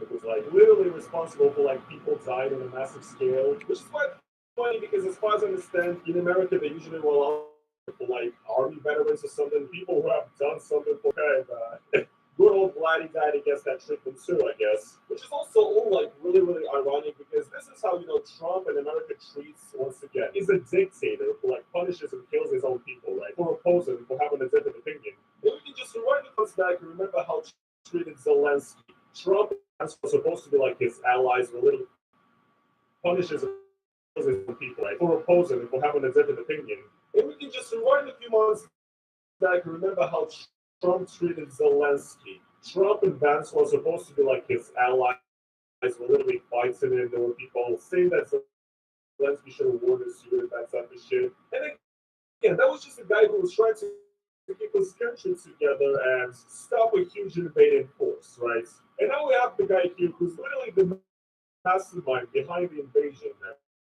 It was like literally responsible for like people dying on a massive scale, which is quite funny because as far as I understand, in America they usually will allow for like army veterans or something, people who have done something for kind of good old Vladdy died against that treatment too, I guess. Which is also all like really, really ironic because this is how Trump and America treats once again. He's a dictator who like punishes and kills his own people, right? For opposing, for having a different opinion. And we can just rewind the funds back and remember how treated Zelensky. Trump was supposed to be like his allies, really punishes and kills his own people, right? For opposing and for having a different opinion. And we can just rewind a few months back and remember how Trump treated Zelensky. Trump and Vance were supposed to be like his allies, were literally fighting and there were people saying that Zelensky should have worn a suit and that type of shit. And again, that was just a guy who was trying to keep his country together and stop a huge invading force, right? And now we have the guy here who's literally the mastermind behind the invasion and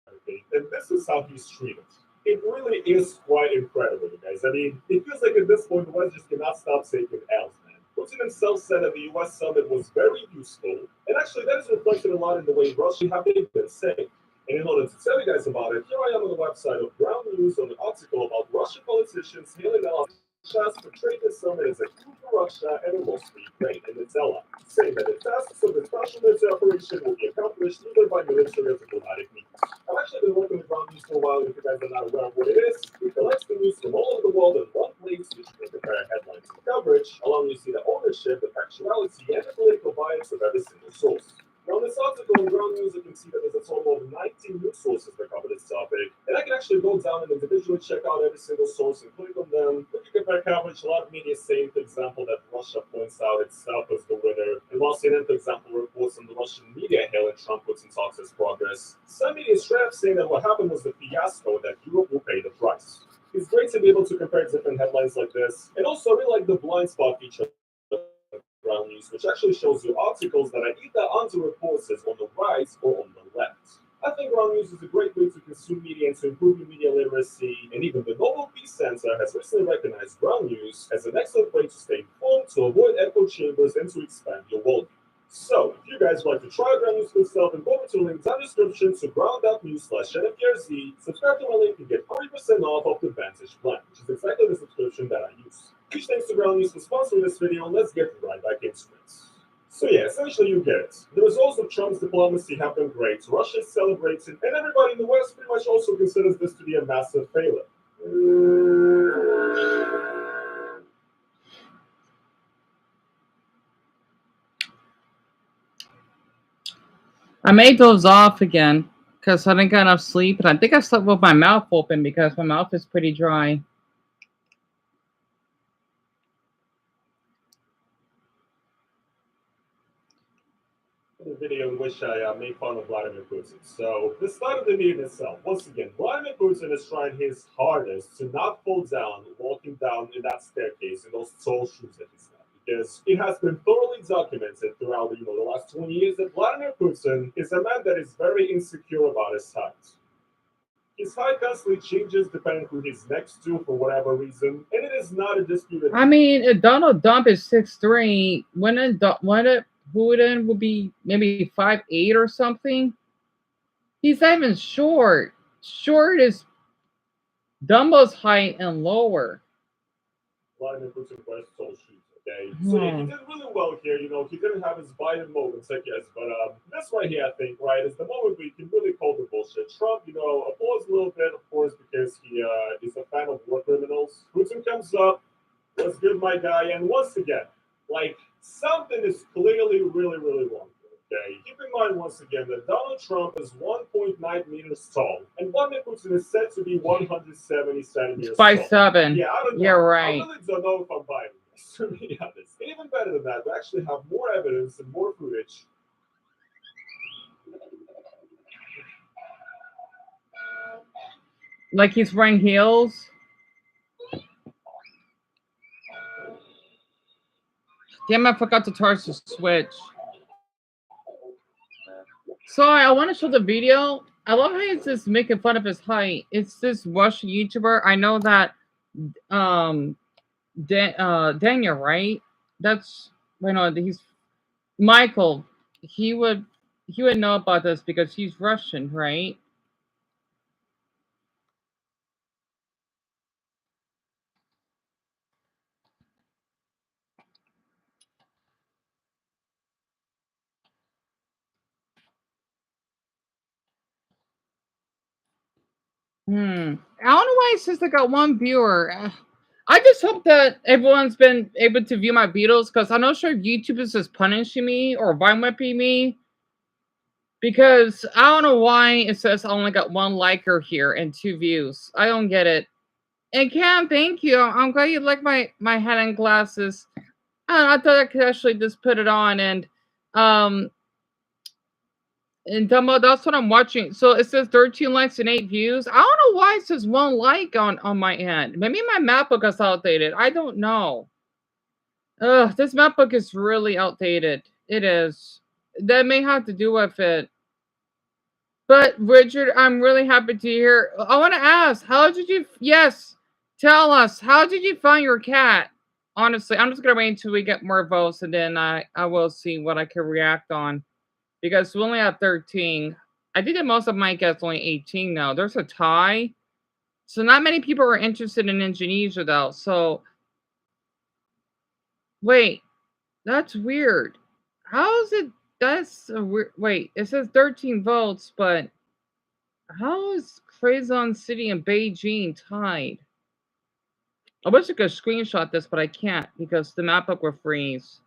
everything. And this is how he's treated. It really is quite incredible, guys. I mean, it feels like at this point the West just cannot stop taking L's, man. Putin himself said that the US summit was very useful, and actually that is reflected a lot in the way Russia have been saying. And in order to tell you guys about it, here I am on the website of Ground News on an article about Russian politicians hailing Russia's portrayed this summit as a coup for Russia and a loss for Ukraine, and it's ally, saying that the tasks of the special military operation will be accomplished either by military or diplomatic means. I've actually been working with Ground News for a while, and if you guys are not aware of what it is, it collects the news from all over the world in one place, which can compare headlines and coverage, allowing you to see the ownership, the factuality, and the political bias of every single source. Now, in this article on Ground News, you can see that there's a total of 19 news sources that cover this topic. And I can actually go down and individually check out every single source and click on them. Look at compare coverage. A lot of media is saying, for example, that Russia points out itself as the winner. And while CNN, for example, reports on the Russian media hailing Trump puts in talks as progress, some media is straight up saying that what happened was a fiasco and that Europe will pay the price. It's great to be able to compare different headlines like this. And also, I really like the blind spot feature Ground News, which actually shows you articles that are either underreported on the right or on the left. I think Ground News is a great way to consume media and to improve your media literacy, and even the Nobel Peace Center has recently recognized Ground News as an excellent way to stay informed, to avoid echo chambers, and to expand your worldview. So, if you guys would like to try Ground News for yourself, and go over to the link down in the description to ground.news/NFPRZ, subscribe to my link and get 40% off of the Vantage plan, which is exactly the subscription that I use. Huge thanks to Ground News for sponsoring this video, and let's get right back into it. So yeah, essentially you get it. The results of Trump's diplomacy have been great. Russia is celebrating, and everybody in the West pretty much also considers this to be a massive failure. I made those off again because I didn't get enough sleep, and I think I slept with my mouth open because my mouth is pretty dry. The video in which I made fun of Vladimir Putin. So, the start of the meeting itself. Once again, Vladimir Putin is trying his hardest to not fall down, walking down in that staircase in those tall shoes that he's got. Because it has been thoroughly documented throughout the last 20 years that Vladimir Putin is a man that is very insecure about his height. His height constantly changes depending who he's next to for whatever reason, and it is not a disputed. I mean, if Donald Trump is 6'3", when it Putin would be maybe 5'8" or something. He's not even short. Short is Dumbo's height and lower. Vladimir Putin wears tall shoes. Okay, so yeah, he did really well here. He didn't have his Biden moments, I guess, but this right here, I think, right, is the moment where you can really call the bullshit. Trump, applauds a little bit, of course, because he is a fan of war criminals. Putin comes up, what's good, my guy, and once again, like, something is clearly really, really wrong. Okay, keep in mind once again that Donald Trump is 1.9 meters tall, and Vladimir Putin is said to be 170 centimeters 5'7". tall. Yeah, I don't know. You're right. I really don't know if I'm buying this, to be honest. And even better than that, we actually have more evidence and more footage. Like he's wearing heels. Damn, I forgot to charge the switch. So I want to show the video. I love how he's just making fun of his height. It's this Russian YouTuber. I know that Daniel, right? That's he's Michael. he would know about this because he's Russian, right? Hmm. I don't know why it says I got one viewer. I just hope that everyone's been able to view my videos because I'm not sure if YouTube is just punishing me or vine whipping me because I don't know why it says I only got one liker here and 2 views. I don't get it. And Cam, thank you. I'm glad you like my head and glasses. I thought I could actually just put it on um and Dumbo, that's what I'm watching. So it says 13 likes and 8 views. I don't know why it says one like on my end. Maybe my map book is outdated. I don't know. Ugh, this map book is really outdated. It is. That may have to do with it. But Richard, I'm really happy to hear. I want to ask, how did you? Yes, tell us. How did you find your cat? Honestly, I'm just gonna wait until we get more votes, and then I will see what I can react on because we only have 13. I think that most of my guests only 18 now. There's a tie, so not many people are interested in Indonesia though. So wait, that's weird. How is it? That's a weird. Wait, it says 13 votes, but how is Quezon City and Beijing tied? I wish I could screenshot this, but I can't because the map book will freeze.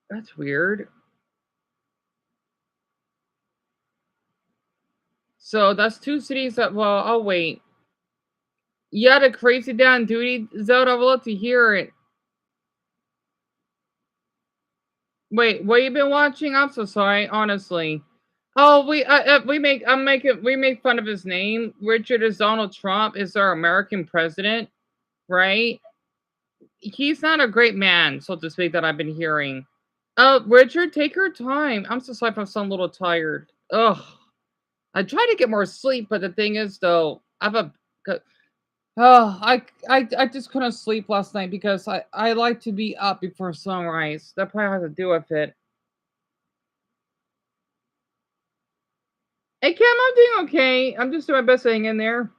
That's weird. So that's 2 cities that. Well, I'll wait. Yeah, the crazy down duty zone. I would love to hear it. Wait, what you been watching? I'm so sorry, honestly. Oh, we make fun of his name. Richard is Donald Trump is our American president, right? He's not a great man, so to speak, that I've been hearing. Richard, take your time. I'm so sorry if I sound a little tired. Ugh. I try to get more sleep, but the thing is, though, oh, I just couldn't sleep last night because I like to be up before sunrise. That probably has to do with it. Hey, Kim, I'm doing okay. I'm just doing my best to hang in there.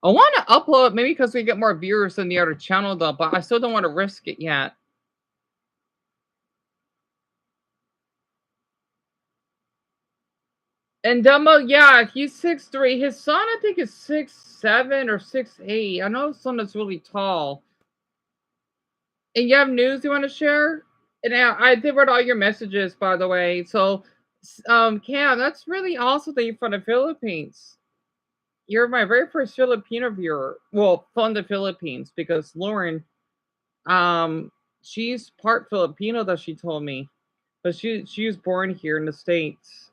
I want to upload maybe because we get more viewers than the other channel, though, but I still don't want to risk it yet. And Dumbo, yeah, he's 6'3". His son, I think, is 6'7" or 6'8". I know his son is really tall. And you have news you want to share? And I did read all your messages, by the way. So, Cam, that's really awesome that you're from the Philippines. You're my very first Filipino viewer. Well, from the Philippines, because Lauren, she's part Filipino, that she told me, but she was born here in the States.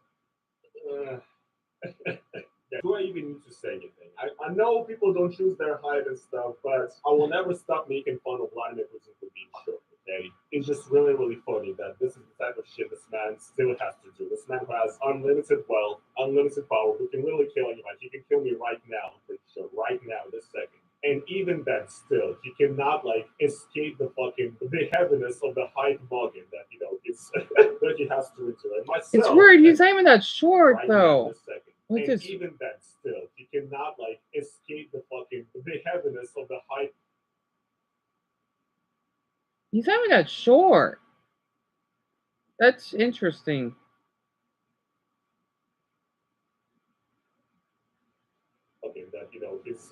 Do I even need to say anything? I know people don't choose their height and stuff, but I will never stop making fun of Vladimir Putin for being short. Okay, it's just really, really funny that this is the type of shit this man still has to do. This man who has unlimited wealth, unlimited power, who can literally kill anyone. He can kill me right now, I'm pretty sure, right now, this second. And even then, still, he cannot like escape the heaviness of the hype mugging that is that he has to endure. And myself, it's weird. He's not even that short, right though. now, this second. And even then, still, he cannot like escape the heaviness of the hype. He's not even that short. That's interesting. That is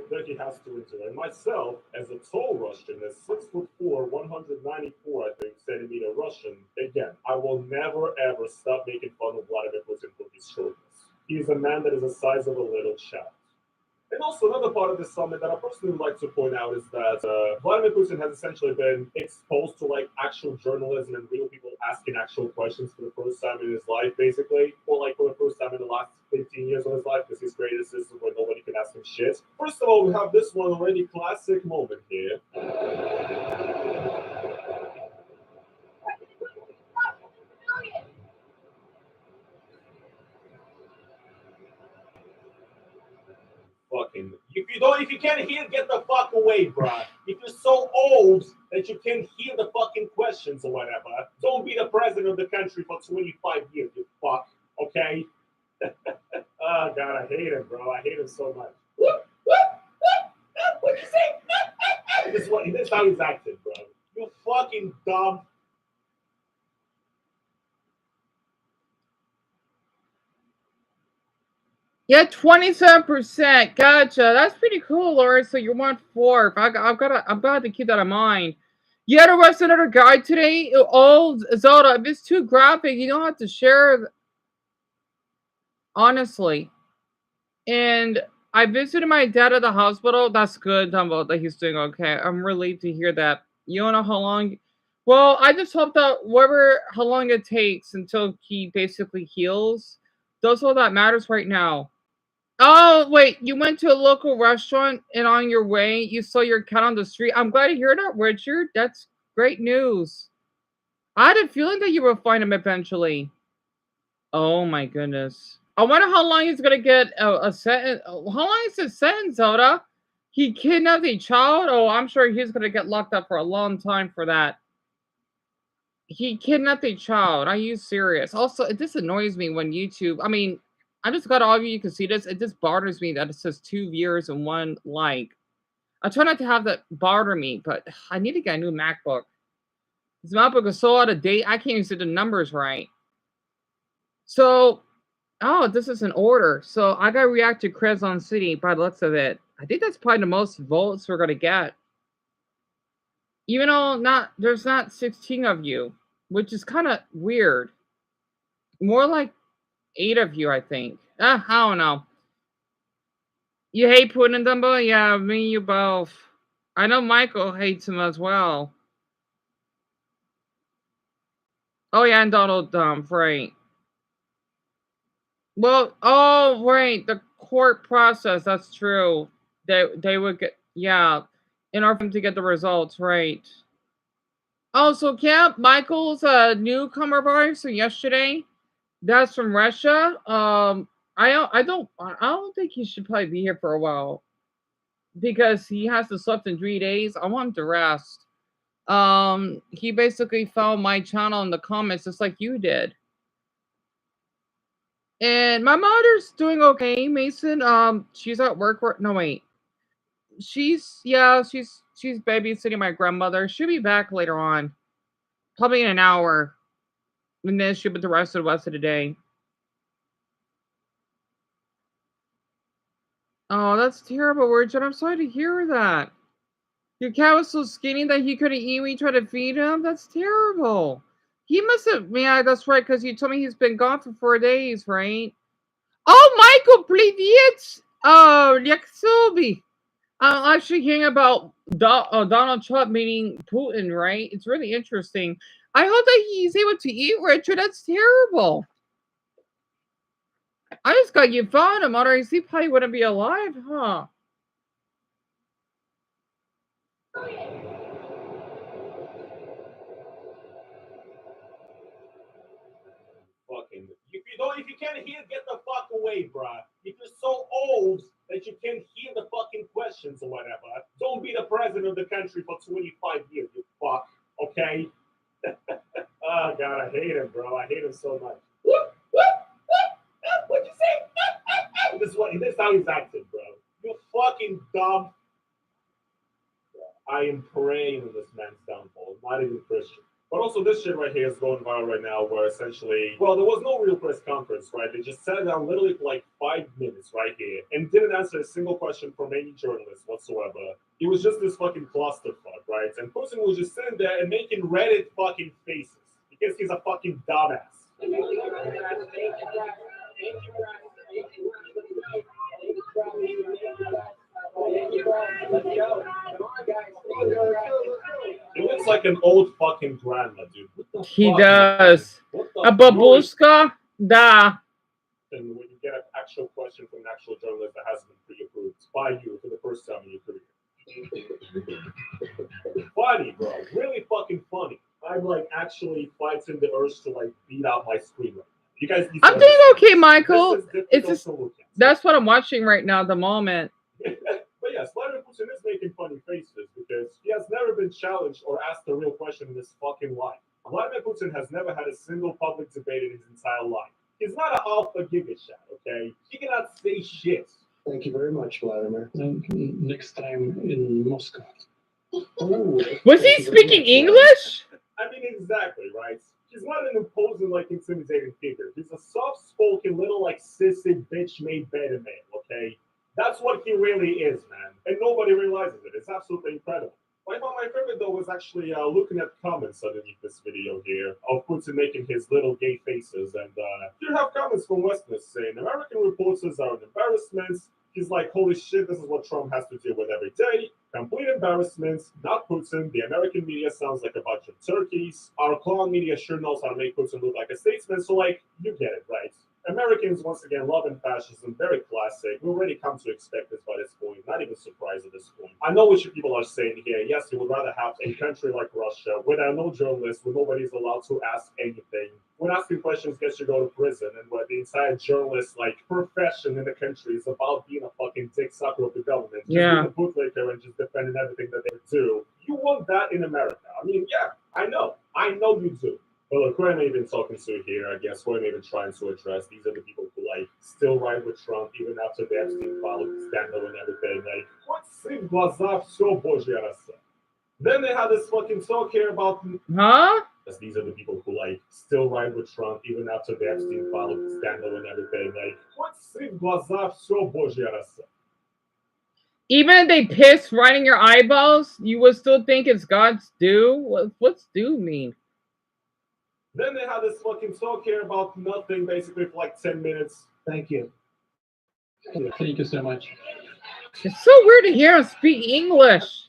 that he has to endure. And myself, as a tall Russian, as 6'4", 194, I think, centimeter Russian, again, I will never ever stop making fun of Vladimir Putin for his shortness. He is a man that is the size of a little child. And also, another part of this summit that I personally would like to point out is that Vladimir Putin has essentially been exposed to like actual journalism and real people asking actual questions for the first time in his life, basically, or like for the first time in the last 15 years of his life, because he's created a system where nobody can ask him shit. First of all, we have this one already classic moment here. Fucking, if you can't hear, get the fuck away, bruh. If you're so old, that you can't hear the fucking questions or whatever. Don't be the president of the country for 25 years, you fuck. Okay? Oh god, I hate him, bro. I hate him so much. What'd you say? This is how he's acting, bro. You fucking dumb. Yeah, 27%. Gotcha. That's pretty cool, Laura. So you're 1/4. I'm glad to keep that in mind. You had to arrest another guy today. Oh, Zelda, if it's too graphic, you don't have to share. Honestly. And I visited my dad at the hospital. That's good, Dumbo, that he's doing okay. I'm relieved to hear that. You don't know how long. Well, I just hope that how long it takes until he basically heals. That's all that matters right now. Oh, wait, you went to a local restaurant and on your way, you saw your cat on the street. I'm glad to hear that, Richard. That's great news. I had a feeling that you would find him eventually. Oh my goodness. I wonder how long he's gonna get a sentence. How long is his sentence, Zelda? He kidnapped a child? Oh, I'm sure he's gonna get locked up for a long time for that. He kidnapped a child. Are you serious? Also, it just annoys me when YouTube. I mean, I just got all of you can see this. It just bothers me that it says 2 viewers and 1 like. I try not to have that bother me, but I need to get a new MacBook. This MacBook is so out of date. I can't even see the numbers right. So, oh, this is an order. So I gotta react to Crescent City by the looks of it. I think that's probably the most votes we're gonna get. Even though there's not 16 of you, which is kind of weird. More like 8 of you, I think. I don't know. You hate Putin, Dumbo? Yeah, me and you both. I know Michael hates him as well. Oh yeah, and Donald Trump, right. Well, oh right, the court process, that's true. They would get, yeah, in order for them to get the results, right. Oh, so Camp Michael's a newcomer of ours, so yesterday. That's from Russia. I don't think he should probably be here for a while because he has to sleep in 3 days. I want him to rest. He basically found my channel in the comments just like you did. And my mother's doing okay, Mason. She's at work. No, wait. She's babysitting my grandmother. She'll be back later on, probably in an hour, and then she'll be the rest of the day. Oh, that's terrible, Richard. I'm sorry to hear that. Your cat was so skinny that he couldn't eat when you tried to feed him? That's terrible. He must have, yeah, that's right, because you told me he's been gone for 4 days, right? Oh, Michael, привет! Oh, Yaksubi. I'm actually hearing about Donald Trump meeting Putin, right? It's really interesting. I hope that he's able to eat, Richard. That's terrible. I just got you found him, otherwise he probably wouldn't be alive, huh? Fucking. If you can't hear, get the fuck away, bruh. If you're so old that you can't hear the fucking questions or whatever, don't be the president of the country for 25 years, you fuck. Okay? Oh god, I hate him, bro. I hate him so much. What'd you say? This is how he's acting, bro. You fucking dumb. I am praying on this man's downfall. Not even Christian. But also, this shit right here is going viral right now, where essentially, well, there was no real press conference, right? They just sat down literally for like 5 minutes right here and didn't answer a single question from any journalist whatsoever. It was just this fucking clusterfuck, right? And Putin was just sitting there and making Reddit fucking faces because he's a fucking dumbass. He looks like an old fucking grandma, dude. He does. A babushka? Da. And when you get an actual question from an actual journalist that has been pre-approved by you for the first time in your career. Funny, bro. Really fucking funny. I'm like actually fighting the urge to like beat out my screen right now. You guys need to I'm doing okay, Michael. It's just to look at. That's what I'm watching right now at the moment. But yes, Vladimir Putin is making funny faces because because he has never been challenged or asked a real question in his fucking life. Vladimir Putin has never had a single public debate in his entire life. He's not a alpha gigachat, okay? He cannot say shit. Thank you very much, Vladimir. Next time in Moscow. Oh, Was he speaking English? I mean, exactly, right? He's not an imposing, like, intimidating figure. He's a soft-spoken, little, like, sissy, bitch-made beta male, okay? That's what he really is, man. And nobody realizes it. It's absolutely incredible. My favorite, though, was actually looking at comments underneath this video here of Putin making his little gay faces. And you have comments from Westerners saying, American reporters are an embarrassment. He's like, holy shit, this is what Trump has to deal with every day. Complete embarrassment, not Putin. The American media sounds like a bunch of turkeys. Our clown media sure knows how to make Putin look like a statesman. So, like, you get it, right? Americans, once again, loving fascism, very classic. We already come to expect this by this point, not even surprised at this point. I know what you people are saying here. Yes, you would rather have a country like Russia where there are no journalists, where nobody's allowed to ask anything. When asking questions gets you to go to prison, and where the entire journalist profession in the country is about being a fucking dick sucker of the government, just being a bootlegger and just defending everything that they do. You want that in America? I mean, yeah, I know you do. Well, look, who am I even talking to here? I guess who am I even trying to address? These are the people who still ride with Trump even after the Epstein file scandal and everything. What's in глаза все Божья роса? Then they had this fucking talk here about these are the people who still ride with Trump even after the Epstein file scandal and everything. What's in глаза все Божья роса? Even if they piss right in your eyeballs, you would still think it's God's due? What's due mean? Then they had this fucking talk here about nothing, basically, for 10 minutes. Thank you. Thank you so much. It's so weird to hear him speak English.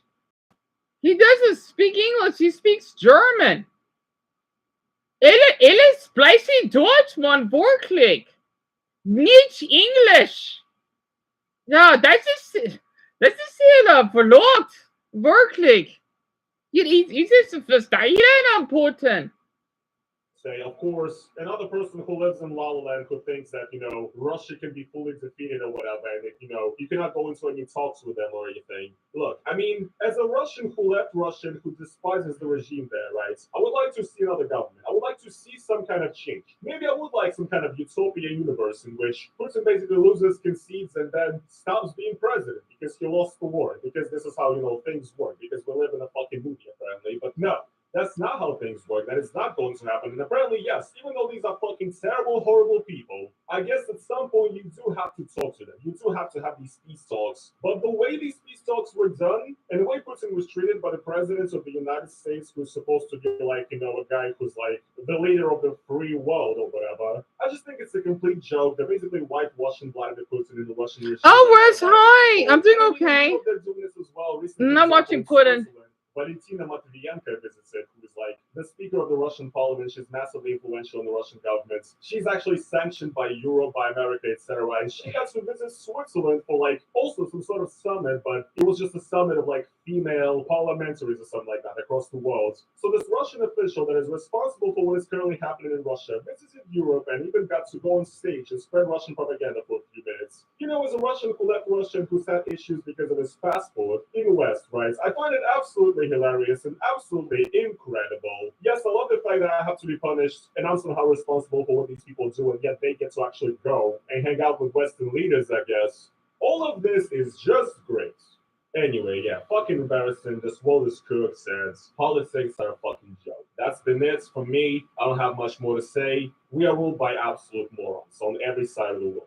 He doesn't speak English, he speaks German. Ele sprechen Deutsch, man, wirklich. Nicht English. Ja, das ist verlobt. Wirklich. Ist es verstehen am Putin? Say, of course, another person who lives in La La Land who thinks that, Russia can be fully defeated or whatever, and that, you cannot go into any talks with them or anything. Look, I mean, as a Russian who left Russia and who despises the regime there, right, I would like to see another government. I would like to see some kind of change. Maybe I would like some kind of utopia universe in which Putin basically loses, concedes, and then stops being president because he lost the war, because this is how, things work, because we live in a fucking movie, apparently. But no. That's not how things work. That is not going to happen. And apparently, yes, even though these are fucking terrible, horrible people, I guess at some point you do have to talk to them. You do have to have these peace talks. But the way these peace talks were done, and the way Putin was treated by the president of the United States, who's supposed to be a guy who's the leader of the free world or whatever, I just think it's a complete joke. They're basically whitewashing Vladimir Putin in the Russian regime. Oh, Wes, hi. I'm doing okay. They're doing this as well. I'm not watching Putin. Valentina Matviyenko visits it, who is the speaker of the Russian parliament. She's massively influential in the Russian government. She's actually sanctioned by Europe, by America, etc. And she got to visit Switzerland for also some sort of summit, but it was just a summit of female parliamentaries or something like that across the world. So this Russian official that is responsible for what is currently happening in Russia visited Europe and even got to go on stage and spread Russian propaganda for a few minutes. As a Russian who left Russia and who's had issues because of his passport in the West, right? I find it absolutely hilarious and absolutely incredible. Yes, I love the fact that I have to be punished and I'm somehow responsible for what these people do, and yet they get to actually go and hang out with Western leaders, I guess. All of this is just great. Anyway, yeah, fucking embarrassing. This world is cooked, and politics are a fucking joke. That's been it for me. I don't have much more to say. We are ruled by absolute morons on every side of the world.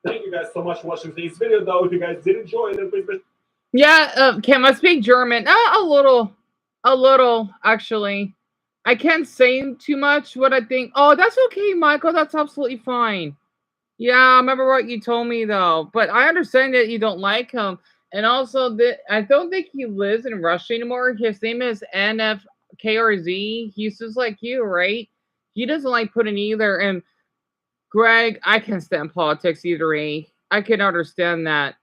Thank you guys so much for watching today's video, though. If you guys did enjoy it, then please... Yeah, Kim, I speak German. A little, actually. I can't say too much what I think. Oh, that's okay, Michael. That's absolutely fine. Yeah, I remember what you told me, though. But I understand that you don't like him. And also, I don't think he lives in Russia anymore. His name is NFKRZ. He's just like you, right? He doesn't like Putin either. And Greg, I can't stand politics either, eh? I can understand that.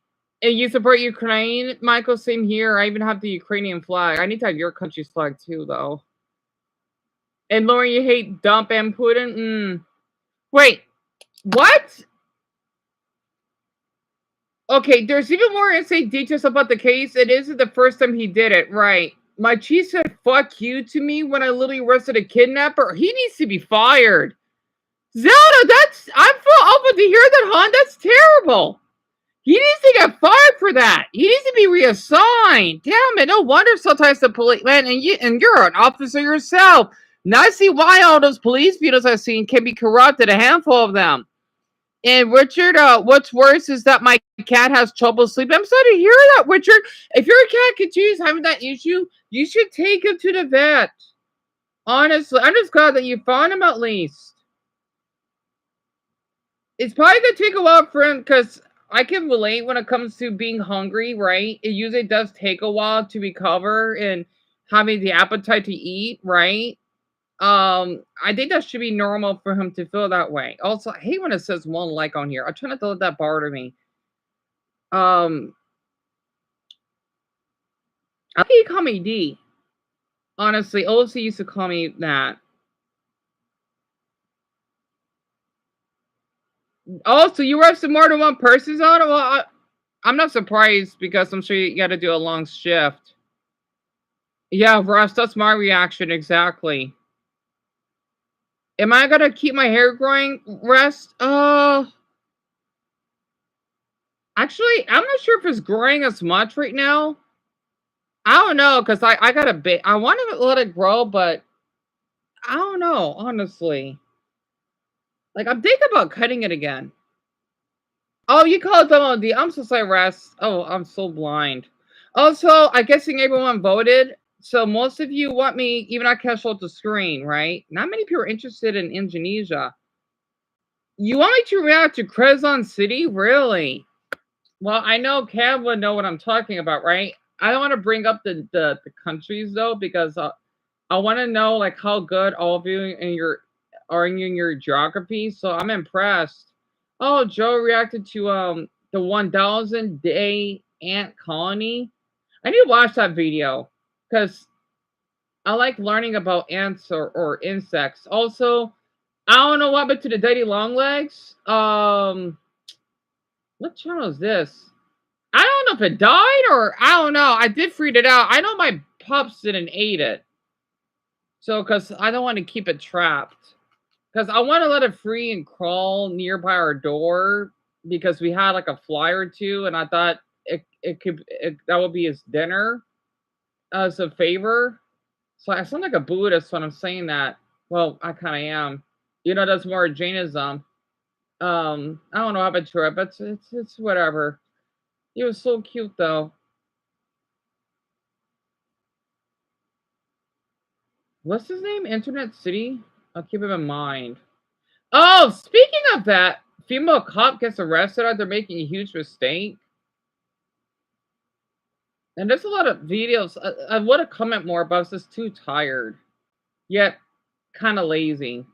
And you support Ukraine, Michael? Same here. I even have the Ukrainian flag. I need to have your country's flag too, though. And Lauren, you hate Dump and Putin? Wait, what? Okay, there's even more insane details about the case. It isn't the first time he did it, right? My chief said "fuck you" to me when I literally arrested a kidnapper. He needs to be fired. Zelda, I'm so open to hear that, hon. That's terrible. He needs to get fired for that. He needs to be reassigned. Damn it! No wonder sometimes the police, man, and you're an officer yourself. Now I see why all those police videos I've seen can be corrupted. A handful of them. And Richard, what's worse is that my cat has trouble sleeping. I'm sorry to hear that, Richard. If your cat continues having that issue, you should take him to the vet. Honestly, I'm just glad that you found him at least. It's probably gonna take a while for him because I can relate when it comes to being hungry, right? It usually does take a while to recover and having the appetite to eat, right? I think that should be normal for him to feel that way. Also, I hate when it says one like on here. I'm trying not to let that bother me. I think he called me D. Honestly, OC used to call me that. Also, you arrested more than one person, Zona? Well, I'm not surprised because I'm sure you got to do a long shift. Yeah, Russ, that's my reaction exactly. Am I gonna keep my hair growing, Rest? Actually, I'm not sure if it's growing as much right now. I don't know, because I got a bit. I want to let it grow, but I don't know, honestly. Like, I'm thinking about cutting it again. Oh, you called WD. I'm so sorry, Rest. Oh, I'm so blind. Also, I'm guessing everyone voted. So most of you want me, even I can't show the screen, right? Not many people are interested in Indonesia. You want me to react to Quezon City? Really? Well, I know Cam would know what I'm talking about, right? I don't want to bring up the countries though, because I want to know like how good all of you are in your geography. So I'm impressed. Oh, Joe reacted to the 1,000 day ant colony. I need to watch that video because I like learning about ants or insects. Also, I don't know what happened to the daddy long legs. What channel is this? I don't know if it died or I don't know. I did freed it out. I know my pups didn't eat it. So, because I don't want to keep it trapped. Because I want to let it free and crawl nearby our door. Because we had like a fly or two. And I thought that would be his dinner as a favor. So I sound like a Buddhist when I'm saying that. Well, I kind of am. You know, that's more Jainism. I don't know how to trip, but it's whatever. He was so cute though. What's his name? Internet City? I'll keep him in mind. Oh, speaking of that, female cop gets arrested after making a huge mistake. And there's a lot of videos. I want to comment more, but I was just too tired. Yet, kind of lazy.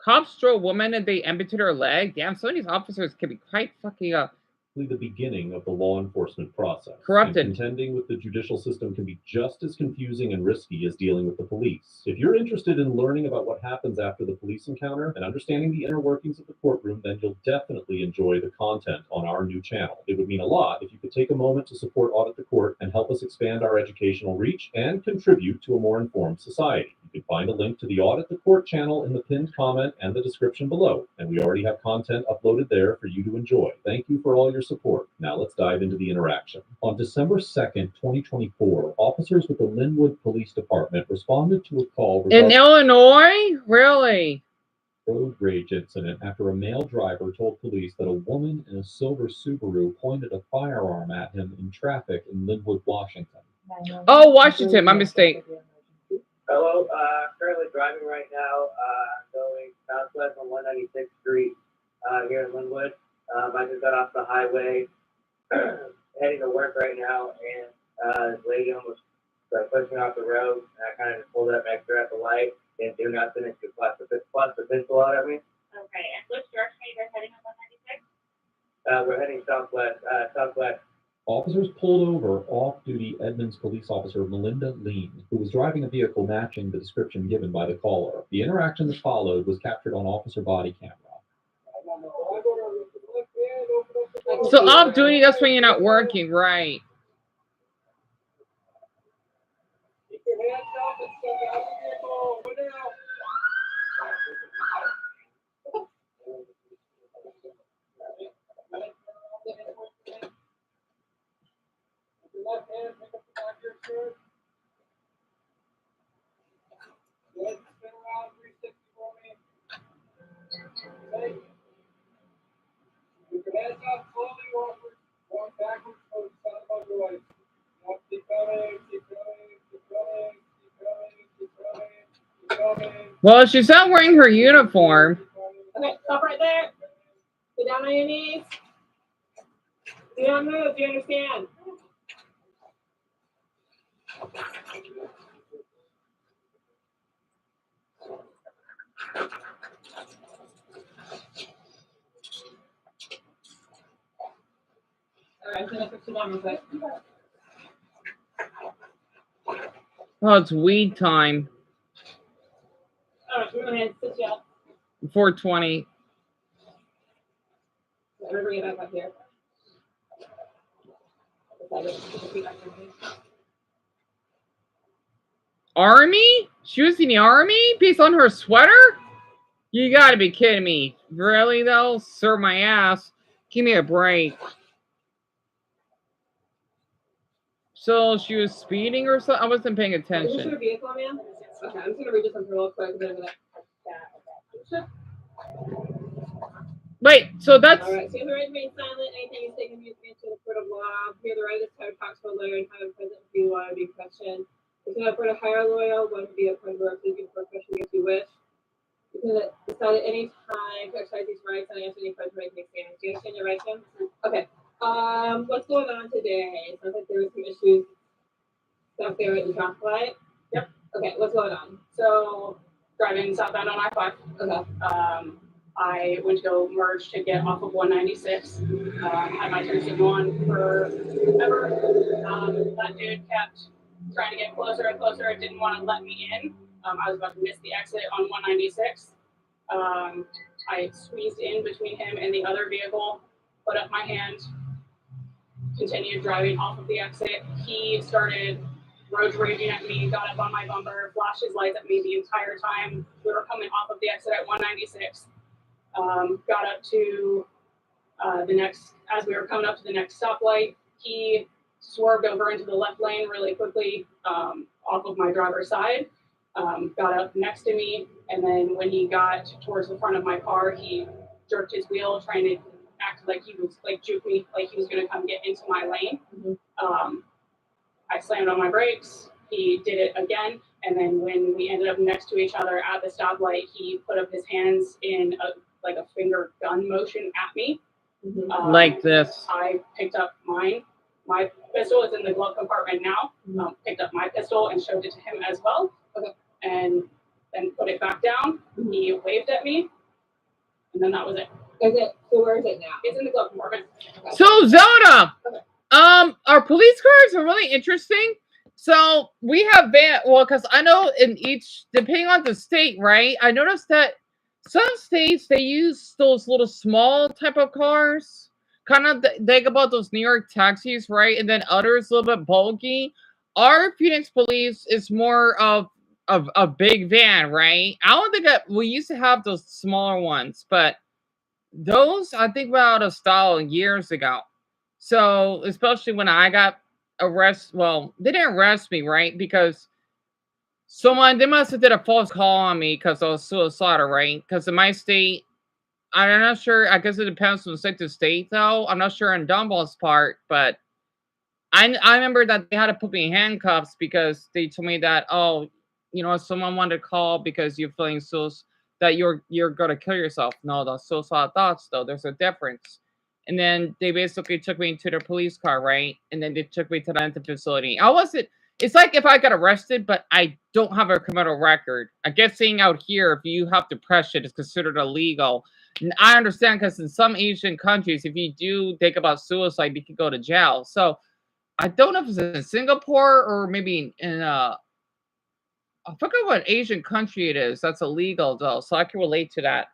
Cops throw a woman and they amputate her leg. Damn, some of these officers can be quite fucking up. The beginning of the law enforcement process. Corrupted. And contending with the judicial system can be just as confusing and risky as dealing with the police. If you're interested in learning about what happens after the police encounter and understanding the inner workings of the courtroom, then you'll definitely enjoy the content on our new channel. It would mean a lot if you could take a moment to support Audit the Court and help us expand our educational reach and contribute to a more informed society. You can find a link to the Audit the Court channel in the pinned comment and the description below. And we already have content uploaded there for you to enjoy. Thank you for all your support. Now let's dive into the interaction. On December 2nd, 2024, officers with the Linwood Police Department responded to a call in Illinois? Really? Road rage incident after a male driver told police that a woman in a silver Subaru pointed a firearm at him in traffic in Linwood, Washington. Oh, Washington, my mistake. Hello, currently driving right now, going southwest on 196th Street here in Linwood. I just got off the highway, heading to work right now, and this lady almost pushed me off the road, and I kind of just pulled up extra at the light, didn't do nothing, and she flashed the pistol out at me. Okay, and which direction are you guys heading up on 96? We're heading southwest. Officers pulled over off-duty Edmonds police officer Melinda Lean, who was driving a vehicle matching the description given by the caller. The interaction that followed was captured on officer body camera. So off duty, that's when you're not working, right? Keep your hands up and step out of the vehicle. Go now. Your left hand, pick up the back of your shirt. Good. Spin around 360 for me. Okay. Keep your hands up, slowly walk backwards towards the sound of your legs. Keep going, keep going, keep going, keep going, keep going, keep going. Well, she's not wearing her uniform. Okay, stop right there. Get down on your knees. Do not move. Do you understand? All right, I'm gonna fix it down real quick. Oh, it's weed time. All right, go ahead and sit you up. 420. I'm gonna bring it back up here. Army? She was in the army? Based on her sweater? You gotta be kidding me. Really, though? Serve my ass. Give me a break. So she was speeding or something? I wasn't paying Is this your attention. vehicle, man? Okay, I'm just gonna read this something real quick. Wait, so that's... All right, so you have the right to remain silent. Anything you say can be admitted to the court of law. You have the right to talk to a lawyer and have a present if you want to be questioned. You can afford to hire a lawyer, one to be a friend or representative for a question if you wish. You can decide at any time to exercise these rights and answer any questions right next stand. Do you understand your rights, Jim? Okay. What's going on today? Sounds like there were some issues stuff there at the traffic light. Yep. Okay, what's going on? So driving southbound on I-5. Okay. I went to go merge to get off of 196. Had my turn signal on forever. That dude kept trying to get closer and closer. It didn't want to let me in. I was about to miss the exit on 196. I squeezed in between him and the other vehicle, put up my hand, continued driving off of the exit. He started road raging at me, got up on my bumper, flashed his lights at me the entire time. We were coming off of the exit at 196. Got up to the next, as we were coming up to the next stoplight, he swerved over into the left lane really quickly off of my driver's side, got up next to me, and then when he got towards the front of my car, he jerked his wheel, trying to act like he was, like, juke me, like he was going to come get into my lane. Mm-hmm. I slammed on my brakes, he did it again, and then when we ended up next to each other at the stoplight, he put up his hands in a finger gun motion at me. Mm-hmm. Like this. I picked up mine. My pistol is in the glove compartment now. Mm-hmm. Picked up my pistol and showed it to him as well. Okay. And then put it back down. Mm-hmm. He waved at me. And then that was it. So where is it now? It's in the glove compartment. Okay. So Zelda, okay. Our police cars are really interesting. So we have because I know in each, depending on the state, right? I noticed that some states, they use those little small type of cars. Kind of think about those New York taxis, right? And then others a little bit bulky. Our Phoenix police is more of a big van, right? I don't think that we used to have those smaller ones, but those I think were out of style years ago. So especially when I got arrested, well, they didn't arrest me, right? Because they must have did a false call on me because I was suicidal, right? Because in my state, I'm not sure. I guess it depends from state to state, though. I'm not sure on Dumbo's part, but I remember that they had to put me in handcuffs because they told me that, oh, someone wanted to call because you're feeling that you're gonna kill yourself. No, those suicidal thoughts, though. There's a difference. And then they basically took me into their police car, right? And then they took me to the mental facility. It's like if I got arrested, but I don't have a criminal record. I guess saying out here, if you have depression, it's considered illegal. And I understand because in some Asian countries, if you do think about suicide, you can go to jail. So I don't know if it's in Singapore or maybe in I forget what Asian country it is that's illegal, though. So I can relate to that.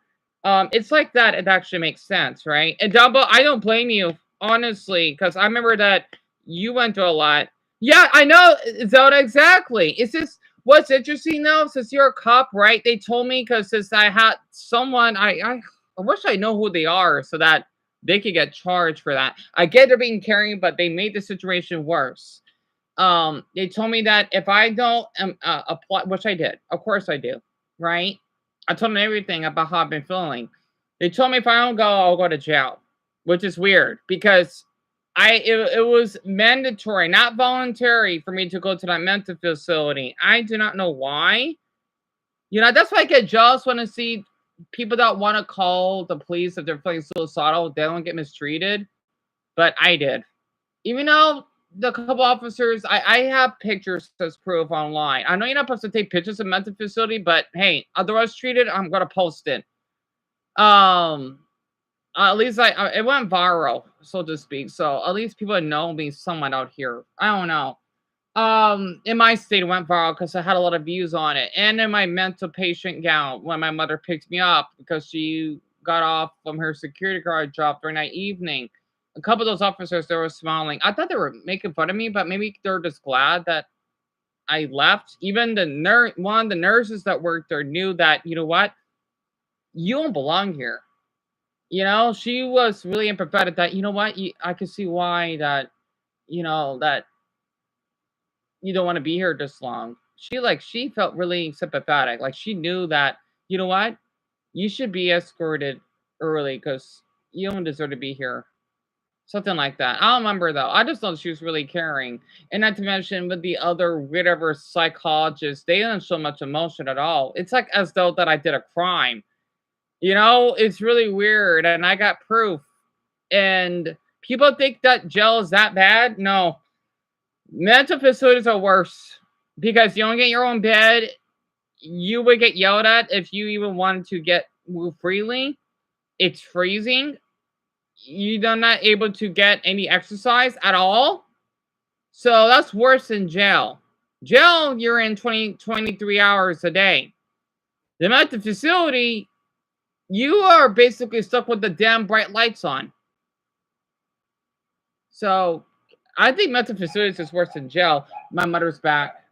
It's like that. It actually makes sense, right? And Dumbo, I don't blame you honestly, because I remember that you went through a lot. Yeah, I know, Zelda, exactly. It's just what's interesting though, since you're a cop, right? They told me because since I had someone, I wish I know who they are so that they could get charged for that. I get they're being caring, but they made the situation worse. They told me that if I don't apply, which I did, of course I do, right? I told them everything about how I've been feeling. They told me if I don't go, I'll go to jail, which is weird because it was mandatory, not voluntary, for me to go to that mental facility. I do not know why. You know, that's why I get jealous when I see people that want to call the police if they're feeling suicidal. They don't get mistreated, but I did. Even though the couple officers, I have pictures as proof online. I know you're not supposed to take pictures of mental facility, but hey, otherwise treated, I'm gonna post it. Um, at least it went viral, so to speak. So at least people know me somewhat out here. I don't know. In my state, it went viral because I had a lot of views on it, and in my mental patient gown when my mother picked me up because she got off from her security guard job during that evening. A couple of those officers, they were smiling. I thought they were making fun of me, but maybe they're just glad that I left. Even one of the nurses that worked there knew that, you know what, you don't belong here. You know, she was really empathetic that, you know what, I could see why that, that you don't want to be here this long. She felt really sympathetic. Like she knew that, you know what, you should be escorted early because you don't deserve to be here. Something like that. I don't remember though. I just know she was really caring. And not to mention with the other whatever psychologists, they didn't show much emotion at all. It's like as though that I did a crime. You know, it's really weird. And I got proof. And people think that jail is that bad. No. Mental facilities are worse. Because you don't get your own bed. You would get yelled at if you even wanted to move freely. It's freezing. You're not able to get any exercise at all. So that's worse than jail. Jail, you're in 23 hours a day. The mental facility, you are basically stuck with the damn bright lights on. So I think mental facilities is worse than jail. My mother's back.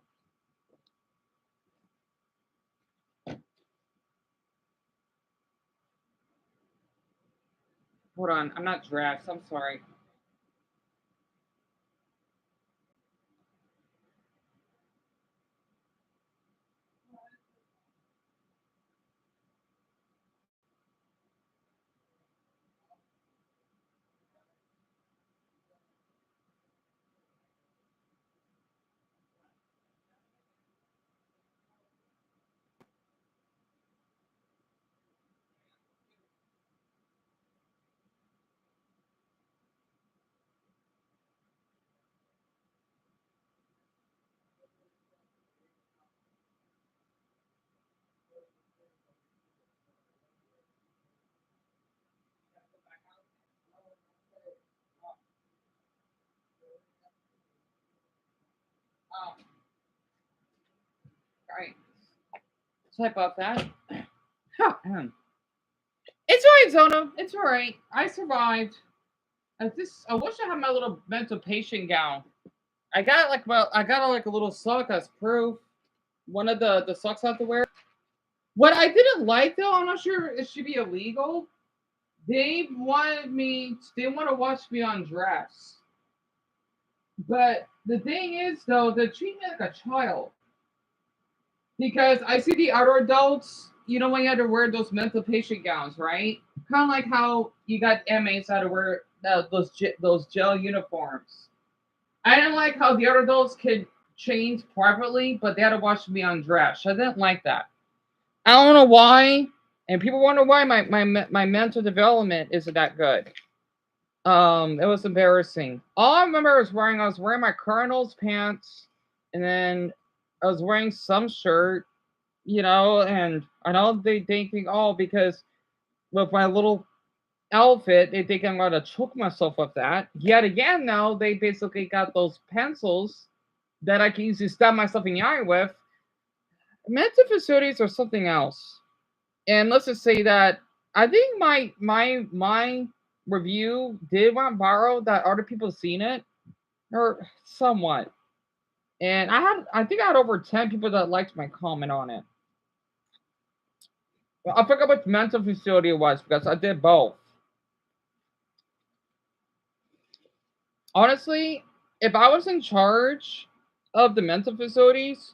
Hold on, I'm not dressed. I'm sorry. Oh, right. Sorry about that. It's alright, Zona. It's alright. I survived. I wish I had my little mental patient gown. I got like a little sock as proof. One of the socks I have to wear. What I didn't like though, I'm not sure it should be illegal. They want to watch me undress. But the thing is though, they treat me like a child. Because I see the other adults, you know, when you had to wear those mental patient gowns, right? Kind of like how you got inmates that had to wear those jail uniforms. I didn't like how the other adults could change privately, but they had to watch me undress. I didn't like that. I don't know why, and people wonder why my mental development isn't that good. It was embarrassing. All I remember I was wearing my Colonel's pants, and then I was wearing some shirt, you know, and I know they think, oh, because with my little outfit, they think I'm gonna choke myself with that. Yet again, now they basically got those pencils that I can easily stab myself in the eye with. Mental facilities are something else. And let's just say that I think my review did went viral that other people seen it, or somewhat. And I think I had over 10 people that liked my comment on it. Well, I forgot what mental facility it was because I did both. Honestly, if I was in charge of the mental facilities,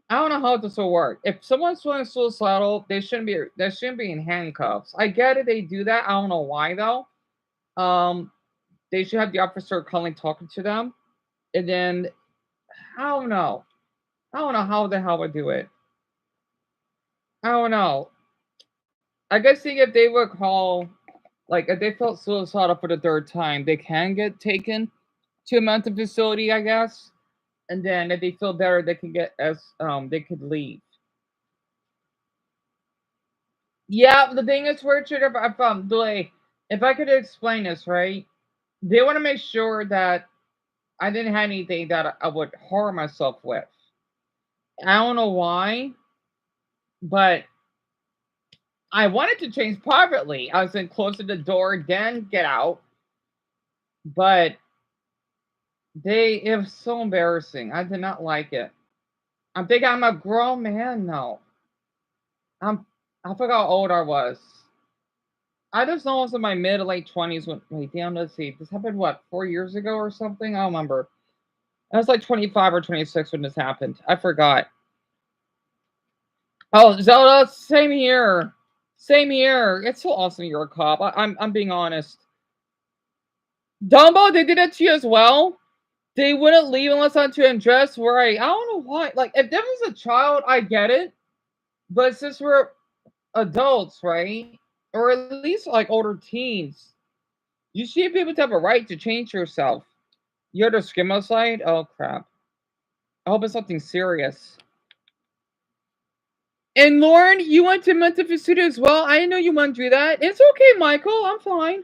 I don't know how this will work. If someone's feeling suicidal, they shouldn't be in handcuffs. I get it, they do that. I don't know why though. They should have the officer calling, talking to them, and then I don't know. I don't know how the hell would do it. I don't know. I guess if they would call, like if they felt suicidal for the third time, they can get taken to a mental facility, I guess. And then if they feel better, they can they could leave. Yeah, the thing is, Richard, if I could explain this right, they want to make sure that I didn't have anything that I would harm myself with. I don't know why, but I wanted to change privately. I was going to close the door, then get out. But it was so embarrassing. I did not like it. I'm thinking I'm a grown man now. I forgot how old I was. I just know I was in my mid to late 20s when, wait, damn, let's see. This happened, what, 4 years ago or something? I don't remember. I was like 25 or 26 when this happened. I forgot. Oh, Zelda, same here. Same here. It's so awesome you're a cop. I'm being honest. Dumbo, they did it to you as well. They wouldn't leave unless I had to undress. Right. I don't know why. Like, if there was a child, I get it. But since we're adults, right? Or at least like older teens, you should be able to have a right to change yourself. You're the skimoside? Oh, crap. I hope it's something serious. And Lauren, you went to mental facility as well? I didn't know you went through that. It's okay, Michael. I'm fine.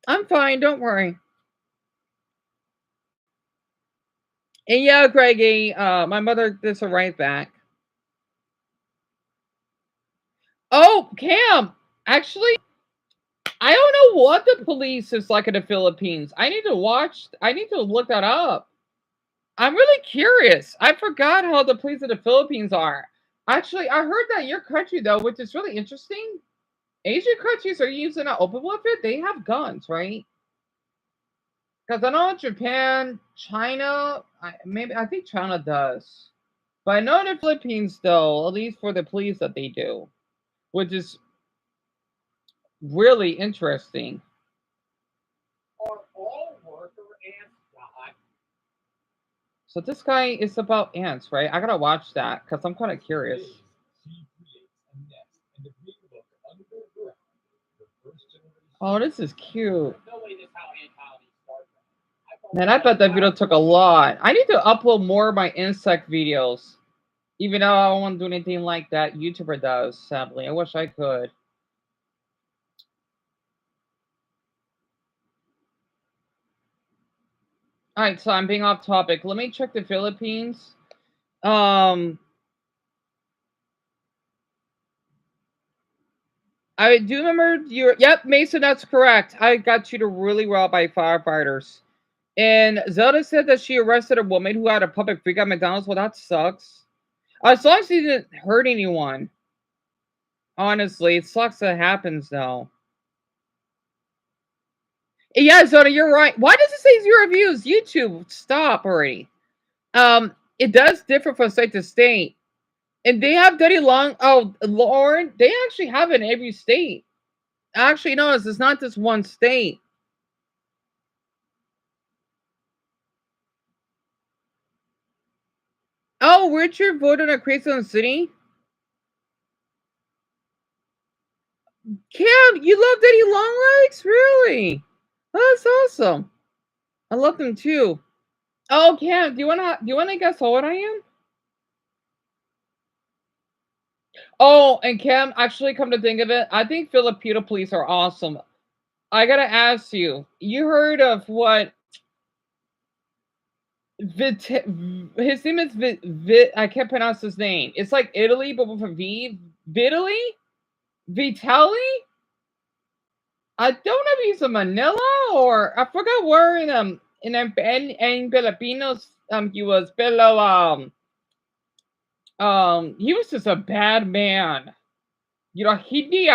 I'm fine. Don't worry. And yeah, Greggy, my mother did a right back. Oh, Cam, actually, I don't know what the police is like in the Philippines. I need to look that up. I'm really curious. I forgot how the police in the Philippines are. Actually, I heard that your country, though, which is really interesting, Asian countries are using an open weapon. They have guns, right? Because I know Japan, China, I think China does. But I know in the Philippines, though, at least for the police that they do, which is really interesting. Are all worker ants God? So this guy is about ants, right? I gotta watch that because I'm kind of curious. Oh, this is cute. Man, I bet that video took a lot. I need to upload more of my insect videos. Even though I don't want to do anything like that YouTuber does, sadly. I wish I could. Alright, so I'm being off topic. Let me check the Philippines. I do remember yep, Mason, that's correct. I got treated really well by firefighters. And Zelda said that she arrested a woman who had a public freak at McDonald's. Well, that sucks. As long as she didn't hurt anyone. Honestly, it sucks that happens though. Yeah, Zelda, you're right. Why does it say 0 views? YouTube, stop already. It does differ from state to state. And they have Daddy Long. Oh, Lauren, they actually have it in every state. Actually, no, it's not just one state. Oh, Richard voted on Crazy in the City? Cam, you love Daddy Longlegs? Really? Oh, that's awesome. I love them too. Oh, Cam, do you wanna guess how old I am? Oh, and Cam, actually, come to think of it, I think Filipino police are awesome. I gotta ask you, you heard of what his name is I can't pronounce his name. It's like Italy, but with a V. Vitaly? Vitali? I don't know if he's in Manila or I forgot where in Filipinos he was pero he was just a bad man. You know, hindi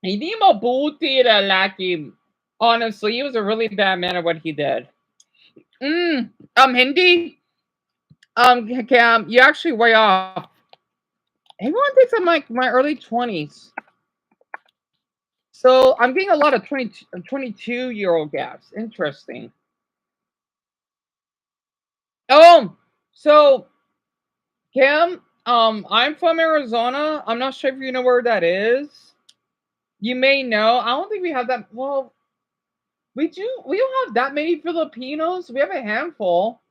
mabuti lalaki. Honestly, he was a really bad man at what he did. Hindi. Cam, you actually way off. Everyone thinks I'm like my early 20s. So I'm getting a lot of 22-year-old guys. Interesting. Oh, so Cam, I'm from Arizona. I'm not sure if you know where that is. You may know. I don't think we have that. Well, we do. We don't have that many Filipinos. We have a handful.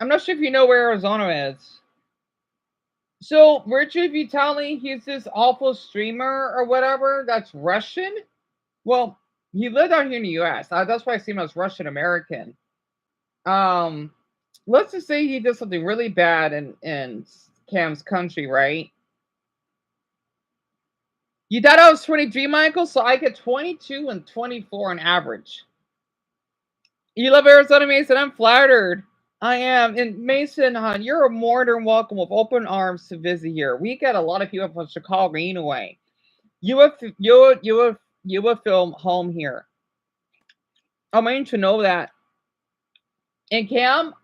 I'm not sure if you know where Arizona is. So Richard Vitale, he's this awful streamer or whatever that's Russian. Well, he lived out here in the U.S. That's why I see him as Russian American. Let's just say he did something really bad in Cam's country, right? You thought I was 23, Michael? So I get 22 and 24 on average. You love Arizona, Mason? I'm flattered. I am. And Mason, you're more than welcome with open arms to visit here. We get a lot of people from Chicago anyway. You would film home here. I want you to know that. And Cam,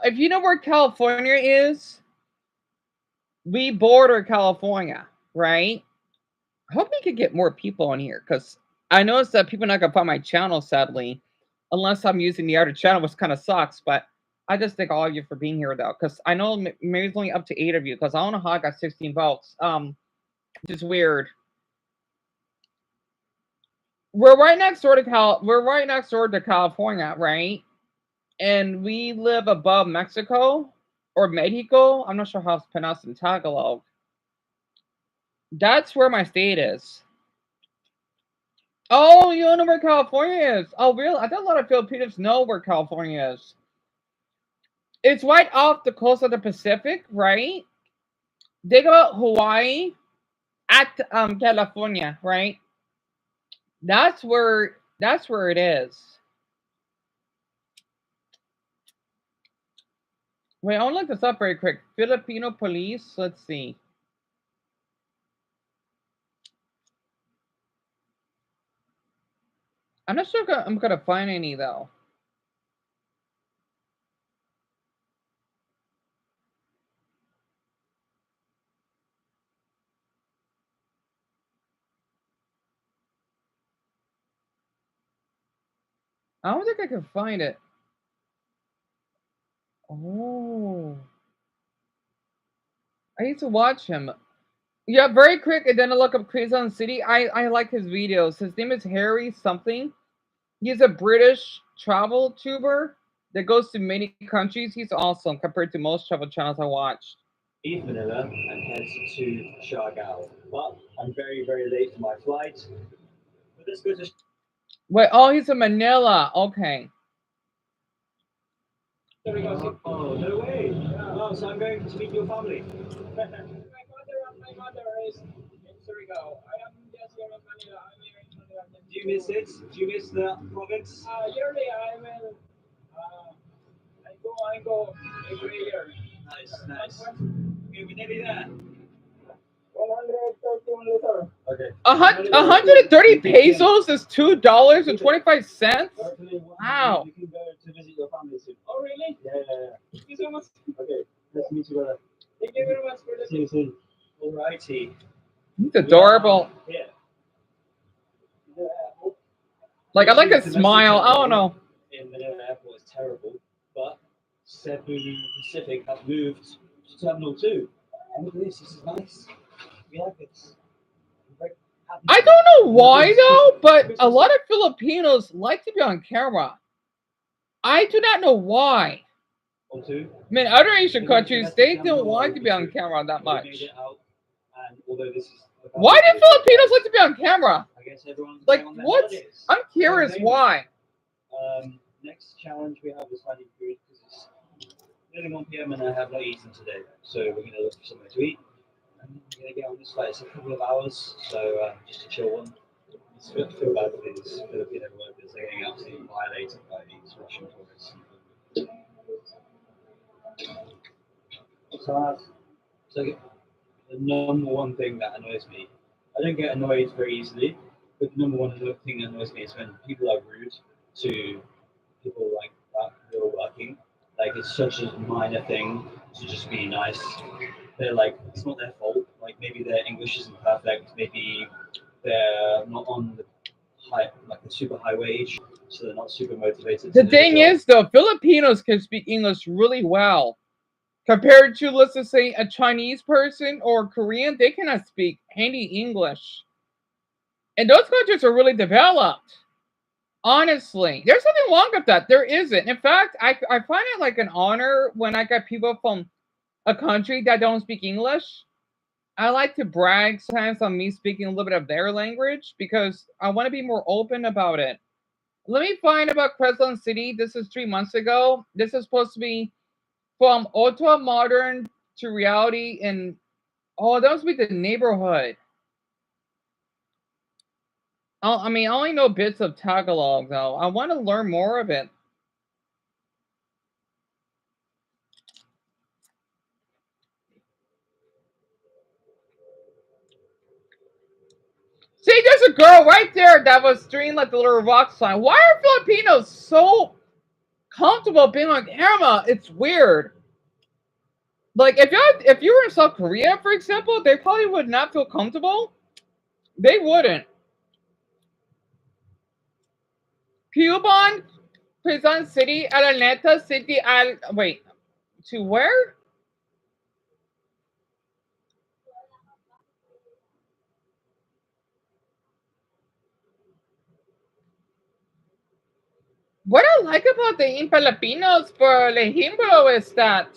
if you know where California is, we border California, right? I hope we could get more people on here because I noticed that people are not gonna find my channel, sadly, unless I'm using the other channel, which kind of sucks. But I just thank all of you for being here, though, because I know maybe it's only up to 8 of you. Because I don't know how I got 16 votes. Which is weird. We're right next door to We're right next door to California, right? And we live above Mexico or Mexico. I'm not sure how it's pronounced in Tagalog. That's where my state is. Oh, you don't know where California is? Oh, really? I thought a lot of Filipinos know where California is. It's right off the coast of the Pacific, right? Think about Hawaii at California, right? That's where it is. Wait, I want to look this up very quick. Filipino police. Let's see. I'm not sure if I'm gonna find any though. I don't think I can find it. Oh. I used to watch him. Yeah, very quick, and then I look up Crazy City. I like his videos. His name is Harry something. He's a British travel tuber that goes to many countries. He's awesome compared to most travel channels I watch. Leave Manila and head to Siargao. But I'm very, very late for my flight. But let's go to... Wait, oh, he's in Manila. Okay. There we go. Oh, no way. Oh, so I'm going to meet your family. My mother is in Surigao. I am just here in Manila. I'm here in Manila. Do you miss it? Do you miss the province? Yearly, I will. I go every year. Nice. Okay, we're nearly there. 131 liter. Okay. 130 pesos is $2.25. Wow. You can go to visit your family soon. Oh, really? Yeah. Thank you so much. Okay, let's meet you brother. Thank you very much for the... See you soon. Alrighty. He's adorable. Yeah. Like, I like his smile. I don't know. In Manila Airport is terrible, but Cebu Pacific have moved to Terminal 2. And look at this is nice. We like this. I don't know why though, but a lot of Filipinos like to be on camera. I do not know why. I mean, other Asian countries, they don't want to be on camera that much. Why do Filipinos like to be on camera? I guess everyone's like, what? I'm curious why. Next challenge we have is finding food because it's nearly 1 p.m. and I have not eaten today. So we're going to look for somewhere to eat. I'm gonna get on this flight. It's a couple of hours, so just a chill one. I feel bad for these Filipino workers. They're getting absolutely violated by these Russian tourists. So the number one thing that annoys me, I don't get annoyed very easily, but the number one thing that annoys me is when people are rude to people like that who are working. Like it's such a minor thing to just be nice. They're like, it's not their fault. Like maybe their English isn't perfect. Maybe they're not on the high, like the super high wage, so they're not super motivated. The thing is, though, Filipinos can speak English really well. Compared to, let's just say, a Chinese person or Korean, they cannot speak any English. And those countries are really developed. Honestly, there's nothing wrong with that. There isn't. In fact, I find it like an honor when I get people from a country that don't speak English. I like to brag sometimes on me speaking a little bit of their language because I want to be more open about it. Let me find about Quezon City. This is 3 months ago. This is supposed to be from ultra modern to reality, and oh, that must be the neighborhood. I mean, I only know bits of Tagalog though. I want to learn more of it. See, there's a girl right there that was doing like the little rock sign. Why are Filipinos so comfortable being like Emma? It's weird. Like if you were in South Korea, for example, they probably would not feel comfortable. They wouldn't. Cuban, Quezon City, Araneta City, wait, to where? What I like about the Filipinos, for ejemplo, is that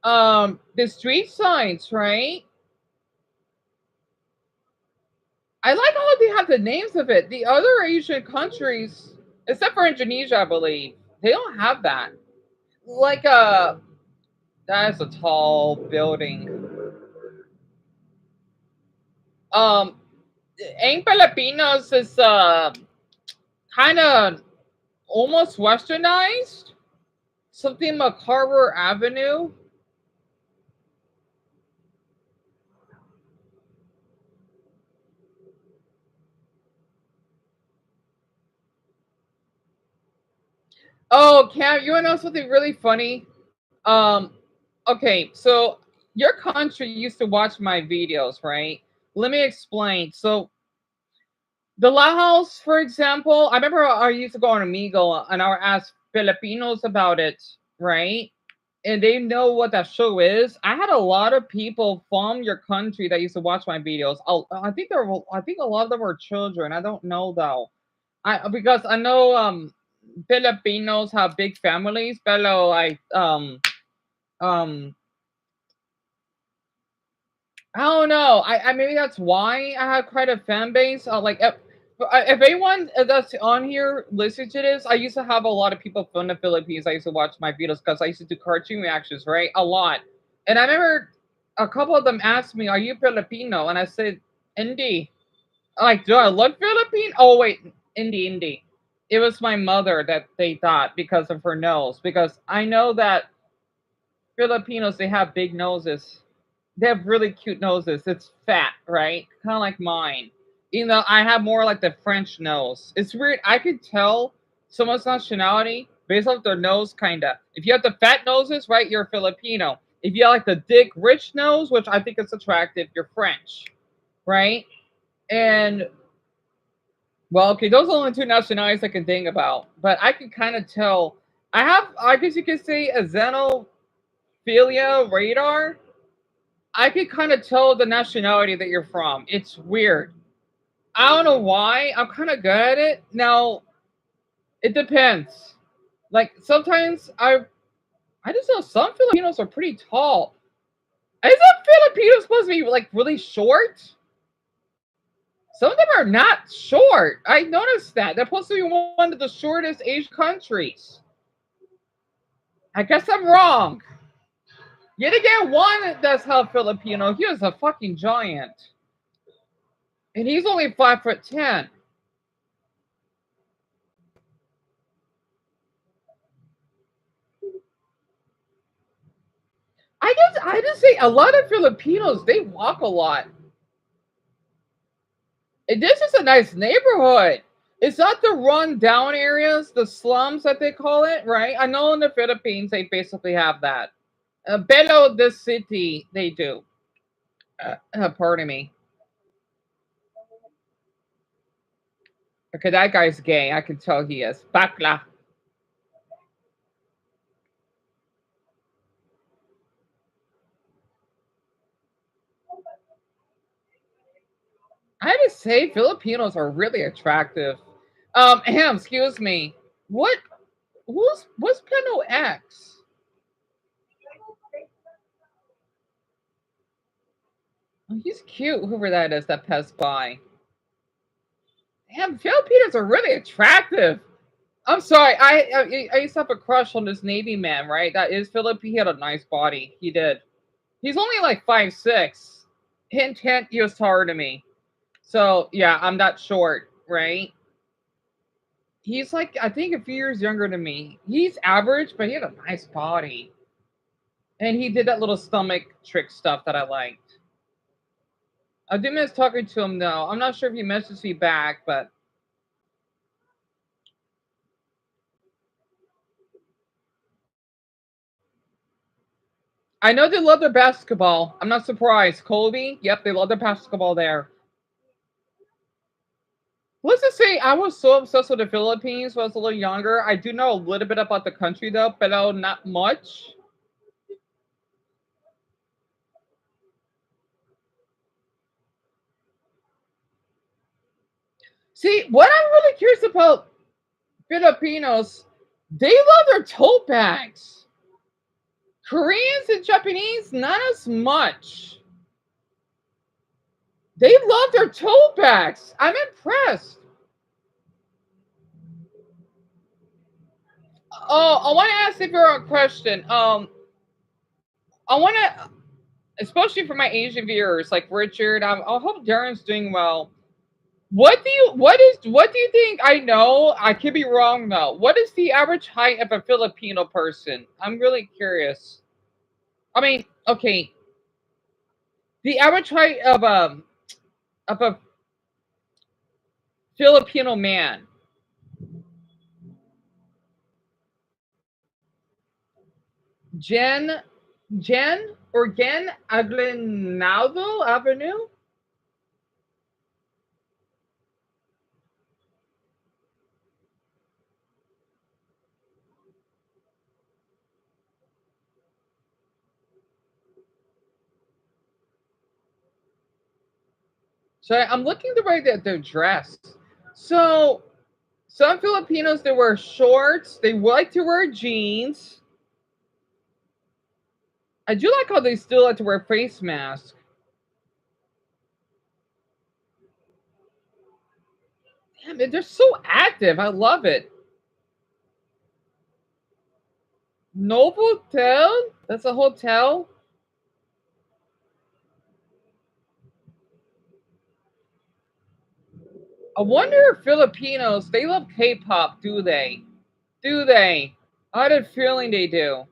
the street signs, right? I like how they have the names of it. The other Asian countries, except for Indonesia, I believe, they don't have that. Like that is a tall building. En Filipinos is kind of almost westernized. Something McCarver Avenue. Oh, Cam, you want to know something really funny? Okay, so your country used to watch my videos, right? Let me explain. So the La House, for example, I remember I used to go on Amigo and I would ask Filipinos about it, right? And they know what that show is. I had a lot of people from your country that used to watch my videos. I think I think a lot of them were children. I don't know though. Because I know Filipinos have big families, pero um I don't know. I maybe that's why I have quite a fan base. Like if anyone that's on here listening to this, I used to have a lot of people from the Philippines. I used to watch my videos because I used to do cartoon reactions, right? A lot. And I remember a couple of them asked me, "Are you Filipino?" And I said, "Indie." Like, do I look Philippine? Oh wait, Indie. It was my mother that they thought because of her nose. Because I know that Filipinos, they have big noses. They have really cute noses. It's fat, right? Kind of like mine. You know, I have more like the French nose. It's weird. I could tell someone's nationality based off their nose, kind of. If you have the fat noses, right, you're Filipino. If you have like the thick, rich nose, which I think is attractive, you're French, right? And well, okay, those are the only two nationalities I can think about. But I can kind of tell. I guess you could say, a xenophilia radar. I could kind of tell the nationality that you're from. It's weird. I don't know why. I'm kind of good at it. Now, it depends. Like sometimes I just know some Filipinos are pretty tall. Isn't Filipinos supposed to be like really short? Some of them are not short. I noticed that. They're supposed to be one of the shortest Asian countries. I guess I'm wrong. Yet again, one that's half Filipino. He was a fucking giant. And he's only 5'10". I just say a lot of Filipinos, they walk a lot. And this is a nice neighborhood. It's not the run down areas, the slums that they call it, right? I know in the Philippines they basically have that. Below this city, they do. Pardon me. Okay, that guy's gay. I can tell he is. Bakla. I have to say, Filipinos are really attractive. Excuse me. What's Peno X? Oh, he's cute, whoever that is that passed by. Damn, Filipinos are really attractive. I'm sorry, I used to have a crush on this Navy man, right? That is Filipino. He had a nice body. He did. He's only like 5'6". Hint, hint, he was taller than me. So, yeah, I'm not short, right? He's like, I think a few years younger than me. He's average, but he had a nice body. And he did that little stomach trick stuff that I liked. I did miss talking to him, though. I'm not sure if he messaged me back, but... I know they love their basketball. I'm not surprised. Kobe, yep, they love their basketball there. Let's just say I was so obsessed with the Philippines when I was a little younger. I do know a little bit about the country, though, but not much. See, what I'm really curious about Filipinos, they love their tote bags. Koreans and Japanese, not as much. They love their tote bags. I'm impressed. Oh, I want to ask if you're a question. I want to, especially for my Asian viewers like Richard. I hope Darren's doing well. What do you think? I know I could be wrong though. What is the average height of a Filipino person? I'm really curious. I mean, okay, the average height of a Filipino man. Jen or Gen Aglinaldo Avenue? So I'm looking the way that they're dressed. So some Filipinos, they wear shorts. They like to wear jeans. I do like how they still like to wear face masks. Damn, they're so active. I love it. Novotel? That's a hotel? I wonder if Filipinos, they love K-pop, do they? Do they? I had a feeling they do.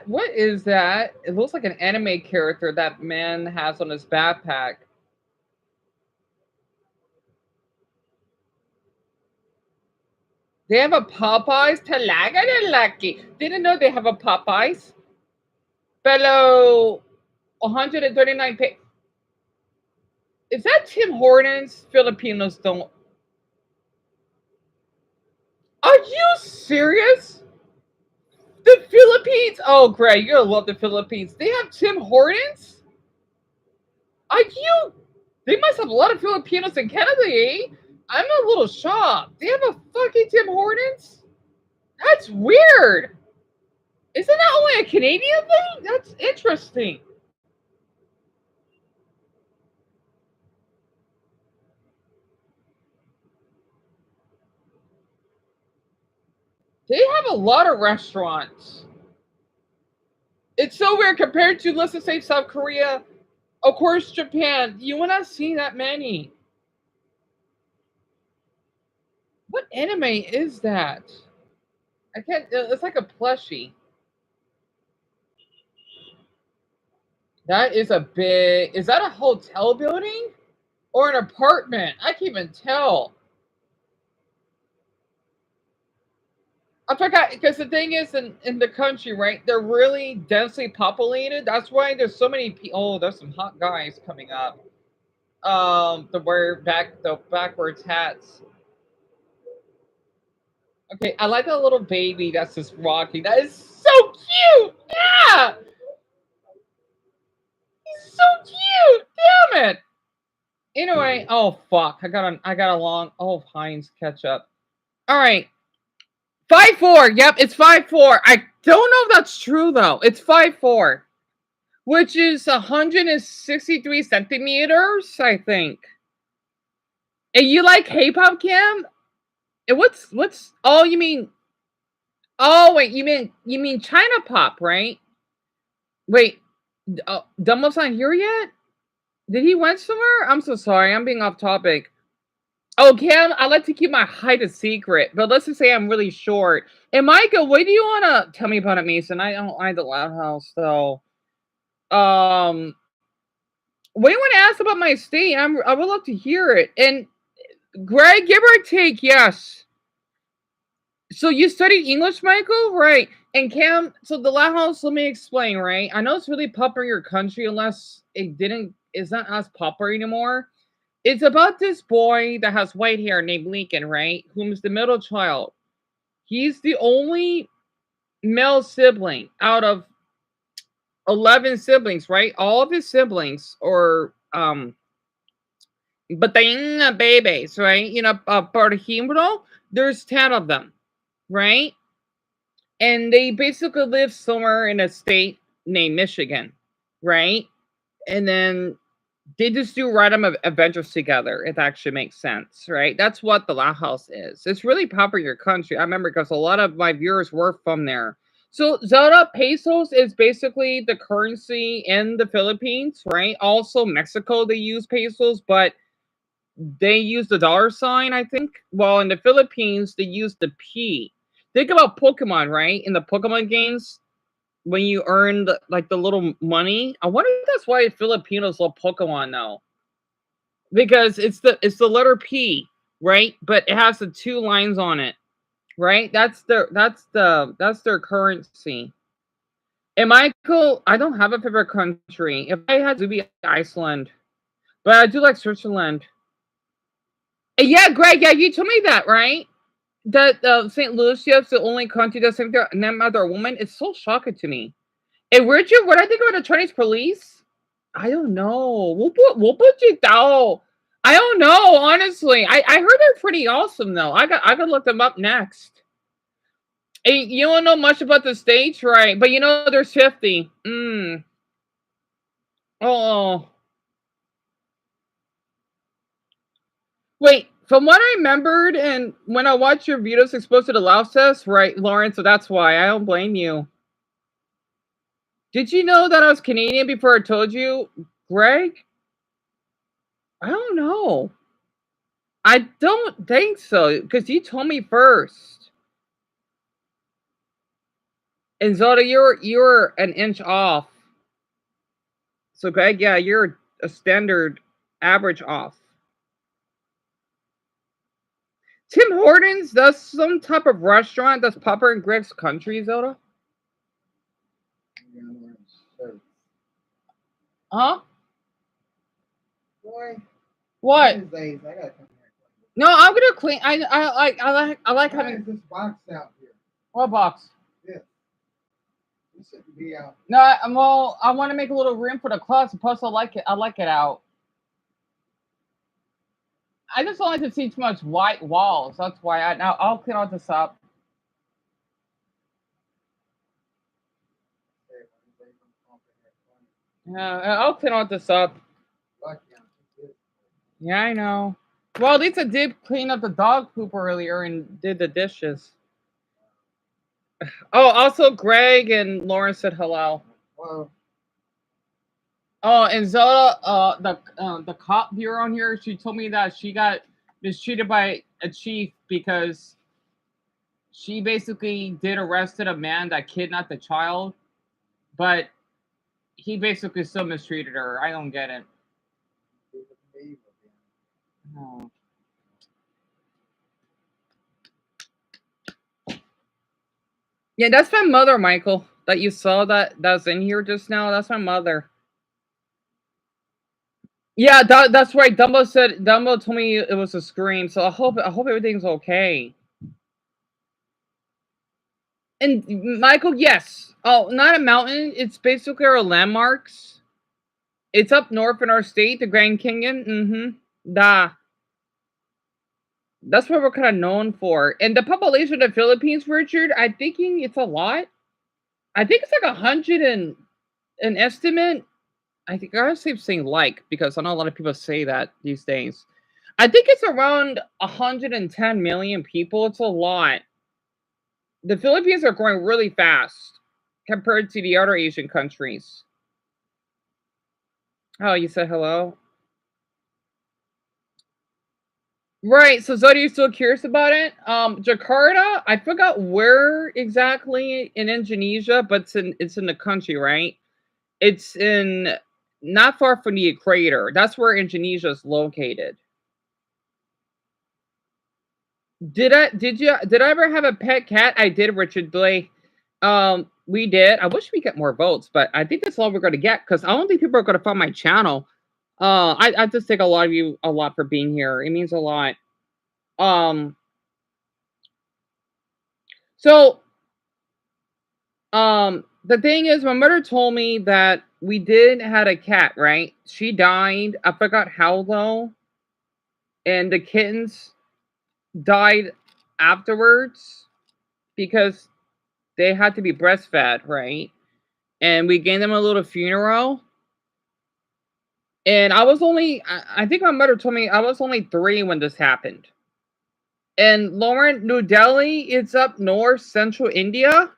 What is that? It looks like an anime character that man has on his backpack. They have a Popeyes? Talaga na lucky. Didn't know they have a Popeyes. Below 139 pay. Is that Tim Hortons? Filipinos don't. Are you serious? The Philippines? Oh, Greg, you're gonna love the Philippines. They have Tim Hortons? Are you? They must have a lot of Filipinos in Canada, eh? I'm a little shocked. They have a fucking Tim Hortons? That's weird. Isn't that only a Canadian thing? That's interesting. They have a lot of restaurants. It's so weird compared to, let's just say, South Korea. Of course, Japan. You will not see that many. What anime is that? I can't. It's like a plushie. That is a big. Is that a hotel building or an apartment? I can't even tell. I forgot because the thing is, in the country, right? They're really densely populated. That's why there's so many people. Oh, there's some hot guys coming up. The backwards hats. Okay, I like that little baby that's just rocking. That is so cute. Yeah, he's so cute. Damn it. Anyway, oh fuck, I got a long. Oh, Heinz ketchup. All right, 5'4". Yep, it's 5'4". I don't know if that's true though. It's 5'4", which is 163 centimeters, I think. And you like K-pop, Kim? And what's? Oh, you mean? Oh wait, you mean China pop, right? Wait, Dumbo's not here yet? Did he went somewhere? I'm so sorry. I'm being off topic. Oh, Cam, I like to keep my height a secret, but let's just say I'm really short. And Micah, what do you want to tell me about it, Mason? I don't like the loud house, though. What do you want to ask about my state? I would love to hear it. And Greg, give or take, yes. So you studied English, Michael? Right. And Cam, so the loud house, let me explain, right? I know it's really popular in your country unless it's not as popular anymore. It's about this boy that has white hair named Lincoln, right? Whom's the middle child. He's the only male sibling out of 11 siblings, right? All of his siblings or but they babies, right? Por ejemplo, there's 10 of them, right? And they basically live somewhere in a state named Michigan, right? And then they just do random adventures together. It actually makes sense, right? That's what the La House is. It's really popular in your country. I remember because a lot of my viewers were from there. So Zelda pesos is basically the currency in the Philippines, right? Also Mexico, they use pesos, but they use the dollar sign, I think. Well, in the Philippines, they use the P. Think about Pokemon, right? In the Pokemon games, when you earn the little money. I wonder if that's why Filipinos love Pokemon now. Because it's the letter P, right? But it has the 2 lines on it, right? That's their currency. And Michael, I don't have a favorite country. If I had to be Iceland, but I do like Switzerland. And yeah, Greg, yeah, you told me that, right? That St. Lucia is the only country that's named after a woman. It's so shocking to me. And what I think about the Chinese police? I don't know. We'll put you down. I don't know, honestly. I heard they're pretty awesome though. I got look them up next. Hey, you don't know much about the States, right? But you know there's 50. Oh. Wait, from what I remembered and when I watched your videos exposed to the Laos test, right, Lauren, so that's why. I don't blame you. Did you know that I was Canadian before I told you, Greg? I don't know. I don't think so, because you told me first. And Zoda, you're an inch off. So Greg, yeah, you're a standard average off. Tim Hortons does some type of restaurant that's popular in Greg's country, Zoda? Huh? Boy. What? I gotta come here. No, I'm gonna clean. I like having this box out here. What box? This. This shouldn't be out. No, I want to make a little room for the closet. Plus, I like it. I like it out. I just don't like to see too much white walls. That's why I'll clean all this up. Yeah, I'll clean all this up. Yeah, I know. Well, at least I did clean up the dog poop earlier and did the dishes. Oh, also Greg and Lauren said hello. Well, Oh, and Zola, the cop bureau on here, she told me that she got mistreated by a chief because she basically did arrested a man that kidnapped a child, but he basically still mistreated her. I don't get it. Oh. Yeah, that's my mother, Michael. That you saw that's in here just now. That's my mother. Yeah, that's right. Dumbo told me it was a scream. So I hope everything's okay. And Michael, yes. Oh, not a mountain. It's basically our landmarks. It's up north in our state, the Grand Canyon. Mm-hmm. That's what we're kind of known for. And the population of the Philippines, Richard, I'm thinking it's a lot. I think it's like 100 and an estimate. I think I gotta saying like because I know a lot of people say that these days. I think it's around 110 million people. It's a lot. The Philippines are growing really fast compared to the other Asian countries. Oh, you said hello? Right. So Zodi, you still curious about it? Jakarta, I forgot where exactly in Indonesia, but it's in the country, right? It's in not far from the equator. That's where Indonesia is located. Did I ever have a pet cat? I did, Richard Blake. We did. I wish we get more votes, but I think that's all we're gonna get because I don't think people are gonna find my channel. I just thank a lot of you a lot for being here. It means a lot. Um, so the thing is, my mother told me that we did had a cat, right? She died. I forgot how though, and the kittens died afterwards because they had to be breastfed, right? And we gave them a little funeral. And I think my mother told me I was only 3 when this happened. And Lauren, New Delhi, it's up north, central India,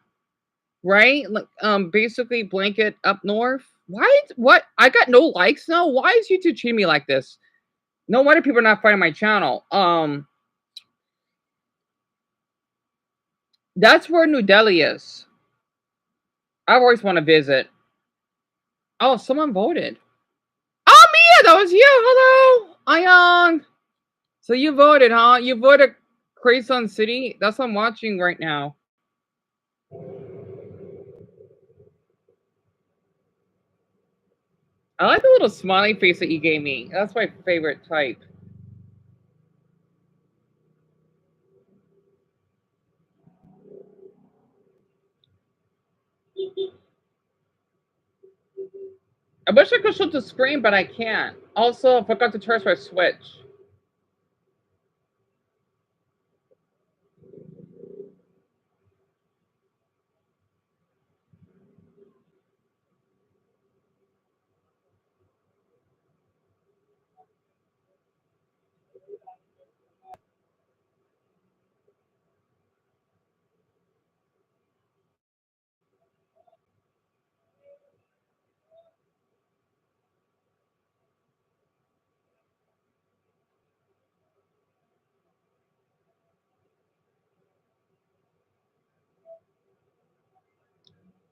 right? Like, basically blanket up north. What? I got no likes now. Why is YouTube treating me like this? No wonder people are not finding my channel. That's where New Delhi is. I always want to visit. Oh, someone voted. Oh, Mia, that was you. Hello, Ayong. So you voted, huh? You voted Crason City? That's what I'm watching right now. I like the little smiley face that you gave me. That's my favorite type. I wish I could show the screen, but I can't. Also, I forgot to charge my Switch.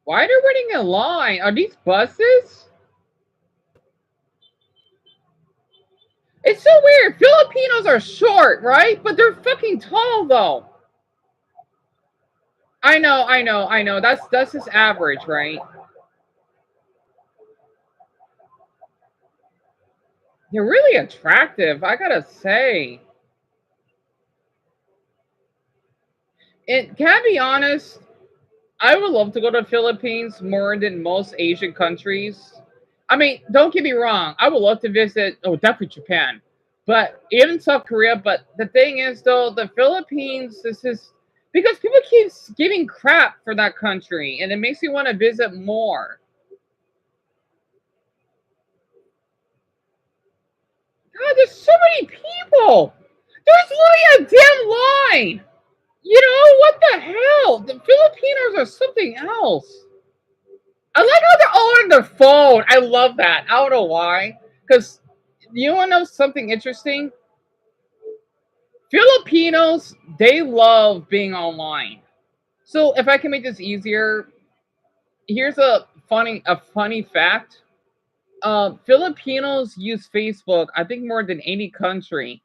Why are they waiting in line? Are these buses? It's so weird. Filipinos are short, right? But they're fucking tall, though. I know. That's just average, right? They're really attractive, I gotta say. And can I be honest? I would love to go to the Philippines more than most Asian countries. I mean, don't get me wrong. I would love to visit, oh, definitely Japan, but even South Korea. But the thing is, though, the Philippines, this is because people keep giving crap for that country, and it makes me want to visit more. God, there's so many people. There's literally a damn line. You know, what the hell? The Filipinos are something else. I like how they're all on their phone. I love that. I don't know why. Because you want to know something interesting? Filipinos, they love being online. So if I can make this easier, here's a funny fact. Filipinos use Facebook, I think, more than any country.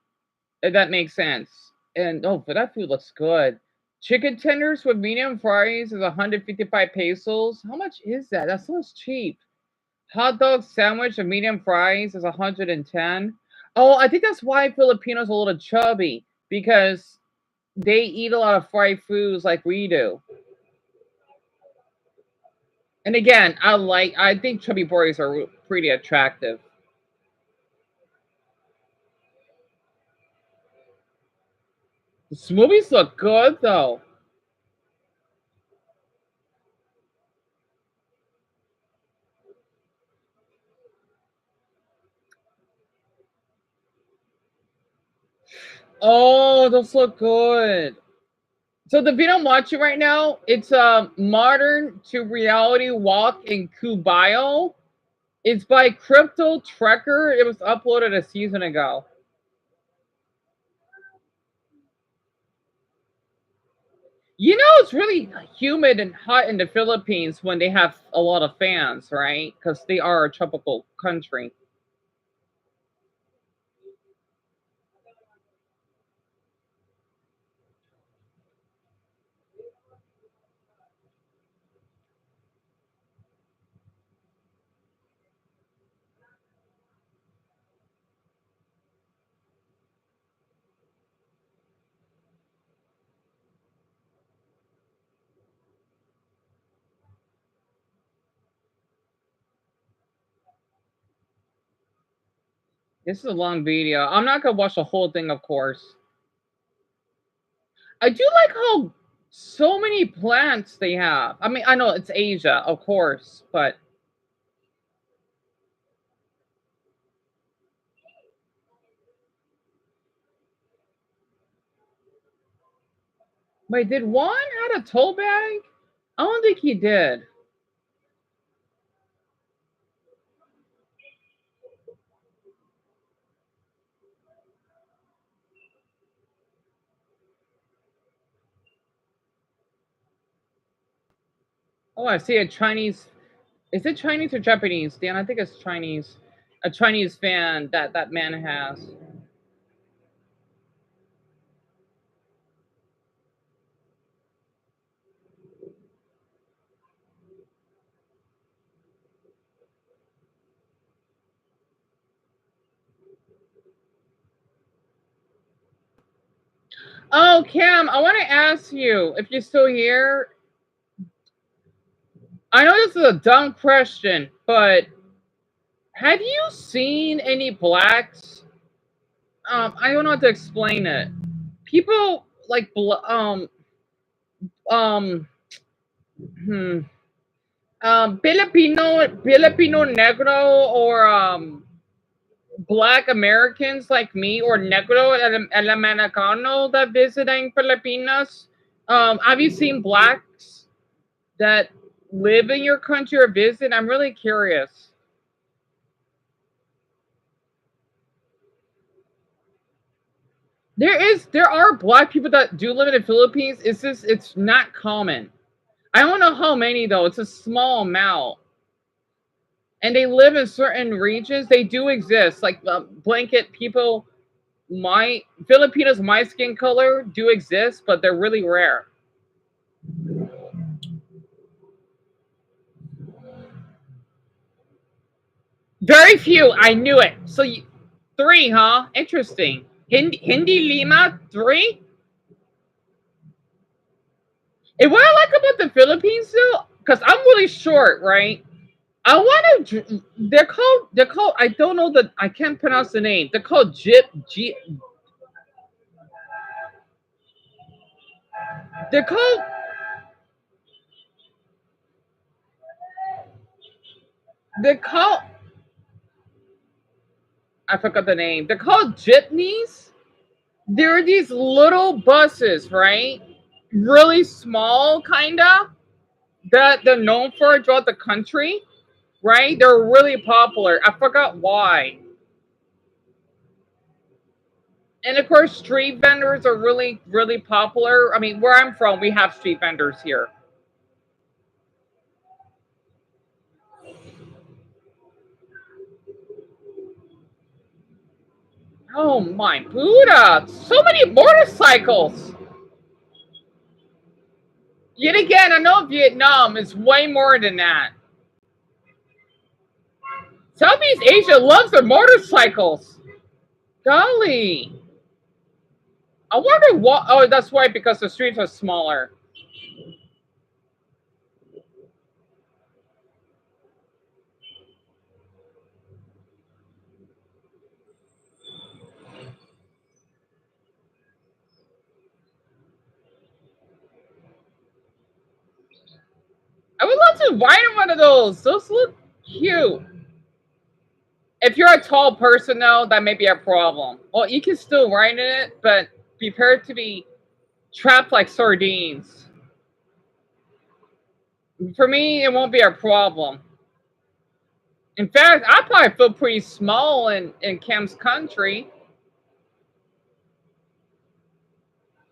If that makes sense. And oh, but that food looks good. Chicken tenders with medium fries is 155 pesos. How much is that? That sounds cheap. Hot dog sandwich with medium fries is 110. Oh, I think that's why Filipinos are a little chubby because they eat a lot of fried foods like we do. And again, I think chubby boys are pretty attractive. The smoothies look good though. Oh, those look good. So the video I'm watching right now, it's a modern to reality walk in Cubayo. It's by Crypto Trekker. It was uploaded a season ago. You know, it's really humid and hot in the Philippines when they have a lot of fans, right? Because they are a tropical country. This is a long video. I'm not gonna watch the whole thing, of course. I do like how so many plants they have. I mean, I know it's Asia, of course, but wait, did Juan had a tote bag? I don't think he did. Oh, I see a Chinese. Is it Chinese or Japanese, Dan? I think it's Chinese. A Chinese fan that man has. Oh, Cam, I want to ask you if you're still here. I know this is a dumb question, but have you seen any blacks? I don't know how to explain it. People like um hmm, Filipino negro or black Americans like me or negro el americano that visit in Filipinas. Have you seen blacks that live in your country or visit? I'm really curious. There are black people that do live in the Philippines. It's not common. I don't know how many though. It's a small amount, and they live in certain regions. They do exist, like blanket people. My Filipinos, my skin color do exist, but they're really rare. Very few. I knew it. So three, huh? Interesting. Hindi Lima, three. And what I like about the Philippines, though, because I'm really short, right? I want to. They're called. I don't know the. I can't pronounce the name. They're called Jip. They're called. They're called. I forgot the name. They're called jitneys. There are these little buses, right? really small, kinda, that they're known for throughout the country, right? They're really popular. I forgot why. And of course, street vendors are really, really popular. I mean, where I'm from, we have street vendors here. Oh my Buddha! So many motorcycles! Yet again, I know Vietnam is way more than that. Southeast Asia loves their motorcycles. Golly. I wonder what. Oh, that's why, because the streets are smaller. I would love to ride in one of those. Those look cute. If you're a tall person, though, that may be a problem. Well, you can still ride in it, but be prepared to be trapped like sardines. For me, it won't be a problem. In fact, I probably feel pretty small in Cam's country.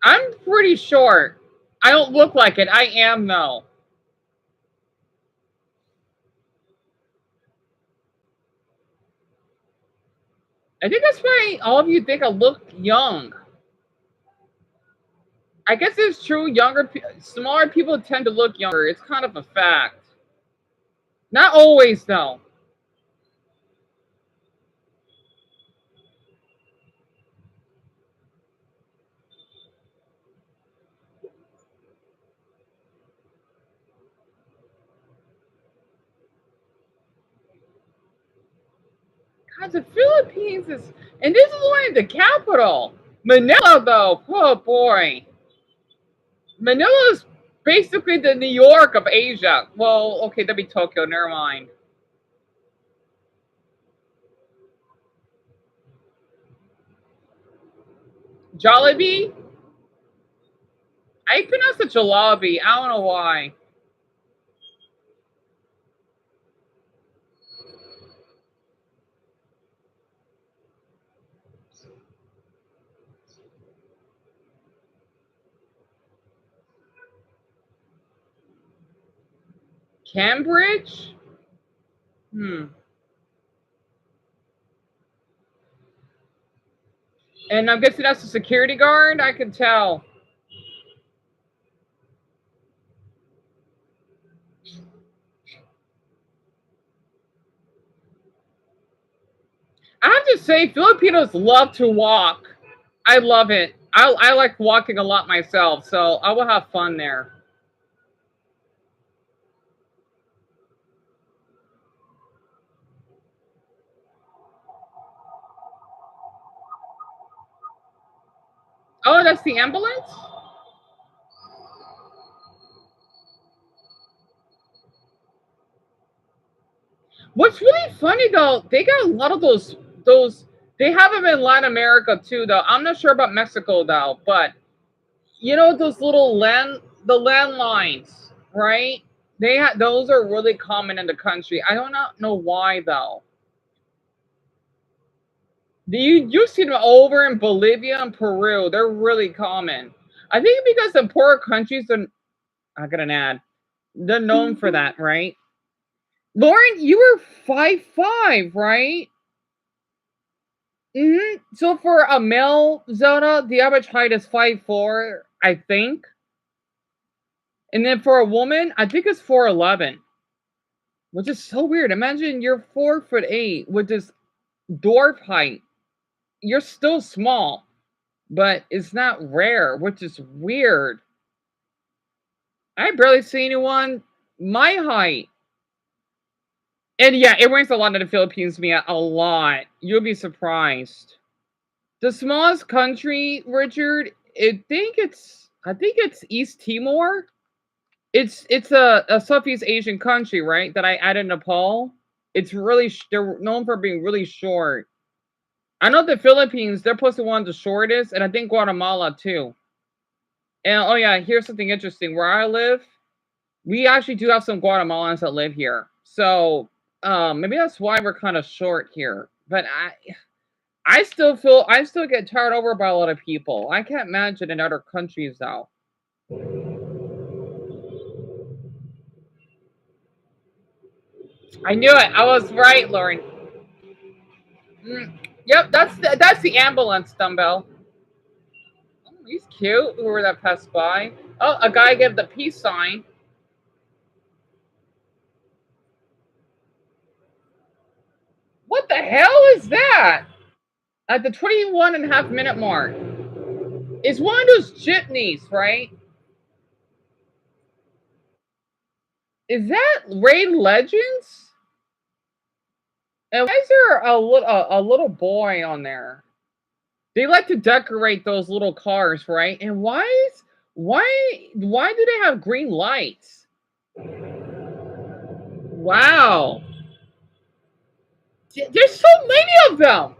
I'm pretty short. I don't look like it. I am, though. I think that's why all of you think I look young. I guess it's true. Smaller people tend to look younger. It's kind of a fact. Not always, though. God, the Philippines is, and this is only the capital. Manila, though, oh boy. Manila is basically the New York of Asia. Well, okay, that'd be Tokyo. Never mind. Jollibee? I pronounce it Jalabi. I don't know why. Cambridge? And I'm guessing that's a security guard? I can tell. I have to say, Filipinos love to walk. I love it. I like walking a lot myself, so I will have fun there. Oh, that's the ambulance? What's really funny though, they got a lot of those they have them in Latin America too though. I'm not sure about Mexico though, but you know those little landlines, right? Those are really common in the country. I don't know why though. You see them over in Bolivia and Peru. They're really common. I think because the poorer countries are, I got an ad. They're known for that, right? Lauren, you were 5'5", right? So for a male Zelda, the average height is 5'4", I think. And then for a woman, I think it's 4'11", which is so weird. Imagine you're 4'8" with this dwarf height. You're still small, but it's not rare, which is weird. I barely see anyone my height. And yeah, it rains a lot in the Philippines, Mia. A lot. You'll be surprised. The smallest country, Richard, I think it's East Timor. It's a Southeast Asian country, right? That I added Nepal. It's really they're known for being really short. I know the Philippines, they're supposed to be one of the shortest, and I think Guatemala too. And oh yeah, here's something interesting. Where I live, we actually do have some Guatemalans that live here. So maybe that's why we're kind of short here. But I still get tired over by a lot of people. I can't imagine in other countries though. I knew it. I was right, Lauren. Yep, that's the ambulance, Dumbbell. Oh, he's cute. Whoever that passed by. Oh, a guy gave the peace sign. What the hell is that? At the 21.5-minute mark. It's one of those jitneys, right? Is that Raid Legends? And why is there a little boy on there? They like to decorate those little cars, right? And why do they have green lights? Wow. There's so many of them.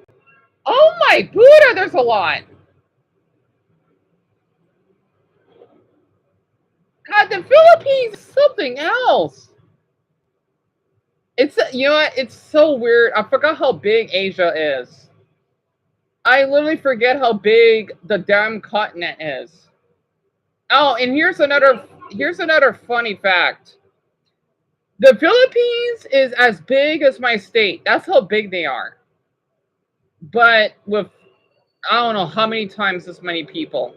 Oh my Buddha, there's a lot. God, the Philippines is something else. It's, you know what? It's so weird. I forgot how big Asia is. I literally forget how big the damn continent is. Oh, and here's another funny fact. The Philippines is as big as my state. That's how big they are. But with I don't know how many times as many people.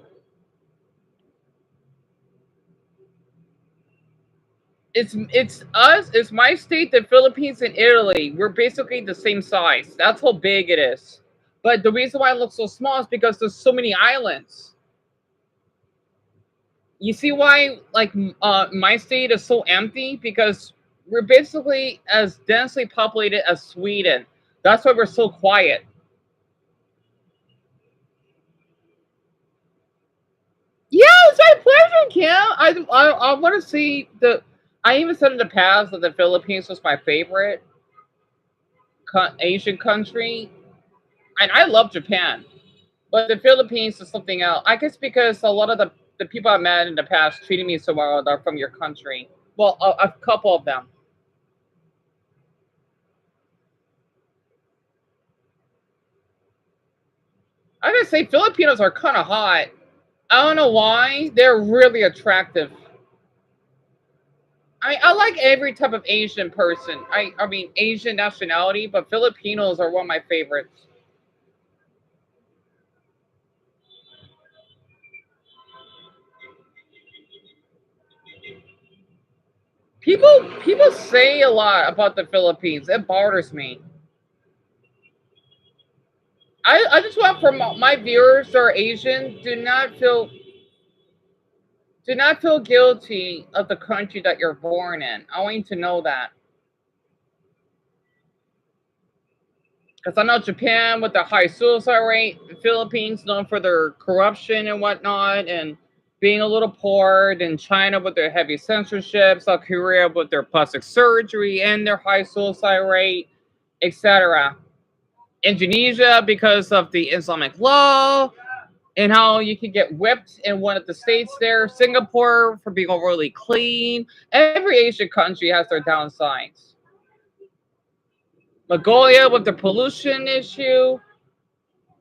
It's us, it's my state, the Philippines, and Italy. We're basically the same size. That's how big it is. But the reason why it looks so small is because there's so many islands. You see why, like, my state is so empty? Because we're basically as densely populated as Sweden. That's why we're so quiet. Yeah, it's my pleasure, Kim. I want to see the. I even said in the past that the Philippines was my favorite Asian country, and I love Japan, but the Philippines is something else. I guess because a lot of the people I met in the past treated me so well. They're from your country. Well, a couple of them. I gotta say, Filipinos are kind of hot. I don't know why. They're really attractive. I like every type of Asian person. I mean Asian nationality, but Filipinos are one of my favorites. People say a lot about the Philippines. It bothers me. I just want for my viewers who are Asian, do not feel guilty of the country that you're born in. I want you to know that. Because I know Japan with the high suicide rate, the Philippines known for their corruption and whatnot, and being a little poor, and China with their heavy censorship, South Korea with their plastic surgery and their high suicide rate, etc. Indonesia because of the Islamic law and how you can get whipped in one of the states there. Singapore for being overly clean. Every Asian country has their downsides. Mongolia with the pollution issue.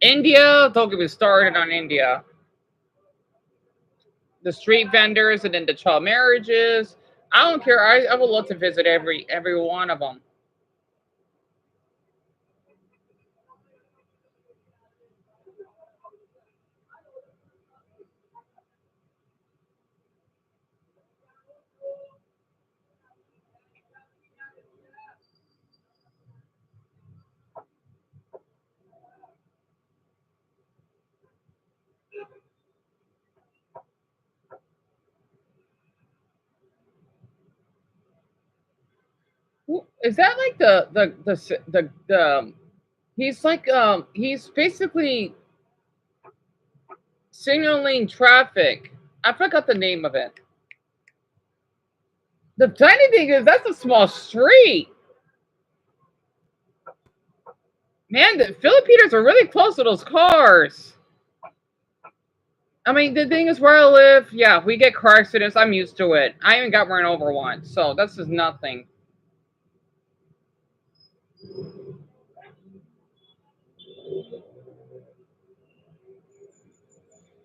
India, don't get me started on India. The street vendors and then the child marriages. I don't care. I would love to visit every one of them. Is that like the he's like he's basically signaling traffic. I forgot the name of it. The tiny thing is that's a small street. Man, the Filipinos are really close to those cars. I mean, the thing is, where I live, yeah, we get car accidents. I'm used to it. I even got run over once, so that's just nothing.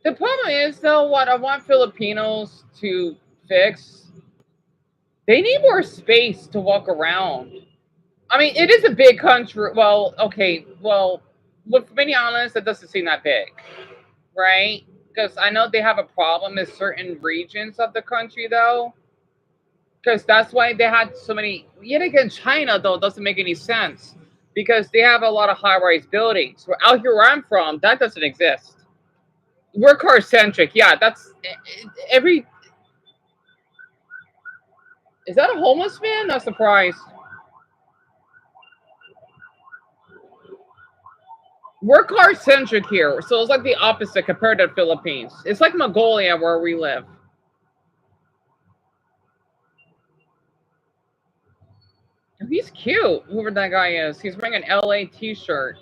The problem is, though, what I want Filipinos to fix, they need more space to walk around. I mean, it is a big country. Well, okay, well, to be honest, it doesn't seem that big, right? Because I know they have a problem in certain regions of the country, though. Because that's why they had so many. Yet again, China though doesn't make any sense because they have a lot of high-rise buildings. Where out here where I'm from, that doesn't exist. We're car centric. Yeah, that's every. Is that a homeless man? Not surprised. We're car centric here, so it's like the opposite compared to the Philippines. It's like Mongolia where we live. Oh, he's cute. Whoever that guy is, he's wearing an LA T-shirt.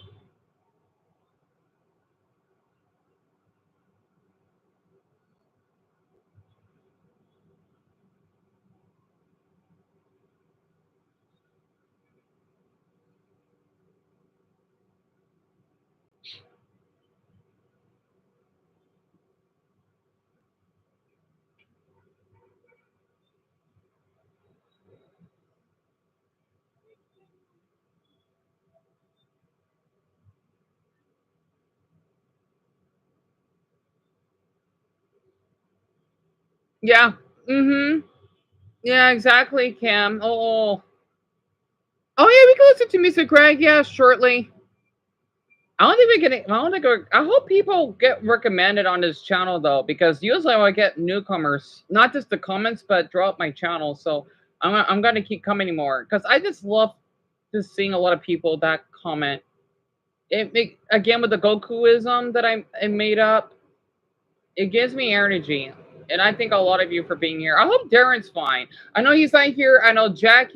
Yeah. Mm-hmm. Yeah, exactly, Cam. Oh. Oh yeah, we can listen to Mr. Greg. Yeah, shortly. I don't think we can. I don't think. I hope people get recommended on this channel though, because usually I get newcomers, not just the comments, but drop my channel. So I'm gonna keep coming more because I just love just seeing a lot of people that comment. Again with the Gokuism that I made up, it gives me energy, and I thank a lot of you for being here. I hope Darren's fine. I know he's not here. I know Jack,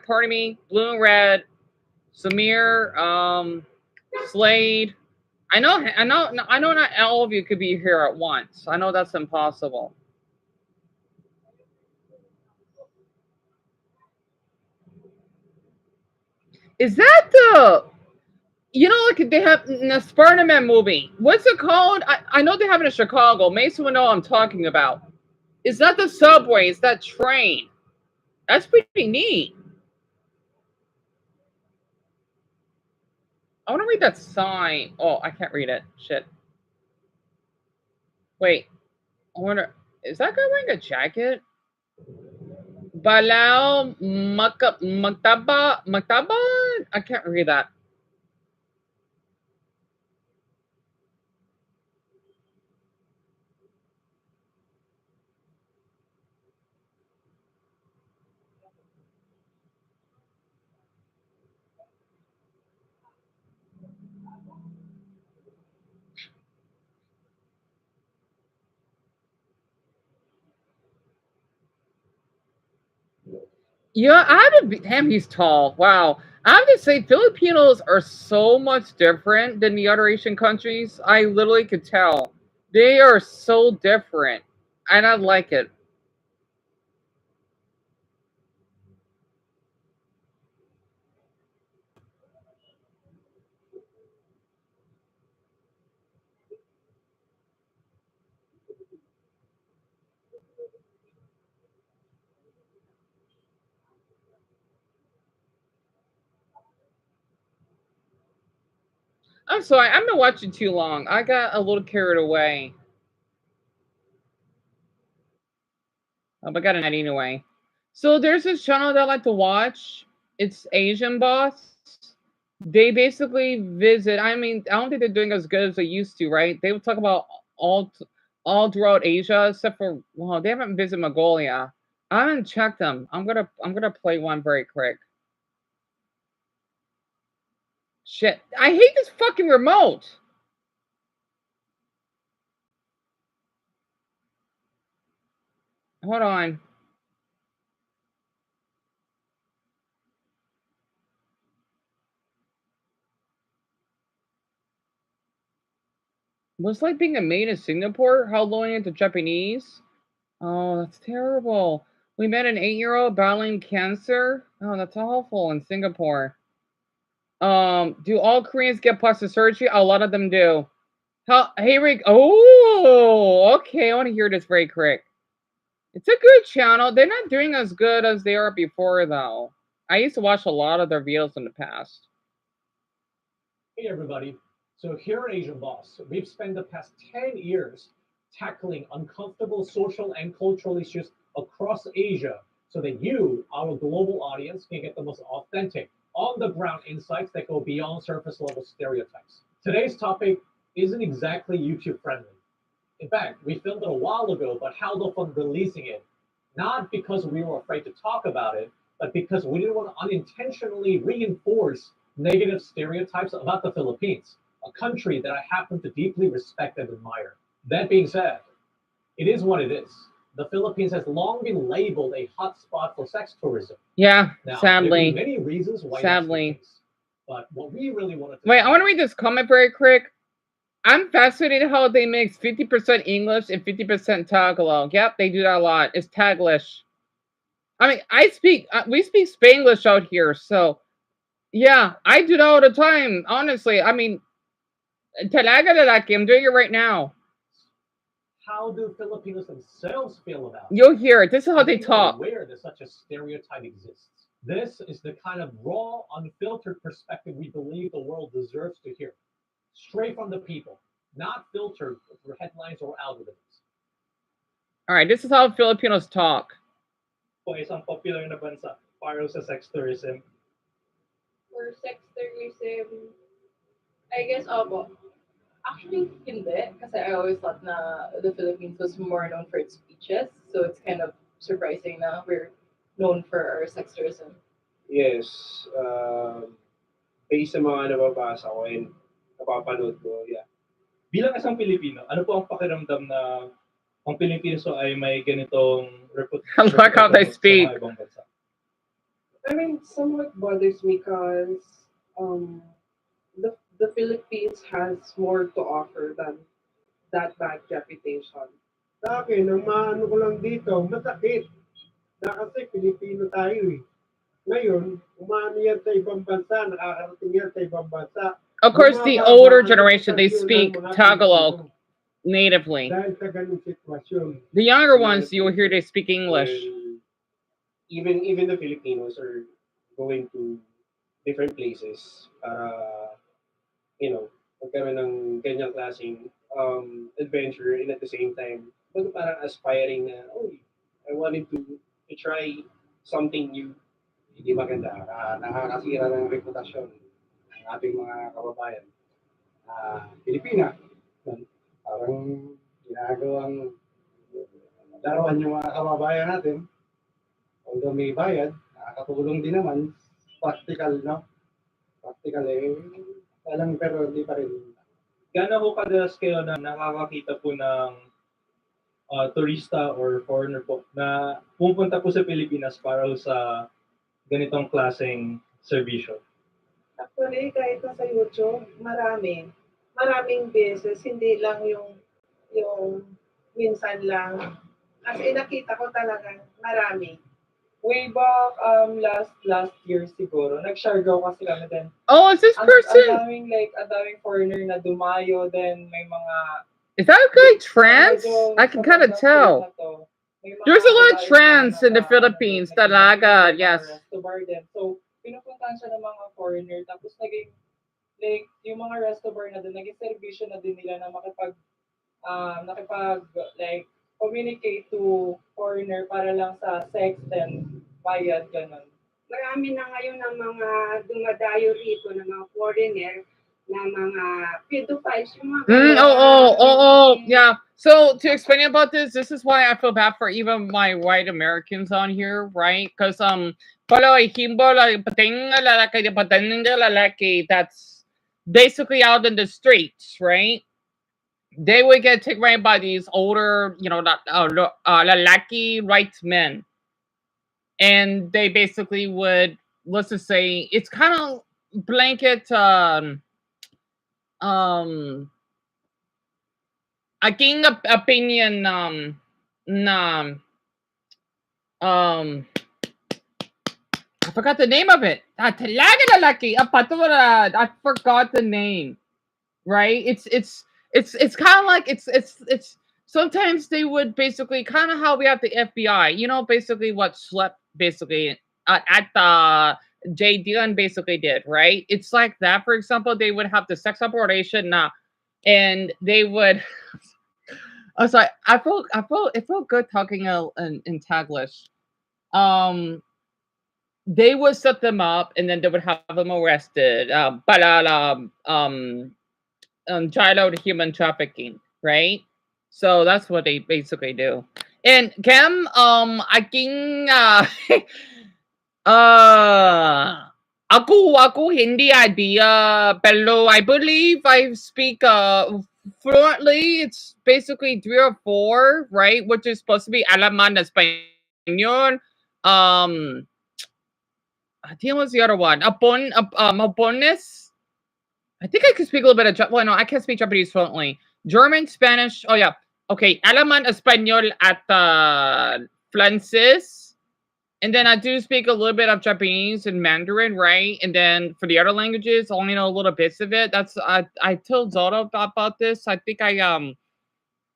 pardon me, Blue and Red, Samir, Slade. I know not all of you could be here at once. I know that's impossible. Is that like they have in the Spider-Man movie? What's it called? I know they have it in Chicago. Mason would know what I'm talking about. It's not the subway, it's that train. That's pretty neat. I want to read that sign. Oh, I can't read it. Shit. Wait. I wonder, is that guy wearing a jacket? Balao Maktaba? I can't read that. Yeah, I have to be, damn, he's tall. Wow. I have to say, Filipinos are so much different than the other Asian countries. I literally could tell. They are so different. And I like it. I'm sorry, I've been watching too long. I got a little carried away. Oh, but I got a night anyway. So there's this channel that I like to watch. It's Asian Boss. They basically visit. I mean, I don't think they're doing as good as they used to, right? They would talk about all all throughout Asia, except for well, they haven't visited Mongolia. I haven't checked them. I'm gonna play one very quick. Shit, I hate this fucking remote. Hold on. Was like being a maid in Singapore? How loyal into Japanese? Oh, that's terrible. We met an 8-year-old battling cancer. Oh, that's awful in Singapore. Do all Koreans get plastic surgery? A lot of them do. Hey Rick. Oh, okay. I want to hear this very quick. It's a good channel. They're not doing as good as they are before, though. I used to watch a lot of their videos in the past. Hey everybody. So here at Asian Boss, we've spent the past 10 years tackling uncomfortable social and cultural issues across Asia so that you, our global audience, can get the most authentic, on-the-ground insights that go beyond surface-level stereotypes. Today's topic isn't exactly YouTube-friendly. In fact, we filmed it a while ago, but held off on releasing it, not because we were afraid to talk about it, but because we didn't want to unintentionally reinforce negative stereotypes about the Philippines, a country that I happen to deeply respect and admire. That being said, it is what it is. The Philippines has long been labeled a hotspot for sex tourism. Yeah, Now, sadly. there are many reasons why sadly. that's the case. But what we really wanted to Wait, I want to read this comment very quick. I'm fascinated how they mix 50% English and 50% Tagalog. Yep, they do that a lot. It's Taglish. I mean, we speak Spanglish out here, so yeah, I do that all the time. Honestly, I mean, talaga lalaki. I'm doing it right now. How do Filipinos themselves feel about it? You'll hear it. This is how they talk. Aware that such a stereotype exists. This is the kind of raw, unfiltered perspective we believe the world deserves to hear. Straight from the people, not filtered through headlines or algorithms. All right, this is how Filipinos talk. Po isang popular na bansa para sa sex tourism. For sex tourism, I guess, opo. Actually, hindi. Kasi I always thought na the Philippines was more known for its beaches. So it's kind of surprising na we're known for our sex tourism. Yes. Based sa mga nababasa ko and napapanood ko, yeah. Bilang isang Pilipino, ano po ang pakiramdam na ang Pilipinas ay may ganitong I like how they speak. sa mga ibang bansa? I mean, somewhat bothers me because the Philippines has more to offer than that bad reputation. Sa akin, ang maano ko lang dito, masakit. Na kasi Pilipino tayo eh. Ngayon, umano yan sa ibang bansa, nakakarating yan sa ibang bansa. Of course, the older generation, they speak Tagalog natively. Dahil sa ganung sitwasyon. The younger ones, you'll hear they speak English. Even the Filipinos are going to different places para, magkaroon ng ganyang klaseng adventure and at the same time, parang aspiring na, I wanted to try something new. Hindi maganda. Nakakasira ng reputasyon ng ating mga kababayan. Pilipina, parang ginagawang laruan yung mga kababayan natin. Although may bayad, nakakatulong din naman. Practical, no? Practical pero hindi pa rin. Gano'n ho kadalas kayo na nakakakita po ng turista or foreigner po na pupunta po sa Pilipinas para sa ganitong klaseng serbisyo? Actually, kahit sa YouTube, maraming beses, hindi lang yung minsan lang. As in, nakita ko talaga marami. Way back last year siguro, nag-Siargao kasi kami din. Oh, is this person? Ang daming foreigner na dumayo, then may mga... Is that a guy trans? I can kind of tell. There's a lot of trans in the Philippines, talaga, yes. So, pinupuntahan siya ng mga foreigner, tapos naging, yung mga resto bar na doon, naging servisyo na din nila na communicate to foreigner para lang sa sex, then bayad, ganun. Marami na ngayon ng mga dumadayo rito ng mga foreigner na mga pedophiles, yung mga yeah. So to explain about this is why I feel bad for even my white Americans on here, right? Because that's basically out in the streets, right? They would get taken right by these older, lalaki rights men. And they basically would, let's just say, it's kind of blanket, aking opinion, na, I forgot the name of it. Talaga lalaki. Patura. I forgot the name. Right? It's kind of like it's. Sometimes they would basically kind of how we have the FBI. You know, basically what slept basically at the J. Deon basically did. Right? It's like that. For example, they would have the sex operation now, and they would. I was like, it felt good talking in Taglish. They would set them up and then they would have them arrested. Child human trafficking, right? So that's what they basically do. And Cam, I think, ako hindi idea, pero I believe I speak fluently. It's basically 3 or 4, right? Which is supposed to be alaman español. I think what's the other one? Apones. I think I can speak a little bit of. Well, no, I can't speak Japanese fluently. German, Spanish. Oh yeah. Okay, Alaman, Español at Francis. And then I do speak a little bit of Japanese and Mandarin, right? And then for the other languages, I only know a little bits of it. That's I told Zoto about this. I think I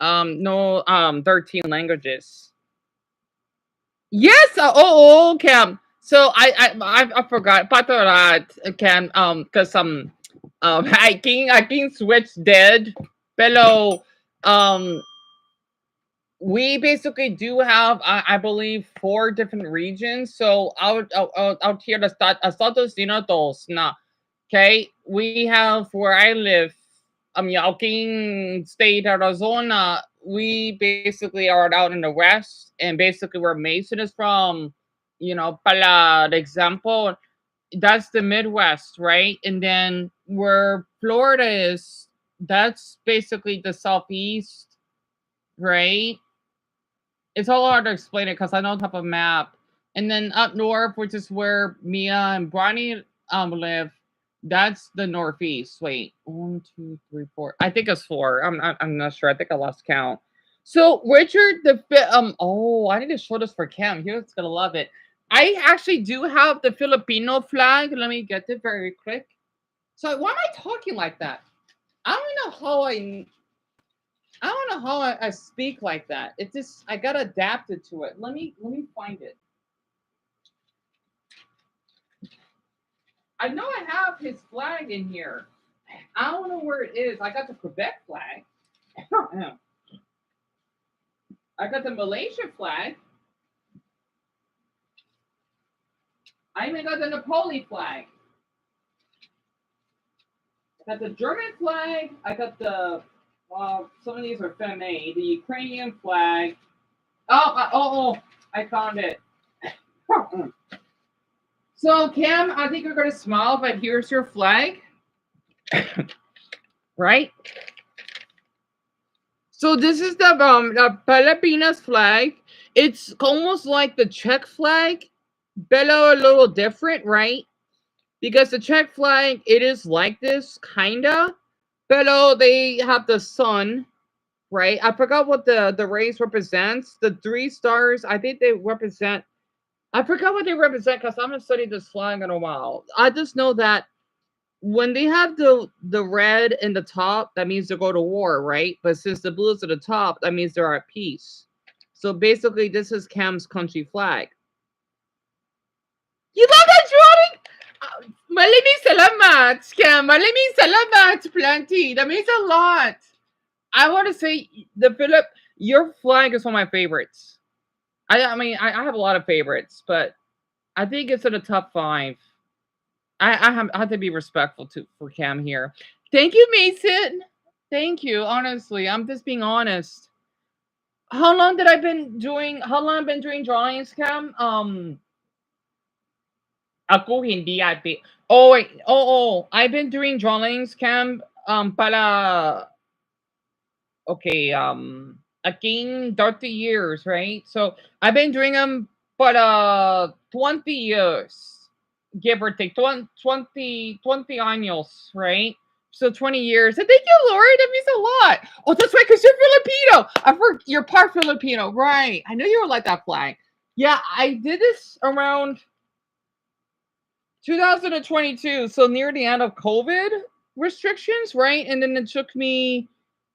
know 13 languages. Yes. Okay. So I forgot. Patorat can because I can switch dead. Pero we basically do have, I believe, 4 different regions. So out here, the Estados Unidos, na, okay, we have where I live, Yauking State, Arizona. We basically are out in the west, and basically where Mason is from, you know, para the example, that's the Midwest, right? And then where Florida is, that's basically the Southeast, right? It's all hard to explain it because I don't have a map. And then up north, which is where Mia and Bronny live, that's the Northeast. Wait, 1, 2, 3, 4. I think it's 4. I'm not sure. I think I lost count. So Richard oh, I need to show this for Cam. He's gonna love it. I actually do have the Filipino flag. Let me get it very quick. So why am I talking like that? I don't know how I speak like that. It's just I got adapted to it. Let me find it. I know I have his flag in here. I don't know where it is. I got the Quebec flag. I got the Malaysia flag. I even got the Nepali flag. I got the German flag. I got the some of these are femme. The Ukrainian flag. Oh! I found it. So Cam, I think you're gonna smile, but here's your flag. Right? So this is the Filipinas flag. It's almost like the Czech flag, but a little different, right? Because the Czech flag, it is like this, kinda. But they have the sun, right? I forgot what the race represents. The 3 stars, I think they represent. I forgot what they represent because I haven't studied this flag in a while. I just know that when they have the red in the top, that means they go to war, right? But since the blue is at the top, that means they're at peace. So basically, this is Cam's country flag. You love that drawing? Maraming salamat, Cam. Maraming salamat, plenty. That means a lot. I want to say your flag is one of my favorites. I mean, I have a lot of favorites, but I think it's in the top 5. I have to be respectful for Cam here. Thank you, Mason. Thank you. Honestly, I'm just being honest. How long have I been doing drawings, Cam? Ako hindi ate. Oh wait. Oh. I've been doing drawings, Cam. Para okay. Again, 30 years, right? So I've been doing them for 20 years, give or take 20 años, right? So 20 years. And thank you, Lori. That means a lot. Oh, that's right, because you're Filipino. I forgot you're part Filipino. Right. I knew you would like that flag. Yeah, I did this around 2022. So near the end of COVID restrictions, right? And then it took me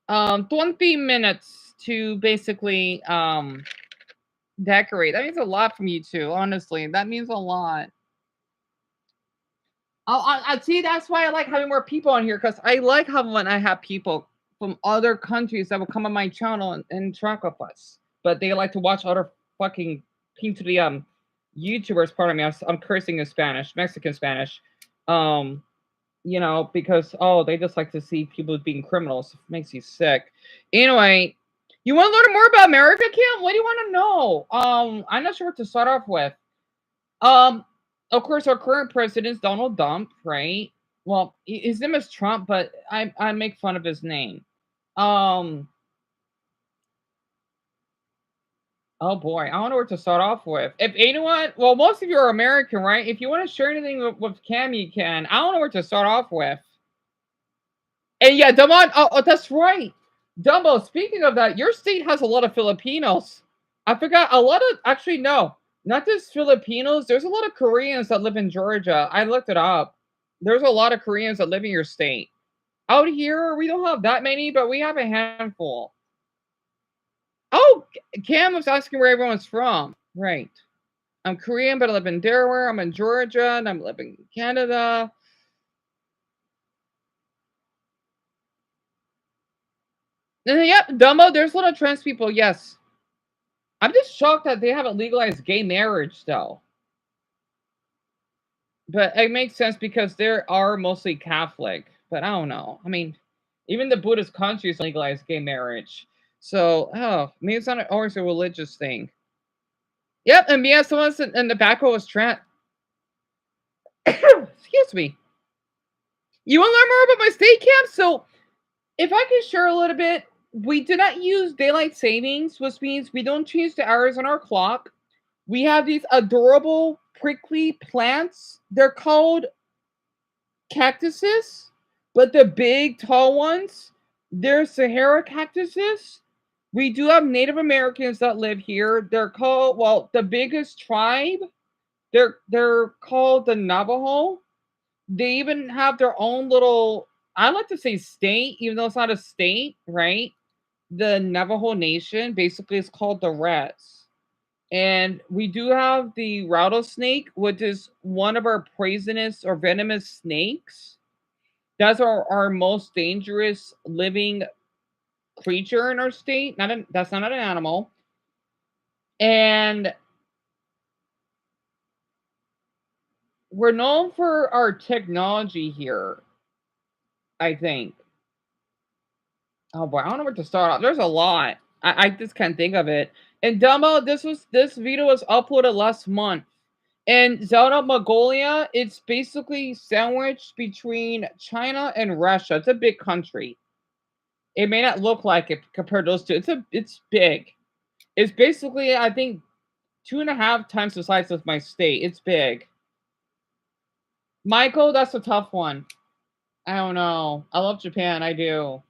20 minutes to basically decorate. That means a lot from you two, honestly. That means a lot. I see. That's why I like having more people on here, because I like having when I have people from other countries that will come on my channel and interact with us, but they like to watch other fucking people. The YouTubers. Pardon me, I'm cursing in Spanish, Mexican Spanish. You know, because they just like to see people being criminals. It makes you sick. Anyway, you want to learn more about America, Kim? What do you want to know? I'm not sure what to start off with. Of course, our current president is Donald Trump, right? Well, his name is Trump, but I make fun of his name. Oh boy, I don't know where to start off with. If anyone, well, most of you are American, right? If you want to share anything with Cam, you can. I don't know where to start off with. And yeah, Damon, oh, that's right. Dumbo, speaking of that, your state has a lot of Filipinos. I forgot, a lot of, actually, no. Not just Filipinos. There's a lot of Koreans that live in Georgia. I looked it up. There's a lot of Koreans that live in your state. Out here, we don't have that many, but we have a handful. Oh, Cam was asking where everyone's from. Right. I'm Korean, but I live in Delaware. I'm in Georgia, and I'm living in Canada. Yep, Dumbo, there's a lot of trans people, yes. I'm just shocked that they haven't legalized gay marriage, though. But it makes sense because they are mostly Catholic. But I don't know. I mean, even the Buddhist countries legalize gay marriage. So, maybe it's not always a religious thing. Yep, and yeah, someone in the back row was trans. Excuse me. You want to learn more about my state camp? So, if I can share a little bit, we do not use daylight savings, which means we don't change the hours on our clock. We have these adorable prickly plants. They're called cactuses, but the big tall ones, they're Sahara cactuses. We do have Native Americans that live here. They're called, well, the biggest tribe, they're called the Navajo. They even have their own little, I like to say state, even though it's not a state, right? The Navajo Nation basically is called the Reds. And we do have the rattlesnake, which is one of our poisonous or venomous snakes. That's our most dangerous living creature in our state. That's not an animal. And we're known for our technology here, I think. Oh boy, I don't know where to start off. There's a lot. I just can't think of it. And Dumbo, this video was uploaded last month. And Zelda Mongolia, it's basically sandwiched between China and Russia. It's a big country. It may not look like it compared to those two. It's big. It's basically, I think, 2.5 times the size of my state. It's big. Michael, that's a tough one. I don't know. I love Japan. I do.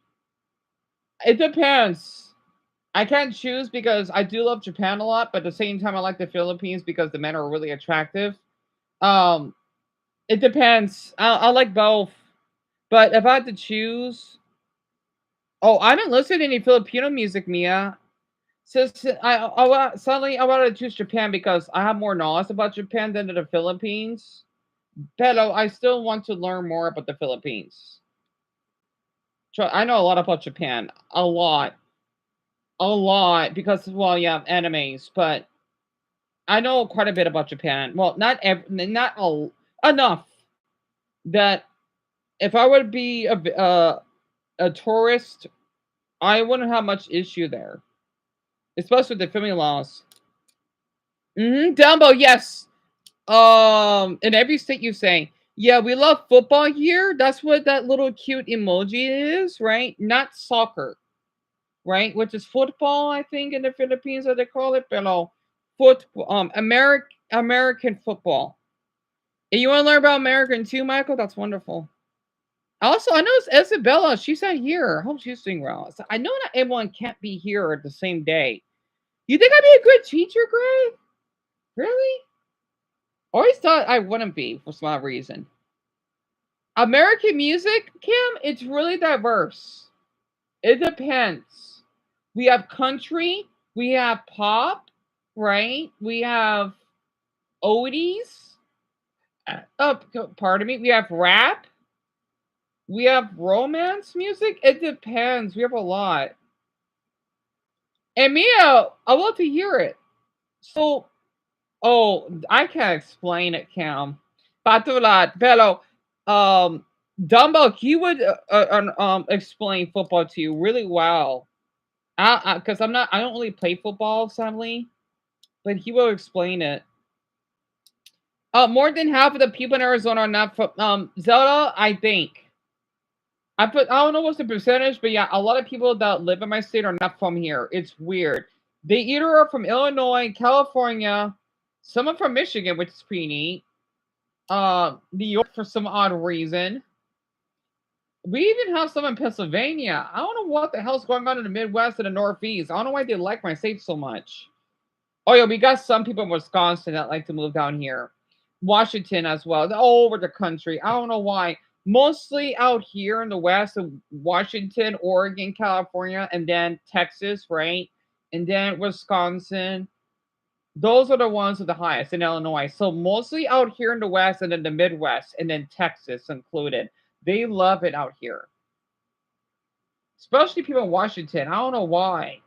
It depends. I can't choose because I do love Japan a lot, but at the same time, I like the Philippines because the men are really attractive. It depends. I like both. But if I had to choose... Oh, I haven't listened to any Filipino music, Mia. Suddenly I wanted to choose Japan because I have more knowledge about Japan than the Philippines. But I still want to learn more about the Philippines. I know a lot about Japan. A lot. Because, well, yeah, animes. But I know quite a bit about Japan. Well, not enough that if I would be a tourist, I wouldn't have much issue there, especially with the filming laws. Dumbo, yes. In every state you say, yeah, we love football here. That's what that little cute emoji is, right? Not soccer, right? Which is football, I think, in the Philippines, as they call it. But football, American football. And you want to learn about American too, Michael? That's wonderful. Also, I know it's Isabella. She's not here. I hope she's doing well. So I know not everyone can't be here at the same day. You think I'd be a good teacher, Gray? Really? Always thought I wouldn't be for some odd reason. American music, Kim, it's really diverse. It depends. We have country, we have pop, right? We have oldies. Pardon me. We have rap. We have romance music. It depends. We have a lot. And Mia, I love to hear it. So, I can't explain it, Cam. Patulat, pero, Dumbo, he would explain football to you really well. Because I don't really play football, sadly, but he will explain it. More than half of the people in Arizona are not from Zelda, I think. I don't know what's the percentage, but yeah, a lot of people that live in my state are not from here. It's weird. They either are from Illinois, California, some are from Michigan, which is pretty neat. New York for some odd reason. We even have some in Pennsylvania. I don't know what the hell's going on in the Midwest and the Northeast. I don't know why they like my state so much. Oh yeah, we got some people in Wisconsin that like to move down here. Washington as well. They're all over the country. I don't know why. Mostly out here in the West of Washington, Oregon, California, and then Texas, right? And then Wisconsin. Those are the ones with the highest in Illinois. So mostly out here in the West and then the Midwest, and then Texas included. They love it out here. Especially people in Washington. I don't know why.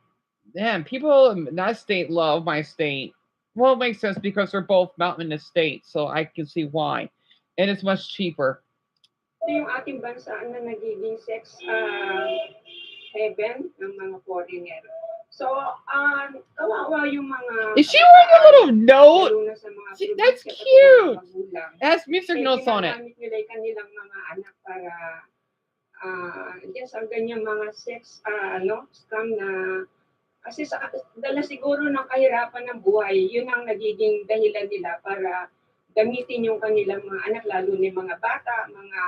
Man, people in that state love my state. Well, it makes sense because we're both mountainous states, so I can see why. And it's much cheaper. Yung ating bansa na nagiging sex heaven ng mga foreigner. So, kawawa yung mga... Is she wearing a little note? That's cute. It has music notes on it. Ginagamit nila yung kanilang mga anak para ang ganyang mga sex scam na kasi dala siguro ng kahirapan ng buhay, yun ang nagiging dahilan nila para gamitin yung kanilang mga anak, lalo na mga bata, mga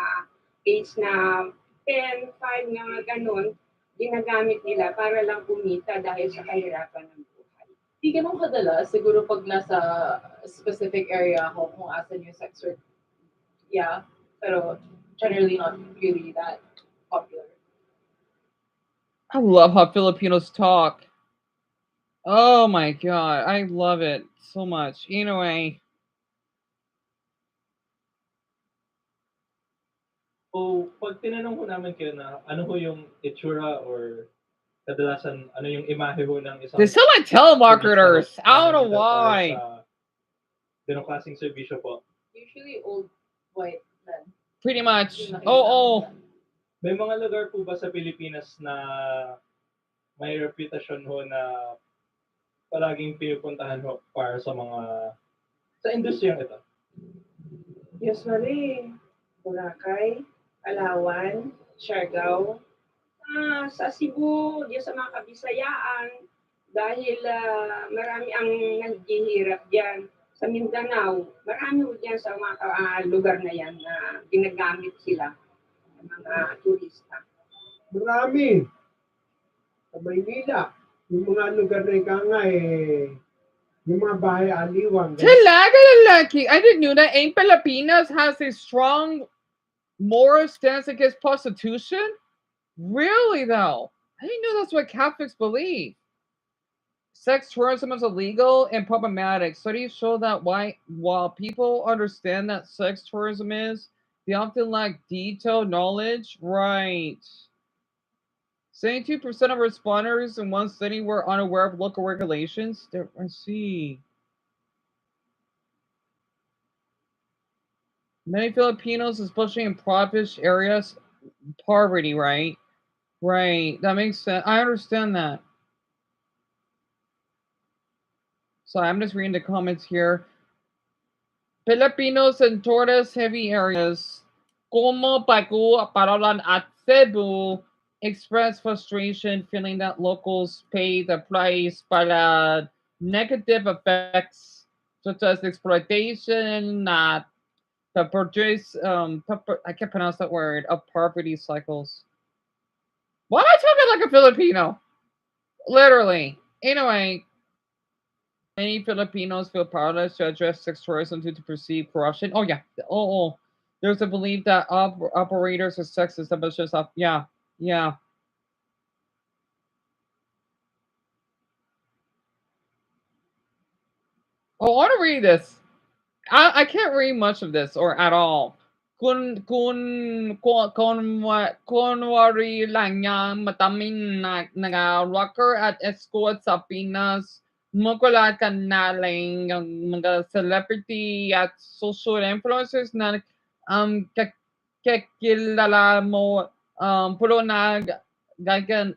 age na 10, 5, mga ganun, ginagamit nila para lang kumita dahil sa kahirapan ng buhay. Hindi ganun kadalas, siguro pag nasa specific area ako kung asan yung sex work. Yeah, pero generally not really that popular. I love how Filipinos talk. Oh my god, I love it so much. Anyway. So, pag tinanong ko namin kayo na ano ho yung itsura or kadalasan ano yung imahe ho ng isang... They sound like telemarketers. I don't know why. Ganong klaseng servisyo po. Usually old white men. Pretty much. Oh. May mga lugar po ba sa Pilipinas na may reputasyon ho na palaging pinupuntahan ho para sa mga sa industriyang ito? Usually, Boracay, Palawan, Siargao, sa Cebu, diyan sa mga Kabisayaan, dahil marami ang naghihirap diyan. Sa Mindanao, marami ho diyan sa mga lugar na yan na ginagamit sila ng mga turista. Marami. Sa Maynila, yung mga lugar na ikanga yung mga bahay aliwang. Talaga lalaki. I didn't know that. Ain't Filipinas has a strong moral stance against prostitution? Really, though? I didn't know that's what Catholics believe. Sex tourism is illegal and problematic. Studies show that while people understand that sex tourism is, they often lack detailed knowledge. Right. 72% of responders in one study were unaware of local regulations. I see. Many Filipinos, especially in impoverished areas, poverty, right? Right. That makes sense. I understand that. So I'm just reading the comments here. Filipinos in tourist-heavy areas, como Bagu, Parolan, at Cebu, express frustration, feeling that locals pay the price para negative effects such as exploitation, that produce I can't pronounce that word, of poverty cycles. Why am I talking like a Filipino? Literally. Anyway, many Filipinos feel powerless to address sex tourism due to perceived corruption. Oh yeah. Oh. There's a belief that operators of sex establishments of yeah. Oh, I want to read this. I can't read much of this or at all. Kunwari lang niya matamin nag-rocker at escort sa Pinas. Mukula ka na lang ang mga celebrity at social influencers na kakilala mo puro na gagan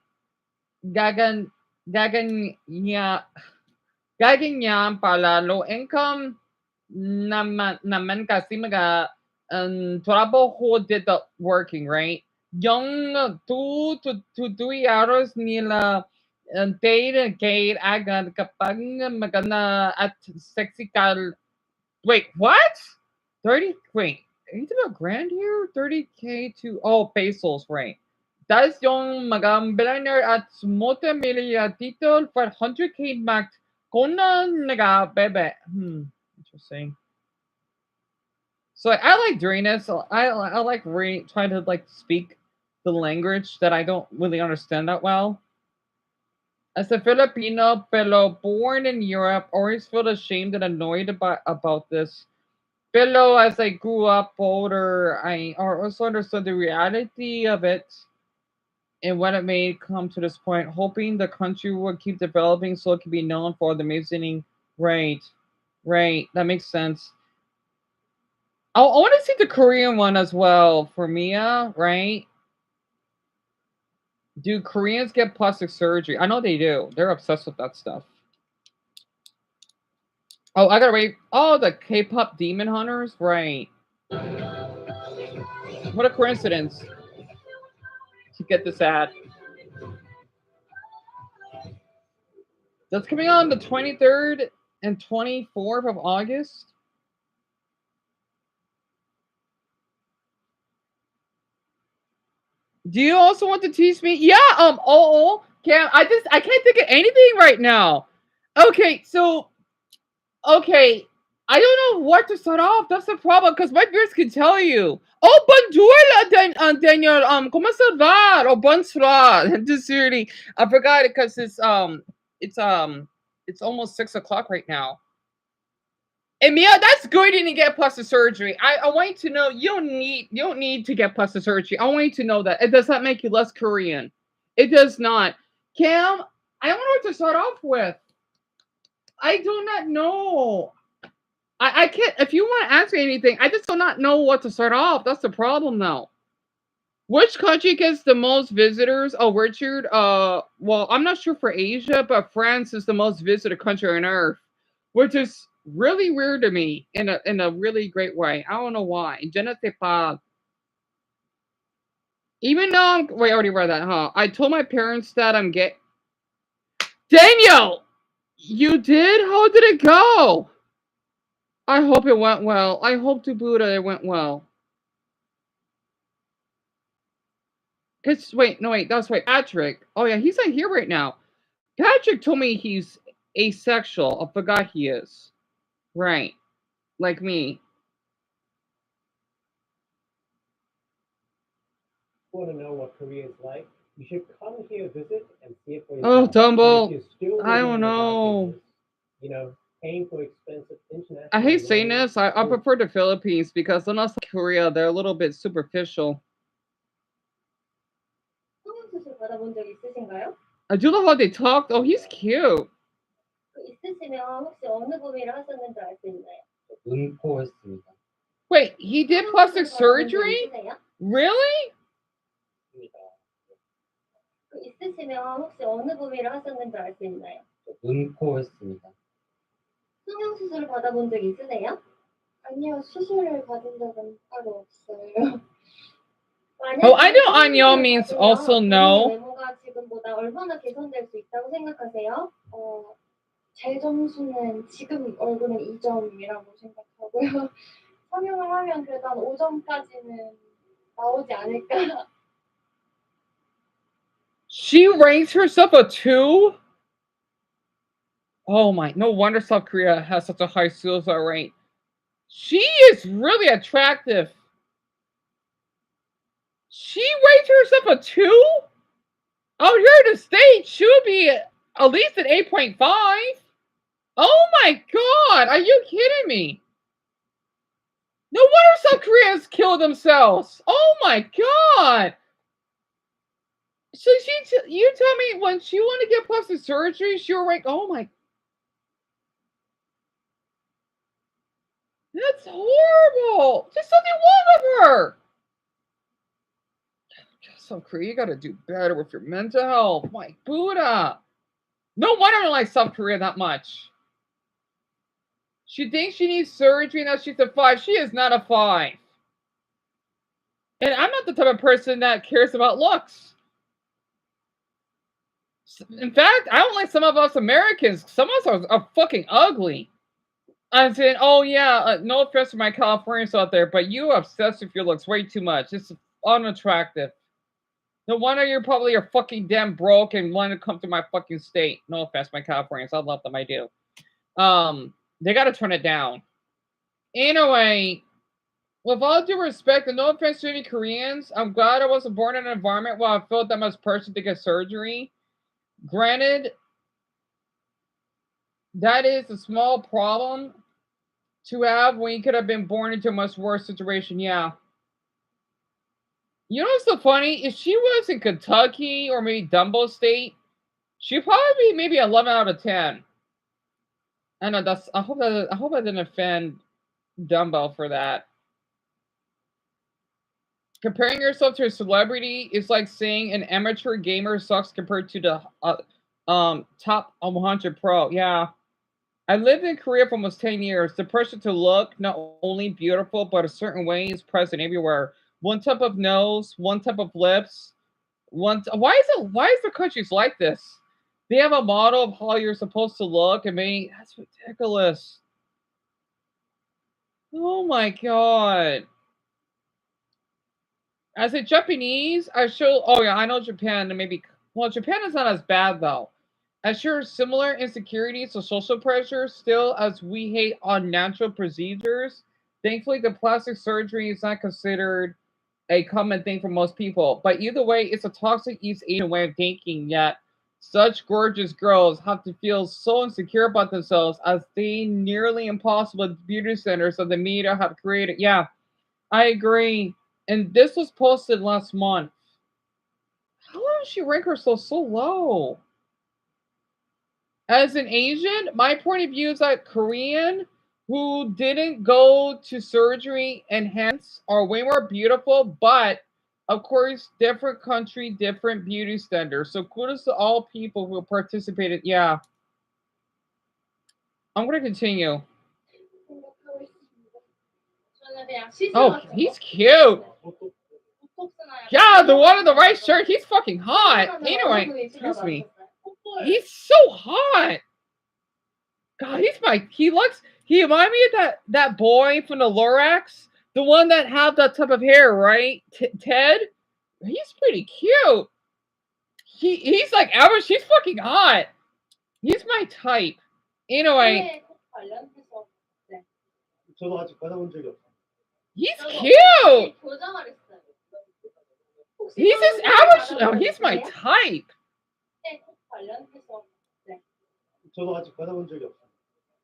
gagan gagan niya gaganyan pala low income naman kasi mga trabaho did the working, right? Yung 2 to 3 hours nila date agad kapag maganda at sexy kal. Wait, what? 30, wait, are you talking about grand here? 30K to, oh, pesos, right. That's yung billionaire at multimillion title for 100K max kona naga bebe. Interesting. So I like doing this. I like trying to like speak the language that I don't really understand that well. As a Filipino fellow born in Europe, always feel ashamed and annoyed about this. Fellow, as I grew up older, I also understood the reality of it and what it made come to this point, hoping the country would keep developing so it could be known for the amazing. Right, that makes sense. I want to see the Korean one as well for Mia, right? Do Koreans get plastic surgery? I know they do. They're obsessed with that stuff. Oh, I gotta wait. Oh, the K-pop demon hunters, right? What a coincidence to get this ad. That's coming on the 23rd and 24th of August. Do you also want to teach me? Yeah, Cam, I can't think of anything right now. Okay, so I don't know what to start off. That's the problem, because my viewers can tell you. Oh, bonjour, Daniel. ¿Cómo se va? Oh, bonsoir. Sincerely, I forgot it because it's almost 6 o'clock right now. And Mia, that's good. You didn't get plastic surgery. I want you to know you don't need to get plastic surgery. I want you to know that it does not make you less Korean. It does not. Cam, I don't know what to start off with. I do not know. I can't. If you want to ask me anything, I just do not know what to start off. That's the problem, though. Which country gets the most visitors? Oh, Richard. Well, I'm not sure for Asia, but France is the most visited country on Earth, which is really weird to me in a really great way. I don't know why. Je ne sais pas. Even though wait, I already read that, huh? I told my parents that I'm gay. Daniel, you did? How did it go? I hope it went well. I hope to Buddha it went well. Wait, that's right, Patrick. Oh yeah, he's not here right now. Patrick told me he's asexual. I forgot he is. Right. Like me. Want to know what Korea is like? You should come here, visit, and see it for yourself. Oh, Dumbo. I don't know. Paying for expensive international. I hate saying this. I prefer the Philippines because unless Korea, they're a little bit superficial. I do love how they talked. Oh, he's cute. Wait, he did plastic surgery? Really? 성형수술을 받아본 적 있으세요? 아니요, 수술을 받은 적은 따로 없어요. Oh, I know 안녕 means also no. 외모가 지금보다 얼마나 개선될 수 있다고 생각하세요? 제 점수는 지금 얼굴은 2점이라고 생각하고요. 성형을 하면 그래도 한 5점까지는 나오지 않을까. She rates herself a 2? Oh my, no wonder South Korea has such a high suicide rate. She is really attractive. She rates herself a 2? Out here in the States, she would be at least an 8.5. Oh my god, are you kidding me? No wonder South Koreans kill themselves. Oh my god. So you tell me when she wanted to get plastic surgery, she was like, oh my. That's horrible. There's something wrong with her. South Korea, you gotta do better with your mental health. My Buddha. No wonder I don't like South Korea that much. She thinks she needs surgery and that she's a 5. She is not a 5. And I'm not the type of person that cares about looks. In fact, I don't like some of us Americans. Some of us are fucking ugly. I'm saying, oh yeah, no offense to my Californians out there, but you are obsessed with your looks way too much. It's unattractive. No wonder you're probably fucking damn broke and want to come to my fucking state. No offense, my Californians. I love them, I do. They gotta turn it down. Anyway, with all due respect, and no offense to any Koreans, I'm glad I wasn't born in an environment where I felt that much pressure to get surgery. Granted, that is a small problem to have when you could have been born into a much worse situation, yeah. You know what's so funny? If she was in Kentucky or maybe Dumbo State, she'd probably be maybe 11 out of 10. I know I hope I didn't offend Dumbo for that. Comparing yourself to a celebrity is like saying an amateur gamer sucks compared to the top 100 pro. Yeah. I lived in Korea for almost 10 years. The pressure to look not only beautiful, but a certain way is present everywhere. One type of nose, one type of lips. Why is the countries like this? They have a model of how you're supposed to look. I mean, that's ridiculous. Oh my god. As a Japanese, oh yeah, I know Japan, and maybe, well, Japan is not as bad though. I share similar insecurities or social pressure still as we hate unnatural procedures. Thankfully, the plastic surgery is not considered a common thing for most people. But either way, it's a toxic East Asian way of thinking, yet such gorgeous girls have to feel so insecure about themselves as the nearly impossible beauty centers of the media have created. Yeah, I agree. And this was posted last month. How does she rank herself so low? As an Asian, my point of view is that Korean who didn't go to surgery and hence are way more beautiful, but of course, different country, different beauty standards. So kudos to all people who participated. Yeah. I'm going to continue. Oh, he's cute. Yeah, the one in the right shirt, he's fucking hot. Anyway, excuse me. He's so hot. God, he reminds me of that boy from the Lorax, the one that had that type of hair, right? Ted? He's pretty cute. He's like average, he's fucking hot. He's my type. Anyway. He's cute. He's just average. No, he's my type.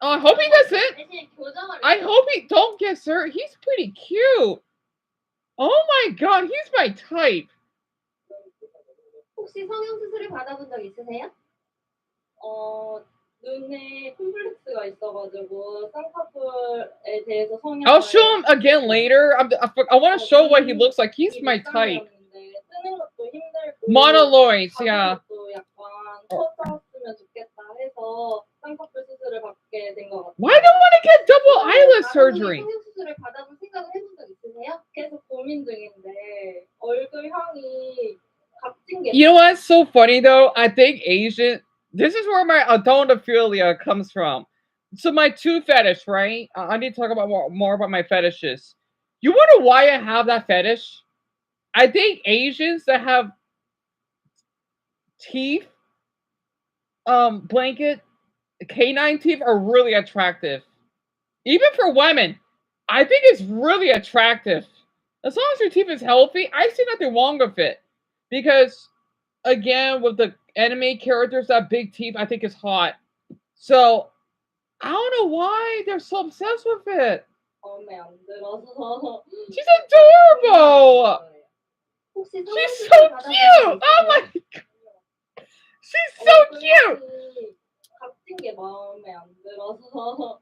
Oh, I hope he doesn't. I hope he don't get hurt. He's pretty cute. Oh my god, he's my type. 혹시 성형 수술을 받아본 적 있으세요? 눈에 콤플렉스가 있어가지고 쌍꺼풀에 대해서 성형. I'll show him again later. I want to show what he looks like. He's my type. 뜨는 것도 힘들고. Monoloids, yeah. 약간 커졌으면 좋겠다 해서 쌍꺼풀 수술을 받게 된 것 같아요. Why do you want to get double eyelid surgery? 성형 수술을 받아본 생각을 해본 적 있으세요? 계속 고민 중인데 얼굴형이 값진 게. You know what's so funny though? I think Asian. This is where my adonophilia comes from. So my tooth fetish, right? I need to talk about more about my fetishes. You wonder why I have that fetish? I think Asians that have teeth, blanket, canine teeth are really attractive. Even for women, I think it's really attractive. As long as your teeth is healthy, I see nothing wrong with it. Because again, with the anime characters that have big teeth, I think it's hot. So I don't know why they're so obsessed with it. 마음에 안 들어서. She's adorable. She's so cute. Oh my god. She's so cute. 값진 게 마음에 안 들어서.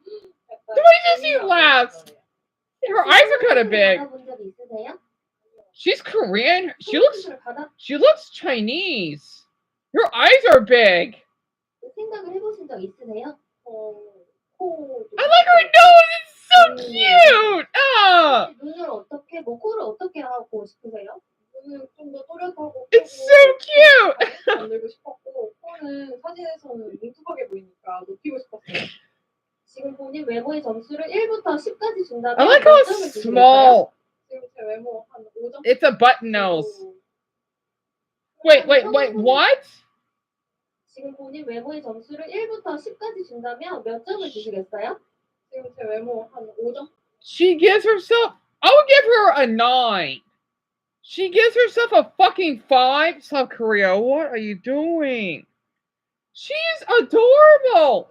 The way she laughs. Her eyes are kind of big. She's Korean. She looks Chinese. Her eyes are big. 생각을 해보신 적 있으세요? I like her nose. It's so cute. Ah. 눈을 어떻게, 뭐 코를 어떻게 하고 싶으세요? 눈을 좀 더 또렷하고. It's so cute. 만들고 싶었고, 코는 사진에서는 뭉툭하게 보이니까 높이고 싶었어요. 지금 본인 외모의 점수를 1부터 10까지 준다면 I like how it's small. 지금 제 외모 한 5점. It's a button nose. Wait, what? 지금 본인 외모의 점수를 1부터 10까지 준다면 몇 점을 주시겠어요? 지금 제 외모 한 5점. She gives herself. I would give her a 9. She gives herself a fucking 5. South Korea, what are you doing? She's adorable.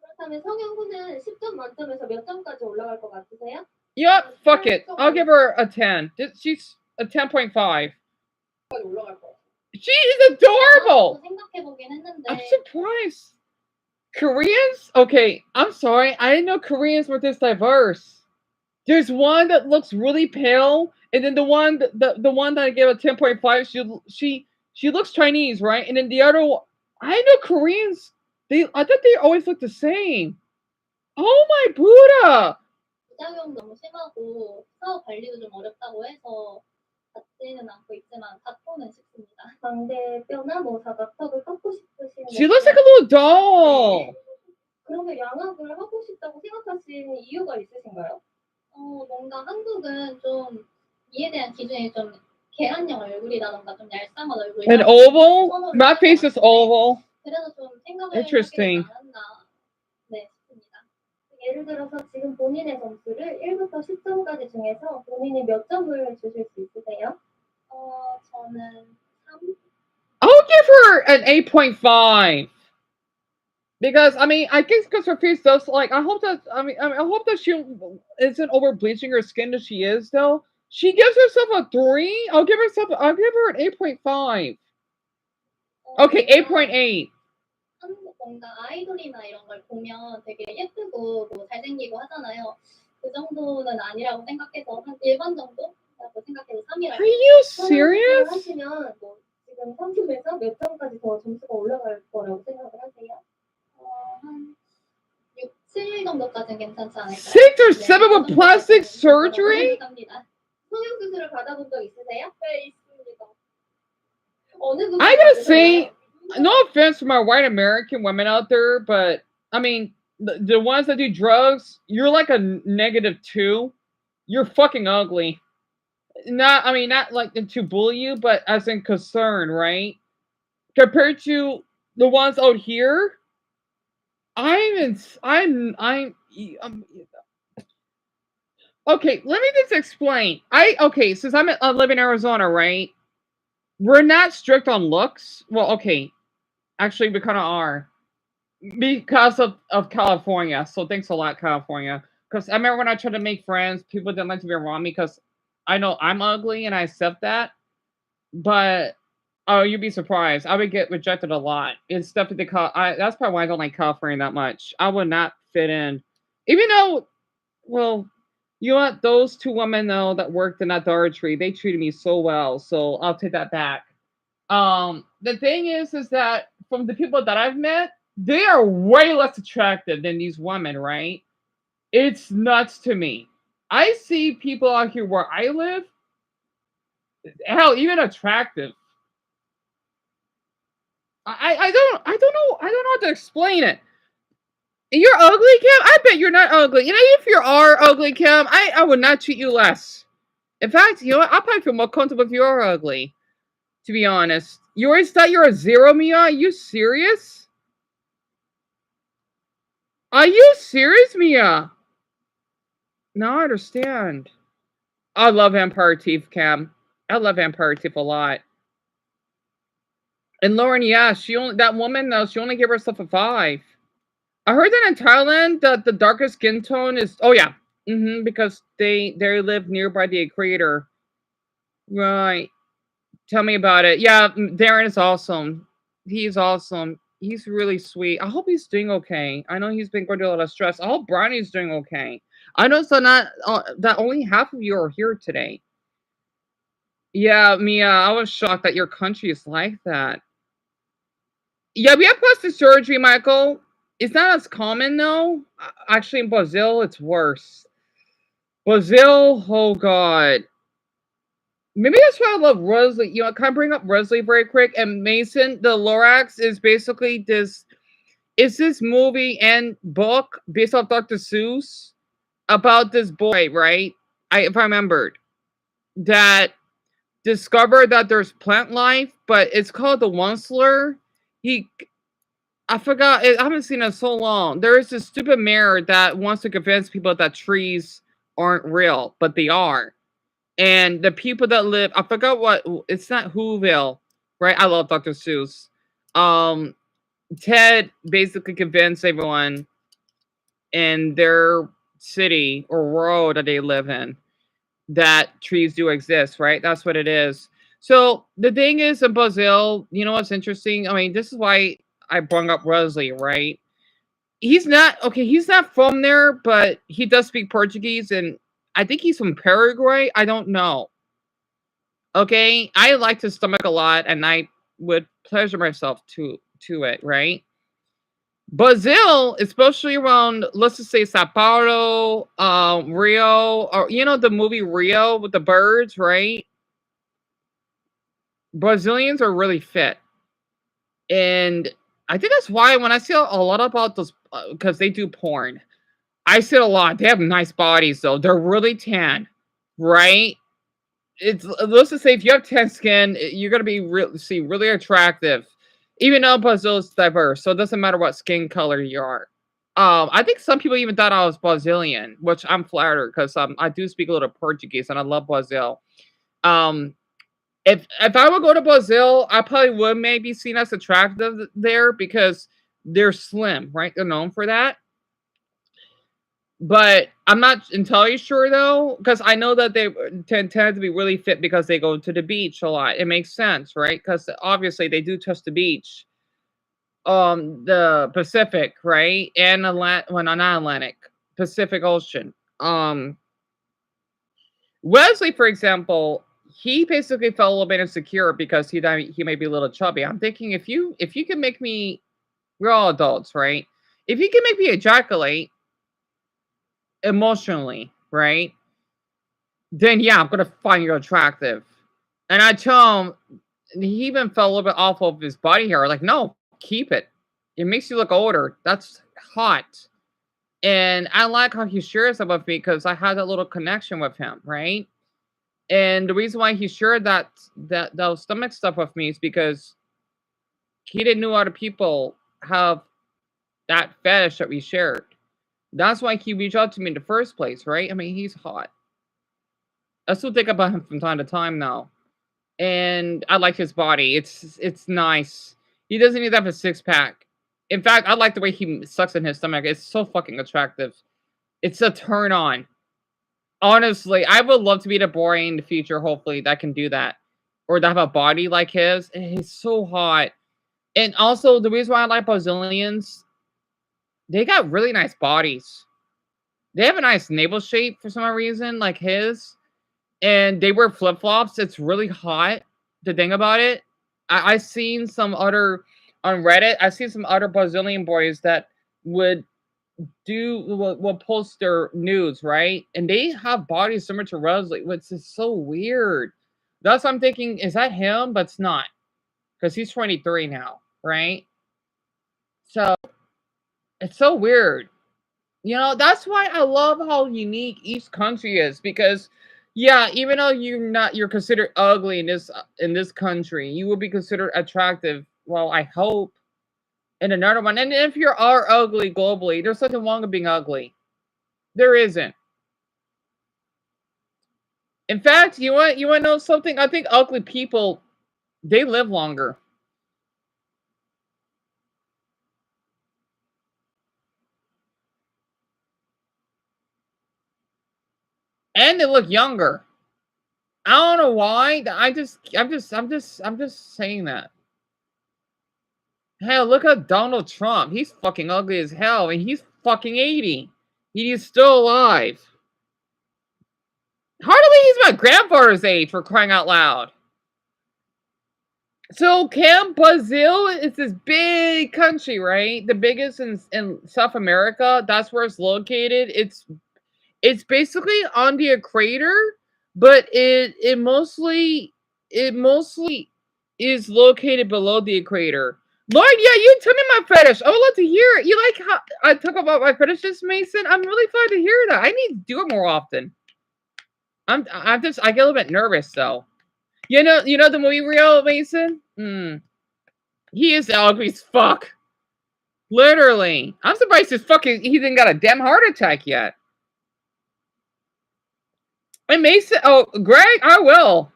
그렇다면 성형후는 10점 만점에서 몇 점까지 올라갈 것 같으세요? Yep, fuck it. I'll give her a 10. She's a 10.5. She is adorable. I'm surprised. Koreans? Okay, I'm sorry. I didn't know Koreans were this diverse. There's one that looks really pale, and then the one that I gave a 10.5, she looks Chinese, right? And then the other one, I know Koreans. I thought they always look the same. Oh my Buddha! 부작용 너무 심하고 사후 관리도 좀 어렵다고 해서 받지는 않고 있지만 받고는 싶습니다. 광대뼈나 뭐 사각턱을 꺾고 싶으신. She looks like a little doll. 그러면 양악을 하고 싶다고 생각하시는 이유가 있으신가요? 뭔가 한국은 좀 이에 대한 기준이 좀 계란형 얼굴이라던가 좀 얄쌍한 얼굴. An oval? My face is oval. 그래서 좀 생각을 Interesting. 하게 않았나. 네, 싶습니다. 예를 들어서 지금 본인의 점수를 1부터 10점까지 중에서 본인이 몇 점을 주실 수 있으세요? 저는 3. I'll give her an 8.5. Because I guess because her face does I hope that she isn't over bleaching her skin as she is though. She gives herself a 3. I'll give her an 8.5. Okay, 8.8. 한국 뭔가 아이돌이나 이런 걸 보면 되게 예쁘고 뭐 잘생기고 하잖아요. 그 정도는 아니라고 생각해서 한 1번 정도라고 생각해서 3이라고. Are you serious? 하시면 뭐 지금 30에서 몇 점까지 더 점수가 올라갈 거라고 생각을 하세요? 한 6, 7 정도까지는 괜찮지 않을까요? 6 or 7 with plastic surgery? 성형 수술을 받아본 적 있으세요? 네, 있습니다. I gotta say, no offense to my white American women out there, but the ones that do drugs, you're like a -2. You're fucking ugly. Not like to bully you, but as in concern, right? Compared to the ones out here, okay, let me just explain. Since I live in Arizona, right? We're not strict on looks. Well, okay. Actually, we kind of are. Because of California. So thanks a lot, California. Because I remember when I tried to make friends, people didn't like to be around me because I know I'm ugly and I accept that. But, you'd be surprised. I would get rejected a lot. It's definitely that's probably why I don't like California that much. I would not fit in. Even though, well, you know what? Those 2 women, though, that worked in that Dollar Tree, they treated me so well. So I'll take that back. The thing is that from the people that I've met, they are way less attractive than these women, right? It's nuts to me. I see people out here where I live, hell, even attractive. I don't know how to explain it. You're ugly, Kim? I bet you're not ugly. You know, if you are ugly, Kim, I would not treat you less. In fact, you know what? I probably feel more comfortable if you're ugly, to be honest. You always thought you're a 0, Mia? Are you serious? Are you serious, Mia? No, I understand. I love Vampire Teeth, Cam. I love Vampire Teeth a lot. And Lauren, yeah, that woman though, she only gave herself a 5. I heard that in Thailand that the darkest skin tone is because they live nearby the equator. Right. Tell me about it. Yeah, Darren is awesome. He's awesome. He's really sweet. I hope he's doing okay. I know he's been going through a lot of stress. I hope Brownie's doing okay. I know so not that only half of you are here today. Yeah, Mia, I was shocked that your country is like that. Yeah, we have plastic surgery, Michael. It's not as common though. Actually, in Brazil, it's worse. Brazil, oh god. Maybe that's why I love Rosalie. You know, can I bring up Rosalie very quick? And Mason, the Lorax is basically this. It's this movie and book based off Dr. Seuss about this boy, right? If I remembered, that discovered that there's plant life, but it's called the Onceler. I forgot. I haven't seen it in so long. There is this stupid mayor that wants to convince people that trees aren't real, but they are. And the people that live, I forgot what. It's not Whoville, right? I love Dr. Seuss. Ted basically convinced everyone in their city or world that they live in that trees do exist, right? That's what it is. So the thing is in Brazil, you know what's interesting? I mean, this is why I brought up Rosalie, right? He's not from there, but he does speak Portuguese, and I think he's from Paraguay. I don't know. Okay, I like his stomach a lot, and I would pleasure myself to it, right? Brazil, especially around, let's just say Sao Paulo, Rio, or you know the movie Rio with the birds, right? Brazilians are really fit, and I think that's why when I see a lot about those, because they do porn, I see it a lot. They have nice bodies though. They're really tan, right? It's let's just say if you have tan skin, you're gonna be really attractive, even though Brazil is diverse. So it doesn't matter what skin color you are. I think some people even thought I was Brazilian, which I'm flattered because I do speak a little Portuguese and I love Brazil. Um, if I would go to Brazil, I probably would maybe seen as attractive there because they're slim, right? They're known for that. But I'm not entirely sure though, because I know that they tend to be really fit because they go to the beach a lot. It makes sense, right? Because obviously they do touch the beach, the Pacific, right, and well, not Atlantic, Pacific Ocean. Wesley, for example, he basically felt a little bit insecure because he may be a little chubby. I'm thinking if you can make me, we're all adults, right? If you can make me ejaculate emotionally, right? Then yeah, I'm gonna find you attractive. And I tell him, he even felt a little bit off of his body hair. Like, no, keep it. It makes you look older. That's hot. And I like how he shares that with me because I had that little connection with him, right? And the reason why he shared that those stomach stuff with me is because he didn't know other people have that fetish that we shared. That's why he reached out to me in the first place, right? I mean, he's hot. I still think about him from time to time now. And I like his body. It's nice. He doesn't need to have a 6-pack. In fact, I like the way he sucks in his stomach. It's so fucking attractive. It's a turn on. Honestly, I would love to be the boy in the future, hopefully, that can do that. Or to have a body like his. He's so hot. And also, the reason why I like Brazilians, they got really nice bodies. They have a nice navel shape for some reason, like his. And they wear flip-flops. It's really hot. The thing about it, I seen some other on Reddit. I seen some other Brazilian boys that would will post their nudes, right? And they have bodies similar to Rosalie, which is so weird. Thus, I'm thinking, is that him? But it's not, because he's 23 now, right? So It's so weird. You know, that's why I love how unique each country is, because yeah, even though you're considered ugly in this country, you will be considered attractive. Well, I hope in another one. And if you are ugly globally, there's nothing wrong with being ugly. There isn't. In fact, you want to know something? I think ugly people, they live longer. And they look younger. I don't know why. I'm just saying that. Hell, look at Donald Trump. He's fucking ugly as hell, and he's fucking 80. He's still alive. Hardly he's my grandfather's age, for crying out loud. So Camp Brazil is this big country, right? The biggest in South America. That's where it's located. It's basically on the equator, but it mostly is located below the equator. Lord, yeah, you tell me my fetish. I would love to hear it. You like how I talk about my fetishes, Mason? I'm really glad to hear that. I need to do it more often. I get a little bit nervous though. You know the movie Real, Mason? He is ugly as fuck. Literally. I'm surprised he didn't got a damn heart attack yet. And Mason, oh, Greg, I will.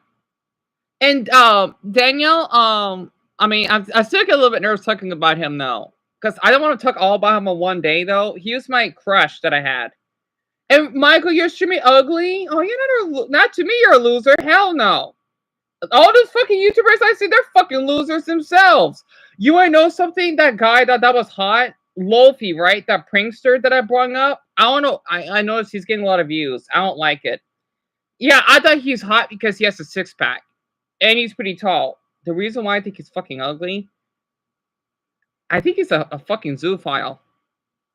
And Daniel, I mean, I still get a little bit nervous talking about him though, because I don't want to talk all about him on one day though. He was my crush that I had. And Michael, you're extremely ugly. Oh, you're not to me. You're a loser. Hell no. All those fucking YouTubers I see, they're fucking losers themselves. You want to know something? That guy that was hot, Lofi, right? That prankster that I brought up. I don't know. I noticed he's getting a lot of views. I don't like it. Yeah, I thought he's hot because he has a six-pack. And he's pretty tall. The reason why I think he's fucking ugly, I think he's a fucking zoophile.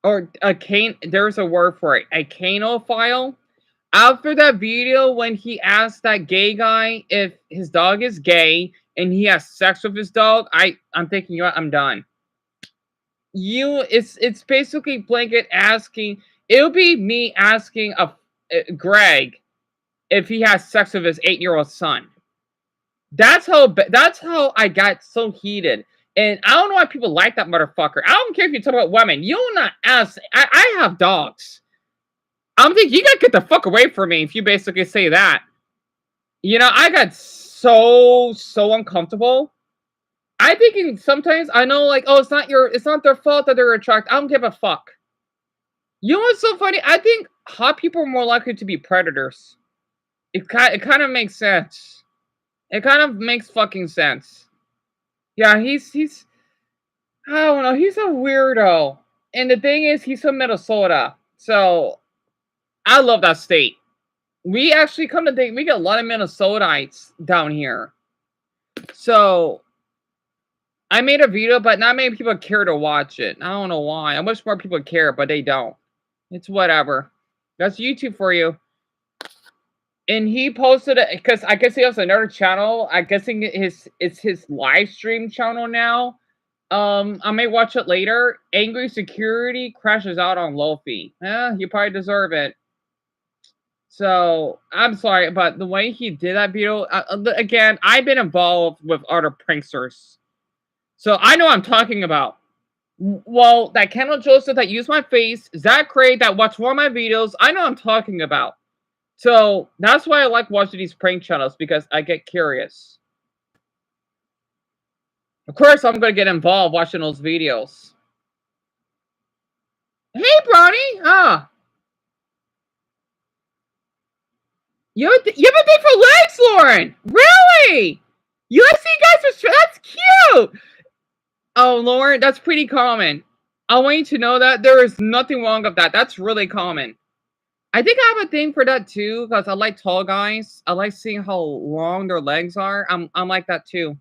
Or there's a word for it. A canophile. After that video when he asked that gay guy if his dog is gay and he has sex with his dog, I'm thinking, you know what, I'm done. It's basically blanket asking. It'll be me asking Greg if he has sex with his 8-year-old son. That's how I got so heated. And I don't know why people like that motherfucker. I don't care if you talk about women. You'll not ask. I have dogs. I'm thinking, you gotta get the fuck away from me if you basically say that. You know, I got so uncomfortable. I thinking sometimes I know, like, oh, it's not their fault that they're attracted. I don't give a fuck. You know what's so funny? I think hot people are more likely to be predators. It kind of makes sense. It kind of makes fucking sense. Yeah, he's I don't know, he's a weirdo. And the thing is, he's from Minnesota. So I love that state. We actually come to think we get a lot of Minnesotites down here. So I made a video, but not many people care to watch it. I don't know why. I wish more people care, but they don't. It's whatever. That's YouTube for you. And he posted it because I guess he has another channel. I'm guessing it's his live stream channel now. I may watch it later. Angry security crashes out on Lofi. You probably deserve it. So I'm sorry, but the way he did that video, again, I've been involved with other pranksters, so I know what I'm talking about. Well, that Kendall Joseph that used my face, Zach Craig that watched one of my videos, I know what I'm talking about. So that's why I like watching these prank channels, because I get curious. Of course, I'm gonna get involved watching those videos. Hey, Brownie! You have a thing for legs, Lauren? Really? You see guys are that's cute. Oh, Lauren, that's pretty common. I want you to know that there is nothing wrong with that. That's really common. I think I have a thing for that too, because I like tall guys. I like seeing how long their legs are. I'm like that too.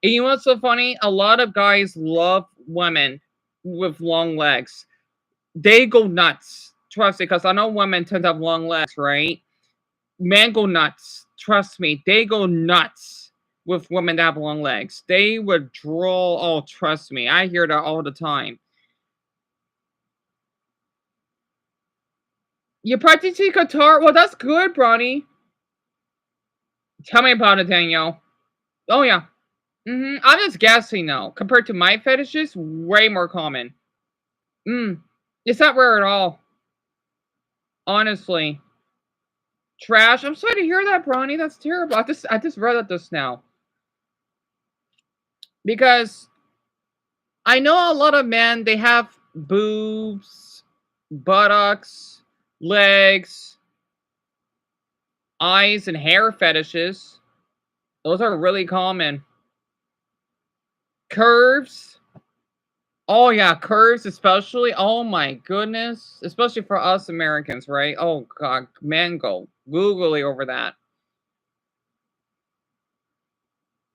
And you know what's so funny? A lot of guys love women with long legs. They go nuts. Trust me, because I know women tend to have long legs, right? Men go nuts. Trust me, they go nuts with women that have long legs. They would draw. Oh, trust me, I hear that all the time. You practice guitar? Well, that's good, Bronny. Tell me about it, Daniel. Oh, yeah. I'm just guessing, though. Compared to my fetishes, way more common. It's not rare at all. Honestly. Trash. I'm sorry to hear that, Bronny. That's terrible. I just read that just now. Because I know a lot of men, they have boobs, buttocks, legs, eyes, and hair fetishes. Those are really common. Curves. Oh, yeah, curves especially. Oh, my goodness. Especially for us Americans, right? Oh, God. Man, go googly over that.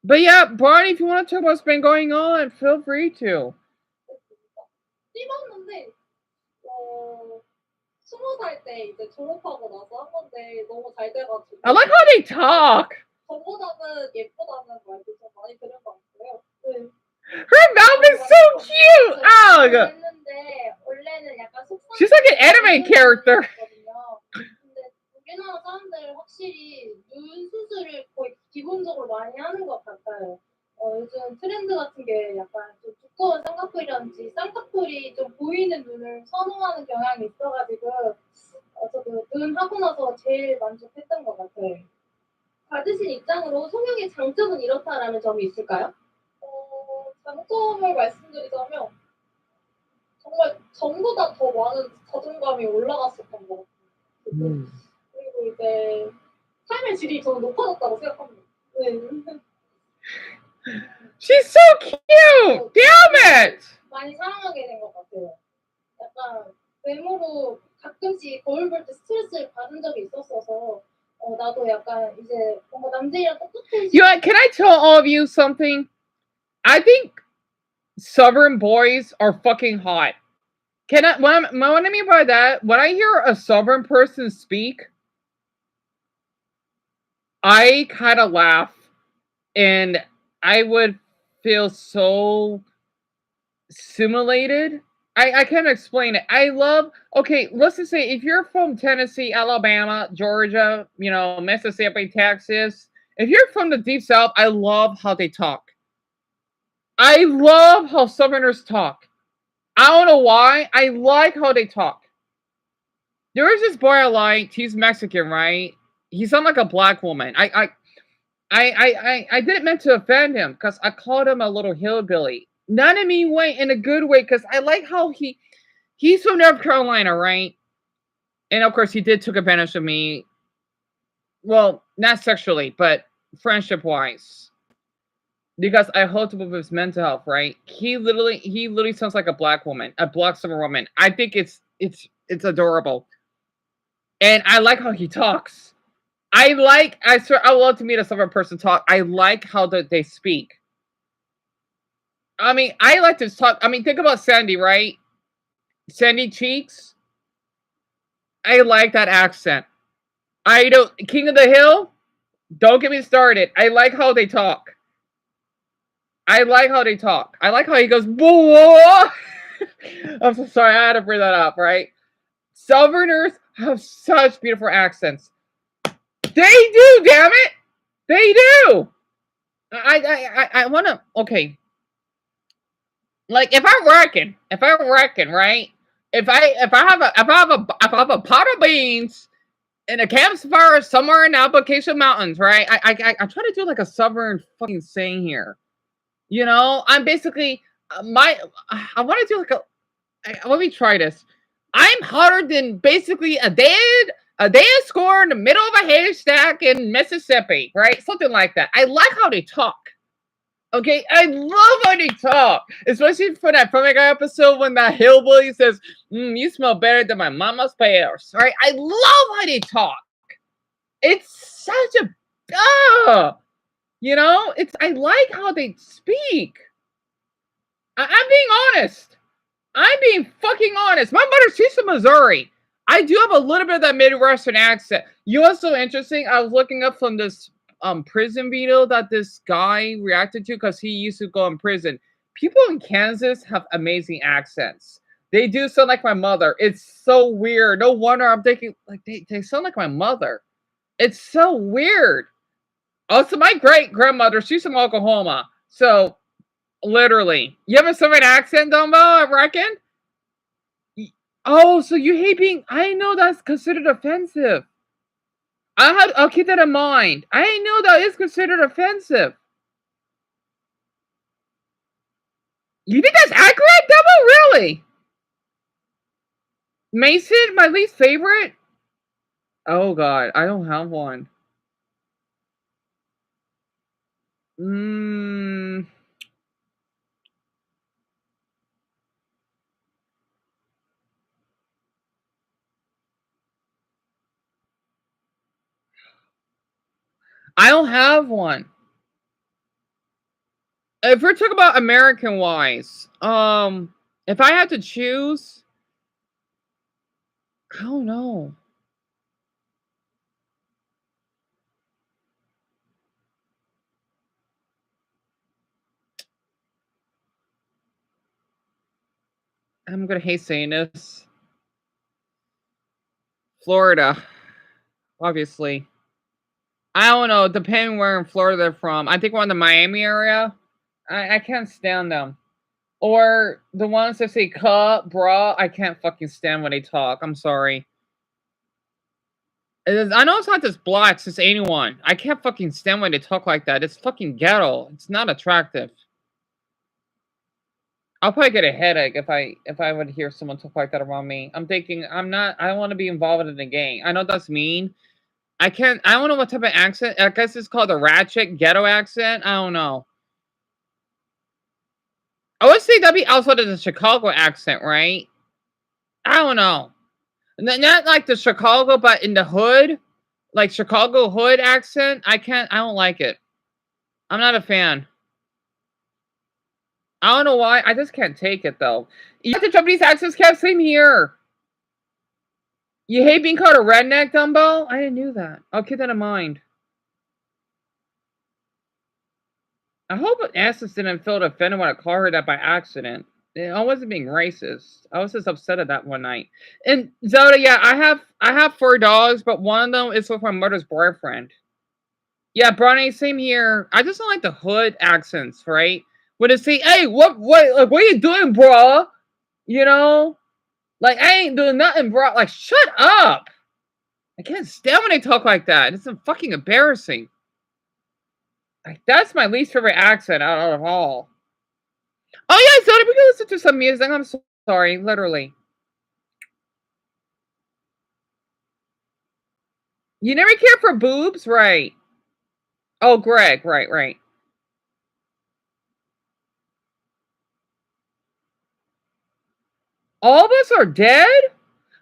But yeah, Barney, if you want to talk about what's been going on, feel free to. 찝었는데 20살 때 이제 졸업하고 나서 한 건데 너무 잘 돼가지고. I like how they talk. 저보다는 예쁘다는 말도 좀 많이 들은 것 같고요. 네. Her mouth is so cute. Oh, 했는데 원래는 약간 she's like an anime character. 근데 우리나라 사람들 확실히 눈 수술을 거의 기본적으로 많이 하는 것 같아요. 요즘 트렌드 같은 게 약간 좀 두꺼운 쌍꺼풀이라든지 쌍꺼풀이 좀 보이는 눈을 선호하는 경향이 있어가지고 저도 눈 하고 나서 제일 만족했던 것 같아요. 받으신 입장으로 성형의 장점은 이렇다라는 점이 있을까요? 장점을 말씀드리자면 정말 전보다 더 많은 자존감이 올라갔었던 것 같아요. 그리고 이제 삶의 질이 더 높아졌다고 생각합니다. 네. She's so cute! Damn it! 많이 사랑하게 된 것 같아요. 약간 외모로 가끔씩 거울 볼 때 스트레스를 받은 적이 있었어서 나도 약간 이제 뭔가 남들이랑 똑같은. Can I tell all of you something? I think Southern boys are fucking hot. What I mean by that, when I hear a Southern person speak, I kind of laugh, and I would feel so simulated. I can't explain it. I love, okay, let's just say if you're from Tennessee, Alabama, Georgia, Mississippi, Texas, if you're from the Deep South, I love how they talk. I love how Southerners talk. I don't know why. I like how they talk. There was this boy I liked. He's Mexican, right? He sounded like a black woman. I didn't mean to offend him because I called him a little hillbilly. Not in a mean way, in a good way, because I like how he's from North Carolina, right? And of course, he did took advantage of me. Well, not sexually, but friendship-wise. Because I helped him with his mental health, right? He literally sounds like a black woman, a black summer woman. I think it's adorable. And I like how he talks. I swear, I would love to meet a Southern person talk. I like how they speak. I mean, I like to talk. I mean, think about Sandy, right? Sandy Cheeks. I like that accent. King of the Hill, don't get me started. I like how they talk. I like how they talk. I like how he goes, whoa. I'm so sorry, I had to bring that up, right? Southerners have such beautiful accents. They do, damn it. They do. I want to, okay. Like if I'm working, right? If I have a pot of beans in a campfire somewhere in the Application Mountains, right? I try to do like a Southern fucking saying here. I'm basically I want to do like let me try this. I'm hotter than basically a dead score in the middle of a haystack in Mississippi, right? Something like that. I like how they talk. Okay, I love how they talk, especially for that Family Guy episode when that hillbilly says, "You smell better than my mama's pears." Right? I love how they talk. It's such a I like how they speak. I'm being honest. I'm being fucking honest. My mother, she's from Missouri. I do have a little bit of that Midwestern accent. You know what's so interesting? I was looking up from this prison video that this guy reacted to because he used to go in prison. People in Kansas have amazing accents. They do sound like my mother. It's so weird. No wonder I'm thinking like they sound like my mother. It's so weird. Also, my great grandmother, she's from Oklahoma. So literally, you have a Southern accent, Dumbo, I reckon. Oh, so you hate being? I know that's considered offensive. I'll keep that in mind. I know that is considered offensive. You think that's accurate, Dumbo? Really? Mason, my least favorite? Oh god, I don't have one. I don't have one. If we're talking about American wise, if I had to choose, I don't know. I'm gonna hate saying this. Florida, obviously. I don't know, depending where in Florida they're from. I think we're in the Miami area. I can't stand them. Or the ones that say "cuh," "bruh," I can't fucking stand when they talk. I'm sorry. I know it's not just blacks, it's anyone. I can't fucking stand when they talk like that. It's fucking ghetto. It's not attractive. I'll probably get a headache if I would hear someone talk like that around me. I'm thinking I don't want to be involved in the gang. I know that's mean. I don't know what type of accent. I guess it's called a ratchet ghetto accent. I don't know. I would say that'd be outside of the Chicago accent, right? I don't know. Not like the Chicago, but in the hood. Like Chicago hood accent. I don't like it. I'm not a fan. I don't know why. I just can't take it, though. You have the Japanese accents, Kev? Same here. You hate being called a redneck, Dumbo? I didn't know that. I'll keep that in mind. I hope Assis didn't feel offended when I called her that by accident. I wasn't being racist. I was just upset at that one night. And Zelda, yeah, I have 4 dogs, but one of them is with my mother's boyfriend. Yeah, Bronny, same here. I just don't like the hood accents, right? When they say, "Hey, what are you doing, bro?" You know, like I ain't doing nothing, bro. Like, shut up. I can't stand when they talk like that. It's fucking embarrassing. Like, that's my least favorite accent out of all. Oh yeah, so we can listen to some music. I'm sorry, literally. You never cared for boobs, right? Oh, Greg, right. All of Us Are Dead?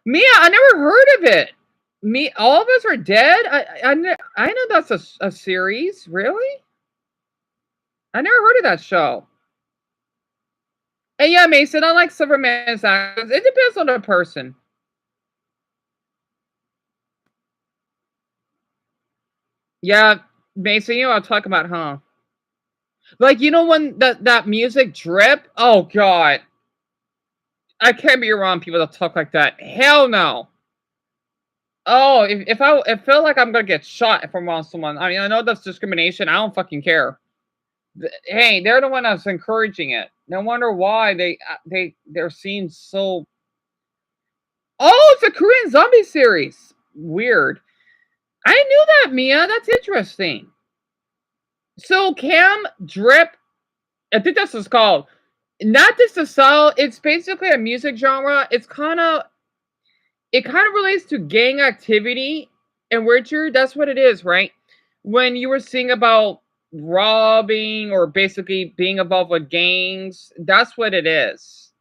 Mia, I never heard of it. All of Us Are Dead? I know that's a series. Really? I never heard of that show. And yeah, Mason, I like Superman's accents. It depends on the person. Yeah, Mason, you know what I'm talking about, huh? Like, you know when that music drip? Oh, God. I can't be around people that talk like that. Hell no. Oh, if I feel like I'm gonna get shot if I'm around someone. I mean, I know that's discrimination. I don't fucking care. Hey, they're the one that's encouraging it. No wonder why they're seen so. Oh, it's a Korean zombie series. Weird. I knew that, Mia. That's interesting. So Cam Drip, I think that's what it's called. Not just a style. It's basically a music genre. It kind of relates to gang activity. And Richard, that's what it is, right? When you were saying about robbing or basically being involved with gangs, that's what it is.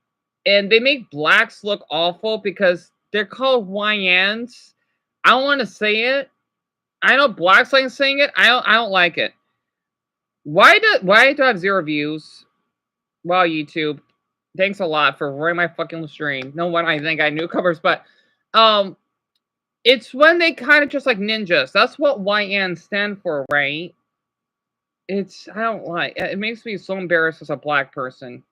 And they make blacks look awful because they're called YNs. I don't want to say it. I know blacks like saying it. I don't like it. Why do I have 0 views? Wow, YouTube. Thanks a lot for ruining my fucking stream. No one I think I knew covers, but it's when they kind of just like ninjas. That's what YN stand for, right? I don't like it. Makes me so embarrassed as a black person.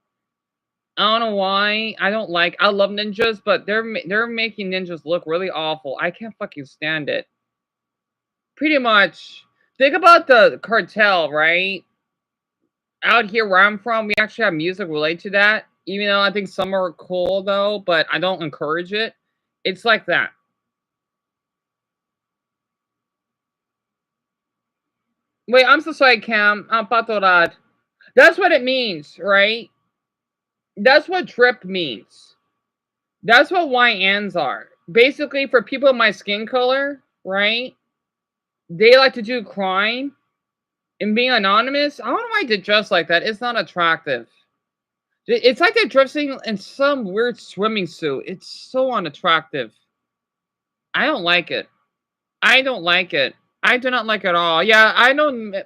I don't know why. I love ninjas, but they're making ninjas look really awful. I can't fucking stand it. Pretty much. Think about the cartel, right? Out here where I'm from, we actually have music related to that. Even though I think some are cool though, but I don't encourage it. It's like that. Wait, I'm so sorry, Cam. Patorad. That's what it means, right? That's what drip means. That's what YNs are. Basically, for people of my skin color, right? They like to do crime and being anonymous. I don't know why they dress like that. It's not attractive. It's like they're dressing in some weird swimming suit. It's so unattractive. I don't like it. I don't like it. I do not like it at all. Yeah, I know.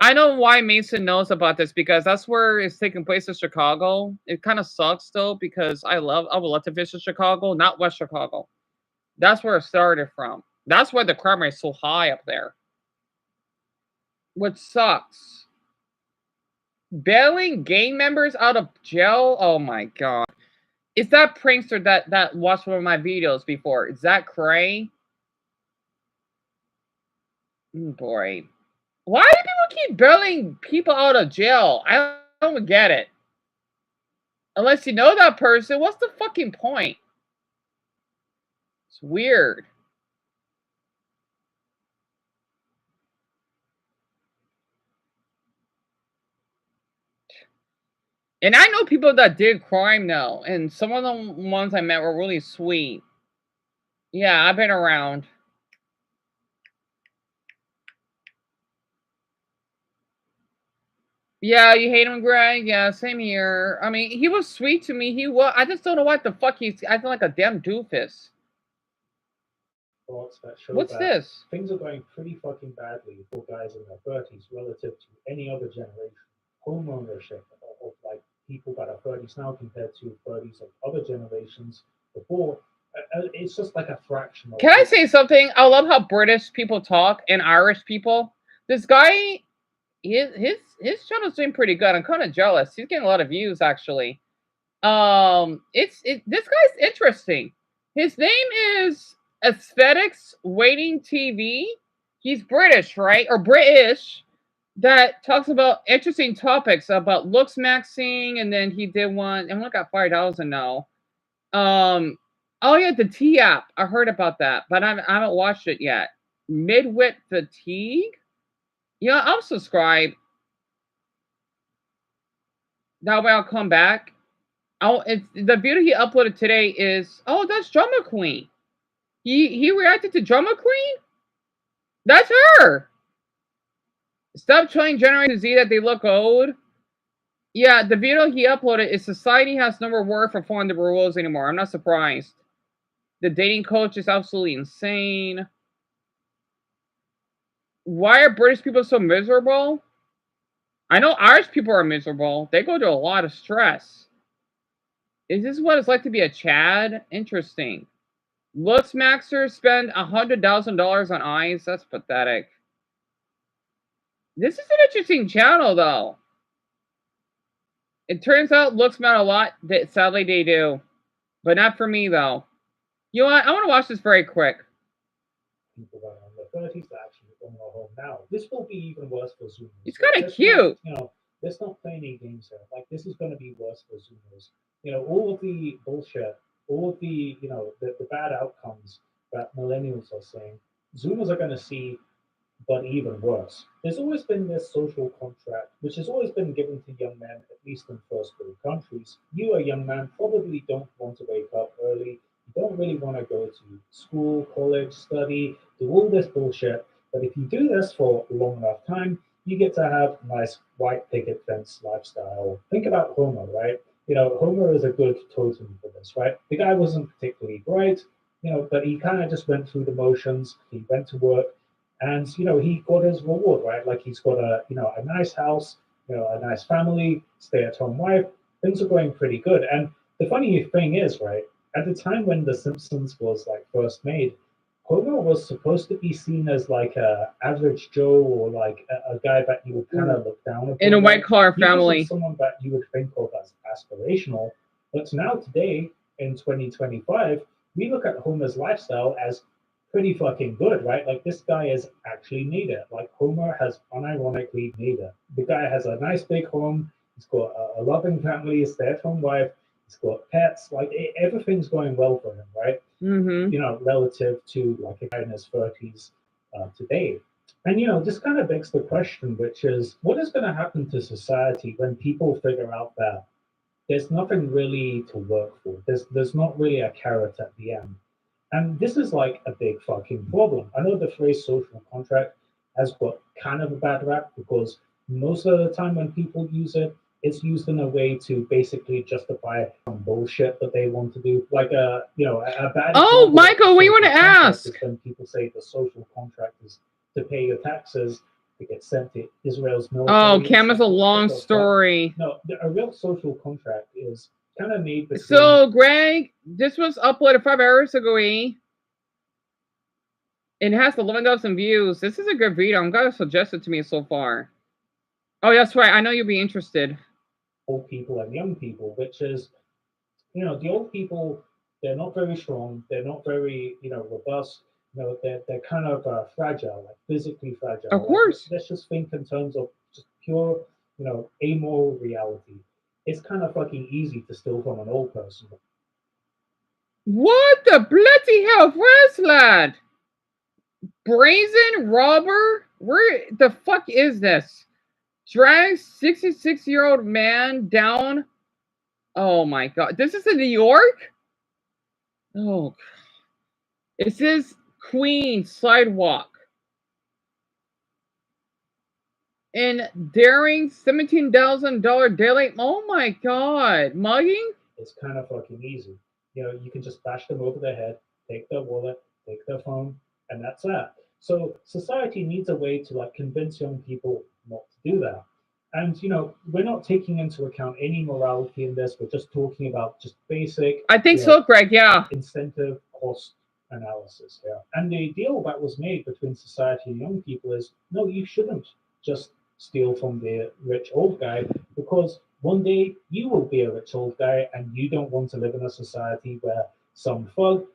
I know why Mason knows about this because that's where it's taking place in Chicago. It kind of sucks though because I would love to visit Chicago, not West Chicago. That's where it started from. That's why the crime rate is so high up there. Which sucks. Bailing gang members out of jail? Oh my god. Is that prankster that watched one of my videos before? Is that Cray? Boy. Why do people keep bailing people out of jail? I don't get it. Unless you know that person, what's the fucking point? It's weird. And I know people that did crime now, and some of the ones I met were really sweet. Yeah, I've been around. Yeah, you hate him, Greg? Yeah, same here. I mean, he was sweet to me. He was. I just don't know what the fuck he's acting like a damn doofus. Thoughts that show What's that this? things are going pretty fucking badly for guys in their 30s relative to any other generation. Home ownership of like people that are 30s now compared to 30s of other generations before, it's just like a fraction of. Can I say something? I love how British people talk and Irish people. This guy, his channel's doing pretty good. I'm kind of jealous. He's getting a lot of views actually. This guy's interesting. His name is Aesthetics Waiting TV. He's British, right? Or British. That talks about interesting topics about looks maxing, and then he did one. And one got 5,000 now. Oh yeah, the T app. I heard about that, but I haven't watched it yet. Midwit Fatigue. Yeah, I'll subscribe. That way I'll come back. Oh, it's the video he uploaded today is that's Drama Queen. He reacted to Drama Queen? That's her. Stop telling Generation Z that they look old. Yeah, the video he uploaded is society has no reward for following the rules anymore. I'm not surprised. The dating coach is absolutely insane. Why are British people so miserable? I know Irish people are miserable. They go through a lot of stress. Is this what it's like to be a Chad? Interesting. Looks Maxer spend $100,000 on eyes. That's pathetic. This is an interesting channel, though. It turns out looks matter a lot. Sadly, they do. But not for me, though. You know what? I want to watch this very quick. People that are in their 30s that actually own a home now. This will be even worse for Zoomers. It's kind of cute. Let's not play any games here. Like, this is going to be worse for Zoomers. All of the bullshit, all of the, the bad outcomes that millennials are saying, Zoomers are going to see, but even worse. There's always been this social contract, which has always been given to young men, at least in first world countries. You, a young man, probably don't want to wake up early. You don't really want to go to school, college, study, do all this bullshit. But if you do this for a long enough time, you get to have a nice white picket fence lifestyle. Think about Homer, right? Homer is a good totem for this, right? The guy wasn't particularly bright, but he kind of just went through the motions. He went to work, and he got his reward, right? Like he's got a nice house, a nice family, stay-at-home wife. Things are going pretty good. And the funny thing is, right, at the time when The Simpsons was like first made, Homer was supposed to be seen as like a average Joe or like a guy that you would kind of look down upon. In a white collar He family. wasn't someone that you would think of as aspirational. But now today, in 2025, we look at Homer's lifestyle as pretty fucking good, right? Like this guy has actually made it. Like Homer has unironically made it. The guy has a nice big home. He's got a loving family, a stay-at-home wife. He's got pets. Like everything's going well for him, right? Mm-hmm. You know, relative to like a guy in his 30s today. And you know, this kind of begs the question, which is, what is going to happen to society when people figure out that there's nothing really to work for? There's not really a carrot at the end. And this is like a big fucking problem. I know the phrase social contract has got kind of a bad rap because most of the time when people use it, it's used in a way to basically justify some bullshit that they want to do. Like a bad. Oh, Michael, what do you want to ask? Is when people say the social contract is to pay your taxes to get sent to Israel's military. Oh, Cam is a long story. No, a real social contract is kind of made between. So, Greg, this was uploaded 5 hours ago. It has 11,000 views. This is a good video. I'm gonna suggest it to me so far. Oh, that's right. I know you'll be interested. Old people and young people, which is, you know, the old people, they're not very strong. They're not very, robust. You know, they're kind of fragile, like physically fragile. Of course. Let's just think in terms of just pure, amoral reality. It's kind of fucking easy to steal from an old person. What the bloody hell, Westland? Brazen robber? Where the fuck is this? Drags 66-year-old man down. Oh my god. This is in New York? Oh. It says Queens sidewalk. And daring $17,000 daily. Oh my god. Mugging? It's kind of fucking easy. You know, you can just bash them over the head, take their wallet, take their phone, and that's that. So society needs a way to like convince young people not to do that. And we're not taking into account any morality in this. We're just talking about just basic. I think so, Greg. Yeah. Incentive cost analysis. Yeah. And the deal that was made between society and young people is no, you shouldn't just steal from the rich old guy because one day you will be a rich old guy and you don't want to live in a society where some thug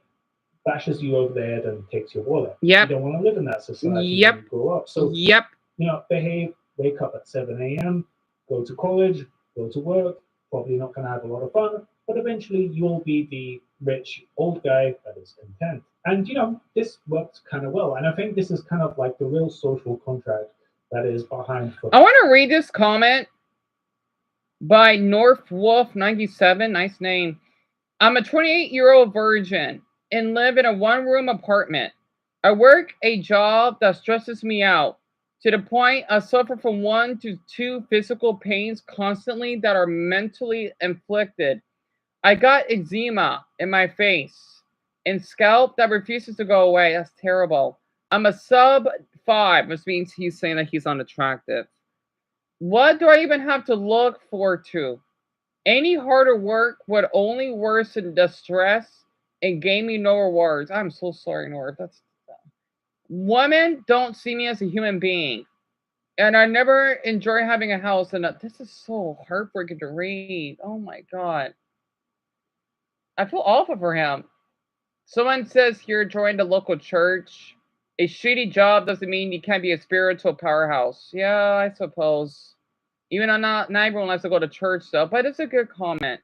bashes you over the head and takes your wallet. Yep. You don't want to live in that society yep. when you grow up. So behave, wake up at 7 a.m., go to college, go to work, probably not going to have a lot of fun, but eventually you'll be the rich old guy that is content. And this worked kind of well. And I think this is kind of like the real social contract that is behind. I want to read this comment by North Wolf 97. Nice name. I'm a 28-year-old virgin and live in a one-room apartment. I work a job that stresses me out to the point I suffer from 1 to 2 physical pains constantly that are mentally inflicted. I got eczema in my face and scalp that refuses to go away. That's terrible. I'm a sub 5, which means he's saying that he's unattractive. What do I even have to look forward to? Any harder work would only worsen the stress and gain me no rewards. I'm so sorry, North. Women don't see me as a human being. And I never enjoy having a house. And this is so heartbreaking to read. Oh my God. I feel awful for him. Someone says here, join the local church. A shitty job doesn't mean you can't be a spiritual powerhouse. Yeah, I suppose. Even though not everyone likes to go to church, though. But it's a good comment.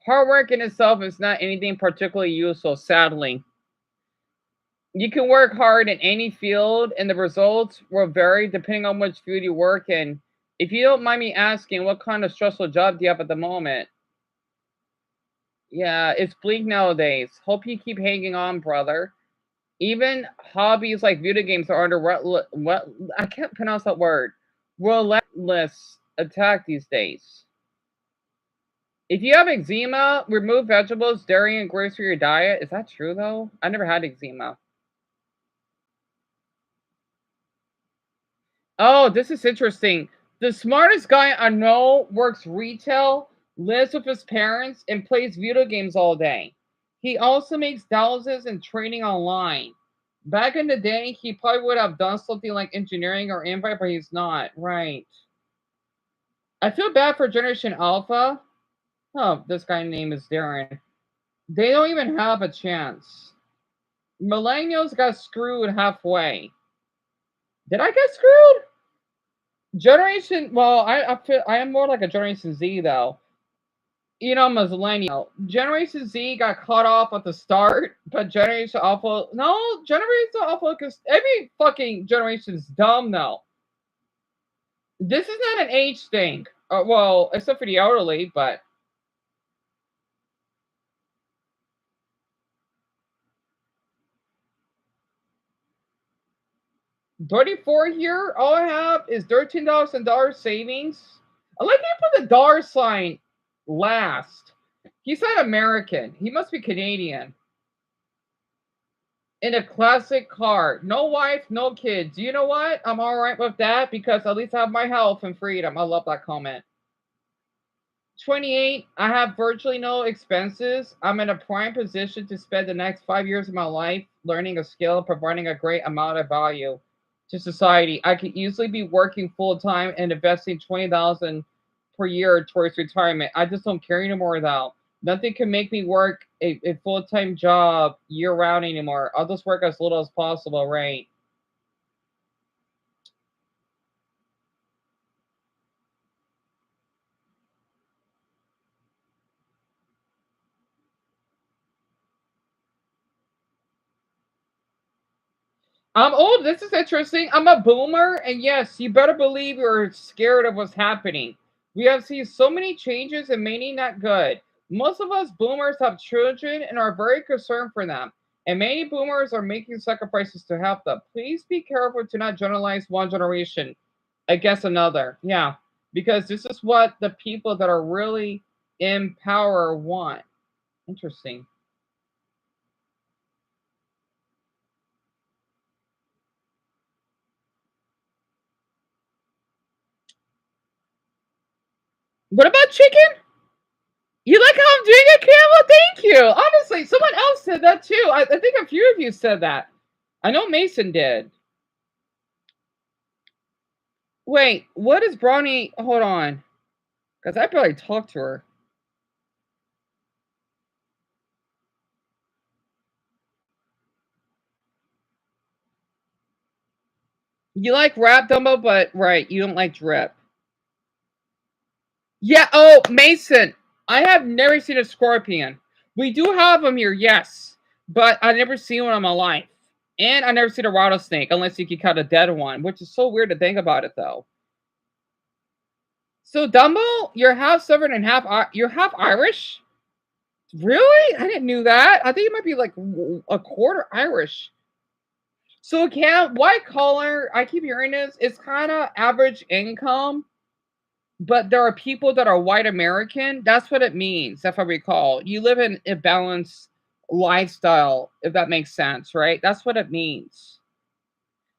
Hard work in itself is not anything particularly useful, sadly. You can work hard in any field, and the results will vary depending on which field you work in. If you don't mind me asking, what kind of stressful job do you have at the moment? Yeah, it's bleak nowadays. Hope you keep hanging on, brother. Even hobbies like video games are under I can't pronounce that word. Relentless attack these days. If you have eczema, remove vegetables, dairy, and grapes from your diet. Is that true, though? I never had eczema. Oh, this is interesting. The smartest guy I know works retail, lives with his parents, and plays video games all day. He also makes thousands in trading online. Back in the day, he probably would have done something like engineering or invite, but he's not. Right. I feel bad for Generation Alpha. Oh, this guy name is Darren. They don't even have a chance. Millennials got screwed halfway. Did I get screwed? Generation, well, I feel I am more like a Generation Z though. You know, I'm a millennial. Generation Z got cut off at the start, but Generation Alpha, no, Generation Alpha, because every fucking generation's dumb now. This is not an age thing. Well, except for the elderly, but 34 here, all I have is $13,000 savings. I like how you put the dollar sign last. He's not American. He must be Canadian. In a classic car. No wife, no kids. You know what? I'm all right with that because at least I have my health and freedom. I love that comment. 28, I have virtually no expenses. I'm in a prime position to spend the next 5 years of my life learning a skill, providing a great amount of value to society. I could easily be working full time and investing 20,000 per year towards retirement. I just don't care anymore though. Nothing can make me work a full time job year round anymore. I'll just work as little as possible, right? I'm old. This is interesting. I'm a boomer, and yes, you better believe you're scared of what's happening. We have seen so many changes and many not good. Most of us boomers have children and are very concerned for them, and many boomers are making sacrifices to help them. Please be careful to not generalize one generation against another. Yeah, because this is what the people that are really in power want. Interesting. What about chicken? You like how I'm doing it, Campbell? Thank you. Honestly, someone else said that too. I think a few of you said that. I know Mason did. Wait, what is Brownie? Hold on. Because I probably talked to her. You like rap, Dumbo, but right, you don't like drip. Yeah, oh, Mason. I have never seen a scorpion. We do have them here, yes. But I've never seen one in my life. And I never seen a rattlesnake unless you can cut a dead one, which is so weird to think about it though. So Dumbo, you're half Southern and you're half Irish. Really? I didn't know that. I think you might be like a quarter Irish. So Cam, white collar, I keep hearing this. It's kind of average income, but there are people that are white American. That's what it means, if I recall. You live in a balanced lifestyle, if that makes sense, right? That's what it means.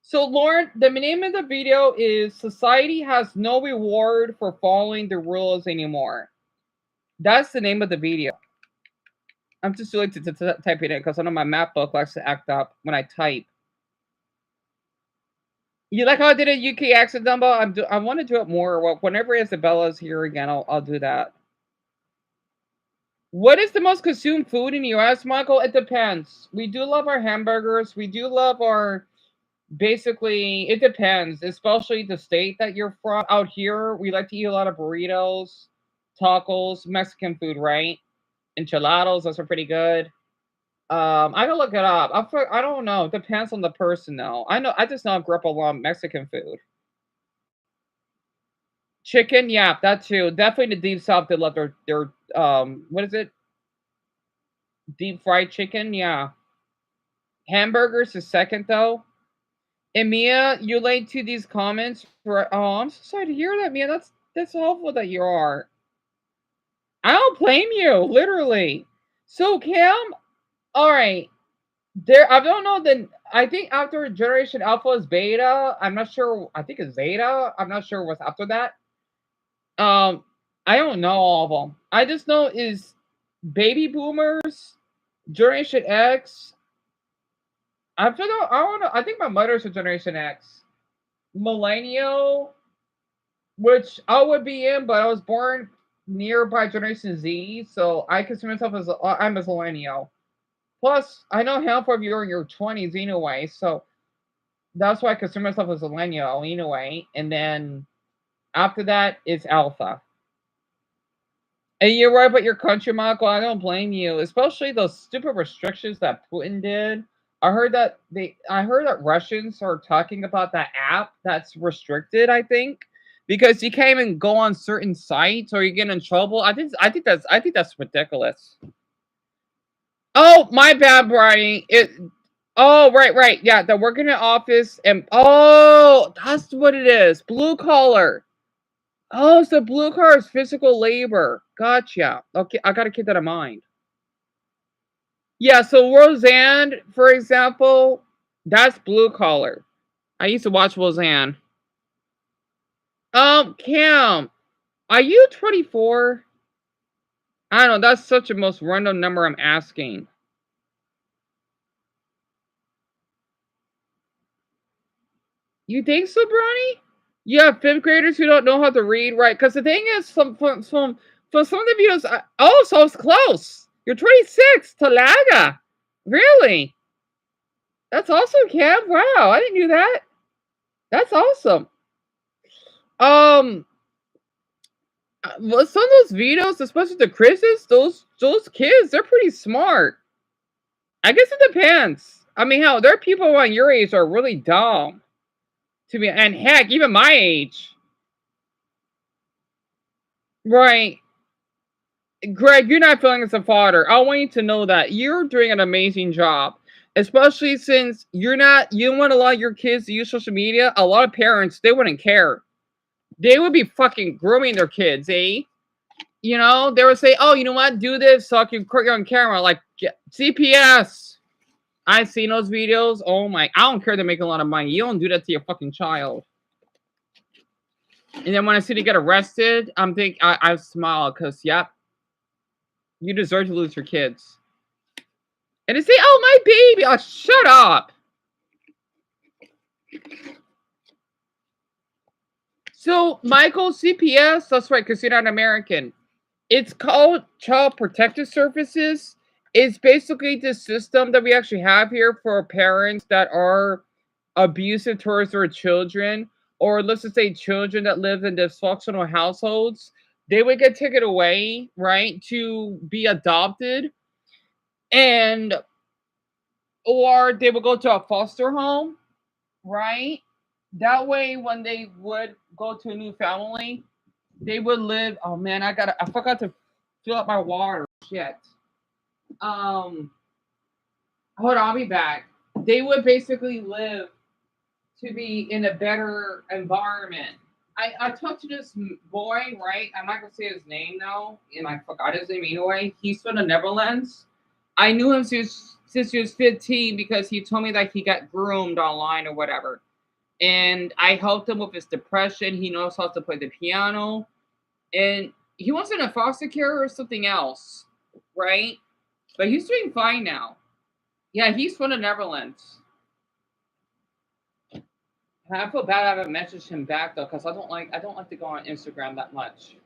So, Lauren, the name of the video is Society Has No Reward for Following the Rules Anymore. That's the name of the video. I'm just doing to type it in because I know my map book likes to act up when I type. You like how I did a UK accent, Dumbo? I want to do it more. Whenever Isabella's here again, I'll do that. What is the most consumed food in the US, Michael? It depends. We do love our hamburgers. We do love our... Basically, it depends, especially the state that you're from. Out here, we like to eat a lot of burritos, tacos, Mexican food, right? Enchiladas, those are pretty good. I can look it up. I don't know. Depends on the person, though. I just know I grew up on Mexican food. Chicken, yeah, that too. Definitely the deep south. They love their what is it? Deep fried chicken, yeah. Hamburgers is second though. And Mia, you laid to these comments for. Oh, I'm so sorry to hear that, Mia. That's awful that you are. I don't blame you, literally. So Cam, all right. There, I don't know. Then I think after Generation Alpha is Beta. I'm not sure. I think it's Zeta. I'm not sure what's after that. I don't know all of them. I just know is Baby Boomers, Generation X. I don't know. I think my mother's a Generation X. Millennial, which I would be in, but I was born nearby Generation Z, so I consider myself as I'm a millennial. Plus, I know half of you are in your 20s anyway, so that's why I consider myself as a millennial anyway. And then after that, it's alpha. And you're right about your country, Michael. I don't blame you, especially those stupid restrictions that Putin did. I heard that Russians are talking about that app that's restricted. I think because you can't even go on certain sites or you get in trouble. I think that's ridiculous. Oh, my bad, Brian. Oh, right. Yeah, they're working in office and oh, that's what it is. Blue collar. Oh, so blue collar is physical labor. Gotcha. Okay, I gotta keep that in mind. Yeah, so Roseanne, for example, that's blue collar. I used to watch Roseanne. Cam, are you 24? I don't know, that's such a most random number I'm asking. You think so, Brownie? Yeah, fifth graders who don't know how to read, right? Because the thing is, from some of the videos, oh, so it's close. You're 26, Talaga. Really? That's awesome, Cam. Wow, I didn't do that. That's awesome. Well, some of those videos, especially the Chris's, those kids, they're pretty smart. I guess it depends. I mean, hell, there are people around your age who are really dumb. And heck, even my age. Right. Greg, you're not feeling as a father. I want you to know that you're doing an amazing job. Especially since you don't want to allow your kids to use social media. A lot of parents, they wouldn't care. They would be fucking grooming their kids, eh? You know, they would say, oh, you know what? Do this so I can put you on camera. Like, CPS. I've seen those videos. Oh my, I don't care they're making a lot of money. You don't do that to your fucking child. And then when I see they get arrested, I smile because, yep, you deserve to lose your kids. And they say, oh, my baby. Oh, shut up. So, Michael, CPS, that's right, because you're not American. It's called Child Protective Services. It's basically the system that we actually have here for parents that are abusive towards their children, or let's just say children that live in dysfunctional households. They would get taken away, right, to be adopted, and or they would go to a foster home, right? That way, when they would go to a new family, they would live. Oh man, I forgot to fill up my water. Shit. Hold on, I'll be back. They would basically live to be in a better environment. I talked to this boy, right? I'm not gonna say his name now, and I forgot his name anyway. He's from the Netherlands. I knew him since he was 15 because he told me that he got groomed online or whatever. And I helped him with his depression. He knows how to play the piano. And he was in a foster care or something else, right? But he's doing fine now. Yeah, he's from the Netherlands. And I feel bad I haven't messaged him back though, because I don't like to go on Instagram that much.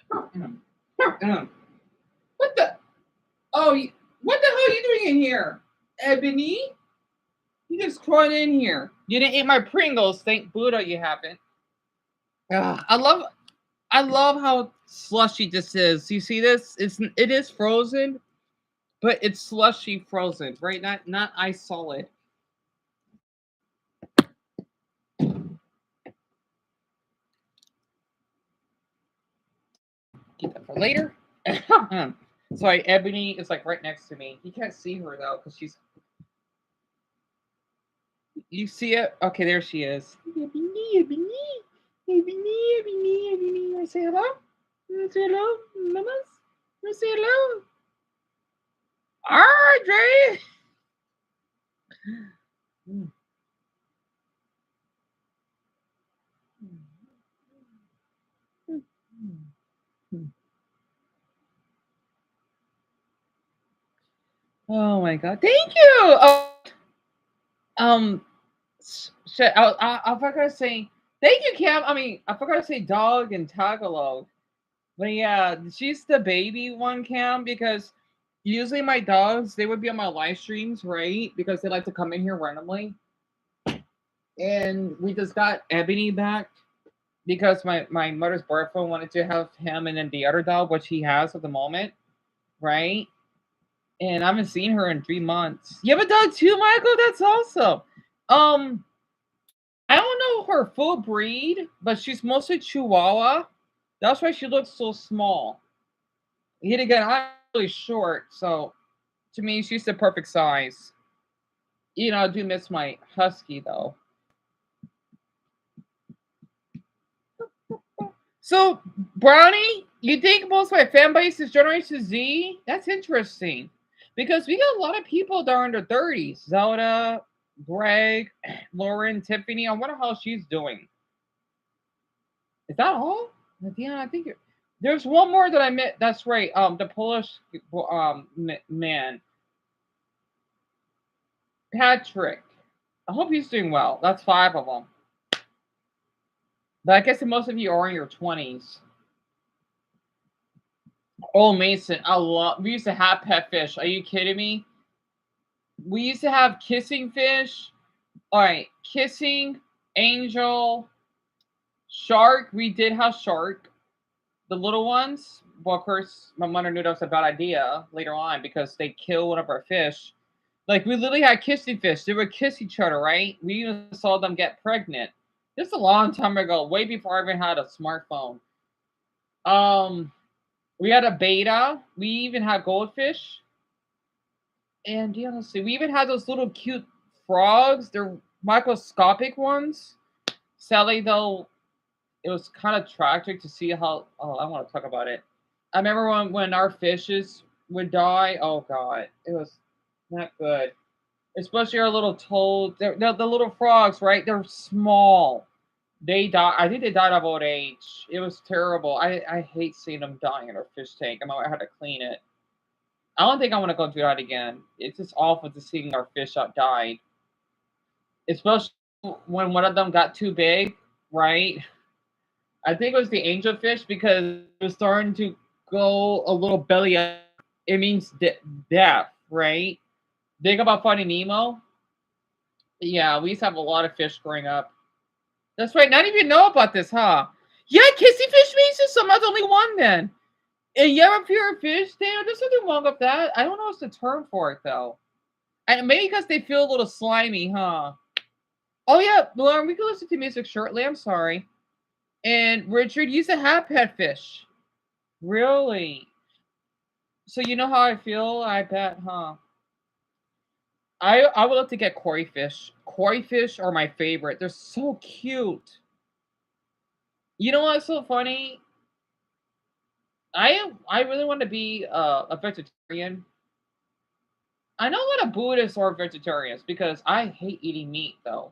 What the? Oh, what the hell are you doing in here, Ebony? You just crawled in here. You didn't eat my Pringles. Thank Buddha you haven't. I love how slushy this is. You see this? It is frozen, but it's slushy frozen, right? Not ice solid. Keep that for later. Sorry, Ebony is like right next to me. You can't see her though because she's. You see it? Okay, there she is. Ebony. I say hello. Say hello, mamas. Say hello. Audrey. Oh my god! Thank you. Shit. I forgot to say thank you, Cam. I mean, I forgot to say dog in Tagalog. But yeah, she's the baby one, Cam, because usually my dogs they would be on my live streams, right? Because they like to come in here randomly. And we just got Ebony back because my mother's boyfriend wanted to have him and then the other dog, which he has at the moment, right? And I haven't seen her in 3 months. You have a dog too, Michael? That's awesome. I don't know her full breed, but she's mostly Chihuahua. That's why she looks so small. Yet again, I'm really short, so to me, she's the perfect size. You know, I do miss my husky though. So, Brownie, you think most of my fan base is Generation Z? That's interesting. Because we got a lot of people that are under 30s. Zelda, Greg, Lauren, Tiffany. I wonder how she's doing. Is that all? Yeah, I think there's one more that I met. That's right. The Polish man. Patrick. I hope he's doing well. That's 5 of them. But I guess most of you are in your 20s. Oh, Mason, we used to have pet fish. Are you kidding me? We used to have kissing fish. All right, kissing, angel, shark. We did have shark. The little ones. Well, of course, my mother knew that was a bad idea later on because they killed one of our fish. Like, we literally had kissing fish. They would kiss each other, right? We even saw them get pregnant. This is a long time ago, way before I even had a smartphone. We had a beta. We even had goldfish. And yeah, let's see. We even had those little cute frogs. They're microscopic ones. Sadly, though, it was kind of tragic to see how. Oh, I want to talk about it. I remember when our fishes would die. Oh God, it was not good. Especially our little toads. They're the little frogs, right? They're small. They died. I think they died of old age. It was terrible. I hate seeing them dying in our fish tank. I had to clean it. I don't think I want to go through that again. It's just awful to seeing our fish that died. Especially when one of them got too big, right? I think it was the angelfish because it was starting to go a little belly up. It means death, right? Think about Finding Nemo. Yeah, we used to have a lot of fish growing up. That's right. Not even know about this, huh? Yeah, kissy fish means I'm not the only one then. And you ever fear of fish, Daniel? There's nothing wrong with that. I don't know what's the term for it though. And maybe because they feel a little slimy, huh? Oh yeah, Lauren, we can listen to music shortly. I'm sorry. And Richard used to have pet fish. Really? So you know how I feel, I bet, huh? I would love to get koi fish. Koi fish are my favorite. They're so cute. You know what's so funny? I really want to be a vegetarian. I know a lot of Buddhists are vegetarians because I hate eating meat though.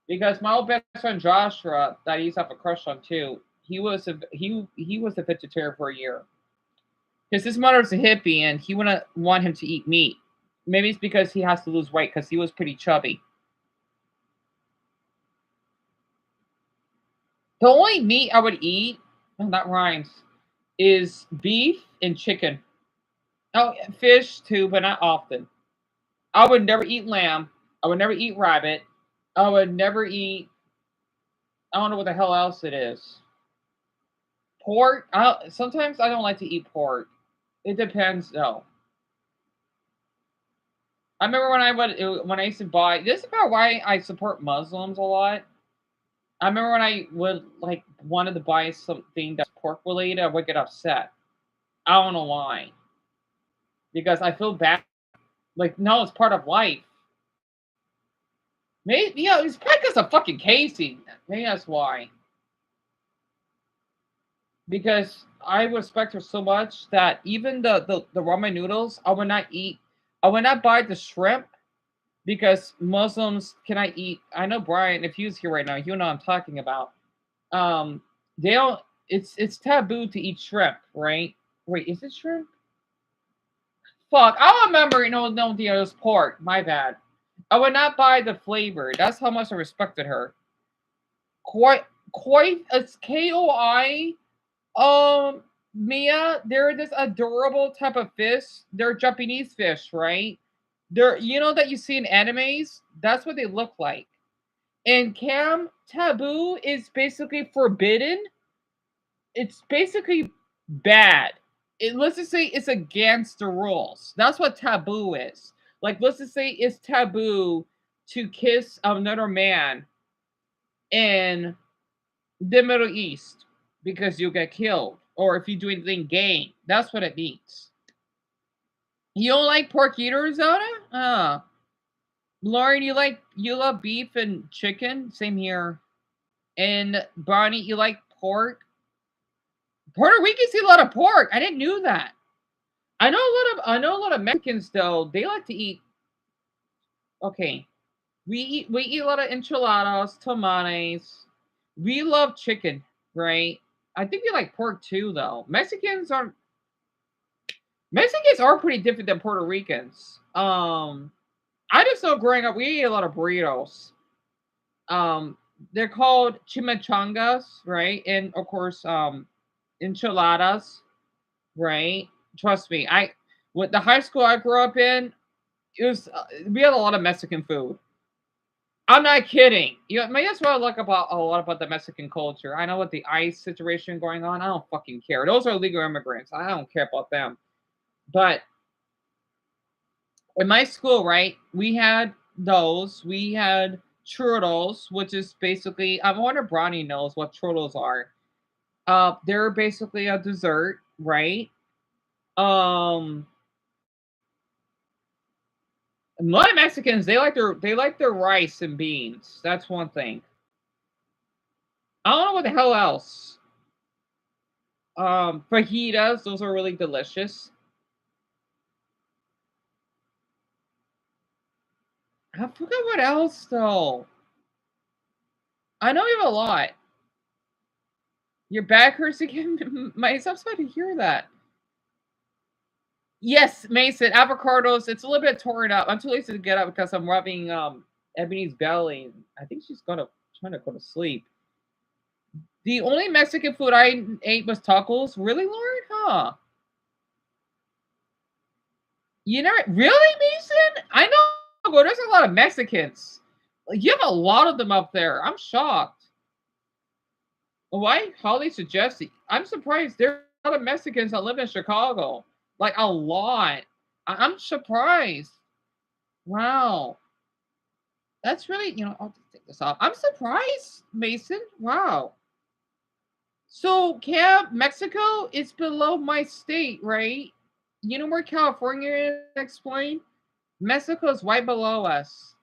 Because my old best friend Joshua, that I used to have a crush on too, he was a vegetarian for a year. Because his mother's a hippie and he wouldn't want him to eat meat. Maybe it's because he has to lose weight because he was pretty chubby. The only meat I would eat no, that rhymes, is beef and chicken. Oh, fish too, but not often. I would never eat lamb. I would never eat rabbit. I would never eat. I don't know what the hell else it is. Pork. Sometimes I don't like to eat pork. It depends though. I remember when I used to buy. This is about why I support Muslims a lot. I remember when I would like wanted to buy something that's pork related, I would get upset. I don't know why. Because I feel bad. Like no, it's part of life. Maybe it's probably because of fucking casing. Maybe that's why. Because I respect her so much that even the ramen noodles, I would not eat. I would not buy the shrimp because Muslims cannot eat. I know Brian, if he was here right now, you know what I'm talking about. They don't. It's taboo to eat shrimp, right? Wait, is it shrimp? Fuck, I remember. No, it was pork. My bad. I would not buy the flavor. That's how much I respected her. Quite. It's KOI. Mia, they're this adorable type of fish. They're Japanese fish, right? They're that you see in animes. That's what they look like. And Cam, taboo is basically forbidden. It's basically bad. Let's just say it's against the rules. That's what taboo is. Like, let's just say it's taboo to kiss another man in the Middle East because you'll get killed. Or if you do anything gay. That's what it means. You don't like pork eaters, Zona? Lauren, you love beef and chicken? Same here. And Bonnie, you like pork? Puerto Ricans eat a lot of pork. I didn't know that. I know a lot of Mexicans though. They like to eat. Okay, we eat a lot of enchiladas, tamales. We love chicken, right? I think we like pork too, though. Mexicans are pretty different than Puerto Ricans. I just know growing up we ate a lot of burritos. They're called chimichangas, right? And of course, enchiladas, right? Trust me, with the high school I grew up in, we had a lot of Mexican food. I'm not kidding. That's what I like about a lot about the Mexican culture. I know with the ICE situation going on, I don't fucking care. Those are illegal immigrants. I don't care about them. But in my school, right, we had those. We had churros, which is basically, I wonder if Bronny knows what churros are. They're basically a dessert, right? A lot of Mexicans they like their rice and beans. That's one thing. I don't know what the hell else. Fajitas, those are really delicious. I forgot what else though. I know you have a lot. Your back hurts again. I'm sorry to hear that. Yes, Mason, avocados. It's a little bit torn up. I'm too lazy to get up because I'm rubbing Ebony's belly. I think she's trying to go to sleep. The only Mexican food I ate was tacos. Really, Lauren? Huh? You know, really, Mason? I know there's a lot of Mexicans. Like, you have a lot of them up there. I'm shocked. Why Holly suggested? I'm surprised there are a lot of Mexicans that live in Chicago. Like a lot. I'm surprised. Wow. That's really, I'll just take this off. I'm surprised, Mason. Wow. So, Cab, Mexico is below my state, right? You know where California is? Explain. Mexico is right below us.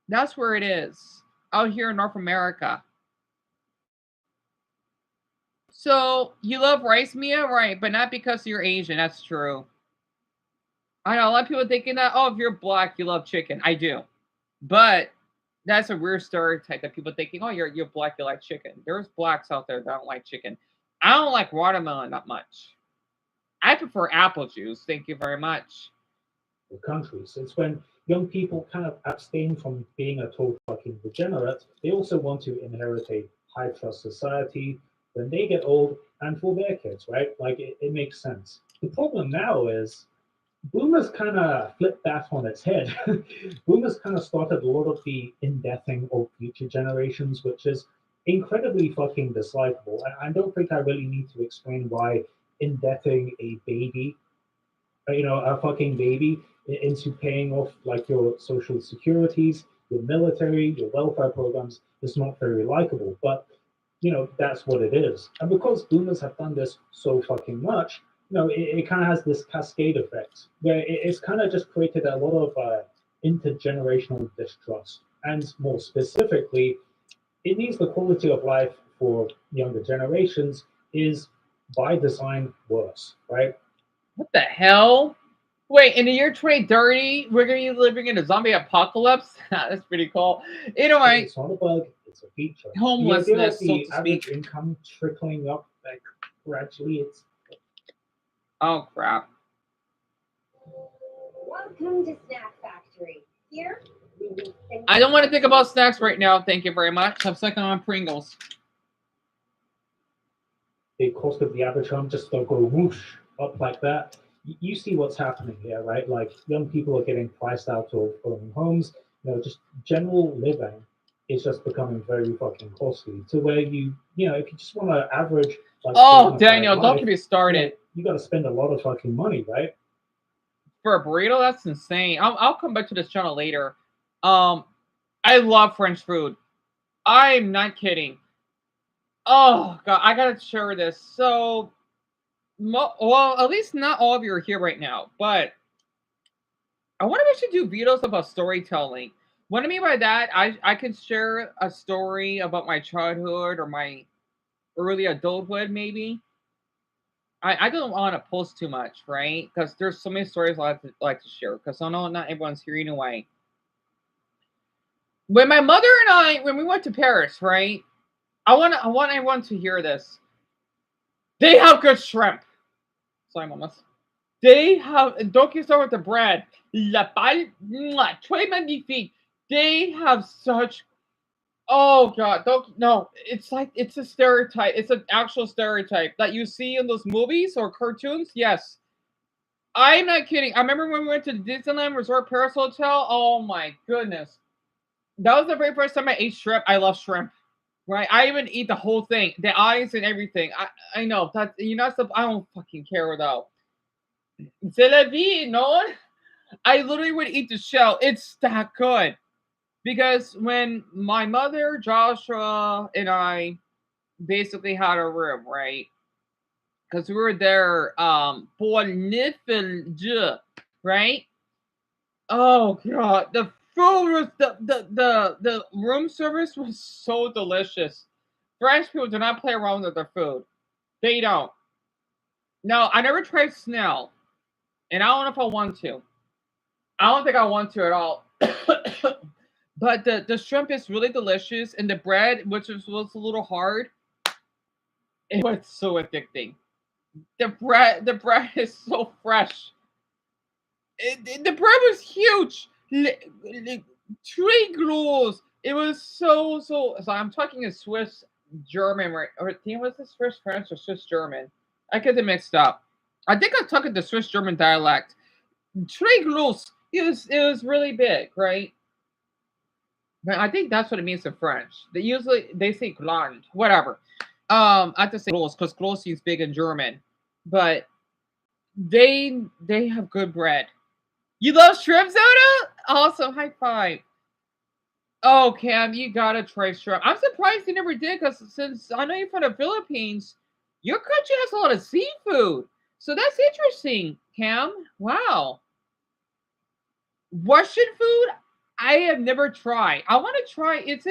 That's where it is. Out here in North America. So, you love rice, Mia? Right, but not because you're Asian. That's true. I know a lot of people thinking that, if you're black, you love chicken. I do. But that's a weird stereotype that people thinking, you're black, you like chicken. There's blacks out there that don't like chicken. I don't like watermelon that much. I prefer apple juice. Thank you very much. Countries. It's when young people kind of abstain from being a total fucking degenerate. They also want to inherit a high trust society when they get old and for their kids, right? Like it makes sense. The problem now is boomers kind of flipped that on its head. Boomers kind of started a lot of the indething of future generations, which is incredibly fucking dislikable. And I don't think I really need to explain why indething a baby, a fucking baby, into paying off like your social securities, your military, your welfare programs is not very likable. But that's what it is. And because boomers have done this so fucking much, it kind of has this cascade effect where it's kind of just created a lot of intergenerational distrust. And more specifically, it means the quality of life for younger generations is by design worse, right? What the hell? Wait, in the year 2030, we're going to be living in a zombie apocalypse? That's pretty cool. Anyway. It's not a bug, it's a feature. Homelessness, the so to average speak. income trickling up, like, gradually, it's... Oh, crap. Welcome to Snack Factory. Here, we make things... I don't want to think about snacks right now. Thank you very much. I'm sucking on Pringles. The cost of the average home just don't go whoosh up like that. You see what's happening here, right? Like, young people are getting priced out of owning homes. Just general living is just becoming very fucking costly to where if you just want to average... Like, oh, Daniel, don't get me started. You got to spend a lot of fucking money, right? For a burrito, that's insane. I'll come back to this channel later. I love French food. I'm not kidding. Oh, God, I got to share this. So... well, at least not all of you are here right now, but I wonder if I should do videos about storytelling. What I mean by that, I could share a story about my childhood or my early adulthood, maybe. I don't want to post too much, right? Because there's so many stories I like to share. Because I know not everyone's here anyway. When my mother and I, when we went to Paris, right? I want everyone to hear this. They have good shrimp. Sorry, mamas. They have, don't get started with the bread. La palle, très magnifique. They have such, oh God, it's like, it's a stereotype. It's an actual stereotype that you see in those movies or cartoons. Yes. I'm not kidding. I remember when we went to Disneyland Resort Paris Hotel. Oh my goodness. That was the very first time I ate shrimp. I love shrimp. Right? I even eat the whole thing. The eyes and everything. I know. That's, I don't fucking care though. C'est la vie, no? I literally would eat the shell. It's that good. Because when my mother, Joshua, and I basically had a room, right? Because we were there pour nifel, right? Oh God, the food was the room service was so delicious. French people do not play around with their food. They don't. No, I never tried snail. And I don't know if I want to. I don't think I want to at all. But the shrimp is really delicious. And the bread, which was a little hard, it was so addicting. The bread is so fresh. The bread was huge. 3 glues. It was so I'm talking in Swiss German, right? Or was this Swiss French or Swiss German? I get them mixed up. I think I'm talking the Swiss German dialect. 3 glues. It was really big, right? But I think that's what it means in French. They say gland, whatever. I have to say glues because glues is big in German. But they have good bread. You love shrimp soda? Awesome, high five. Oh, Cam, you gotta try shrimp. I'm surprised you never did, because since I know you're from the Philippines, your country has a lot of seafood. So that's interesting, Cam. Wow. Russian food? I have never tried. I want to try. It's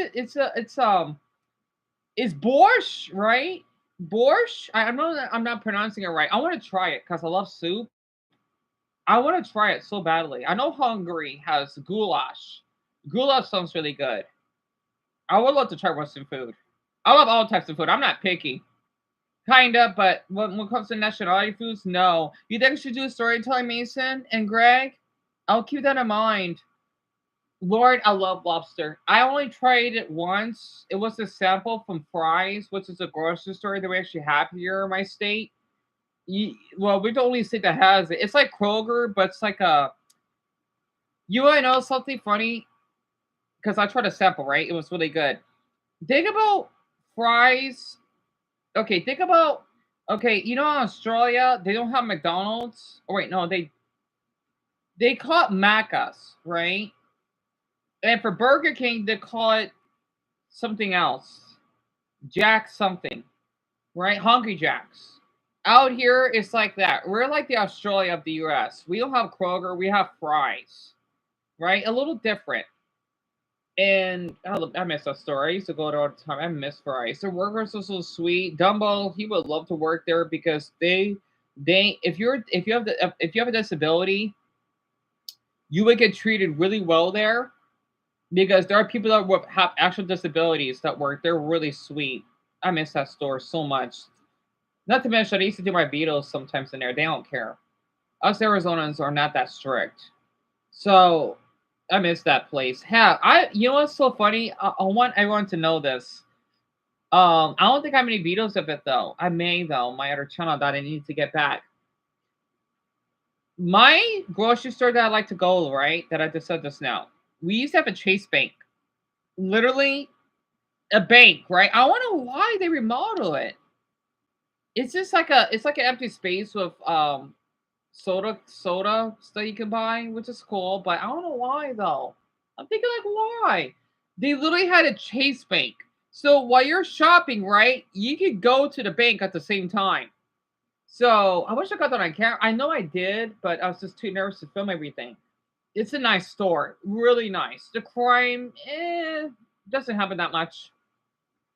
borscht, right? Borscht. I'm not pronouncing it right. I want to try it because I love soup. I want to try it so badly. I know Hungary has goulash. Goulash sounds really good. I would love to try Western food. I love all types of food. I'm not picky. Kinda, but when it comes to nationality foods, no. You think I should do storytelling, Mason and Greg? I'll keep that in mind. Lord, I love lobster. I only tried it once. It was a sample from Fry's, which is a grocery store that we actually have here in my state. Well, we're the only state that has it. It's like Kroger, but it's like a. You want to know something funny? Because I tried a sample, right? It was really good. Think about Fry's. Okay, think about. Okay, you know, in Australia, they don't have McDonald's. Oh, wait, no, they call it Macca's, right? And for Burger King, they call it something else. Jack something, right? Hungry Jacks. Out here, it's like that. We're like the Australia of the US. We don't have Kroger, we have Fry's, right? A little different. And I miss that store. I used to go there all the time. I miss Fry's. Their workers are so sweet. Dumbo, he would love to work there because they if you have a disability, you would get treated really well there because there are people that have actual disabilities that work. They're really sweet. I miss that store so much. Not to mention, I used to do my Beatles sometimes in there. They don't care. Us Arizonans are not that strict. So I miss that place. You know what's so funny? I want everyone to know this. I don't think I have any videos of it though. I may though. My other channel that I need to get back. My grocery store that I like to go, right? That I just said just now. We used to have a Chase Bank. Literally a bank, right? I wonder why they remodel it. It's just like an empty space with soda stuff you can buy, which is cool, but I don't know why though. I'm thinking like why? They literally had a Chase Bank. So while you're shopping, right, you could go to the bank at the same time. So I wish I got that on camera. I know I did, but I was just too nervous to film everything. It's a nice store, really nice. The crime, doesn't happen that much.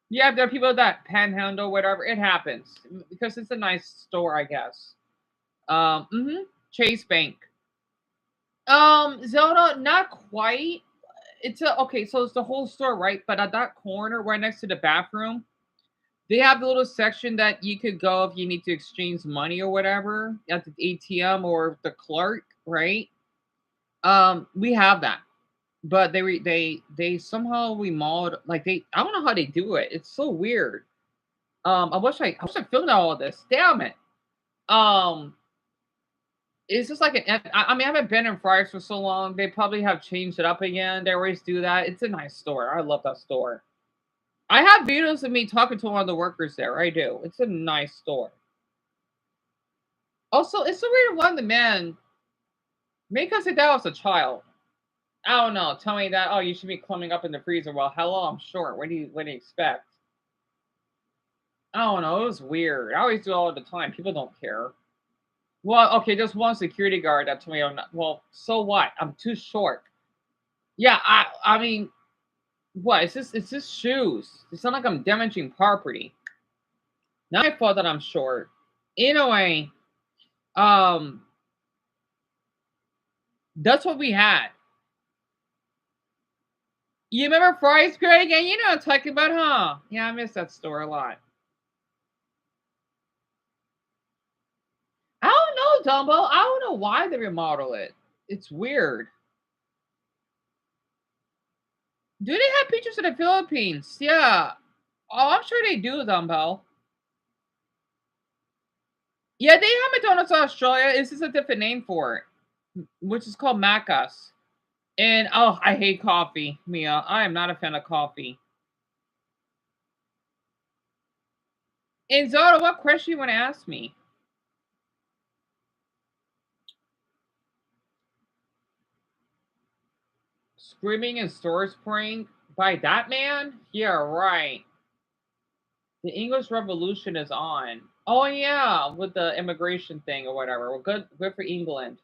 Yeah, there are people that panhandle, whatever. It happens because it's a nice store, I guess. Chase Bank. Zelda, not quite. Okay, so it's the whole store, right? But at that corner, right next to the bathroom, they have the little section that you could go if you need to exchange money or whatever at the ATM or the clerk, right? We have that, but they somehow remodeled like I don't know how they do it. It's so weird. I wish I filmed all of this. Damn it. Um, it's just like I mean, I haven't been in Fry's for so long. They probably have changed it up again. They always do that. It's a nice store. I love that store. I have videos of me talking to one of the workers there. I do. It's a nice store. Also, it's so weird one the man make us say that I was a child. I don't know. Tell me that. Oh, you should be climbing up in the freezer. Well, hello, I'm short. What do you expect? I don't know. It was weird. I always do it all the time. People don't care. Well, okay, there's one security guard that told me, well, so what? I'm too short. Yeah, I mean, what? It's just shoes. It's not like I'm damaging property. Not my fault that I'm short. In a way, that's what we had. You remember Fry's, Greg? And you know what I'm talking about, huh? Yeah, I miss that store a lot. I don't know, Dumbo. I don't know why they remodel it. It's weird. Do they have pictures of the Philippines? Yeah. Oh, I'm sure they do, Dumbo. Yeah, they have McDonald's in Australia. This is a different name for it, which is called Macca's. And oh, I hate coffee, Mia. I am not a fan of coffee. And Zara, what question you want to ask me? Screaming and store spraying by that man? Yeah, right. The English Revolution is on. Oh yeah, with the immigration thing or whatever. Well, good for England.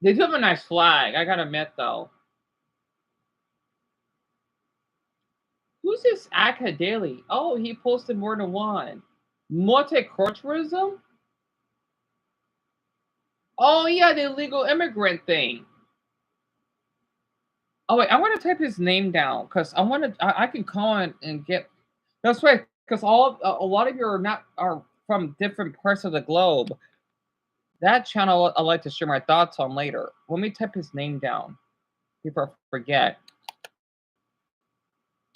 They do have a nice flag, I gotta admit though. Who's this Akka Daily? Oh, he posted more than one. Multiculturalism? Oh yeah, the illegal immigrant thing. Oh wait, I want to type his name down because I can comment and get. That's right, because a lot of you are from different parts of the globe. That channel I'd like to share my thoughts on later. Let me type his name down. before I forget.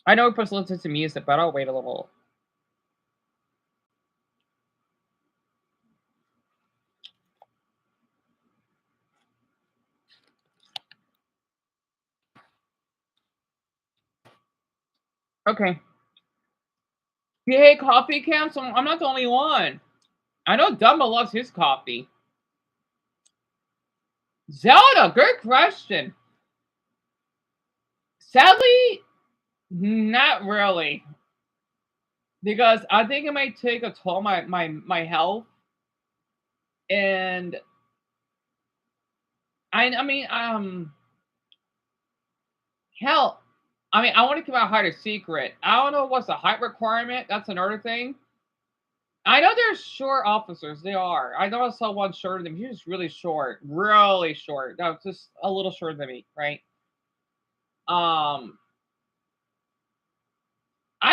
I know we're supposed to listen to music, but I'll wait a little. Okay. You hate coffee, Cam? So I'm not the only one. I know Dumbo loves his coffee. Zelda, good question. Sadly, not really. Because I think it might take a toll on my health. And I mean, hell, I mean, I want to keep my height a secret. I don't know what's the height requirement. That's another thing. I know they're short officers. They are. I know I saw one shorter than me. He was really short. Really short. No, just a little shorter than me, right? I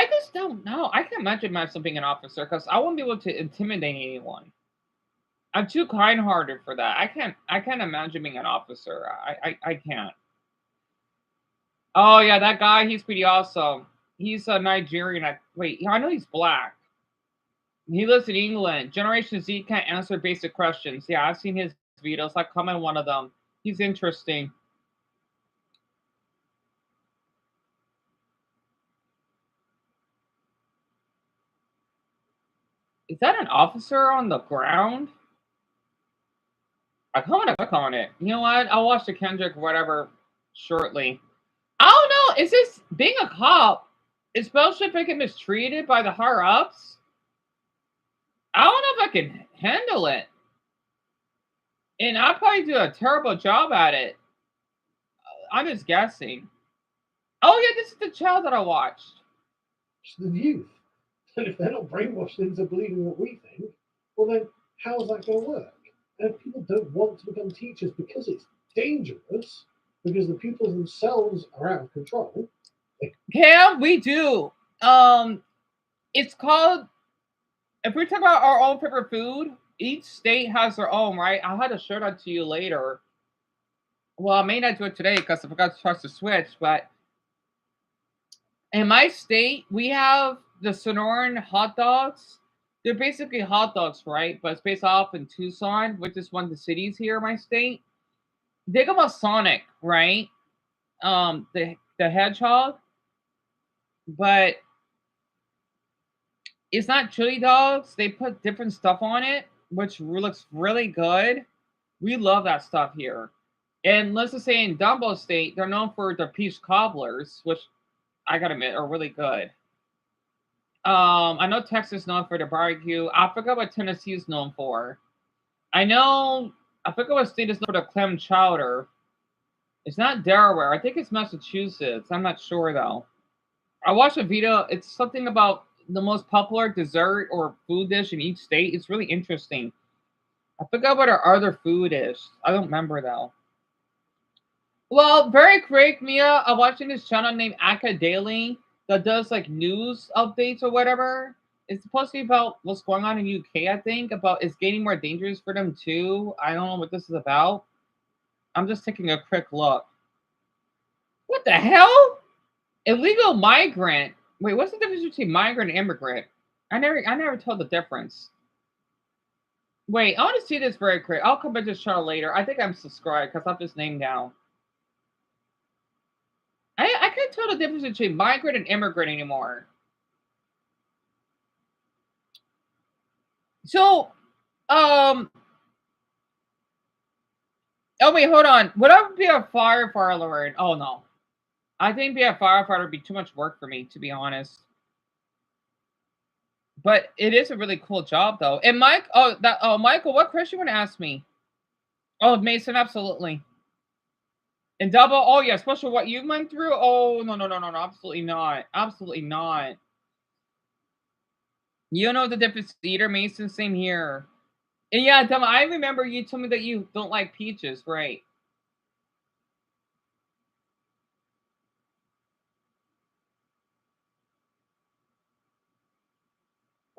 just don't know. I can't imagine myself being an officer because I won't be able to intimidate anyone. I'm too kind-hearted for that. I can't imagine being an officer. I can't. Oh yeah, that guy, he's pretty awesome. He's a Nigerian. Wait, I know he's black. He lives in England. Generation Z can't answer basic questions. Yeah, I've seen his videos. I comment one of them. He's interesting. Is that an officer on the ground? I want to click on it. You know what? I'll watch the Kendrick whatever shortly. I don't know. Is this being a cop? Is fellowship get mistreated by the higher ups? I don't know if I can handle it. And I'll probably do a terrible job at it. I'm just guessing. Oh yeah, this is the child that I watched. It's the youth. And if they're not brainwashed into believing what we think, well then how is that going to work? And if people don't want to become teachers because it's dangerous, because the pupils themselves are out of control. Cam, we do. It's called. If we talk about our own paper food, each state has their own, right? I'll have to show that to you later. Well, I may not do it today because I forgot to touch the switch, but in my state, we have the Sonoran hot dogs. They're basically hot dogs, right? But it's based off in Tucson, which is one of the cities here in my state. Think about Sonic, right? The hedgehog, but it's not chili dogs. They put different stuff on it, which looks really good. We love that stuff here. And let's just say in Dumbo State, they're known for their peach cobblers, which I gotta admit are really good. I know Texas is known for their barbecue. I forgot what Tennessee is known for. I forget what state is known for the clam chowder. It's not Delaware. I think it's Massachusetts. I'm not sure though. I watched a video. It's something about the most popular dessert or food dish in each state. It's really interesting. I forgot what our other food is. I don't remember though. Well, very quick, Mia. I'm watching this channel named Aka Daily that does like news updates or whatever. It's supposed to be about what's going on in UK, I think. About it's getting more dangerous for them too. I don't know what this is about. I'm just taking a quick look. What the hell? Illegal migrant. Wait, what's the difference between migrant and immigrant? I never told the difference. Wait, I want to see this very quick. I'll come back to this channel later. I think I'm subscribed because I have this name down. I can't tell the difference between migrant and immigrant anymore. So, oh wait, hold on. Would I be a firefighter? Oh no, I think being a firefighter would be too much work for me, to be honest. But it is a really cool job, though. And Michael, what question you want to ask me? Oh, Mason, absolutely. And double, oh yeah, especially what you went through. Oh no, absolutely not, absolutely not. You know the difference either, Mason. Same here. And yeah, Dumb, I remember you told me that you don't like peaches, right?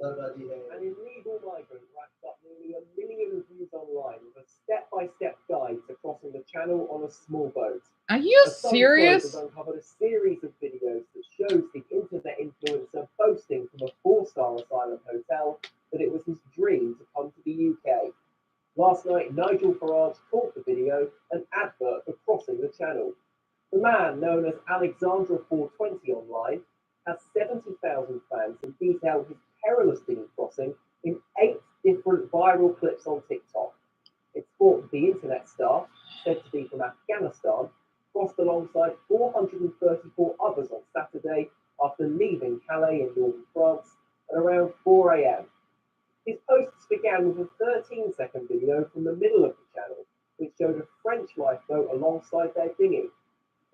An illegal migrant racked up nearly 1 million reviews online with a step-by-step guide to crossing the channel on a small boat. Are you A Southern Globe serious? has uncovered a series of videos that shows the internet influencer boasting from a 4-star asylum hotel that it was his dream to come to the UK. Last night, Nigel Farage called the video an advert for crossing the channel. The man, known as Alexandra420 online, has 70,000 fans and detailed his perilous dinghy crossing in 8 different viral clips on TikTok. It's thought that the internet star, said to be from Afghanistan, crossed alongside 434 others on Saturday after leaving Calais in northern France at around 4 a.m. His posts began with a 13-second video from the middle of the channel, which showed a French lifeboat alongside their dinghy.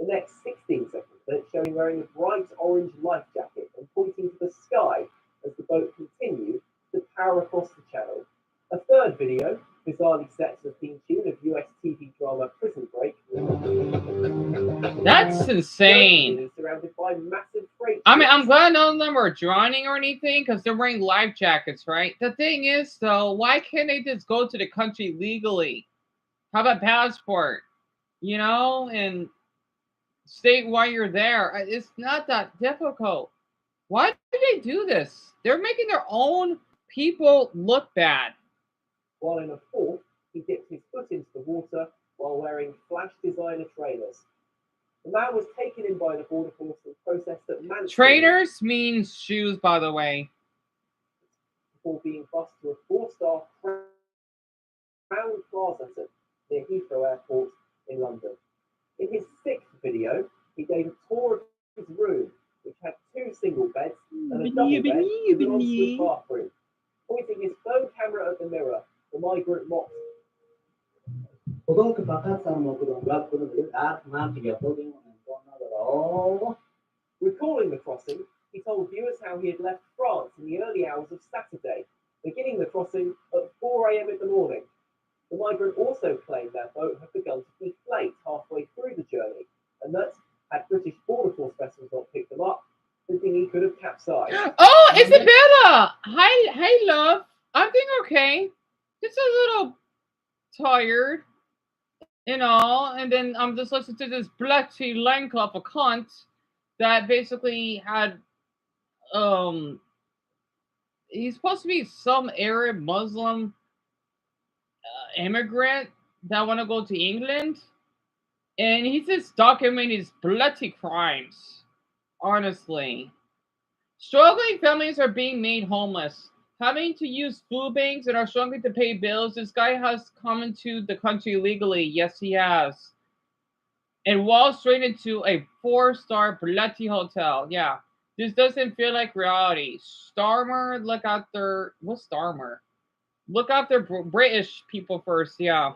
The next 16-second clip showing him wearing a bright orange life jacket and pointing to the sky as the boat continued to power across the channel. A third video, bizarrely set to the theme tune of US TV drama Prison Break. That's insane. Is surrounded by massive freight. I mean, I'm glad none of them are drowning or anything because they're wearing life jackets, right? The thing is, though, why can't they just go to the country legally? Have a passport, you know, and state why you're there. It's not that difficult. Why do they do this? They're making their own people look bad. While in a fourth, he dipped his foot into the water while wearing flash designer trainers. The man was taken in by the border force and processed at Manchester. Trainers means shoes, by the way. Before being bussed to a 4-star Crown Plaza near Heathrow Airport in London. In his 6th video, he gave a tour of his room, which had 2 single beds and a double bed with an ensuite bathroom. Pointing his phone camera at the mirror, the migrant mocked. Recalling the crossing, he told viewers how he had left France in the early hours of Saturday, beginning the crossing at 4 a.m. in the morning. The migrant also claimed their boat had begun to deflate halfway through the journey, and that, had British Border Force vessels not picked them up, the dinghy could have capsized. Oh, Isabella! Hi, love. I'm doing okay. Just a little tired, you know, and then I'm just listening to this bloody lank of a cunt that basically had, he's supposed to be some Arab Muslim immigrant that want to go to England, and he's just documenting his bloody crimes. Honestly, struggling families are being made homeless, having to use food banks, and are struggling to pay bills. This guy has come into the country legally. Yes, he has. And walked straight into a 4-star bloody hotel. Yeah, this doesn't feel like reality. Starmer, look out their... What's Starmer? Look after British people first, yeah.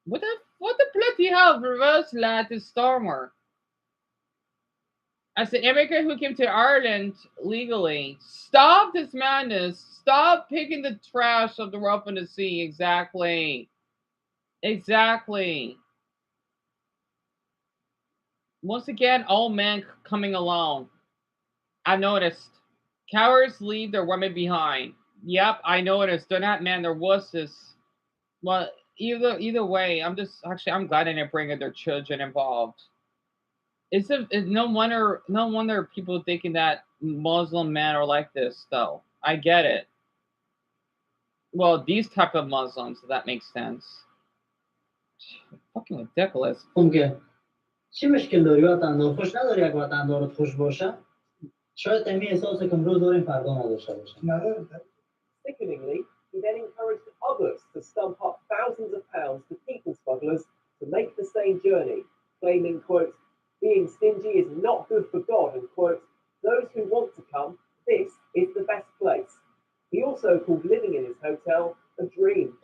What the bloody hell reverse lad is Starmer? As an immigrant who came to Ireland legally, stop this madness. Stop picking the trash of the rough in the sea. Exactly. Exactly. Once again, old men coming along. I noticed. Cowards leave their women behind. Yep, I noticed. They're not men, they're wusses. Well, either way, I'm glad they didn't bring their children involved. It's no wonder people thinking that Muslim men are like this, though. I get it. Well, these type of Muslims, if that makes sense. Fucking ridiculous. چی مشکل داری وطن خوش نداری یک وطن دارت خوش باشه؟ شاید تمی احساس که امروز داریم فردا نداشته باشه. Sickeningly, he then encouraged others to stump up thousands of pounds to people smugglers to make the same journey, claiming, quote, being stingy is not good for God, and quote, those who want to come, this is the best place. He also called living in his hotel a dream.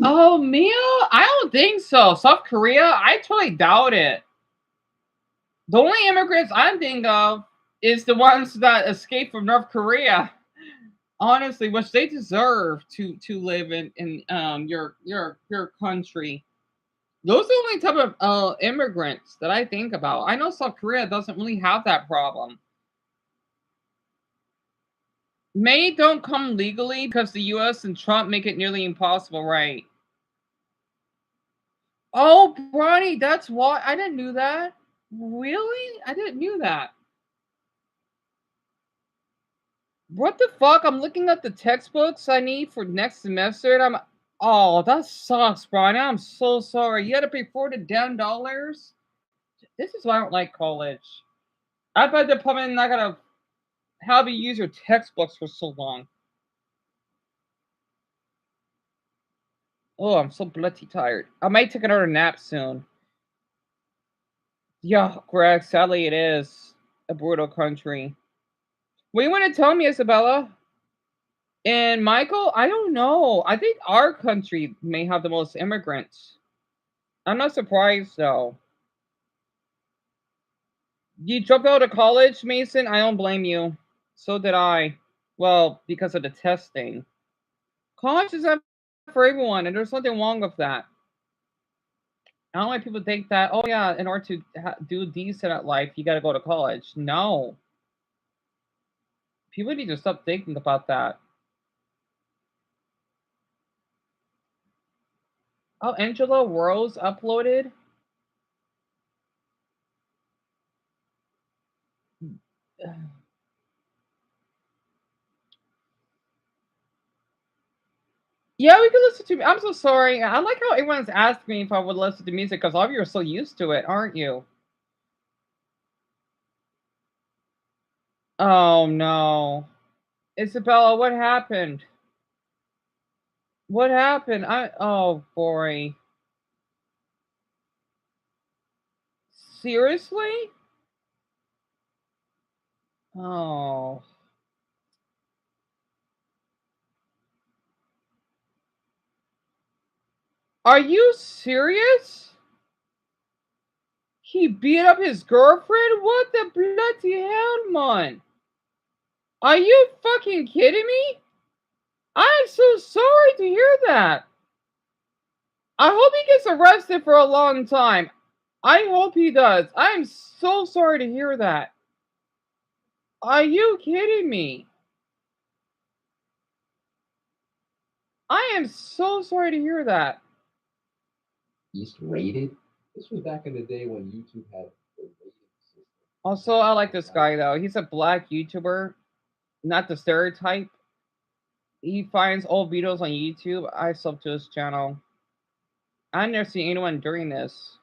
Oh, Mia? I don't think so. South Korea? I totally doubt it. The only immigrants I'm thinking of is the ones that escaped from North Korea. Honestly, which they deserve to live in your country. Those are the only type of immigrants that I think about. I know South Korea doesn't really have that problem. Many don't come legally because the U.S. and Trump make it nearly impossible, right? Oh, Bronny, that's why. I didn't know that. Really? I didn't know that. What the fuck? I'm looking at the textbooks I need for next semester, and I'm... Oh, that sucks, Bronny. I'm so sorry. You had to pay $40 damn dollars? This is why I don't like college. I bet they're probably not gonna have you use your textbooks for so long. Oh, I'm so bloody tired. I might take another nap soon. Yeah, Greg, sadly it is a brutal country. What do you want to tell me, Isabella? And Michael, I don't know. I think our country may have the most immigrants. I'm not surprised though. You dropped out of college, Mason? I don't blame you. So did I. Well, because of the testing. College is not for everyone, and there's nothing wrong with that. I don't like people think that, oh yeah, in order to do decent at life, you gotta go to college. No. People need to stop thinking about that. Oh, Angela Rose uploaded? Yeah, we can listen to. I'm so sorry. I like how everyone's asked me if I would listen to music because all of you are so used to it, aren't you? Oh no, Isabella, what happened? What happened? Oh boy. Seriously? Oh. Are you serious? He beat up his girlfriend? What the bloody hell, man? Are you fucking kidding me? I'm so sorry to hear that. I hope he gets arrested for a long time. I hope he does. I'm so sorry to hear that. Are you kidding me? I am so sorry to hear that. East rated. This was back in the day when YouTube had the rating system. Also, I like this guy though. He's a black YouTuber, not the stereotype. He finds old videos on YouTube. I sub to his channel. I've never seen anyone doing this.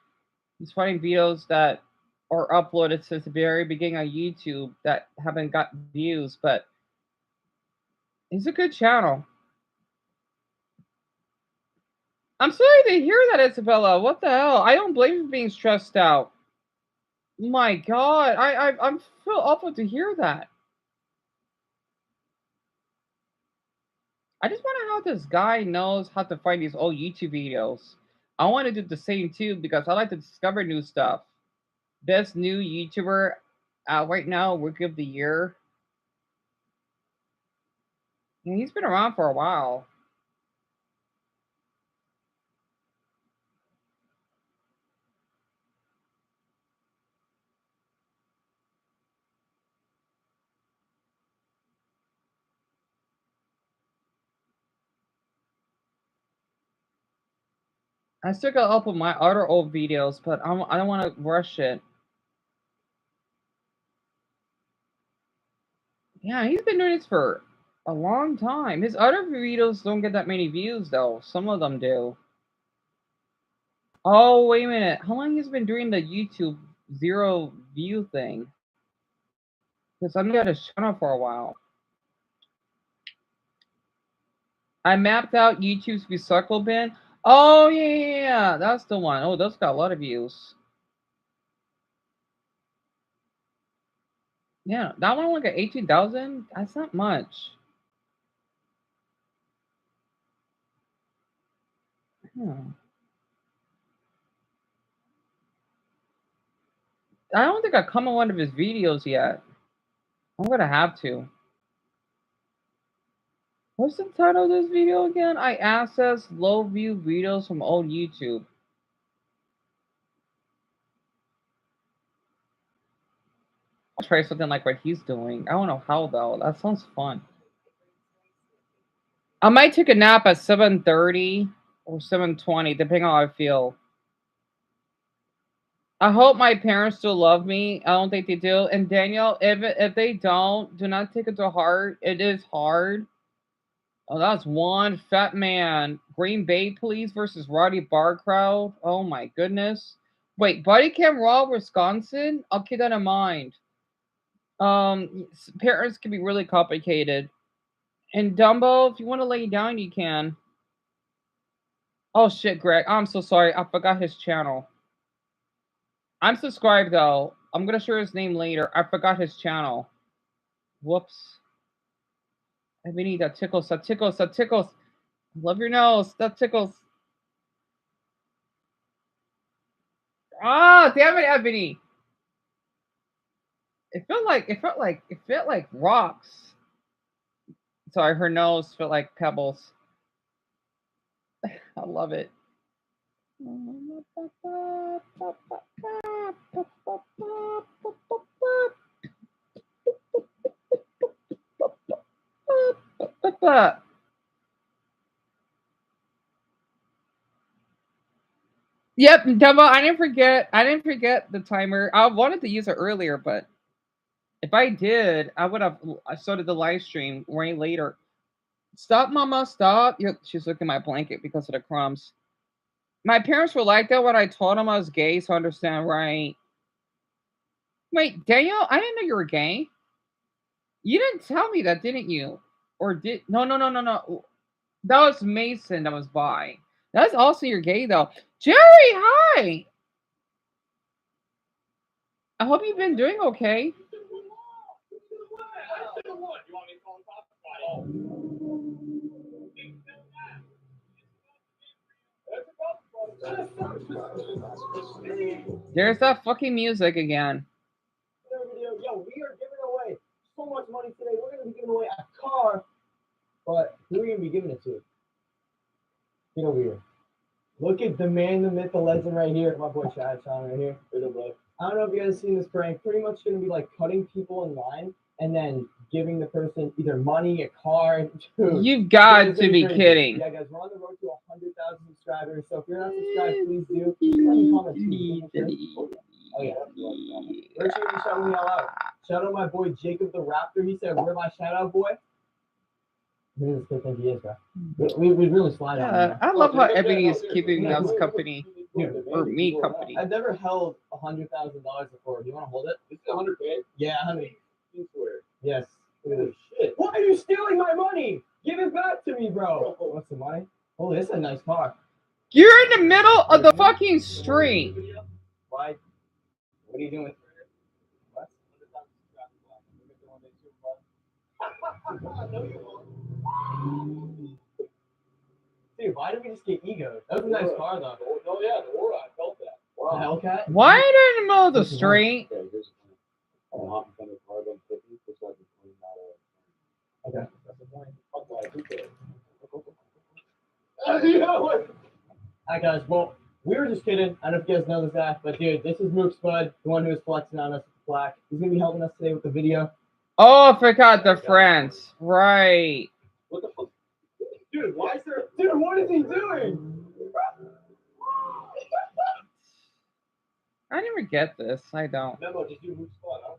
He's finding videos that are uploaded since the very beginning on YouTube that haven't got views, but he's a good channel. I'm sorry to hear that, Isabella. What the hell? I don't blame you for being stressed out. My God, I'm feel awful to hear that. I just wonder how this guy knows how to find these old YouTube videos. I want to do the same too because I like to discover new stuff. Best new YouTuber out right now, Rookie of the Year. And he's been around for a while. I still got to upload my other old videos, but I don't want to rush it. Yeah, he's been doing this for a long time. His other videos don't get that many views, though. Some of them do. Oh, wait a minute. How long has he been doing the YouTube 0 view thing? Because I've been at his channel for a while. I mapped out YouTube's recycle bin. Oh, yeah. That's the one. Oh, those got a lot of views. Yeah, that one only got 18,000. That's not much. I don't think I've come on one of his videos yet. I'm gonna have to. What's the title of this video again? I access low view videos from old YouTube. I'll try something like what he's doing. I don't know how though. That sounds fun. I might take a nap at 7:30 or 7:20, depending on how I feel. I hope my parents still love me. I don't think they do. And Daniel, if they don't, do not take it to heart. It is hard. Oh, that's one fat man. Green Bay Police versus Roddy Bar Crowd. Oh my goodness. Wait, Buddy Cam Raw, Wisconsin? I'll keep that in mind. Parents can be really complicated. And Dumbo, if you want to lay down, you can. Oh shit, Greg. I'm so sorry. I forgot his channel. I'm subscribed though. I'm gonna share his name later. I forgot his channel. Whoops. Ebony, that tickles, that tickles, that tickles. Love your nose. That tickles. Ah, damn it, Ebony. It felt like rocks. Sorry, her nose felt like pebbles. I love it. Yep, Dumbo, I didn't forget the timer. I wanted to use it earlier, but if I did, I would have started the live stream way later. Stop, Mama, stop. She's looking at my blanket because of the crumbs. My parents were like that when I told them I was gay, so I understand, right? Wait, Daniel, I didn't know you were gay. You didn't tell me that, didn't you? Or did... No. That was Mason that was bi. That's also you're gay, though. Jerry, hi! I hope you've been doing okay. There's that fucking music again. Yo, we are giving away so much money today. We're going to be giving away a car, but who are we going to be giving it to? Get over here. Look at the man, the myth, the legend right here. My boy Chad Sean right here. I don't know if you guys seen this prank. Pretty much going to be like cutting people in line and then giving the person either money, a car. Dude, you've got to be kidding. Yeah, guys, we're on the road to 100,000 subscribers. So if you're not subscribed, please do. Let me comment. Oh yeah. Make sure you shout me all out. Shout out my boy Jacob the Raptor. He said, "Where my shout out boy?" He is, bro. We really slide out. I love how Ebony is keeping us company. Or me company. I've never held $100,000 before. Do you want to hold it? This is 100K? Yeah, 100. You swear. Yes. Holy shit. Why are you stealing my money? Give it back to me, bro. What's the money? Oh, this is a nice car. You're in the middle of the fucking street. Why? What are you doing? What? Dude, why did we just get egoed? That was a nice car, though. Oh, yeah, the Aura, I felt that. Wow. The Hellcat? Why are you in the middle of the street? Okay. That's the point. Alright, guys, well, we were just kidding. I don't know if you guys know this guy, but dude, this is Mook's bud, the one who was flexing on us with the plaque. He's going to be helping us today with the video. Oh, I forgot the friends. Right. What the fuck? Dude, why is there... Dude, what is he doing? I never get this. I don't. Memo, just do Mook's spot, huh?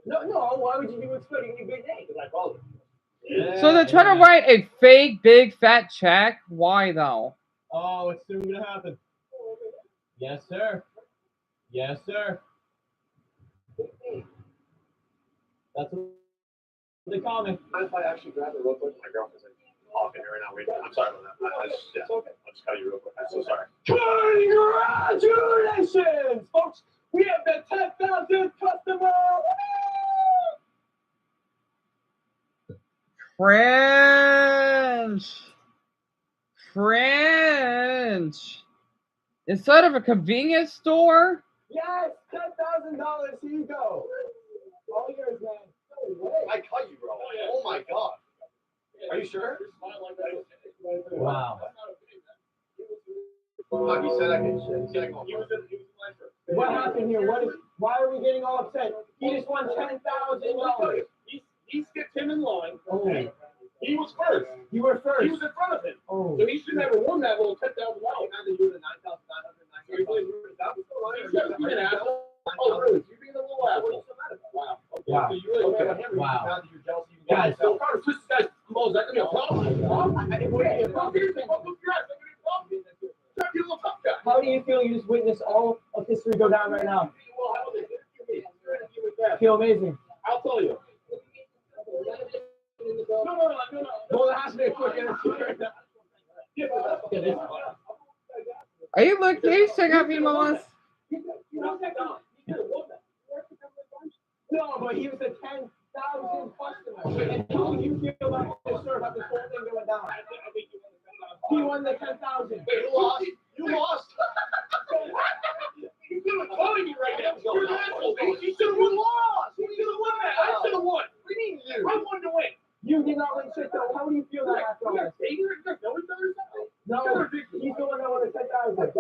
No, why would you do Mook's bud? You need a big name. Because I called him. Yeah, So they're trying to write a fake big fat check? Why though? Oh, it's soon gonna happen. Yes, sir. Yes, sir. That's what they call me. Mind if I actually grab it real quick? My girlfriend's like talking right now. Wait, I'm sorry about that. I'll just cut you real quick. I'm so sorry. Congratulations, folks! We have the 10,000th customer. French. Instead of a convenience store? Yes, $10,000. Here you go. All yours, man. No way. I cut you, bro. Oh my god. Are you sure? Wow. Fuck, he said I could shit. What happened here? Why are we getting all upset? He just won $10,000. He skipped him in line. Oh. He was first. You were first. He was in front of him. Oh. So he shouldn't have won that little $10,000. Now they do the 9,999. That was the line. You're being an asshole. Oh, really? You're being a little asshole. Wow. Okay. Wow. So you really Okay. want him to Wow. now that you're jealous. Guys, so kind of twist this guy's clothes. That could be a problem. How do you feel you just witnessed all of history go down right now? Feel amazing. I'll tell you. No. Well, it has to be a quick answer. Are you looking? Can you check out Vimos? No, but he was a 10,000 customer. And how do you feel about this, sir, about this whole thing going down? He won the 10,000. Wait, you lost? You lost? You're doing calling me right now. You're an asshole, bitch. You should have lost. You should have won that. I should have won. What do you mean you? I wanted to win. You did not win shit, though. How do you feel that after all this? No, he's the one that won the 10,000.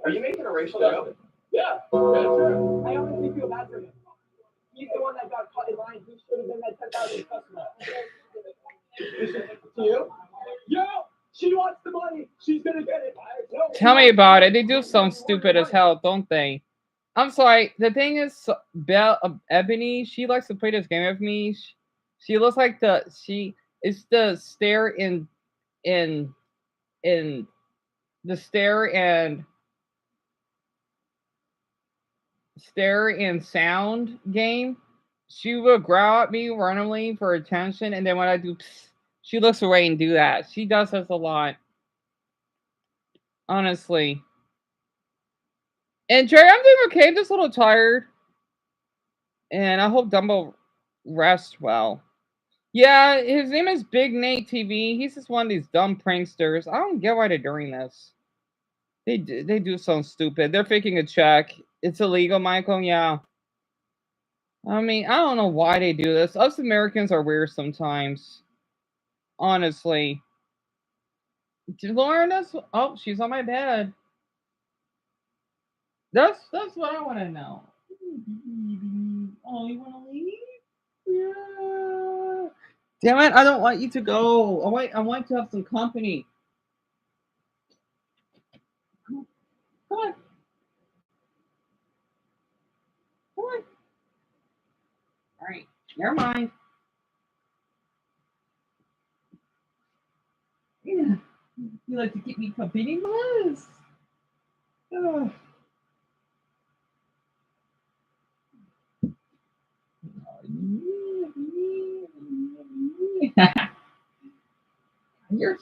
Are you making a racial joke? Yeah. Sure. I honestly feel bad for him. He's the one that got caught in line. He should have been that 10,000 customer. To you? Yo, she wants the money. She's gonna get it. Tell me about it. They do sound stupid as hell, don't they? I'm sorry. The thing is, Ebony, she likes to play this game with me. She looks like it's the stare and sound game. She will growl at me randomly for attention, and then when I do, she looks away and do that. She does this a lot, honestly. And Jerry, I'm doing okay. I'm just a little tired, and I hope Dumbo rests well. Yeah, his name is Big Nate TV. He's just one of these dumb pranksters. I don't get why they're doing this. They do sound stupid. They're faking a check. It's illegal, Michael. Yeah. I mean, I don't know why they do this. Us Americans are weird sometimes. Honestly. Lauren, oh, she's on my bed. That's what I want to know. Oh, you want to leave? Yeah. Damn it! I don't want you to go. I want to have some company. Come on. Come on. All right. Never mind. Yeah. You like to keep me company, Liz? Oh.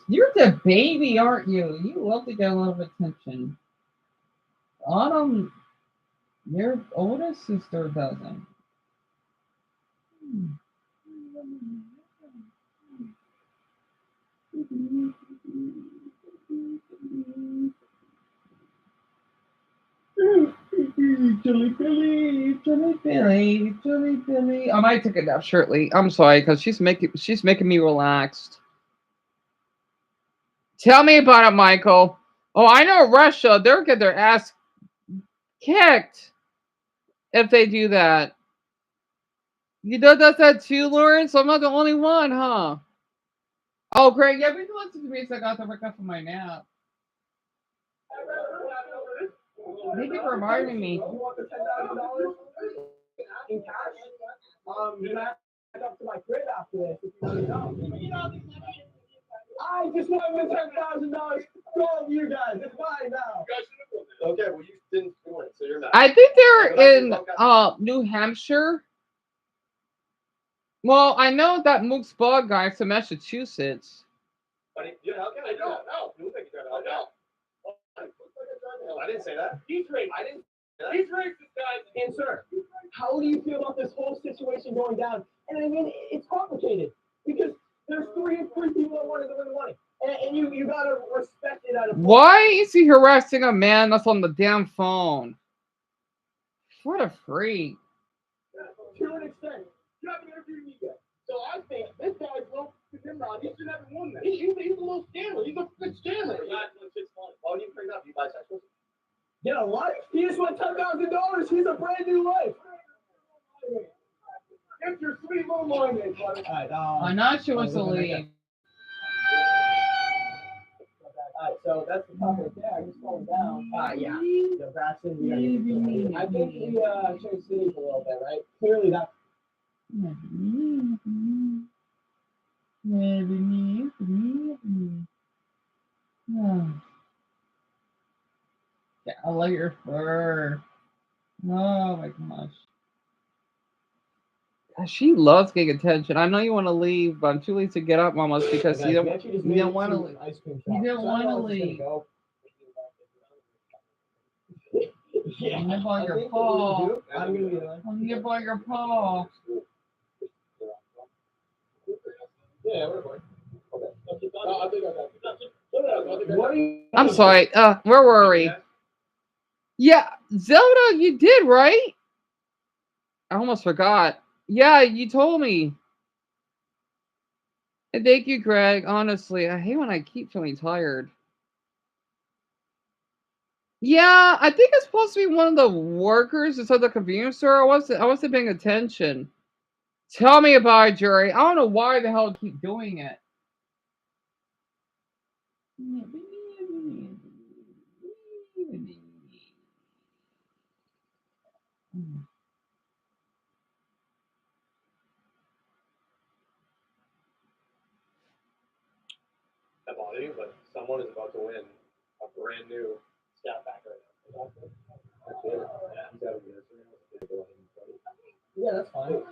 You're the baby, aren't you? You love to get a lot of attention. Autumn, your oldest sister doesn't. Chilly Billy. I might take it out shortly. I'm sorry, because she's making me relaxed. Tell me about it, Michael. Oh, I know Russia. They'll get their ass kicked if they do that. You know that too, Lauren? So I'm not the only one, huh? Oh, great. Yeah, we can listen to music. I got to wake up from my nap. Thank you for reminding me. You want the $10,000 in cash? You're gonna head up to my crib after this if you want to know. I just won the $10,000 from you guys. It's mine now. Okay, well you didn't win, so you're not. I think they're in New Hampshire. Well, I know that Mook's Bug guy's from Massachusetts. Yeah, okay, I don't know. I didn't say that. He's racist. I didn't. He's racist, guys. And sir, how do you feel about this whole situation going down? And I mean, it's complicated because there's three people that wanted to win the money, and you gotta respect it out of. Why is he harassing a man that's on the damn phone? What a freak! To an extent, you haven't interviewed me yet, so I think this guy's low to Nimrod. He should have won that. He's a little scammer. He's a good scammer. Oh, you bring up you bisexual? Get a life. He just won $10,000. He's a brand new life. If you're sweet little minded, buddy. I know she wants to leave. Alright, so that's the top right there. Just scrolling down. Yeah. So that's in the I think we changed cities a little bit, right? Clearly that. Yeah, I like your fur. Oh my gosh. She loves getting attention. I know you want to leave, but I'm too late to get up almost because you don't want to leave. You don't want to leave. Yeah. I'm by your paw. I'm by your paw. Yeah, we're fine. Okay. No, I think I got it. I'm sorry. Where were we? Yeah, Zelda, you did, right? I almost forgot. Yeah, you told me. And thank you, Greg. Honestly, I hate when I keep feeling tired. Yeah, I think it's supposed to be one of the workers inside the convenience store. I wasn't paying attention. Tell me about it, Jerry. I don't know why the hell I keep doing it. Not bothering you, but someone is about to win a brand new stat pack right now. Yeah, that's fine.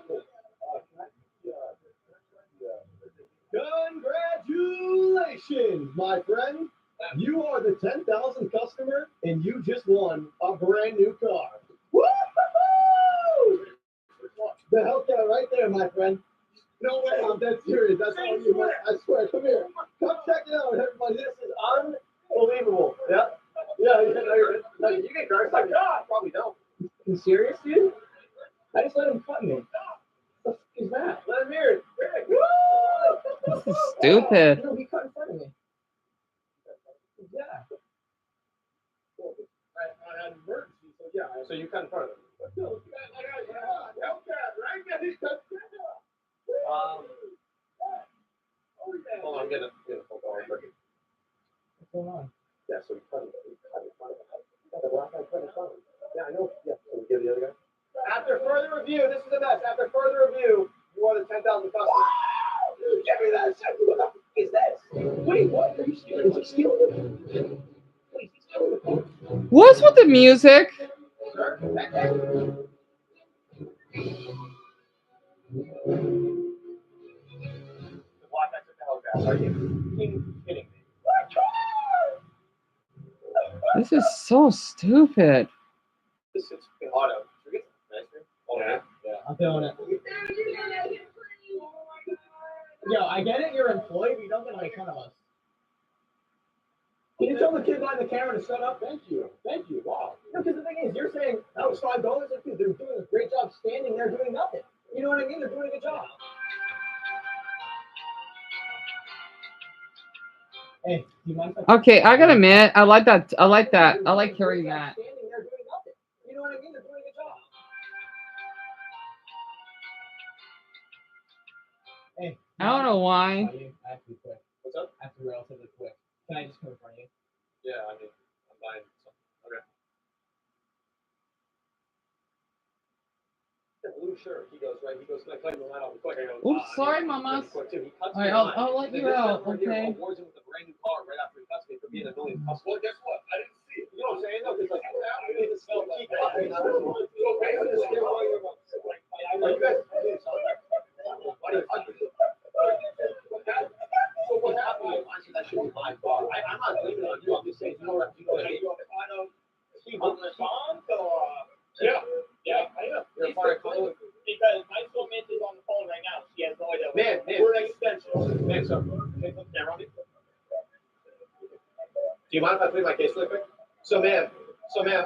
Congratulations, my friend. You are the 10,000 customer, and you just won a brand new car. Woo-hoo-hoo! The Hellcat right there, my friend. No way, I'm dead serious. That's all you want. I swear. Come here. Come check it out, everybody. This is unbelievable. Yeah. No, you get cars. Oh my God. Probably don't. You serious, dude? I just let him cut me. What the f is that? Let him hear it. This is stupid. No, he cut in front of me. Yeah. I had an emergency, so yeah. So you cut in front of him. Hold on, I'm getting a phone call. What's going on? Yeah, so we cut in front of him. The black guy cut in front of him. Yeah, I know. Yeah, so we give the other guy. After further review, this is the best. After further review, you are the 10,000 customers. Give me that shit. What the f is this? Wait, what? Are you stealing? Is he stealing it? Wait, he's stealing the phone. What's with the music? Sir, back there. The black guy took the Hellcat. Are you kidding me? This is so stupid. This is auto. Should we get some ice cream? Oh, yeah. I'm feeling it. Yo, I get it, you're employed, but you don't get to make fun of us. Can you tell the kid behind the camera to shut up? Thank you. Thank you. Wow. No, because the thing is, you're saying that was $5. They're doing a great job standing there doing nothing. You know what I mean? They're doing a good job. Hey, do you mind if Okay, I gotta admit, I like that. I like that. I like hearing that. Standing there doing nothing. You know what I mean? They're doing a good job. Hey. I don't know why. I have to be quick. What's up? I have to be relatively quick. Can I just come in front of you? Yeah, I mean, I'm buying something. Okay. The blue shirt. He goes, right? He goes, can I cut him the line off quick? I go, Oops, sorry, Mama. He cuts Alright, me the line. I'll let And you this out, guy right here okay? awards him with a brand new car right after he cuts me for being a million customer. Well, guess what? I didn't see it. You know what I'm saying? No, because like, I need to smell like, okay, so I understand why you're about to like, you guys, so what happened? I said that should be my fault. I'm not blaming it on you. I'm just saying, you know what? He won't respond, so yeah, I know. You're a part of Colin. Because my soulmate is on the phone right now. She has no idea. Man, We're an extension. Man, so take the camera on me. Do you mind if I plead my case really quick? So, ma'am,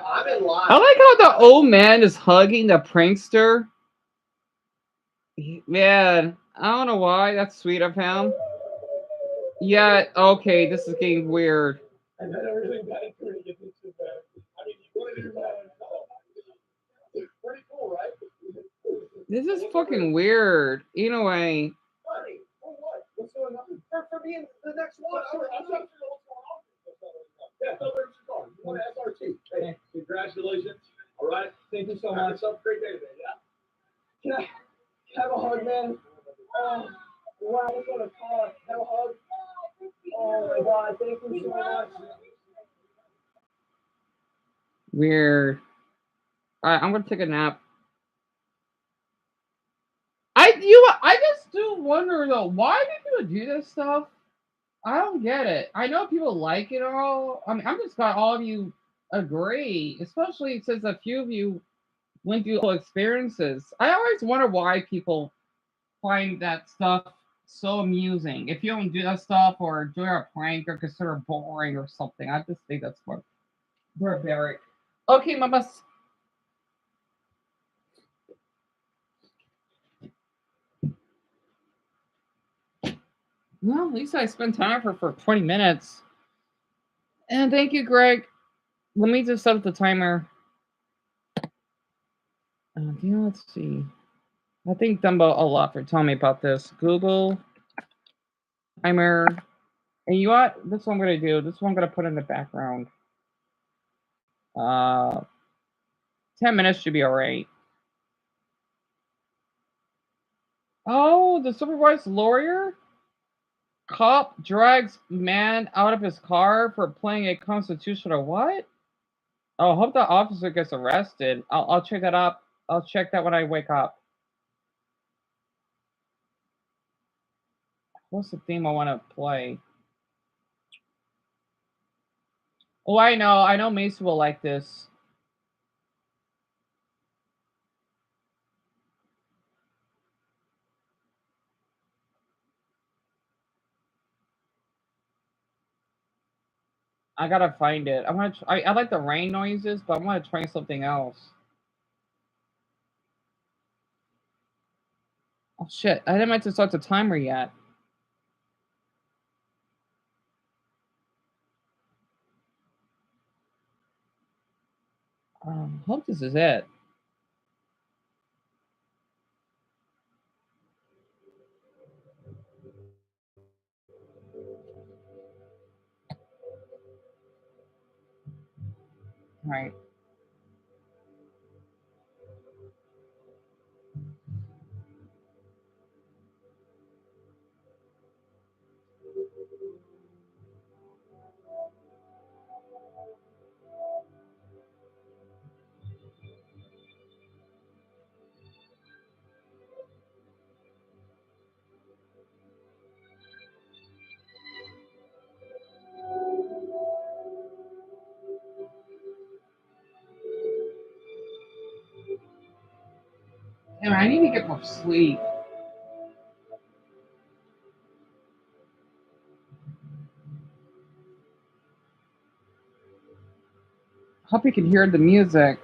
I'm in line. I like how the old man is hugging the prankster. Man, I don't know why. That's sweet of him. Yeah, okay, this is getting weird. And then everything bad couldn't get me too bad. I mean, you wanted to do that. It's pretty cool, right? This is fucking weird. Anyway. Buddy, for what? What's going on? For being the next one. I'm trying to figure out what's going on. Yeah, so there's your car. You want an SRT. Hey, congratulations. All right. Thank you so much. Have a great day today, yeah? Can I have a hug, man? Oh, wow, what's on a car? Have a hug? Oh my God, thank you so much. Weird. Alright, I'm gonna take a nap. I just do wonder though, why do people do this stuff? I don't get it. I know people like it all. I mean, I'm just glad all of you agree, especially since a few of you went through whole experiences. I always wonder why people find that stuff so amusing. If you don't do that stuff or do a prank or consider boring or something, I just think that's more barbaric. Okay, mamas. Well, at least I spent time for 20 minutes. And thank you, Greg. Let me just set the timer. Let's see. I think Dumbo a lot for telling me about this. Google timer. And you know what? This one I'm gonna do. This one I'm gonna put in the background. 10 minutes should be alright. Oh, the supervised lawyer? Cop drags man out of his car for playing a constitutional what? Oh, I hope the officer gets arrested. I'll check that up. I'll check that when I wake up. What's the theme I want to play? Oh, I know. I know Mason will like this. I gotta find it. I like the rain noises, but I want to try something else. Oh shit! I didn't meant to start the timer yet. Hope this is it. All right. Damn, I need to get more sleep. Hope you can hear the music.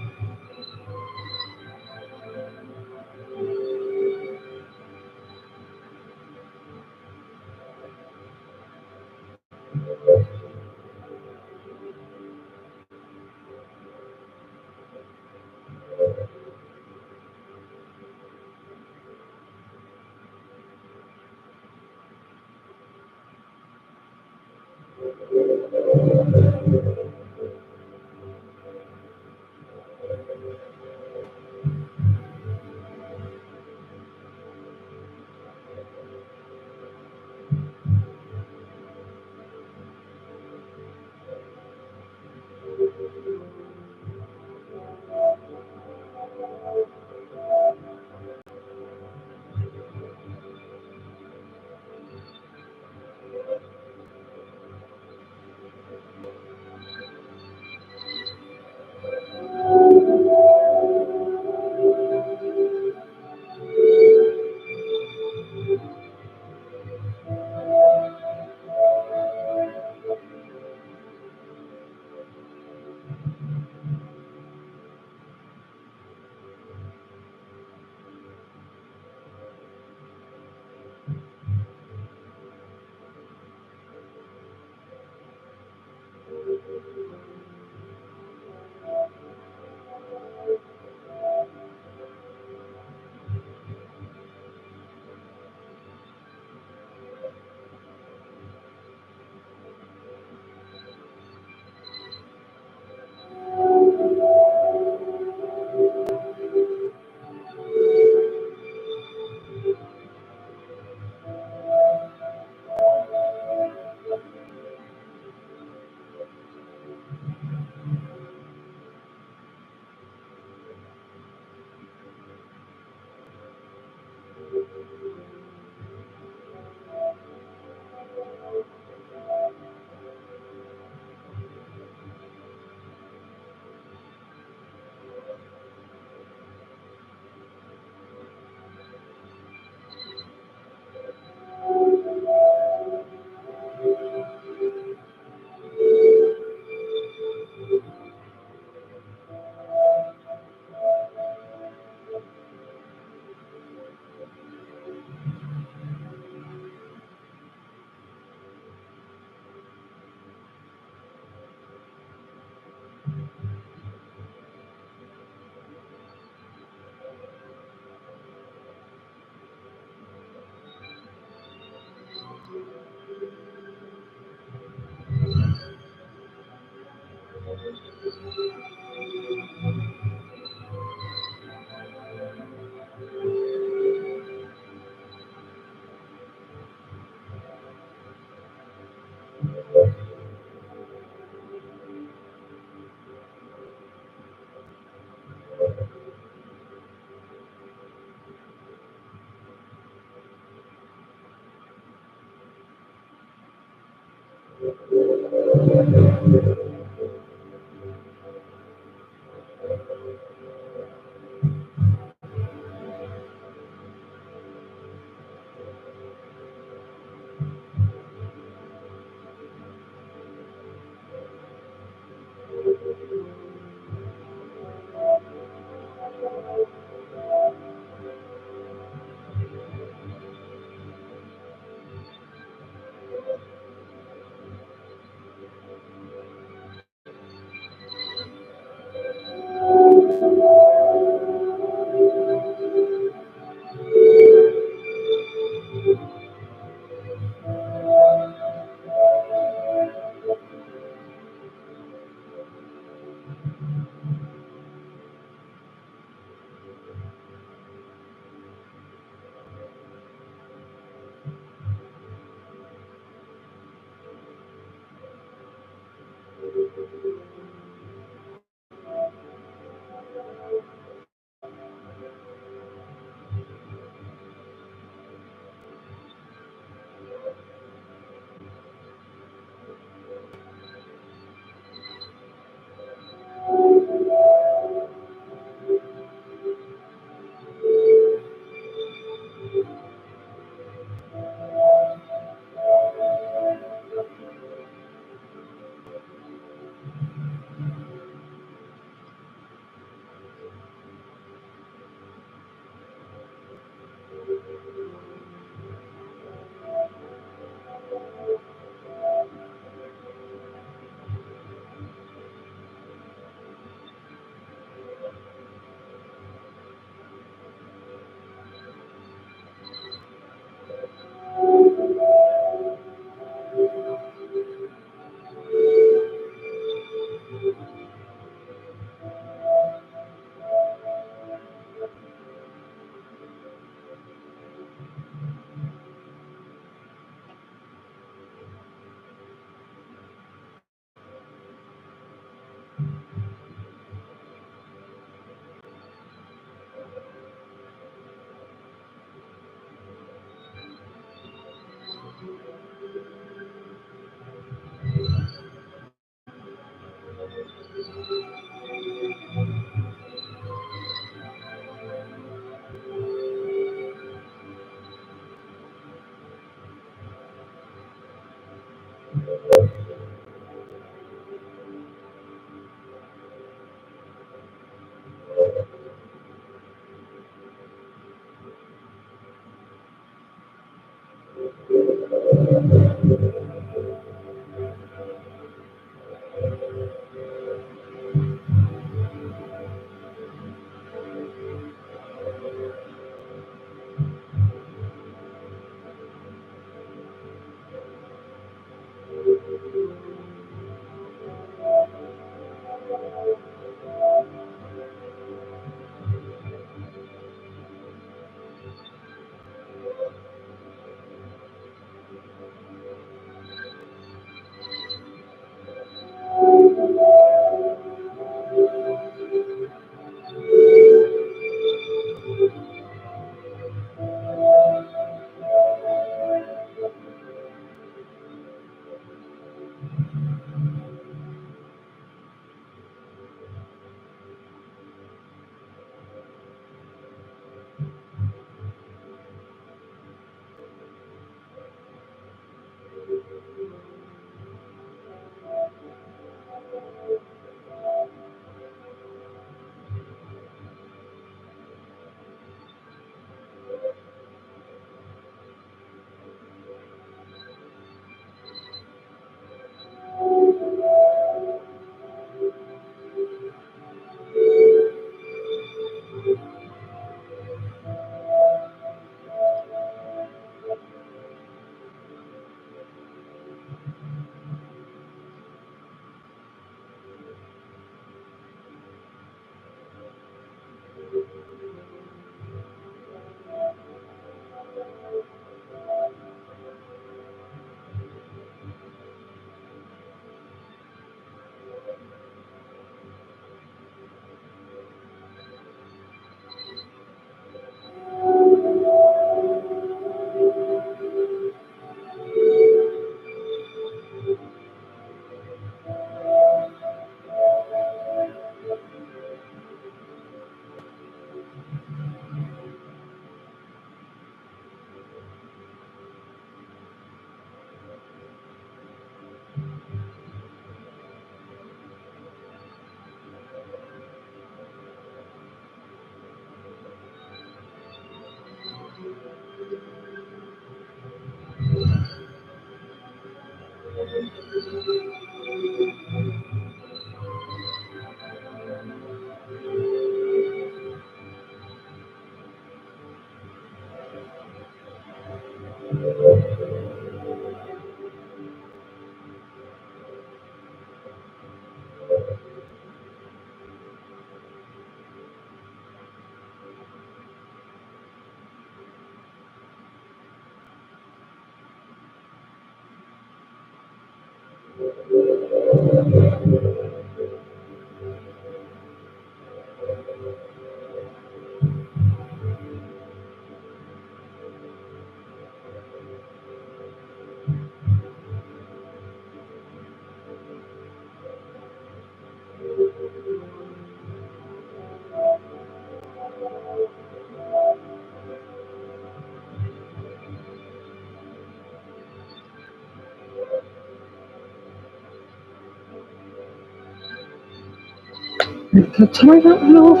Turn that one off.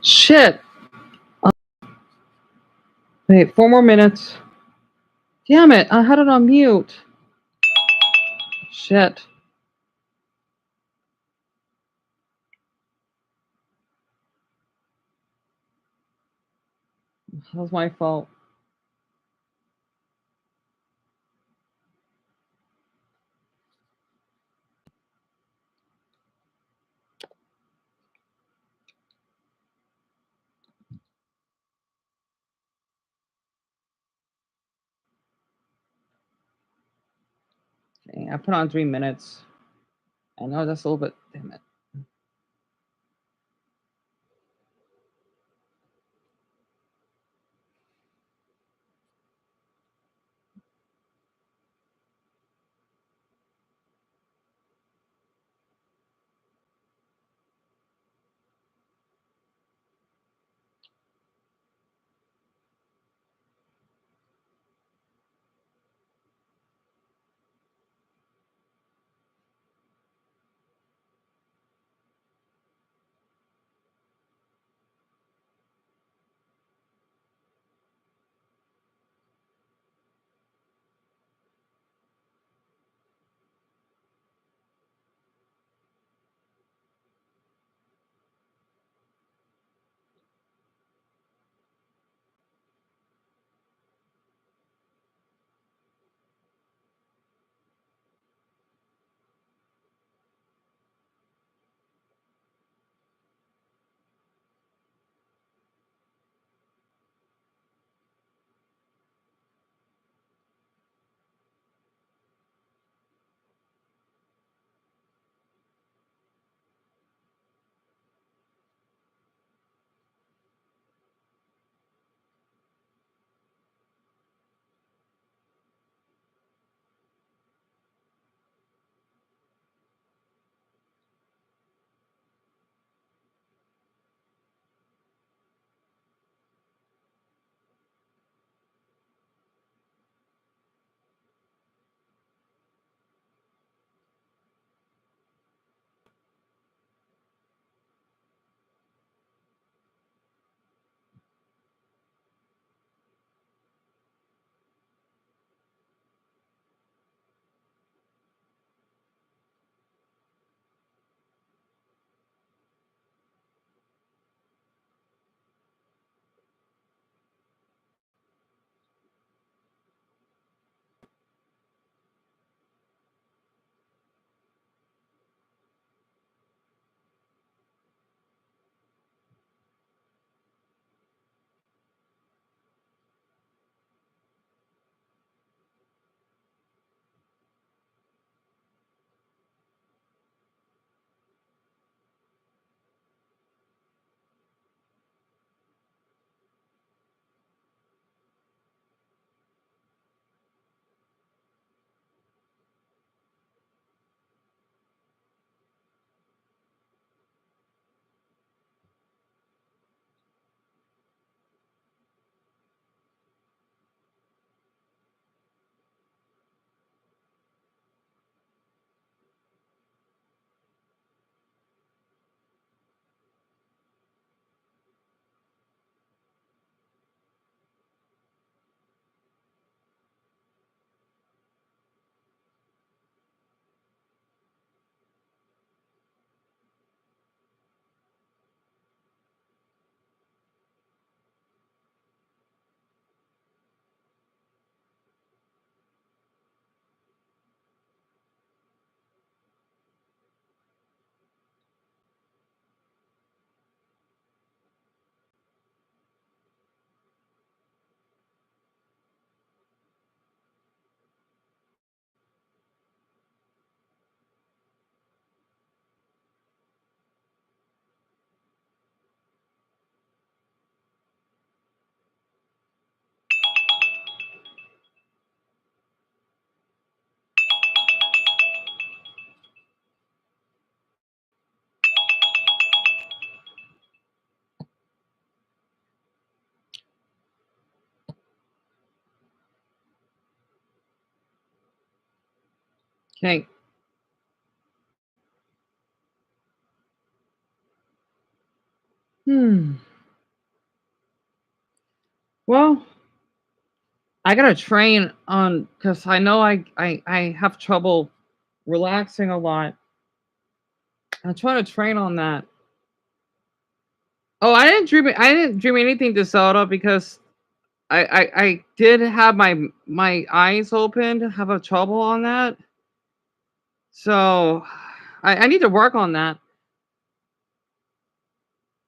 Shit. Wait, 4 more minutes. Damn it, I had it on mute. Shit. That was my fault. Dang, I put on 3 minutes. I know that's a little bit. Damn it. Okay. Well, I gotta train on because I know I have trouble relaxing a lot. I'm trying to train on that. Oh, I didn't dream anything to Zelda because I did have my eyes open to have a trouble on that. So I need to work on that.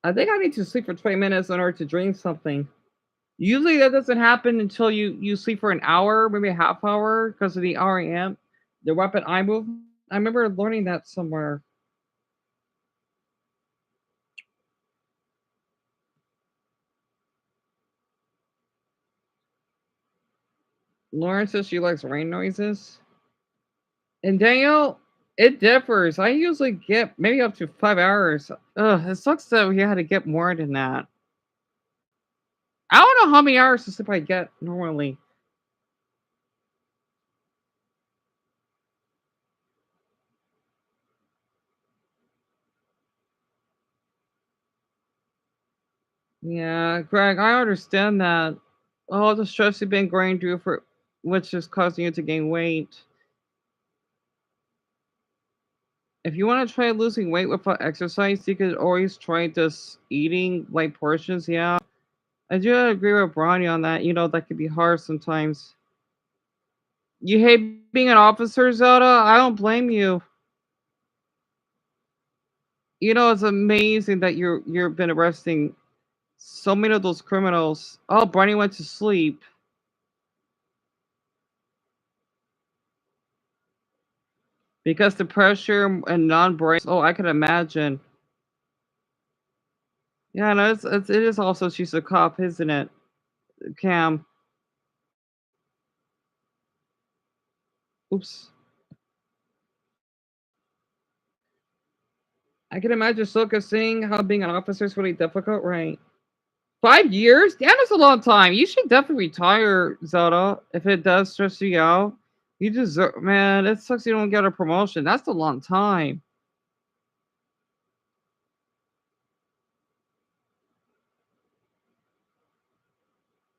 I think I need to sleep for 20 minutes in order to dream something. Usually that doesn't happen until you sleep for an hour, maybe a half hour because of the REM. The rapid eye movement. I remember learning that somewhere. Lauren says she likes rain noises. And Daniel, it differs. I usually get maybe up to 5 hours. Ugh, it sucks that we had to get more than that. I don't know how many hours of sleep I get normally. Yeah, Greg, I understand that. All the stress you've been going through for which is causing you to gain weight. If you want to try losing weight without exercise, you could always try just eating light portions. Yeah, I do agree with Bronny on that. That could be hard sometimes. You hate being an officer, Zelda? I don't blame you. It's amazing that you've been arresting so many of those criminals. Oh, Bronny went to sleep. Because the pressure and non-brain. Oh, I could imagine. Yeah, no, it is also she's a cop, isn't it, Cam? Oops. I can imagine Soka seeing how being an officer is really difficult, right? 5 years? Yeah, that's a long time. You should definitely retire, Zelda, if it does stress you out. You deserve, man. It sucks you don't get a promotion. That's a long time.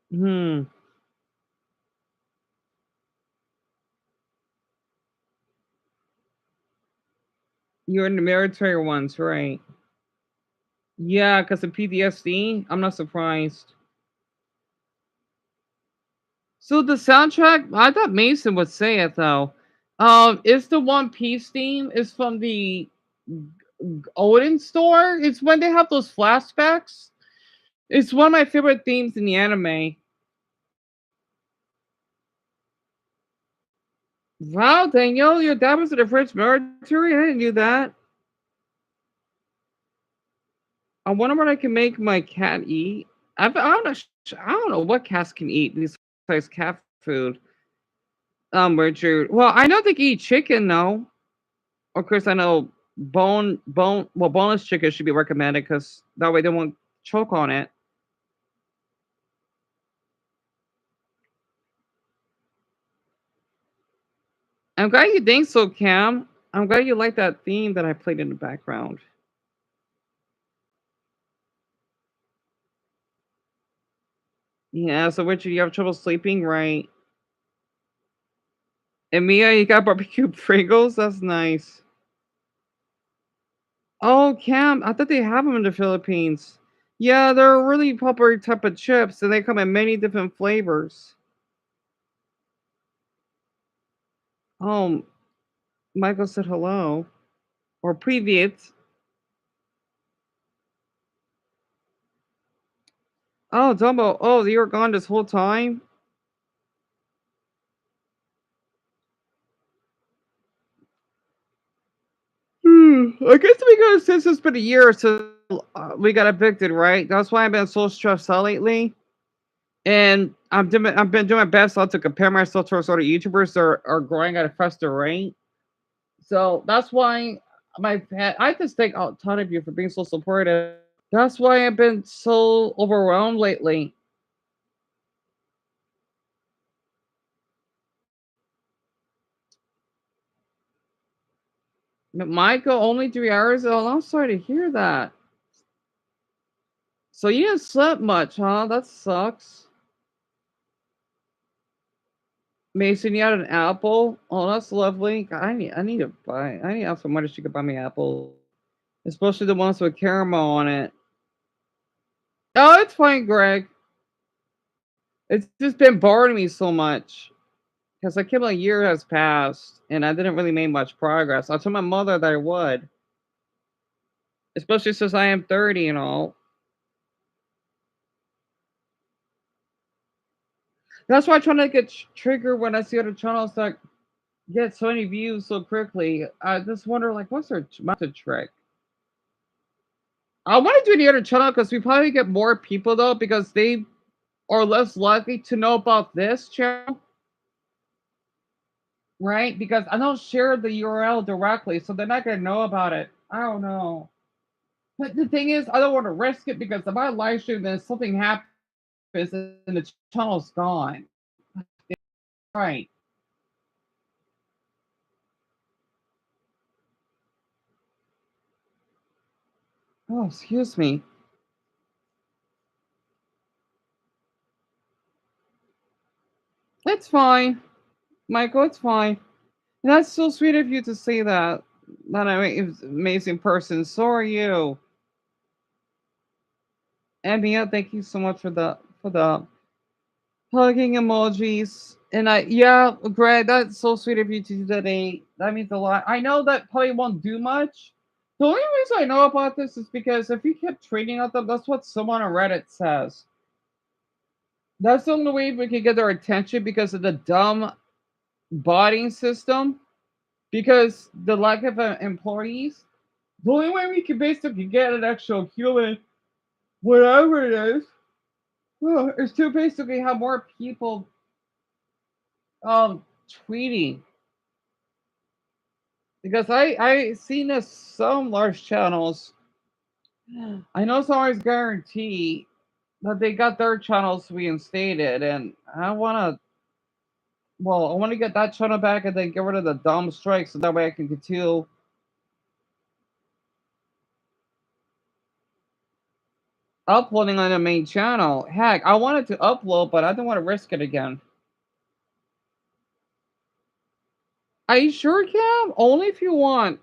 Hmm. You're in the military ones, right? Yeah, because of PTSD. I'm not surprised. So the soundtrack, I thought Mason would say it though. It's the One Piece theme. It's from the Odin store. It's when they have those flashbacks. It's one of my favorite themes in the anime. Wow, Daniel, your dad was in the French military. I didn't know that. I wonder what I can make my cat eat. I don't know what cats can eat besides cat food. Richard. Well, I know they can eat chicken though. Of course, I know boneless chicken should be recommended because that way they won't choke on it. I'm glad you think so, Cam. I'm glad you like that theme that I played in the background. Yeah, so Richard, you have trouble sleeping, right? And Mia, you got barbecue Pringles? That's nice. Oh, Cam, I thought they have them in the Philippines. Yeah, they're a really popular type of chips, and they come in many different flavors. Oh, Michael said hello. Or привет. Oh, Dumbo. Oh, you were gone this whole time? I guess because since it's been a year since we got evicted, right? That's why I've been so stressed out lately. And I've been doing my best not to compare myself to other YouTubers that are growing at a faster rate. So that's why I just thank a ton of you for being so supportive. That's why I've been so overwhelmed lately. But Michael, only 3 hours? Oh, I'm sorry to hear that. So you didn't sleep much, huh? That sucks. Mason, you had an apple? Oh, that's lovely. God, I need to have some money so you could buy me apples. Especially the ones with caramel on it. Oh, it's fine, Greg. It's just been boring me so much. Because I can't believe a year has passed and I didn't really make much progress. I told my mother that I would. Especially since I am 30 and all. That's why I try to get triggered when I see other channels that get so many views so quickly. I just wonder, like, what's their method trick? I want to do the other channel because we probably get more people though because they are less likely to know about this channel, right? Because I don't share the URL directly, so they're not gonna know about it. I don't know. But the thing is, I don't want to risk it because if I live stream and something happens and the channel's gone, right? Oh, excuse me. It's fine, Michael. It's fine. That's so sweet of you to say that. That I'm an amazing person. So are you. And Mia, thank you so much for the hugging emojis. And yeah, Greg, that's so sweet of you to do that. That means a lot. I know that probably won't do much. The only reason I know about this is because if you kept tweeting at them, that's what someone on Reddit says. That's the only way we can get their attention because of the dumb botting system. Because the lack of employees, the only way we can basically get an actual human, whatever it is to basically have more people tweeting. Because I seen this some large channels. I know it's always guarantee that they got their channels reinstated, and I want to get that channel back and then get rid of the dumb strikes so that way I can continue uploading on the main channel. Heck, I wanted to upload, but I don't want to risk it again. Are you sure, Cam? Only if you want.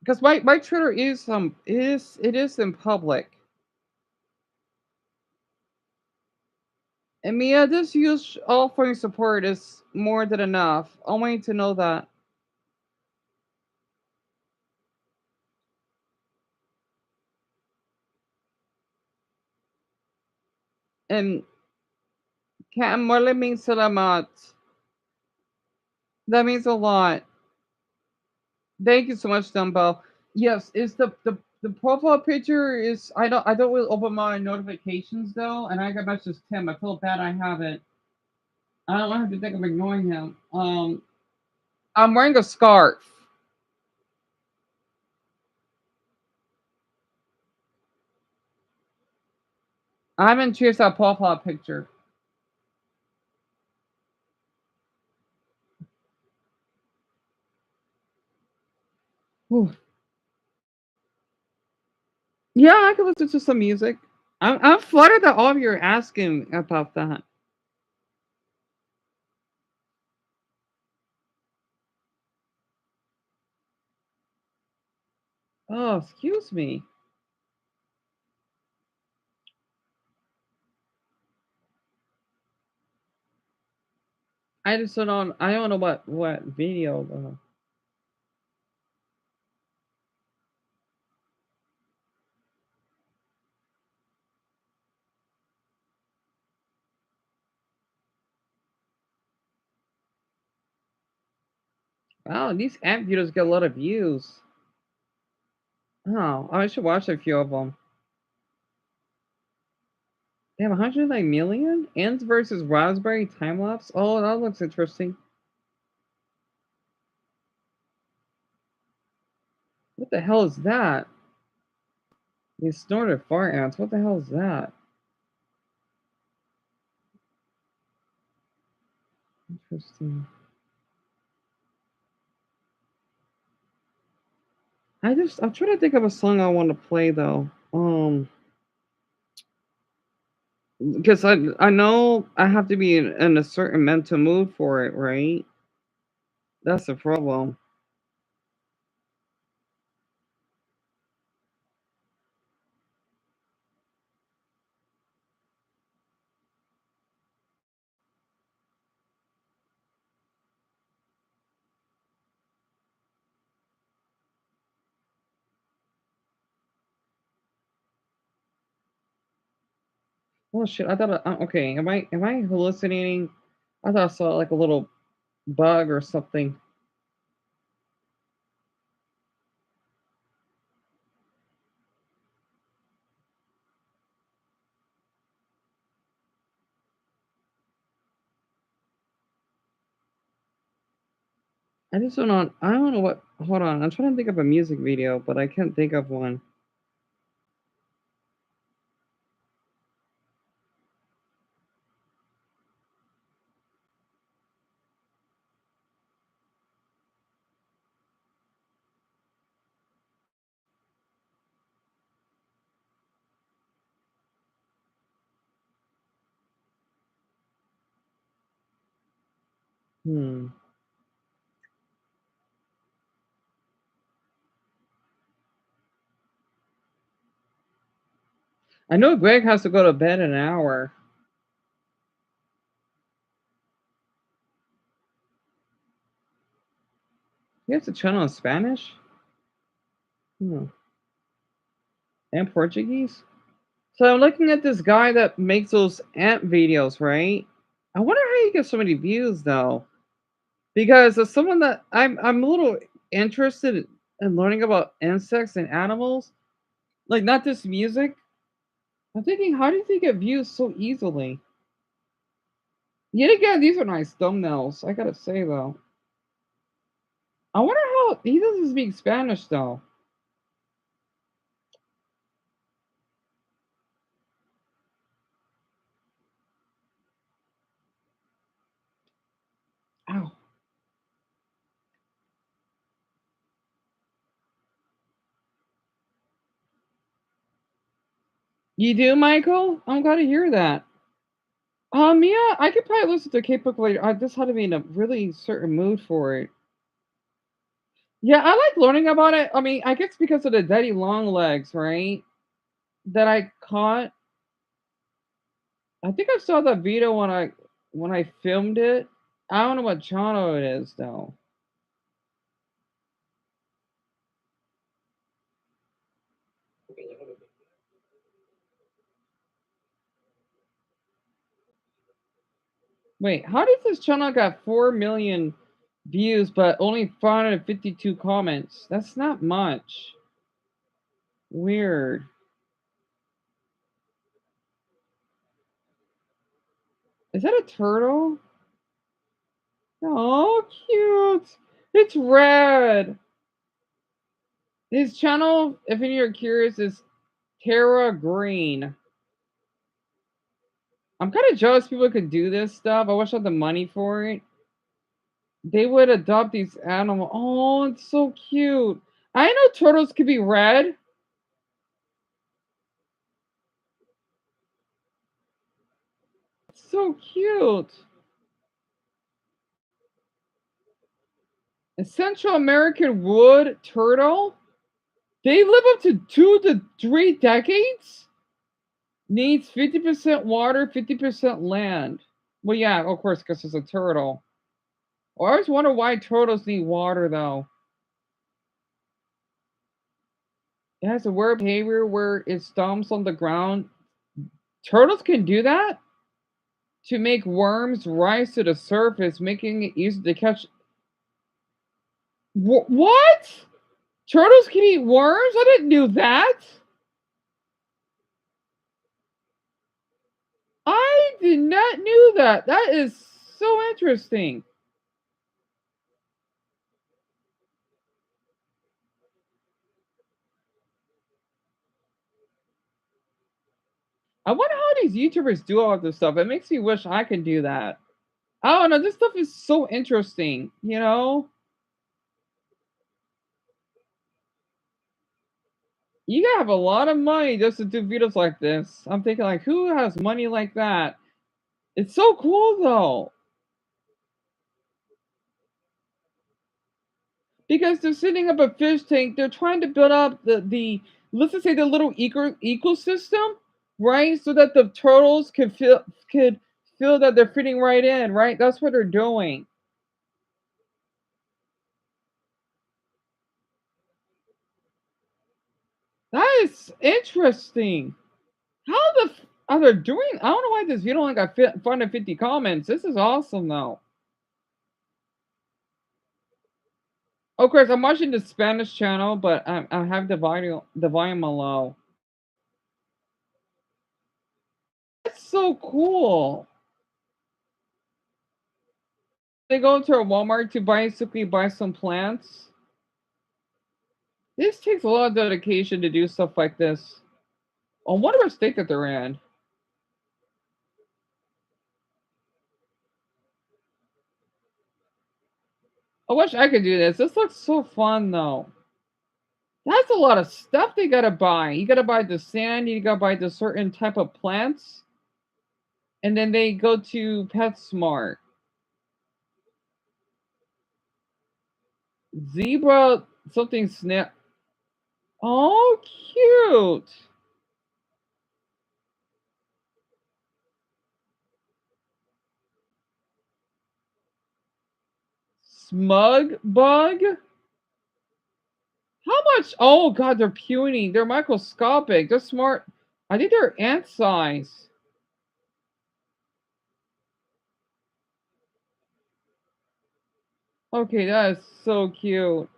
Because my Twitter is in public. And Mia, this use offering support is more than enough. I want you to know that. And Cam, what means salamat. That means a lot. Thank you so much, Dumbo. Yes, is the profile picture is I don't really open my notifications though, and I got message Tim. I feel bad I haven't. I don't have to think I'm ignoring him. I'm wearing a scarf. I haven't changed that profile picture. Whew. Yeah, I can listen to some music. I'm flattered that all of you are asking about that. Oh, excuse me. I just don't. I don't know what video though. Wow, these amp videos get a lot of views. Oh, I should watch a few of them. They have 109 million? Ants versus Raspberry time lapse? Oh, that looks interesting. What the hell is that? They snorted fart ants. What the hell is that? Interesting. I'm trying to think of a song I want to play though. Because I know I have to be in a certain mental mood for it, right? That's the problem. Oh shit! I thought. Okay, am I hallucinating? I thought I saw like a little bug or something. I just don't know. I don't know what. Hold on. I'm trying to think of a music video, but I can't think of one. Hmm. I know Greg has to go to bed in an hour. He has a channel in Spanish? Hmm. And Portuguese? So I'm looking at this guy that makes those ant videos, right? I wonder how he gets so many views though. Because as someone that I'm a little interested in learning about insects and animals, like not just music. I'm thinking, how do you get views so easily? Yet again, these are nice thumbnails, I gotta say though. I wonder how he doesn't speak Spanish though. Ow. You do, Michael? I'm glad to hear that. Yeah, I could probably listen to K-pop later. I just had to be in a really certain mood for it. Yeah, I like learning about it. I mean, I guess because of the daddy long legs, right? That I caught. I think I saw that video when I filmed it. I don't know what channel it is though. Wait, how does this channel got 4 million views but only 552 comments? That's not much. Weird. Is that a turtle? Oh, cute. It's red. His channel, if any are curious, is Terra Green. I'm kind of jealous people could do this stuff. I wish I had the money for it. They would adopt these animals. Oh, it's so cute. I know turtles could be red. It's so cute. A Central American wood turtle? They live up to 2 to 3 decades? Needs 50% water, 50% land. Well, yeah, of course, because it's a turtle. I always wonder why turtles need water, though. It has a weird behavior where it stomps on the ground. Turtles can do that to make worms rise to the surface, making it easy to catch. What? Turtles can eat worms? I didn't know that. I did not know that. That is so interesting. I wonder how these YouTubers do all this stuff. It makes me wish I could do that. I don't know. This stuff is so interesting, you know? You gotta have a lot of money just to do videos like this. I'm thinking, like, who has money like that? It's so cool, though. Because they're setting up a fish tank. They're trying to build up the let's just say the little ecosystem, right? So that the turtles could feel that they're fitting right in, right? That's what they're doing. That is interesting. How the Oh, they're doing. I don't know why this video only got 450 comments. This is awesome, though. Oh, Chris, I'm watching the Spanish channel, but I have the volume low. That's so cool. They go to a Walmart to basically buy some plants. This takes a lot of dedication to do stuff like this. On whatever state that they're in. I wish I could do this. This looks so fun, though. That's a lot of stuff they gotta buy. You gotta buy the sand, you gotta buy the certain type of plants. And then they go to PetSmart. Zebra something snap. Oh, cute. Smug bug? How much? Oh, God, they're puny. They're microscopic. They're smart. I think they're ant size. Okay, that is so cute.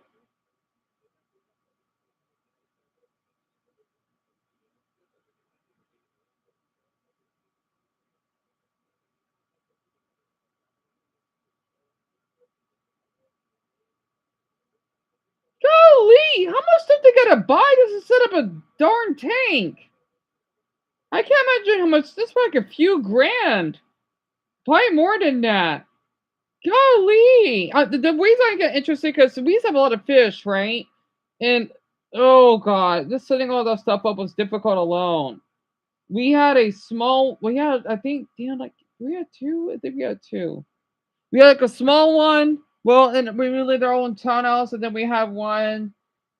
Golly, how much stuff they gotta buy just to set up a darn tank? I can't imagine how much. This like a few grand. Probably more than that. Golly, the reason I get interested because we used to have a lot of fish, right? And oh God, just setting all that stuff up was difficult alone. We had a small. We had, I think, like we had two. I think we had two. We had like a small one. Well, and we lived our own townhouse, and then we had one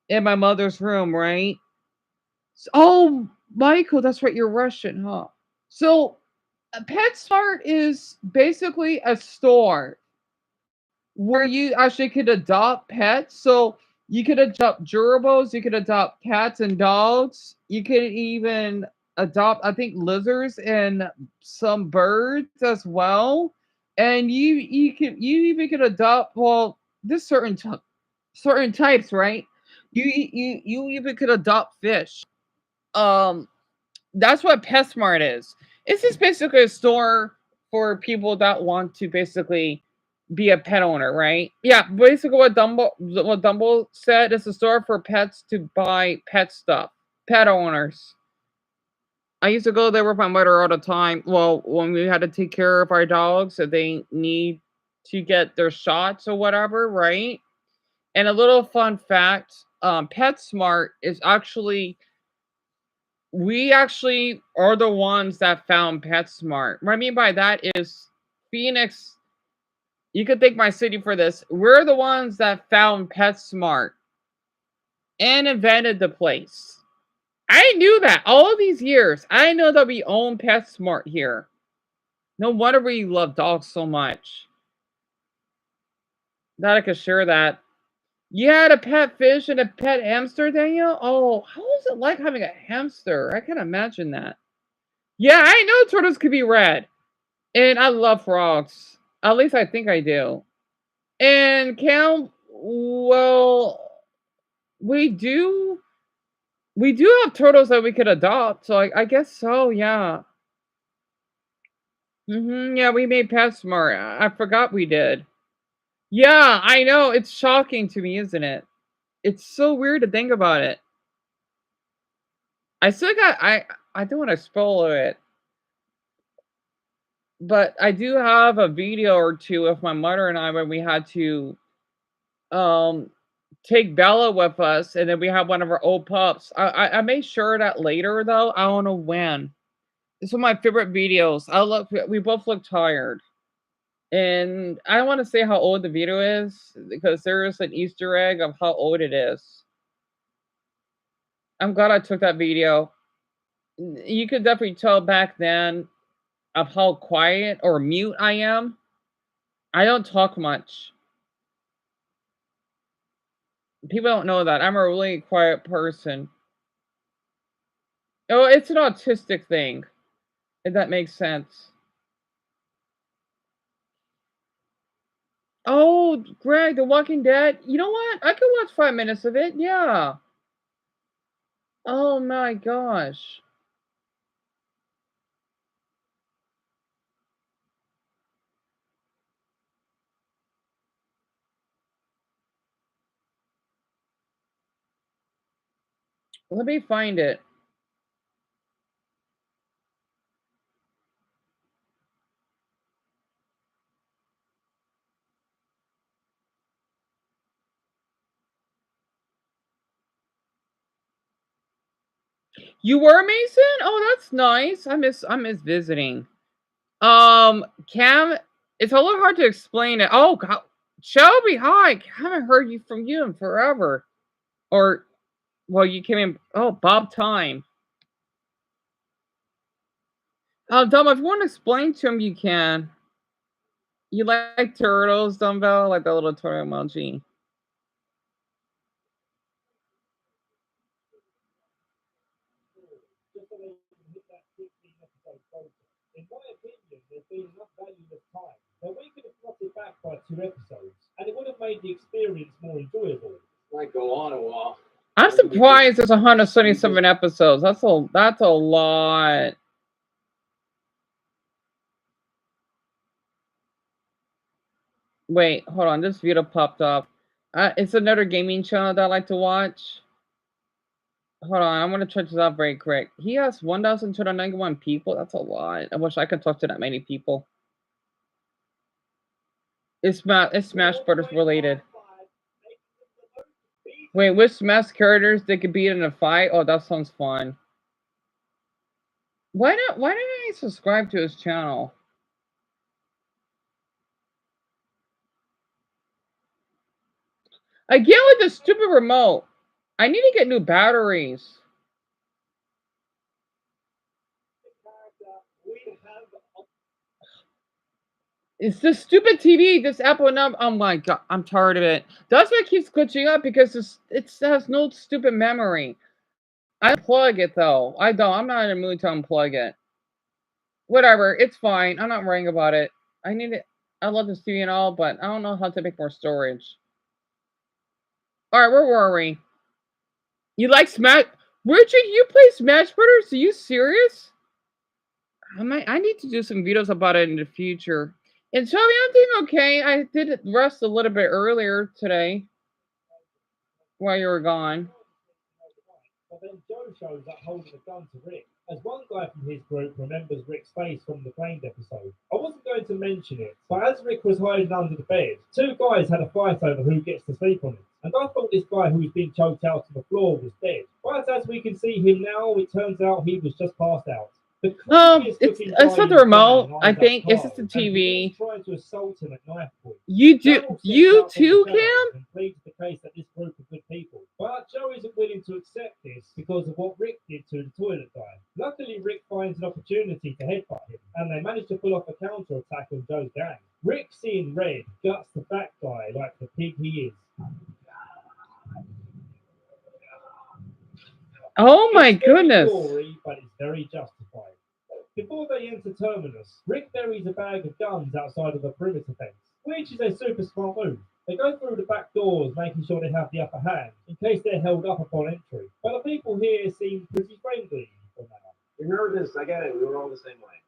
in my mother's room, right? Oh, Michael, that's right. You're Russian, huh? So, PetSmart is basically a store where you actually could adopt pets. So you could adopt gerbils, you could adopt cats and dogs. You could even adopt, I think, lizards and some birds as well. And you even could adopt, well, this certain types, right? You even could adopt fish. Um, that's what PetSmart is. It's just basically a store for people that want to basically be a pet owner, right? Yeah, basically what Dumbo said is a store for pets to buy pet stuff, pet owners. I used to go there with my mother all the time. Well, when we had to take care of our dogs, if they need to get their shots or whatever, right? And a little fun fact: PetSmart is actually we actually are the ones that found PetSmart. What I mean by that is Phoenix. You could thank my city for this. We're the ones that found PetSmart and invented the place. I knew that all these years. I know that we own PetSmart here. No wonder we love dogs so much. That I could share that. You had a pet fish and a pet hamster, Daniel? Oh, how was it like having a hamster? I can imagine that. Yeah, I know turtles could be red. And I love frogs. At least I think I do. And Cam, well, we do have turtles that we could adopt, so I guess so, yeah. Yeah, we made PetSmart. I forgot we did. Yeah, I know. It's shocking to me, isn't it? It's so weird to think about it. I still got I don't want to spoil it, but I do have a video or two of my mother and I when we had to um take Bella with us, and then we have one of our old pups. I made sure that later though. I don't know when. It's one of my favorite videos. I look. We both look tired, and I don't want to say how old the video is because there is an Easter egg of how old it is. I'm glad I took that video. You could definitely tell back then of how quiet or mute I am. I don't talk much. People don't know that. I'm a really quiet person. Oh, it's an autistic thing. If that makes sense. Oh, Greg, The Walking Dead. You know what? I could watch 5 minutes of it. Yeah. Oh my gosh. Let me find it. You were Mason? Oh, that's nice. I miss visiting. Cam, it's a little hard to explain it. Oh God, Shelby, hi. I haven't heard from you in forever. Or, well, you came in. Oh, Bob Time. Dom, if you want to explain to him, you can. You like turtles, Dumbbell? Like the little turtle emoji. In my opinion, there's been enough valueless time that we could have brought it back by 2 episodes, and it would have made the experience more enjoyable. Might go on a while. I'm surprised there's 177 episodes. That's a lot. Wait, hold on. This video popped up. It's another gaming channel that I like to watch. Hold on, I'm gonna check this out very quick. He has 1,291 people. That's a lot. I wish I could talk to that many people. It's Smash Brothers related. Wait, which Smash characters they could beat in a fight? Oh, that sounds fun. Why didn't I subscribe to his channel? I get with the stupid remote. I need to get new batteries. It's this stupid TV, this Apple number. Oh my god, I'm tired of it. That's why it keeps glitching up because it has no stupid memory. I unplug it though. I'm not in a mood to unplug it. Whatever, it's fine. I'm not worrying about it. I need it. I love this TV and all, but I don't know how to make more storage. All right, where were we? You like Smash? Richard, you play Smash Brothers? Are you serious? I need to do some videos about it in the future. And Shelby, I'm doing okay. I did rest a little bit earlier today while you were gone. But then Joe shows up holding a gun to Rick, as one guy from his group remembers Rick's face from the claimed episode. I wasn't going to mention it, but as Rick was hiding under the bed, 2 guys had a fight over who gets to sleep on it. And I thought this guy who was being choked out on the floor was dead. But as we can see him now, it turns out he was just passed out. It's not the remote. I think it's just the TV. Trying to assault him at knife point. You too, Cam? And pleads the case that this group are good people. But Joe isn't willing to accept this because of what Rick did to the toilet guy. Luckily, Rick finds an opportunity to headbutt him, and they manage to pull off a counter attack on Joe's gang. Rick, seeing red, guts the fat guy like the pig he is. Oh my goodness. Story, but it's very justified. Before they enter Terminus, Rick buries a bag of guns outside of the perimeter fence, which is a super smart move. They go through the back doors, making sure they have the upper hand, in case they're held up upon entry. But the people here seem pretty friendly for now. You're nervous, I get it. We were all the same way.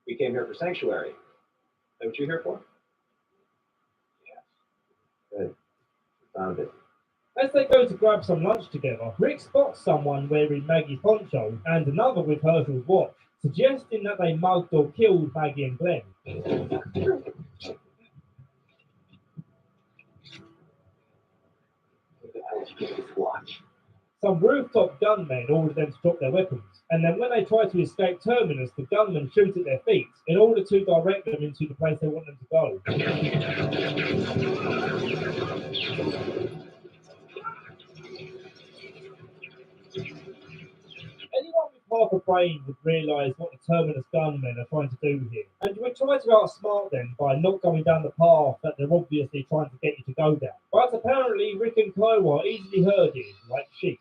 We came here for sanctuary. Is that what you're here for? Yeah. Good. Found it. As they go to grab some lunch together, Rick spots someone wearing Maggie's poncho and another with Herschel's watch, suggesting that they mugged or killed Maggie and Glenn. Some rooftop gunmen order them to drop their weapons, and then when they try to escape Terminus, the gunmen shoot at their feet in order to direct them into the place they want them to go. Anyone with half a brain would realise what the Terminus gunmen are trying to do here, and would try to outsmart them by not going down the path that they're obviously trying to get you to go down. But apparently Rick and Kiowa easily heard it like sheep.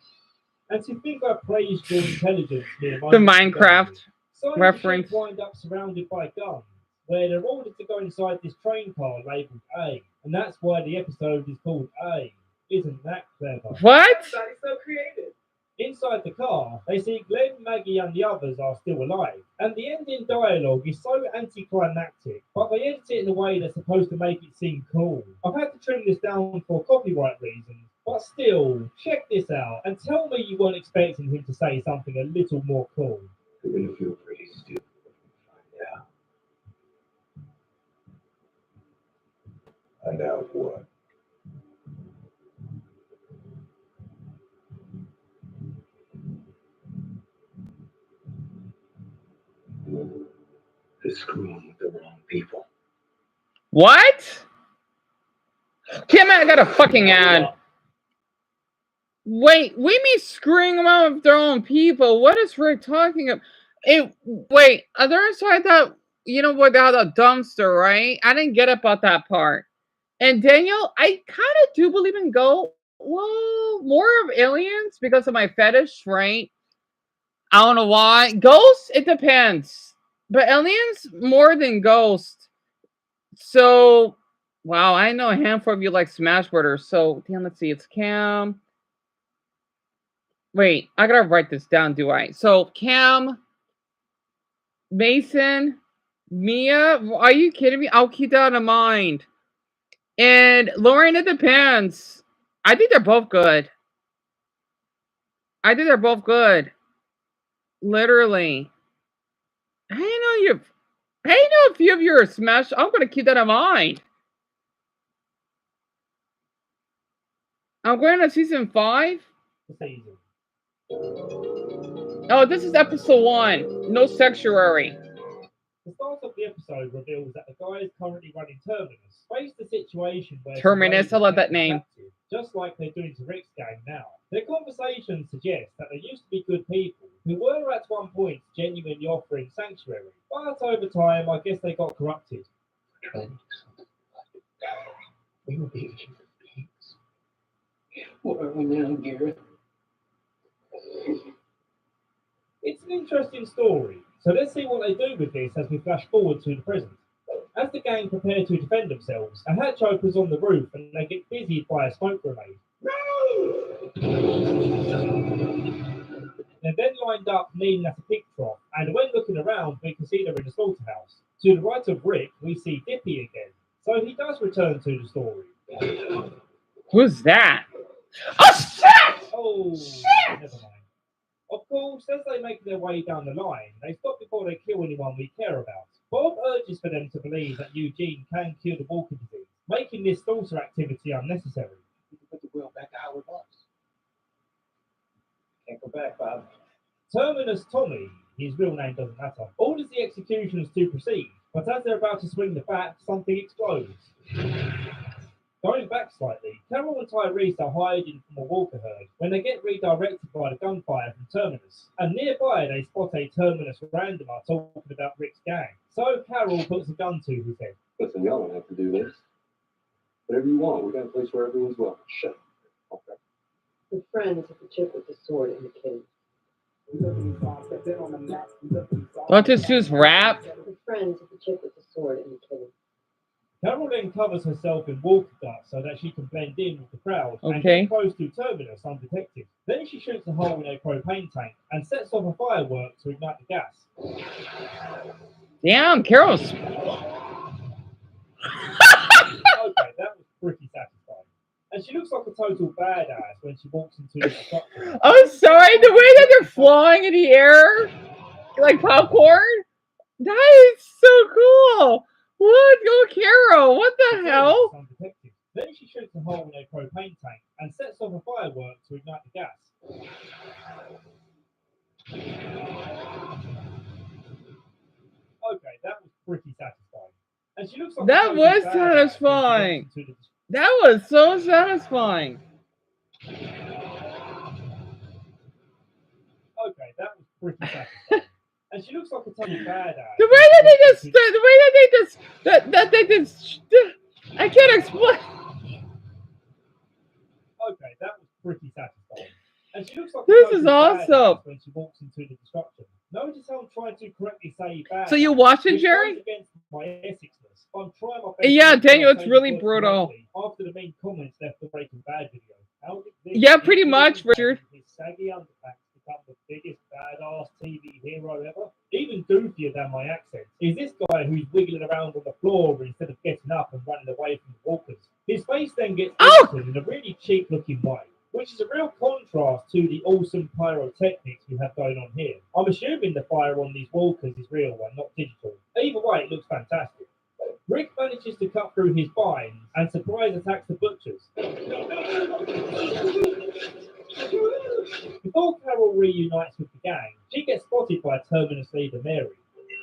And to think I praised your intelligence near The Minecraft so reference. you wind up surrounded by guns, where they're ordered to go inside this train car labelled A, and that's why the episode is called A. Isn't that clever? What? That's so creative. Inside the car, they see Glenn, Maggie, and the others are still alive, and the ending dialogue is so anticlimactic, but they edit it in a way that's supposed to make it seem cool. I've had to trim this down for copyright reasons, but still, check this out, and tell me you weren't expecting him to say something a little more cool. You're gonna feel pretty stupid when you find out. Find out what? They're screwing with the wrong people. What? Kim, I got a fucking ad. Wait, we mean screwing them out with their own people. What is Rick talking about? Wait, they're inside that, you know, without a dumpster, right? I didn't get about that part. And Daniel, I kind of do believe in more of aliens because of my fetish, right? I don't know why. Ghosts, it depends. But aliens, more than ghosts. So, wow, I know a handful of you like Smash Brothers. So, damn, let's see. It's Cam. Wait, I gotta write this down, do I? So, Cam, Mason, Mia, are you kidding me? I'll keep that in mind. And Lauren, it depends. I think they're both good. Literally. I know a few of you are Smash. I'm gonna keep that in mind. I'm going to season 5. Oh, this is episode 1. No sanctuary. The start of the episode reveals that the guys currently running Terminus face the situation where Terminus, I love that name. captive, just like they're doing to Rick's gang now. Their conversations suggest that they used to be good people who were at one point genuinely offering sanctuary, but over time, I guess they got corrupted. We were being human beings. What are we now, Garrett? It's an interesting story, so let's see what they do with this as we flash forward to the present. As the gang prepare to defend themselves, a hatch opens on the roof and they get busied by a smoke grenade. They're then lined up kneeling at a pig trough, and when looking around, we can see they're in a slaughterhouse. To the right of Rick, we see Dippy again, so he does return to the story. Who's that? Oh, shit! Oh, never mind. Of course, as they make their way down the line, they stop before they kill anyone we care about. Bob urges for them to believe that Eugene can cure the walking disease, making this slaughter activity unnecessary. We can put the wheel back out with us. Can't go back, Bob. Terminus Tommy, his real name doesn't matter, orders the executioners to proceed, but as they're about to swing the bat, something explodes. Going back slightly, Carol and Tyrese are hiding from a walker herd when they get redirected by the gunfire from Terminus, and nearby they spot a Terminus randomer talking about Rick's gang. So Carol puts a gun to his head. Listen, y'all don't have to do this. Whatever you want, we got a place where everyone's welcome. Shut up. Okay. The friends of the chick with the sword in the cave. Don't just use rap. The friends of the chick with the sword in the cave. Carol then covers herself in walker dust so that she can blend in with the crowd and Okay. get close to Terminus undetected. Then she shoots a hole in a propane tank and sets off a firework to ignite the gas. Damn, Carol's. Okay, that was pretty satisfying. And she looks like a total badass when she walks into the structure. I'm sorry, the way that they're flying in the air like popcorn. That is so cool. What? Go Carol. What the hell? Undetected. Then she shoots a hole in a propane tank and sets off a firework to ignite the gas. Okay, that was pretty satisfying. And she looks like That was satisfying. That was so satisfying. Okay, that was pretty satisfying. And she looks like a total badass. The way that they just, I can't explain. Okay, that was pretty satisfying. And she looks like This a is total awesome. badass when she walks into the destruction. Notice how I'm trying to correctly say badass. So you watch it, which Jerry? goes against my Essexness. I'm trying my best. Yeah, to make sure Daniel, I it's say the really word brutal. correctly after the mean comments left the Breaking Bad video. How did this Yeah, pretty Nick much, Breaking Richard. Bad, his saggy underpants become the biggest badass TV hero ever? Even goofier than my accent is this guy who's wiggling around on the floor instead of getting up and running away from the walkers. His face then gets edited in a really cheap-looking way, which is a real contrast to the awesome pyrotechnics we have going on here. I'm assuming the fire on these walkers is real and not digital. Either way, it looks fantastic. Rick manages to cut through his vines and surprise attacks the butchers. Before Carol reunites with the gang, she gets spotted by Terminus leader Mary.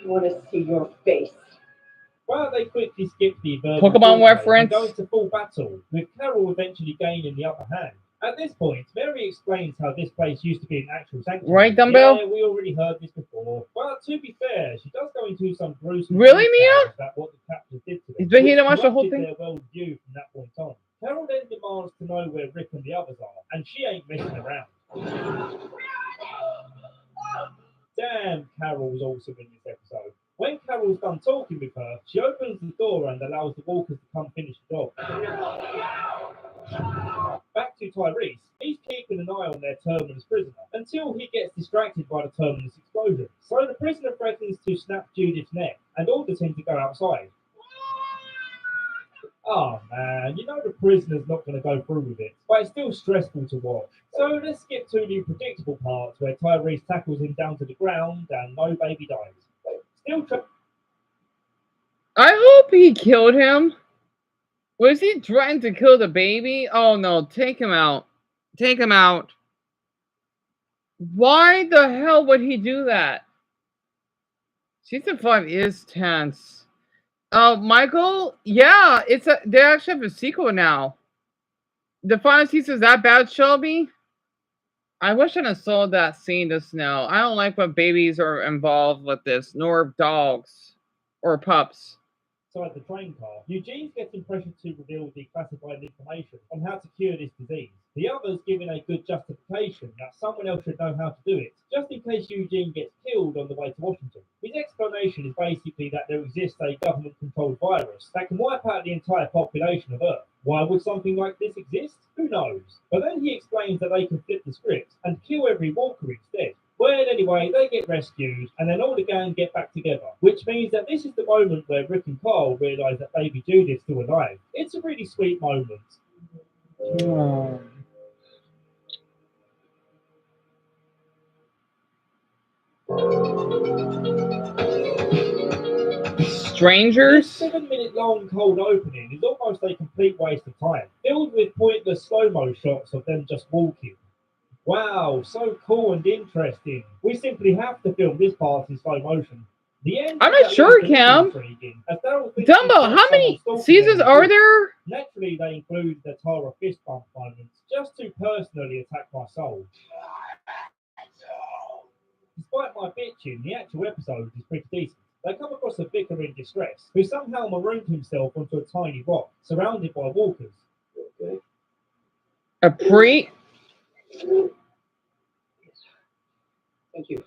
I want to see your face. Well, they quickly skip the verbal Pokemon foreplay reference. and go into full battle, with Carol eventually gaining the upper hand. At this point, Mary explains how this place used to be an actual sanctuary. Right, Dumbbell? Yeah, we already heard this before. But to be fair, she does go into some gruesome Really, details Mia? about what the captors did to them. But he which didn't watch the whole corrupted thing? their worldview from that point on. Carol then demands to know where Rick and the others are, and she ain't messing around. Damn, Carol's awesome in this episode. When Carol's done talking with her, she opens the door and allows the walkers to come finish the job. Back to Tyrese. He's keeping an eye on their Terminus prisoner until he gets distracted by the Terminus explosion. So the prisoner threatens to snap Judith's neck and orders him to go outside. Oh man, you know the prisoner's not going to go through with it, but it's still stressful to watch. So let's skip to the predictable parts where Tyrese tackles him down to the ground and no baby dies. I hope he killed him. Was he trying to kill the baby? Oh no, take him out. Take him out. Why the hell would he do that? Season 5 is tense. Michael, yeah, they actually have a sequel now. The final season is that bad, Shelby? I wish I had saw that scene just now. I don't like when babies are involved with this, nor dogs or pups. Inside the train car, Eugene's getting pressured to reveal the classified information on how to cure this disease. The others giving a good justification that someone else should know how to do it, just in case Eugene gets killed on the way to Washington. His explanation is basically that there exists a government-controlled virus that can wipe out the entire population of Earth. Why would something like this exist? Who knows? But then he explains that they can flip the script and kill every walker instead. Well, anyway, they get rescued, and then all the gang get back together, which means that this is the moment where Rick and Carl realise that baby Judith's still alive. It's a really sweet moment. Oh. Strangers? This 7-minute long cold opening is almost a complete waste of time, filled with pointless slow-mo shots of them just walking. Wow, so cool and interesting. We simply have to film this part in slow motion. The end. I'm not sure, Cam. Dumbo, how many seasons are there? Naturally, they include the Tara fist bump moments, just to personally attack my soul. Despite my bitching, the actual episode is pretty decent. They come across a vicar in distress, who somehow marooned himself onto a tiny rock, surrounded by walkers. Okay. A pre... Thank you.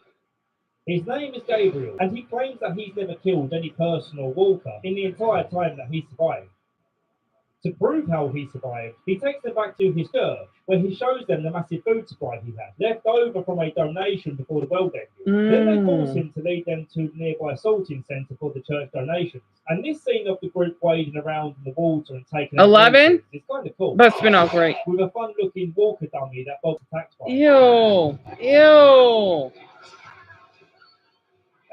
His name is Gabriel, and he claims that he's never killed any person or walker in the entire time that he survived. To prove how he survived, he takes them back to his church, where he shows them the massive food supply he had, left over from a donation before the world ended. Then they force him to lead them to the nearby sorting centre for the church donations. And this scene of the group wading around in the water and taking 11? is kind of cool. That's been off right. With a fun-looking walker dummy that Bob attacks by. Ew. Ew.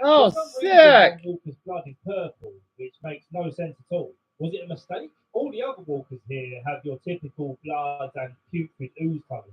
Oh, For some sick. reason, Walker's blood is purple, which makes no sense at all. Was it a mistake? All the other walkers here have your typical blood and putrid ooze colours.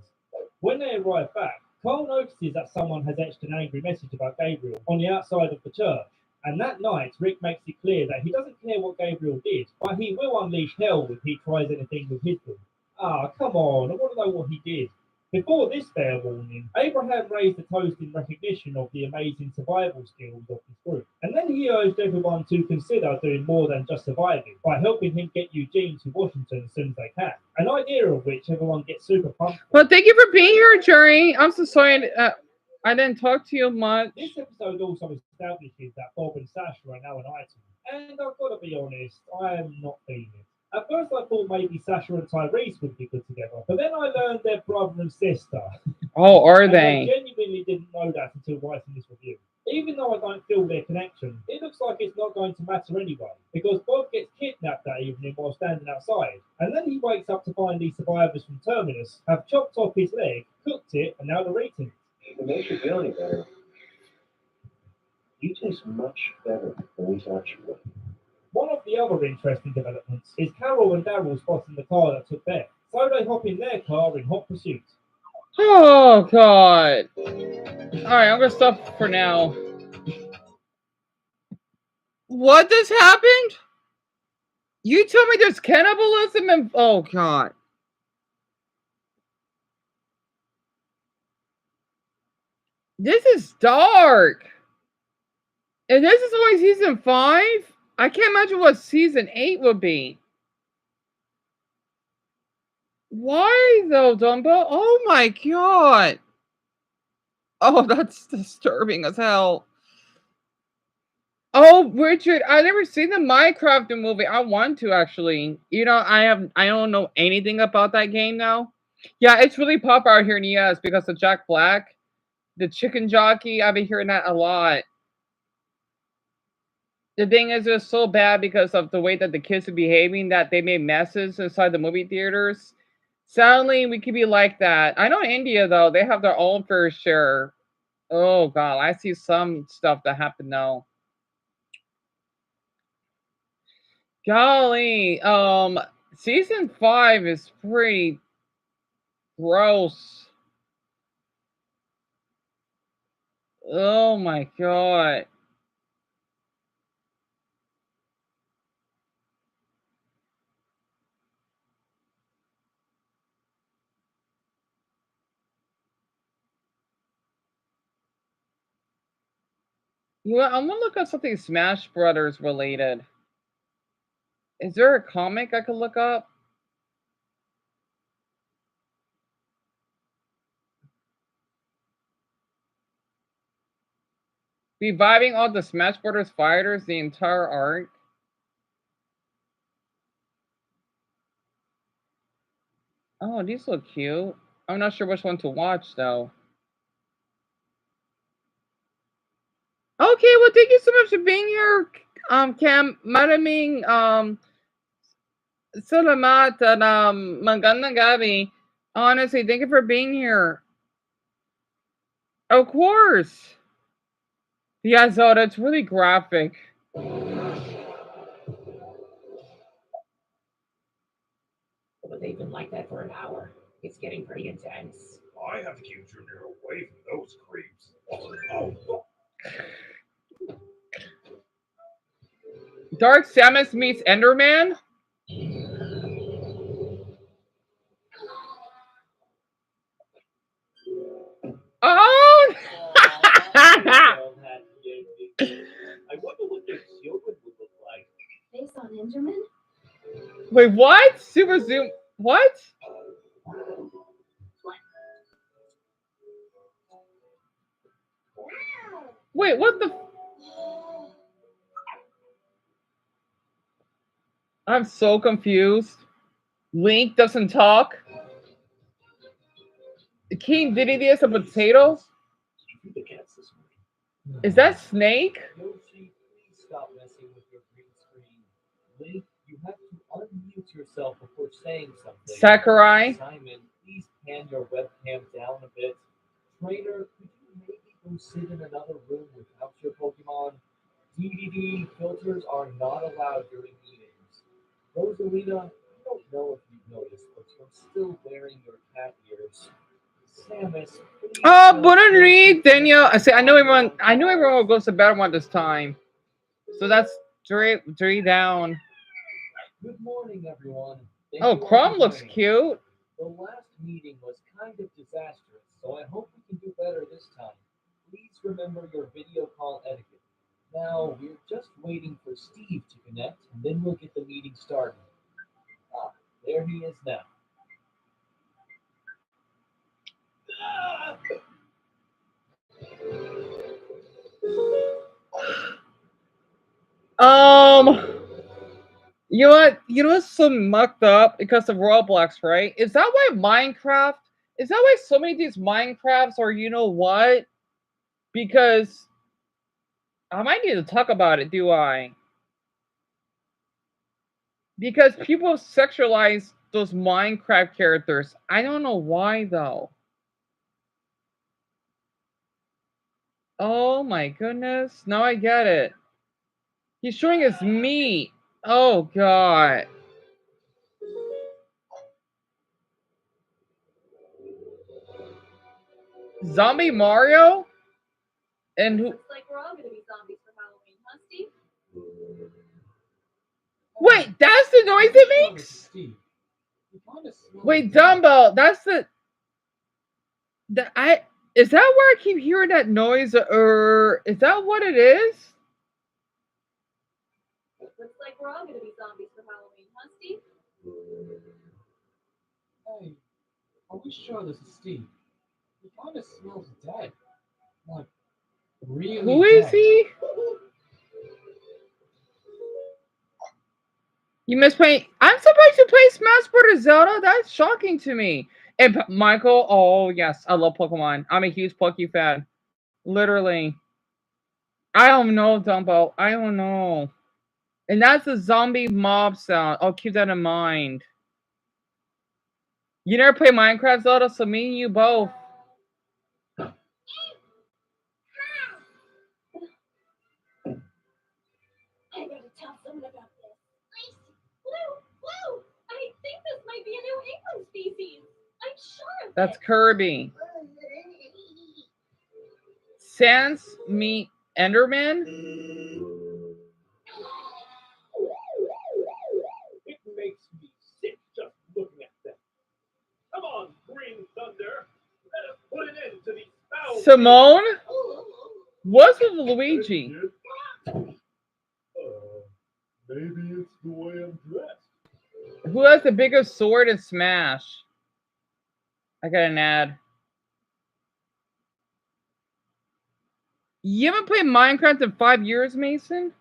When they arrive back, Carl notices that someone has etched an angry message about Gabriel on the outside of the church. And that night, Rick makes it clear that he doesn't care what Gabriel did, but he will unleash hell if he tries anything with his blood. Ah, come on, I want to know what he did. Before this fair warning, Abraham raised a toast in recognition of the amazing survival skills of his group. And then he urged everyone to consider doing more than just surviving by helping him get Eugene to Washington as soon as they can. An idea of which everyone gets super pumped for. Well, thank you for being here, Jerry. I'm so sorry I didn't talk to you much. This episode also establishes that Bob and Sasha are now an item. And I've got to be honest, I am not feeling it. At first I thought maybe Sasha and Tyrese would be good together, but then I learned they're brother and sister. Oh, are and they? I genuinely didn't know that until writing this review. Even though I don't feel their connection, it looks like it's not going to matter anyway, because Bob gets kidnapped that evening while standing outside, and then he wakes up to find these survivors from Terminus have chopped off his leg, cooked it, and now they're eating it. It makes you feel any better. You taste much better than we thought you would. One of the other interesting developments is Carol and Daryl spotting the car that took Beth, so they hop in their car in hot pursuit. Oh, God. Alright, I'm gonna stop for now. What just happened? You told me there's cannibalism and... Oh, God. This is dark. And this is only season 5? I can't imagine what season 8 would be. Why, though, Dumbo? Oh, my God. Oh, that's disturbing as hell. Oh, Richard, I've never seen the Minecraft movie. I want to, actually. You know, I don't know anything about that game now. Yeah, it's really popular here in the US because of Jack Black. The chicken jockey, I've been hearing that a lot. The thing is, it was so bad because of the way that the kids are behaving that they made messes inside the movie theaters. Sadly, we could be like that. I know in India, though, they have their own fair share. Oh, God, I see some stuff that happened now. Golly, season 5 is pretty gross. Oh my God. You know, I'm gonna look up something Smash Brothers related. Is there a comic I could look up? Reviving all the Smash Brothers fighters, the entire arc. Oh, these look cute. I'm not sure which one to watch though. Okay, well, thank you so much for being here, Cam. Maraming, salamat at, magandang gabi. Honestly, thank you for being here. Of course. Yeah, Zoda, it's really graphic. But they've been like that for an hour. It's getting pretty intense. I have to keep Junior away from those creeps. Dark Samus meets Enderman? Oh! I wonder what their children would look like. Based on Enderman? Wait, what? Super Zoom. What? Wait, what the? I'm so confused. Link doesn't talk. King Diddy is a potato? Is that Snake? Yoshi, please stop messing with your green screen. Link, you have to unmute yourself before saying something. Sakurai? Simon, please pan your webcam down a bit. Trainer, could you maybe go sit in another room without your Pokemon? DVD filters are not allowed during meetings. Rosalina, I don't know if you've noticed, but you're still wearing your cat ears. Samus, Oh, buenos días, Daniel. I know everyone will go to bed one this time. So that's three down. Good morning, everyone. Oh, Chrome looks cute. The last meeting was kind of disastrous, so I hope we can do better this time. Please remember your video call etiquette. Now, we're just waiting for Steve to connect, and then we'll get the meeting started. Ah, there he is now. You know what? You know what's so mucked up because of Roblox, right? Is that why Minecraft? Is that why so many of these Minecrafts are? You know what? Because I might need to talk about it. Do I? Because people sexualize those Minecraft characters. I don't know why though. Oh my goodness! Now I get it. He's showing his meat. Oh god. Zombie Mario? And who? Looks like we're all gonna be zombies for Halloween, huh, Steve? Wait, that's the noise it makes? Wait, Dumbo, that's the is that where I keep hearing that noise, or is that what it is? Looks like we're all gonna be zombies for Halloween, huh, Steve? Hey, are we sure this is Steve? He kind of smells dead. Like, really Who is dead. he? You miss playing. I'm surprised you play Smash Bros. Zelda. That's shocking to me. And Michael, oh yes, I love Pokemon. I'm a huge Poke fan. Literally. I don't know, Dumbo. I don't know. And that's the zombie mob sound. I'll keep that in mind. You never play Minecraft, Zelda, so me and you both. I gotta tell someone about this. Blue! I think this might be a New England species. I'm sure of That's it. Kirby. Sans meet Enderman? It makes me sick just looking at them. Come on, Green Thunder. Let us put an end to these foul. Simone? What's with Luigi? Maybe it's the way I'm dressed. Who has the biggest sword in Smash? I got an ad. You haven't played Minecraft in 5 years, Mason?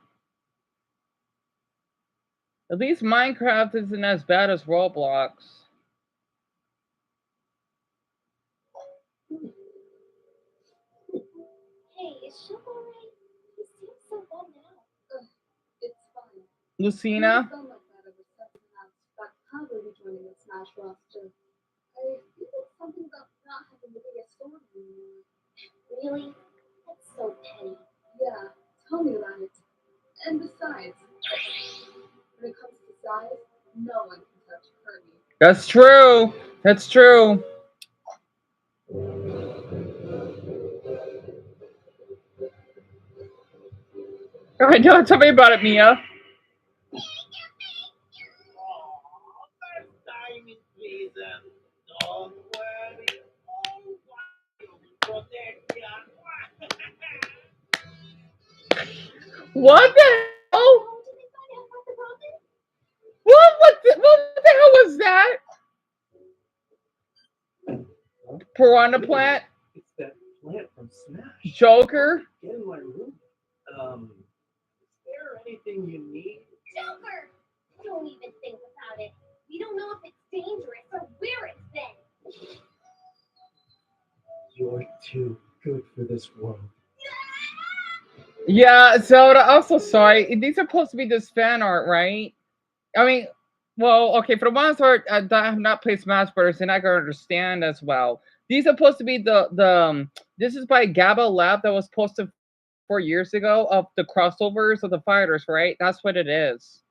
At least Minecraft isn't as bad as Roblox. Hey, is Shep alright? He seems so bummed out. It's fine. Lucina? Felt like that ever since that Tyler rejoining the Smash roster. I feel like something about not having the biggest sword anymore. Really? That's so petty. Yeah, tell me about it. And besides, when it comes to size, no one can touch Kirby. That's true. That's true. I know. Tell me about it, Mia. What the hell? What the hell was that? Piranha plant? It's that plant from Smash. Joker? Get in my room. Is there anything you need? Joker! Don't even think about it. We don't know if it's dangerous or where it's been. You're too good for this world. Yeah, Zelda, I'm so sorry. These are supposed to be this fan art, right? I mean, well, okay, for the ones that have not played Smash Bros. And I can understand as well. These are supposed to be this is by Gabba Lab that was posted 4 years ago of the crossovers of the fighters, right? That's what it is.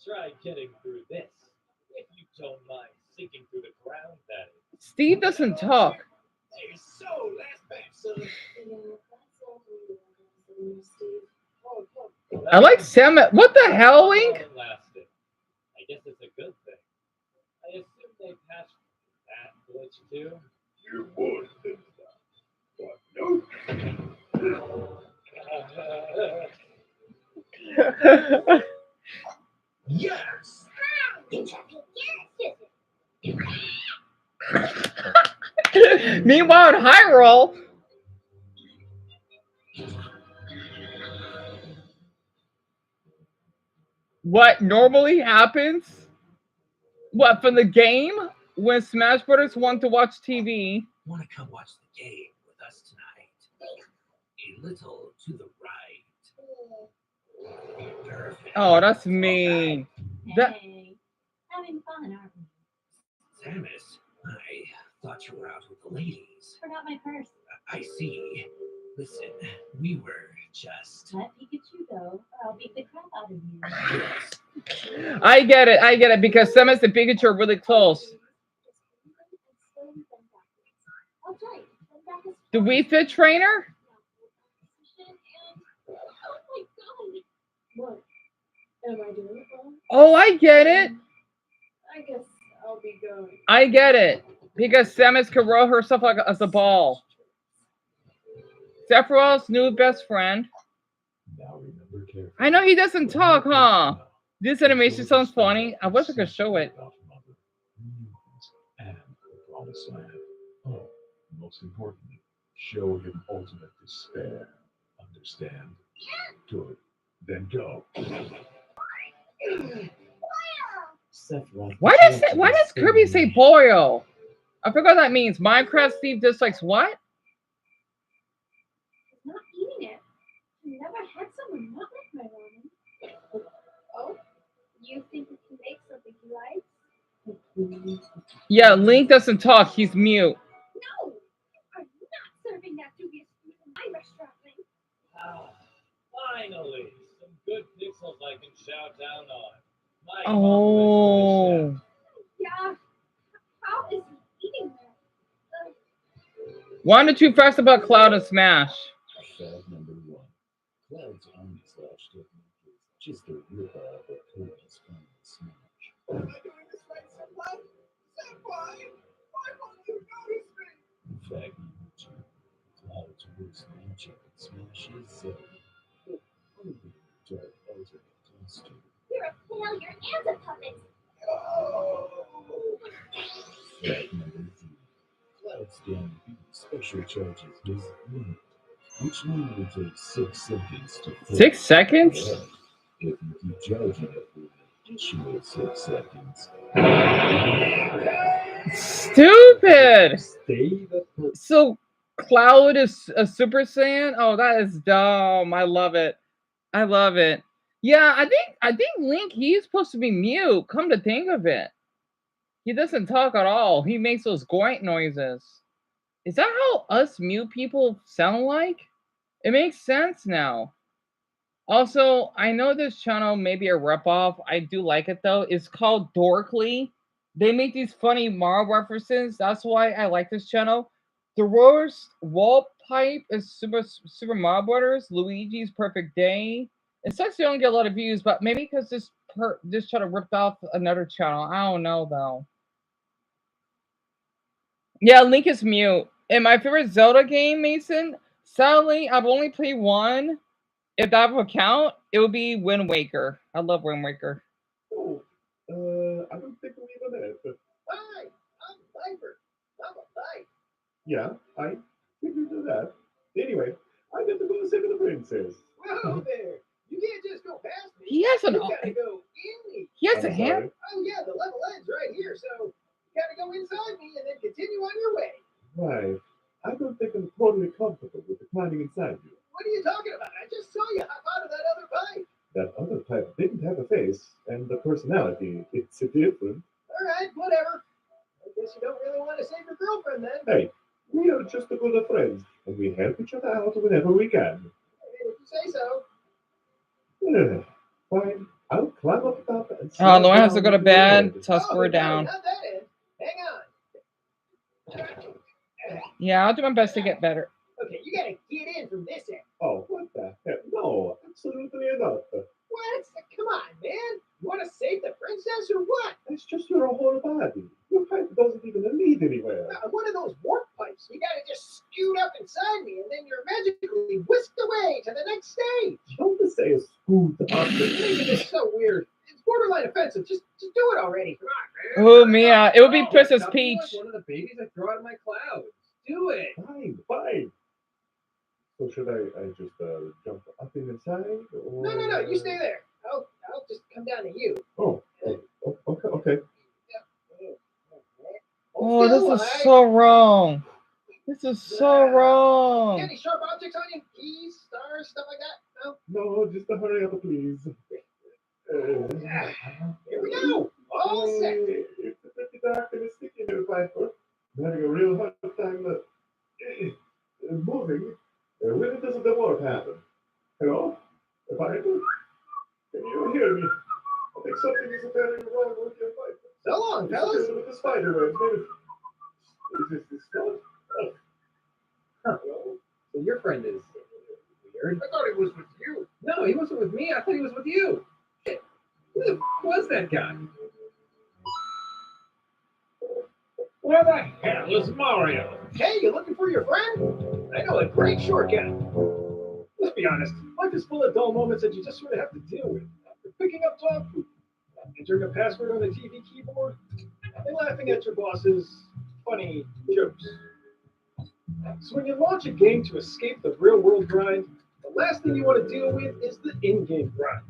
Try getting through this. If you don't mind sinking through the ground, that is. Steve doesn't talk. Hey, so last batch, son. I like Sam. What the hell, Link? Lasted. I guess it's a good thing. I Yes. Meanwhile, in Hyrule, what normally happens? What from the game when Smash Brothers want to watch TV? Want to come watch the game with us tonight? A little to the right. Perfect. Oh, that's mean. That Hey, having fun, aren't we? Samus, I thought you were out with the ladies. Forgot my purse. I see. Listen, we were just. Let Pikachu go, or I'll beat the crap out of you. Yes. I get it, because Samus and Pikachu are really close. The Wii Fit trainer? What? Am I doing it wrong? Oh, I get it. I guess I'll be going. I get it. Because Samus can roll herself like as a ball. Sephiroth's new best friend. I know he doesn't talk, huh? This animation sounds funny. I wish I could show it. And the promised land. Oh, most importantly, show him ultimate despair. Understand? Good. Then go. Why does Kirby say boil? I forgot what that means. Minecraft Steve dislikes what? Not eating it. I never had someone not like my ramen. Oh, you think you can make something you like? Yeah, Link doesn't talk. He's mute. No, I'm not serving that dubious food in my restaurant, Link. Finally, some good pixels I can shout down on. My Oh. Yeah, how is he eating that? One or too fast about Cloud and Smash. Fact number 1. Cloud's Army Slash technique is just a rip-off of Kirby's Final Smash. Am I doing this right, Senpai? Senpai! Why won't you notice me? Fact number 2. Cloud's worst matchup in Smash is Zelda. But only Dark Ultimate Duster. You're a failure and a puppet. Fact number 3. Cloud's down B special charges his limit, which normally takes 6 seconds to fill. 6 seconds? But if you keep charging it for an additional 6 seconds. Stupid! Stay the course. So Cloud is a Super Saiyan? Oh, that is dumb. I love it. I love it. Yeah, I think Link, he's supposed to be mute. Come to think of it. He doesn't talk at all. He makes those groint noises. Is that how us mute people sound like? It makes sense now. Also, I know this channel may be a ripoff. I do like it though. It's called Dorkly. They make these funny Mario references. That's why I like this channel. The worst wall pipe is Super Mario Brothers. Luigi's Perfect Day. It sucks they don't get a lot of views, but maybe because this channel ripped off another channel. I don't know though. Yeah, Link is mute. And my favorite Zelda game, Mason, sadly, I've only played one. If that would count, it would be Wind Waker. I love Wind Waker. Oh, I don't think we even did. But Hi, I'm Viper. I'm a bite. yeah, I figured that. Anyway, I get to go save the princess. Whoa there. You can't just go past me. He has an. You gotta go in me. He has a I'm hand. sorry. Oh yeah, the level end's right here, so you gotta go inside me and then continue on your way. Right. I don't think I'm totally comfortable with the climbing inside you. What are you talking about? I just saw you hop out of that other pipe. That other type didn't have a face and the personality. It's different. All right, whatever. I guess you don't really want to save your girlfriend then. Hey, we are just a good of friends, and we help each other out whenever we can. I mean, if you say so. Fine. I'll climb up top and Oh, the one has to down go to the bed. road. Tusk her down. Not that end. Hang on. Yeah, I'll do my best to get better. Okay, you gotta get in from this end. Oh, what the heck? No, absolutely not. What? Come on, man. You want to save the princess or what? It's just your whole body. Your pipe doesn't even lead anywhere. One of those warp pipes. You gotta just scoot up inside me and then you're magically whisked away to the next stage. Don't to say a school to us. It's so weird. It's borderline offensive. Just do it already. Come on, man. Oh, Mia. It would be Princess Peach. Like one of the babies I throw out of my clouds. Do it. Fine. So should I just jump up in inside? Or... No. You stay there. I'll just come down to you. Oh, okay. Oh, this is so wrong. This is so wrong. Any sharp objects on you? Keys, stars, stuff like that? No, just hurry up, please. Here we go. All set. It's a pretty dark and sticky little piper. I'm having a real hard time moving. When does the warp happen? Hello? Piper? Can you hear me? I think something is very wrong with your piper. So long, fellas. With the spider webs. Maybe. Is this stuff? Hello? So your friend is weird. I thought he was with you. No, he wasn't with me. I thought he was with you. Shit. Who the was that guy? Where the hell is Mario? Hey, you looking for your friend? I know a great shortcut. Let's be honest. Life is full of dull moments that you just sort of have to deal with. Picking up dog food, entering a password on the TV keyboard, and laughing at your boss's funny jokes. So when you launch a game to escape the real-world grind, the last thing you want to deal with is the in-game grind.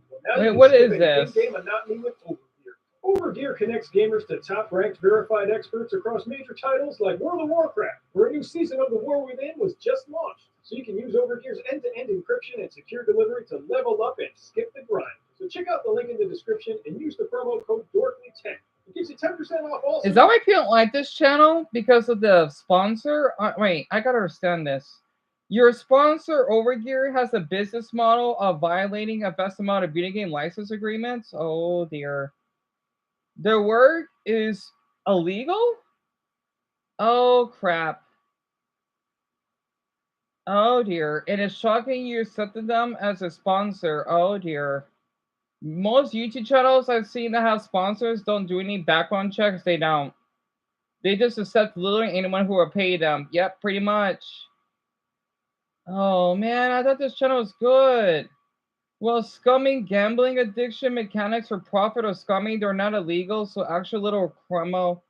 Well, now Wait, what is this? In-game monotony with Overgear. Overgear connects gamers to top-ranked verified experts across major titles like World of Warcraft, where a new season of The War Within was just launched. So you can use Overgear's end-to-end encryption and secure delivery to level up and skip the grind. So check out the link in the description and use the promo code DORKLY10. It gives you 10% off also. Is that why people don't like this channel? Because of the sponsor? Wait, I gotta understand this. Your sponsor, Overgear, has a business model of violating a vast amount of video game license agreements? Oh, dear. Their work is illegal? Oh, crap. Oh, dear. It is shocking you accepted them as a sponsor. Oh, dear. Most YouTube channels I've seen that have sponsors don't do any background checks. They don't. They just accept literally anyone who will pay them. Yep, pretty much. Oh, man. I thought this channel was good. Well, scumming, gambling addiction, mechanics for profit or scumming, they're not illegal. So actual little criminal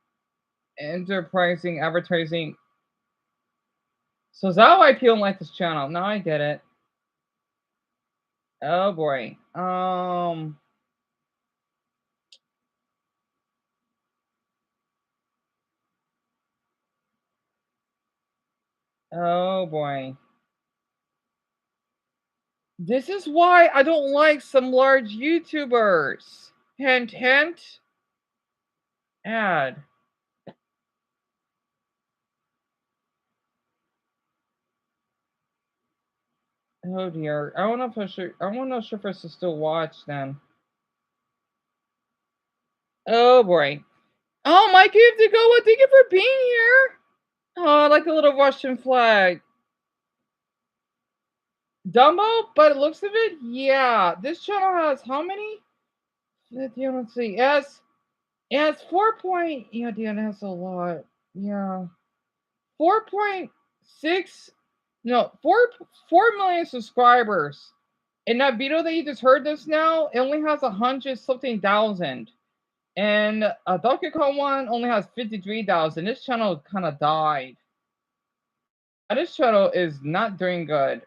enterprising advertising. So is that why people like this channel? Now I get it. Oh boy. Oh boy. This is why I don't like some large YouTubers. Hint, hint. Ad. Oh dear. I don't know if I should. I want to know if I should still watch then. Oh boy. Oh, my gift to go. Thank you for being here. Oh, I like the little Russian flag. Dumbo, but it looks of it, yeah. This channel has how many? Let's see. Yes, it has 4 point. Yeah, Deon has a lot. Yeah, 4.6. No, 4 million subscribers. And that video that you just heard this now, it only has 100-something thousand. And Donkey Kong one only has 53,000. This channel kind of died. This channel is not doing good.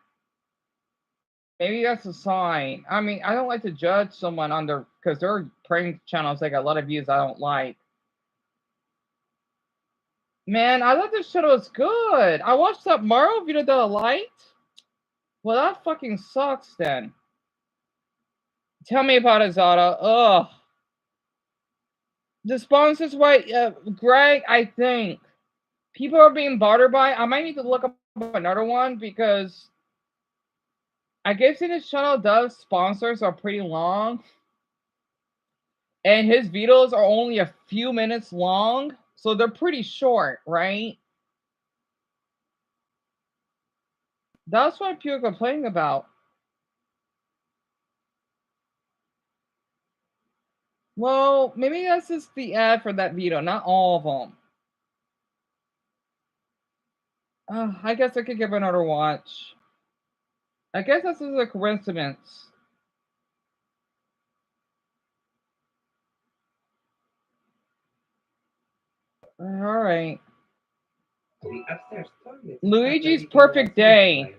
Maybe that's a sign. I mean, I don't like to judge someone on their, because there are prank channels that got a lot of views I don't like. Man, I thought this channel was good. I watched that Mario video that I liked. Well, that fucking sucks then. Tell me about it, Zada. Ugh. The sponsors, right? Greg, I think. People are being bothered by. I might need to look up another one because I guess his channel does sponsors are pretty long. And his videos are only a few minutes long. So they're pretty short, right? That's what people are complaining about. Well, maybe that's just the ad for that video, not all of them. I guess I could give another watch. I guess this is a coincidence. All right. The upstairs toilet. Luigi's perfect day.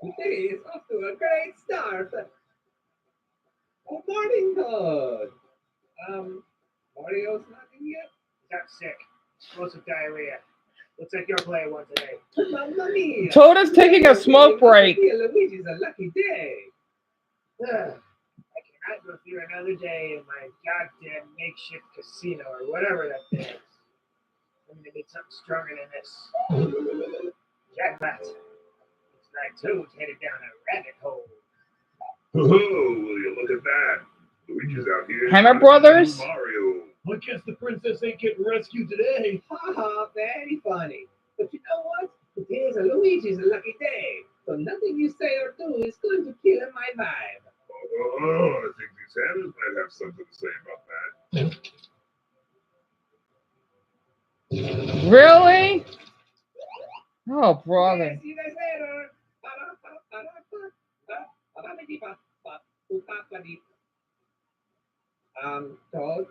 Today is off to a great start. Good morning, Toad. Mario's not in yet? Got sick. Explosive diarrhea. Looks like your play one today. Mamma mia! Toad is taking a smoke break. Luigi's a lucky day. I cannot go through another day in my goddamn makeshift casino or whatever that thing is. I'm gonna need something stronger than this. Jackpot. Looks like Toad's headed down a rabbit hole. Oh, will you look at that? Luigi's out here. Hammer Brothers? Mario. I guess the princess ain't getting rescued today. Haha, very funny. But you know what? Today's a Luigi's a lucky day. So nothing you say or do is going to kill my vibe. Oh, I think these hammers might have something to say about that. Really? Oh, brother. See you guys later. Toad,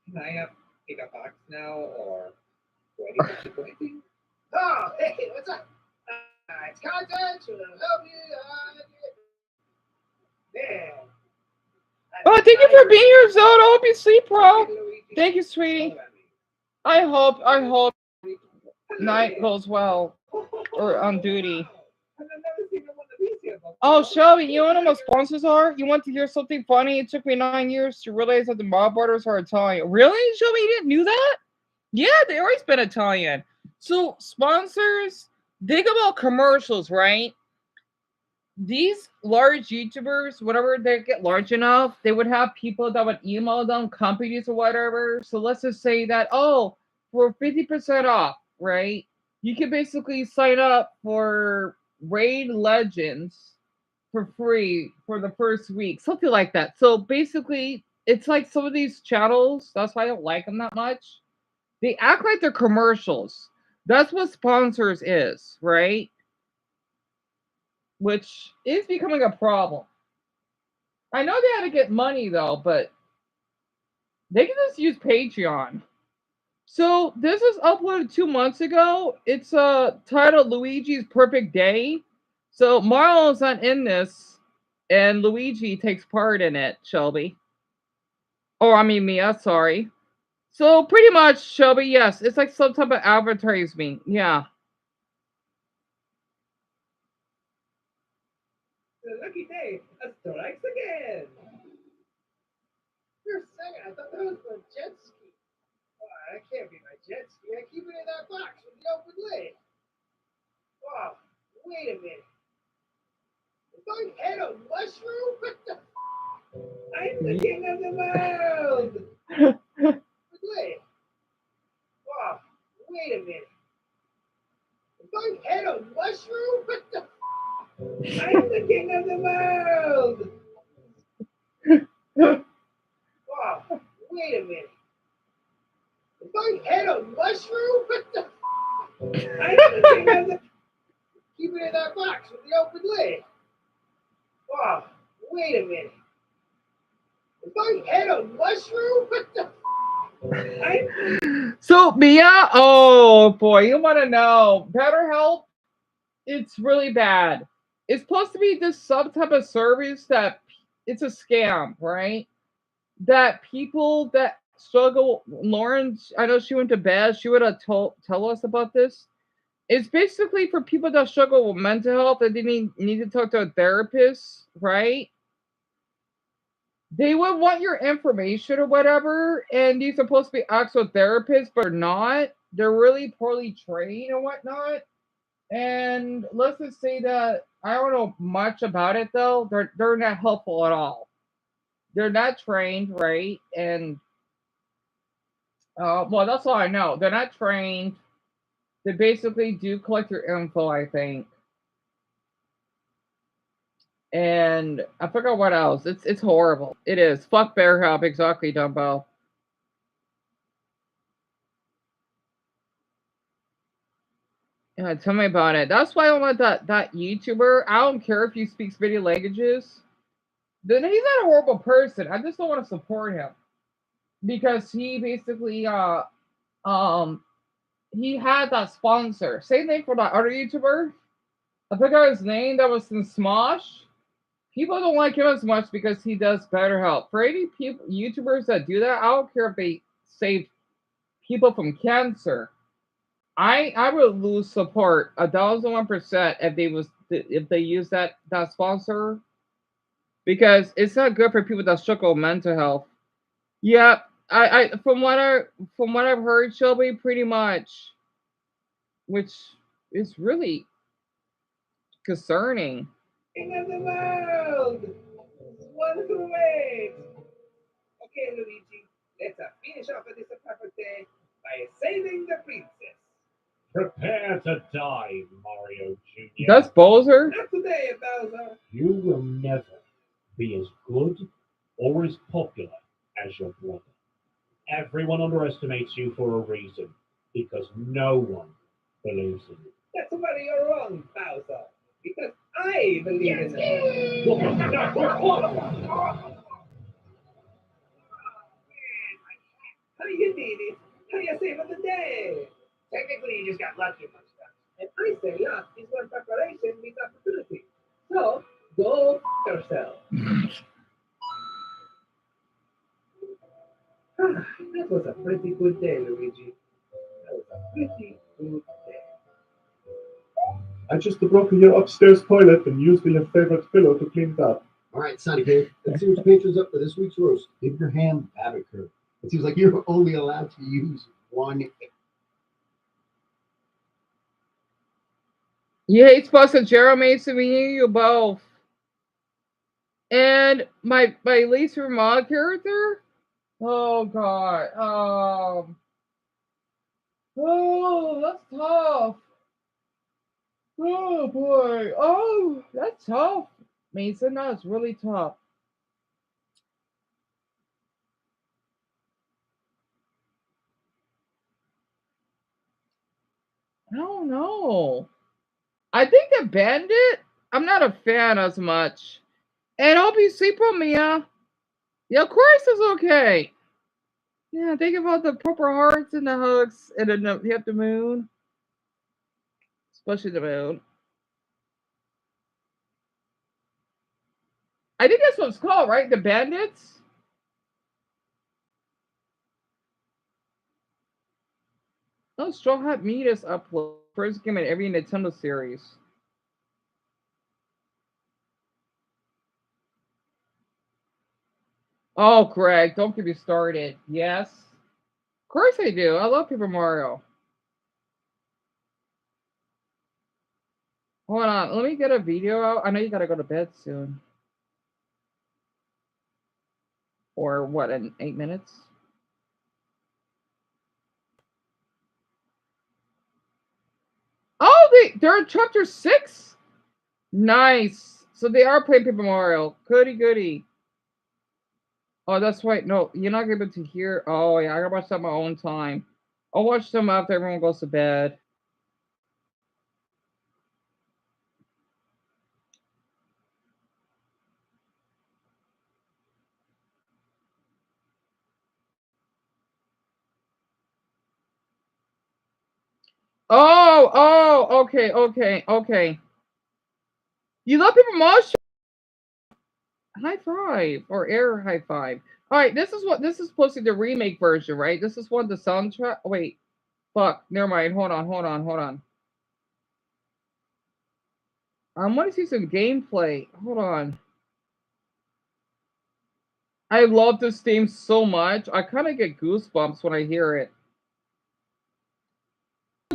can I pick a box now or do I need to keep waiting? Oh, hey, what's up? It's content to help you. There. Oh, thank you for being here, Zone. I hope you sleep, bro. Thank you, sweetie. I hope night goes well. Or on duty. Oh, Shelby, you know what my sponsors are? You want to hear something funny? It took me 9 years to realize that the mob brothers are Italian. Really, Shelby? You didn't knew that? Yeah, they always been Italian. So sponsors, think about commercials, right? These large YouTubers, whenever they get large enough, they would have people that would email them, companies or whatever. So let's just say that, oh, for 50% off, right? You can basically sign up for Raid Legends for free for the first week, something like that. So basically, it's like some of these channels, that's why I don't like them that much. They act like they're commercials. That's what sponsors is, right? Which is becoming a problem. I know they had to get money though, but they can just use Patreon. So this was uploaded 2 months ago. It's titled Luigi's Perfect Day. So Marlon's not in this, and Luigi takes part in it, Shelby. Or I mean Mia, sorry. So pretty much, Shelby, yes, it's like some type of advertising. Yeah. The lucky day, a strikes again. For a second, I thought that was my jet ski. Oh, that can't be my jet ski. I keep it in that box with the open lid. Oh, wait a minute. Is my head a mushroom? What the I'm the king of the world! lid? Oh, wait a minute. Is my head a mushroom? What the I'm the king of the world! Oh, wait a minute. Is my head a mushroom? What the I'm the king of the... Keep it in that box with the open lid. Oh, wait a minute. Is my head a mushroom? What the So Mia, oh boy, you want to know BetterHelp? It's really bad. It's supposed to be this some type of service that it's a scam, right? That people that struggle, Lauren, I know she went to bed. She would have tell us about this. It's basically for people that struggle with mental health and they need to talk to a therapist, right? They would want your information or whatever, and you're supposed to be actual therapists, but they're not. They're really poorly trained and whatnot. And let's just say that I don't know much about it though. They're not helpful at all. They're not trained, right? And well, that's all I know. They're not trained. They basically do collect your info, I think. And I forgot what else. It's horrible. It is. Fuck Bear Hub, exactly, Dumbo. Yeah, tell me about it. That's why I want that YouTuber. I don't care if he speaks video languages. Then he's not a horrible person. I just don't want to support him because he basically um he had that sponsor. Same thing for that other YouTuber. I forgot his name. That was in Smosh. People don't like him as much because he does better help. For any people YouTubers that do that, I don't care if they save people from cancer. I would lose support 1,001% if they use that sponsor because it's not good for people that struggle with mental health. Yeah, I from what I've heard, Shelby, pretty much, which is really concerning. King of the world! One through eight! Okay, Luigi, let's finish off this perfect day by saving the princess. Prepare to die, Mario Jr. That's Bowser. Not today, Bowser. You will never be as good or as popular as your brother. Everyone underestimates you for a reason, because no one believes in you. That's where you're wrong, Bowser. Because I believe in it. How you did it? How you save the day? Technically, you just got lucky among stuff. And I say luck is when preparation meets opportunity. So, go yourself. That was a pretty good day, Luigi. That was a pretty good day. I just broke your upstairs toilet and used your favorite pillow to clean it up. All right, Sonny Kid, let's see what your patrons up for this week's roast. Abraham Babaker. It seems like you're only allowed to use one. Yeah, it's supposed to Jeremy, so we hear you both. And my least remote character? Oh god. Oh, that's tough. Oh boy. Oh, that's tough. Mason, that's really tough. I don't know. I think the bandit, I'm not a fan as much. And hope you sleep on me, yeah. Yeah, of course it's okay. Yeah, think about the proper hearts and the hugs and then you have the moon. Especially the moon. I think that's what it's called, right? The bandits? Oh, Straw Hat Meat is upload. First game in every Nintendo series. Oh, Greg, don't get me started. Yes. Of course I do. I love Paper Mario. Hold on. Let me get a video out. I know you gotta go to bed soon. Or what, in 8 minutes? Oh, they're in chapter 6? Nice. So they are playing Paper Mario. Goody goody. Oh, that's right. No, you're not able to hear. Oh, yeah, I gotta watch that on my own time. I'll watch them after everyone goes to bed. Oh, okay. You love Paper Mario? High five or air high five. All right, this is supposed to be the remake version, right? This is one of the soundtrack. Oh, wait, fuck. Never mind. Hold on. I want to see some gameplay. Hold on. I love this theme so much. I kind of get goosebumps when I hear it.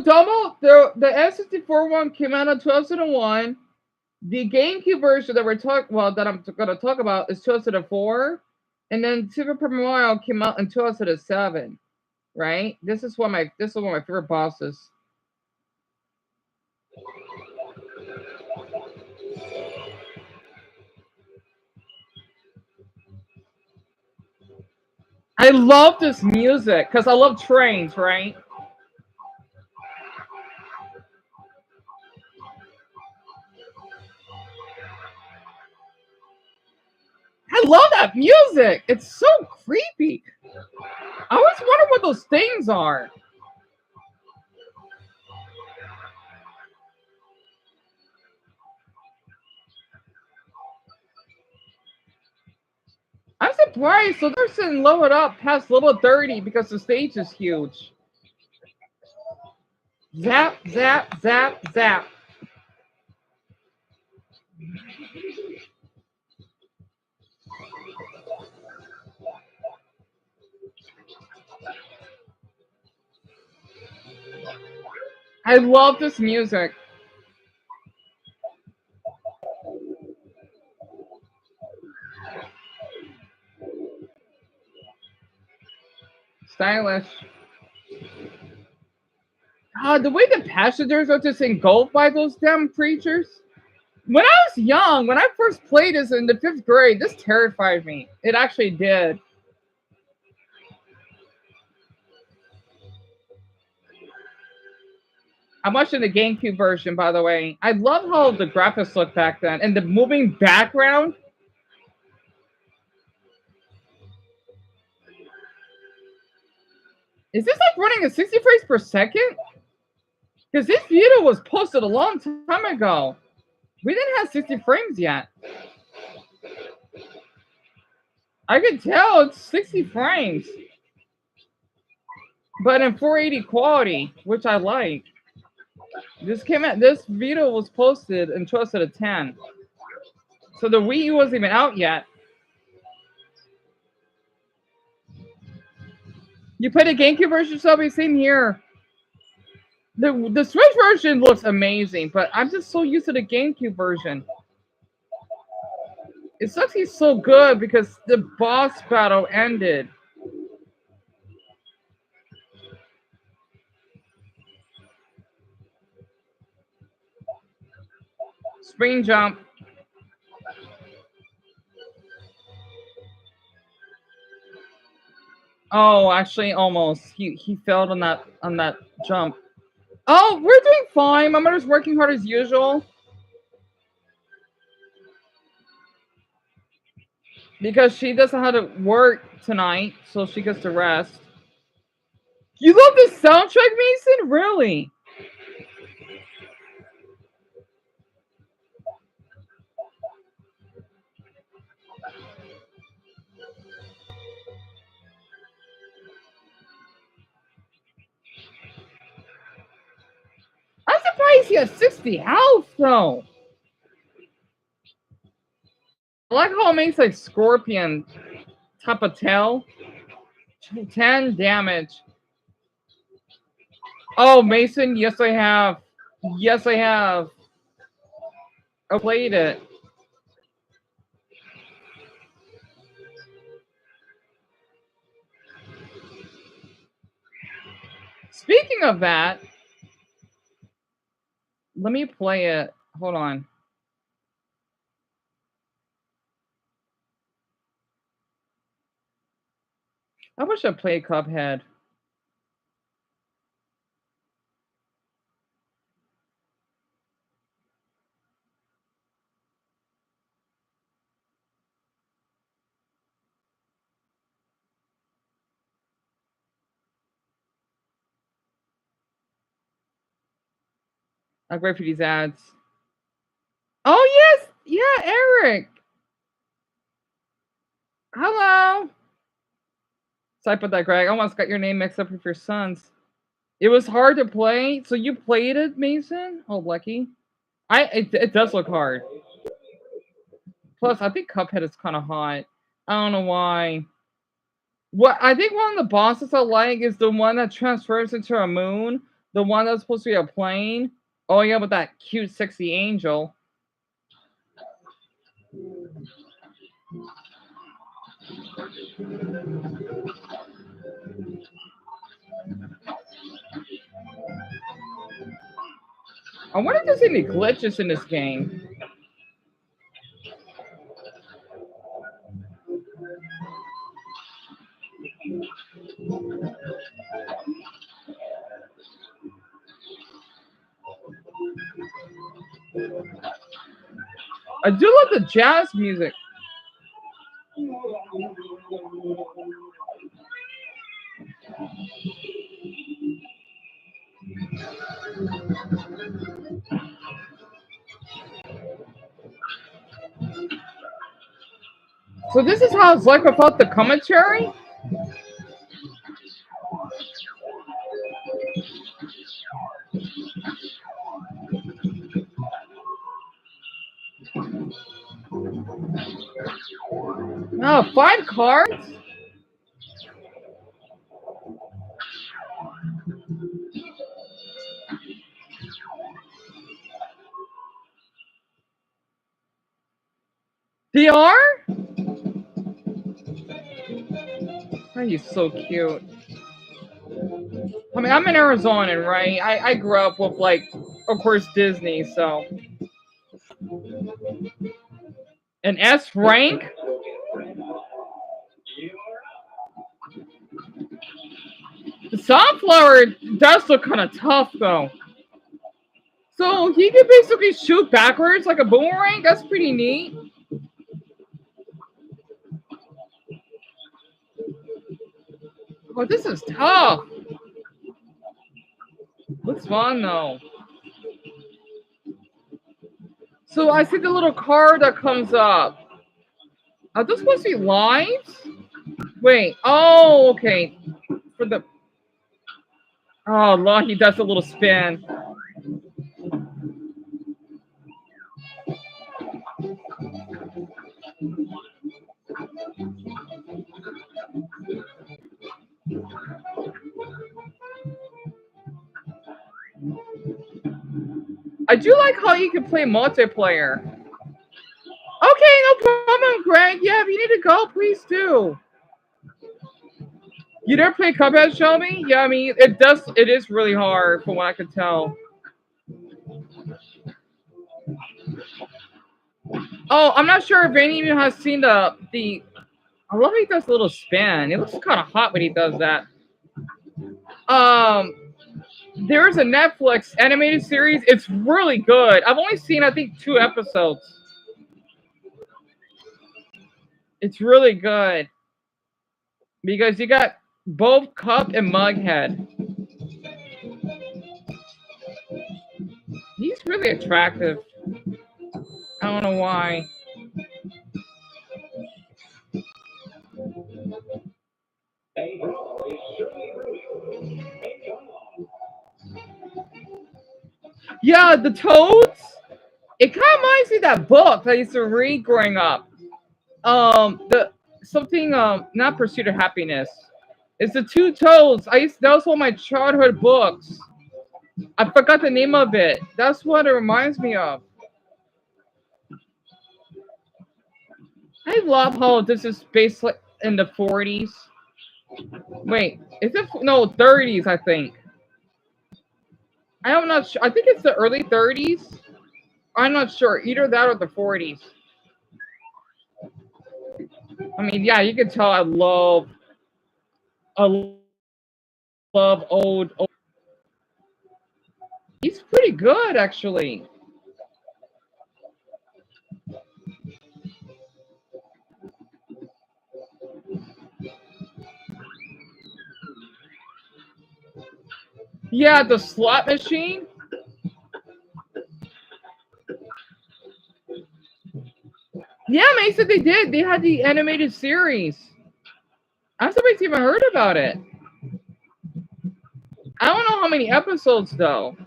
Domo, the N64 one came out in 2001. The GameCube version that I'm gonna talk about is 2004, and then Super Paper Mario came out in 2007. Right? This is one of my favorite bosses. I love this music because I love trains, right? love that music. It's so creepy. I always wonder what those things are. I'm surprised. So they're sitting lowered up past level 30 because the stage is huge. Zap, zap, zap, zap. I love this music. Stylish. The way the passengers are just engulfed by those damn creatures. When I was young, when I first played this in the 5th grade, this terrified me. It actually did. I'm watching the GameCube version, by the way. I love how the graphics looked back then. And the moving background. Is this like running at 60 frames per second? Because this video was posted a long time ago. We didn't have 60 frames yet. I could tell it's 60 frames. But in 480 quality, which I like. This video was posted and trusted at 10. So the Wii U wasn't even out yet. You play the GameCube version, Shelby? Same here. The Switch version looks amazing, but I'm just so used to the GameCube version. It sucks he's so good because the boss battle ended. Spring jump. Oh, actually, almost. He failed on that jump. Oh, we're doing fine. My mother's working hard as usual. Because she doesn't have to work tonight, so she gets to rest. You love this soundtrack, Mason? Really? I'm surprised he has 60 health, though. I like how it makes like Scorpion top of tail. 10 damage. Oh, Mason, yes I have. Yes I have. I played it. Speaking of that, let me play it. Hold on. I wish I played Cuphead. I'm great for these ads. Oh, yes. Yeah, Eric. Hello. Sorry about that, Greg. I almost got your name mixed up with your son's. It was hard to play. So you played it, Mason? Oh, lucky. It does look hard. Plus, I think Cuphead is kind of hot. I don't know why. What I think one of the bosses I like is the one that transfers into a moon. The one that's supposed to be a plane. Oh yeah, with that cute, sexy angel. I wonder if there's any glitches in this game. I do love the jazz music. So this is how it's like without the commentary? Oh, 5 cards? DR? Oh, he's so cute. I mean, I'm an Arizonan, right? I grew up with, like, of course, Disney, so. An S rank? The Sunflower does look kind of tough, though. So he can basically shoot backwards like a boomerang? That's pretty neat. Oh, this is tough. Looks fun, though. So I see the little card that comes up. Are those supposed to be lives? Wait. Oh, okay. For the... Oh, Lord, he does a little spin. I do like how you can play multiplayer. Okay, no problem, Greg. Yeah, if you need to go, please do. You never play Cuphead, Shelby? Yeah, I mean, it is really hard from what I can tell. Oh, I'm not sure if any of you have seen the I love how he does a little spin. It looks kind of hot when he does that. There's a Netflix animated series. It's really good. I've only seen, I think, 2 episodes. It's really good. Because you got both Cup and Mughead. He's really attractive. I don't know why. Yeah, the Toads. It kind of reminds me of that book that I used to read growing up. Not Pursuit of Happiness. It's the 2 Toads. That was one of my childhood books. I forgot the name of it. That's what it reminds me of. I love how this is based in the 40s. Wait, is it no 30s? I think. I'm not sure. I think it's the early 30s. I'm not sure. Either that or the 40s. I mean, yeah, you can tell I love old. He's pretty good, actually. Yeah, the slot machine. Yeah, Mason, they did. They had the animated series. I'm surprised you even heard about it. I don't know how many episodes, though.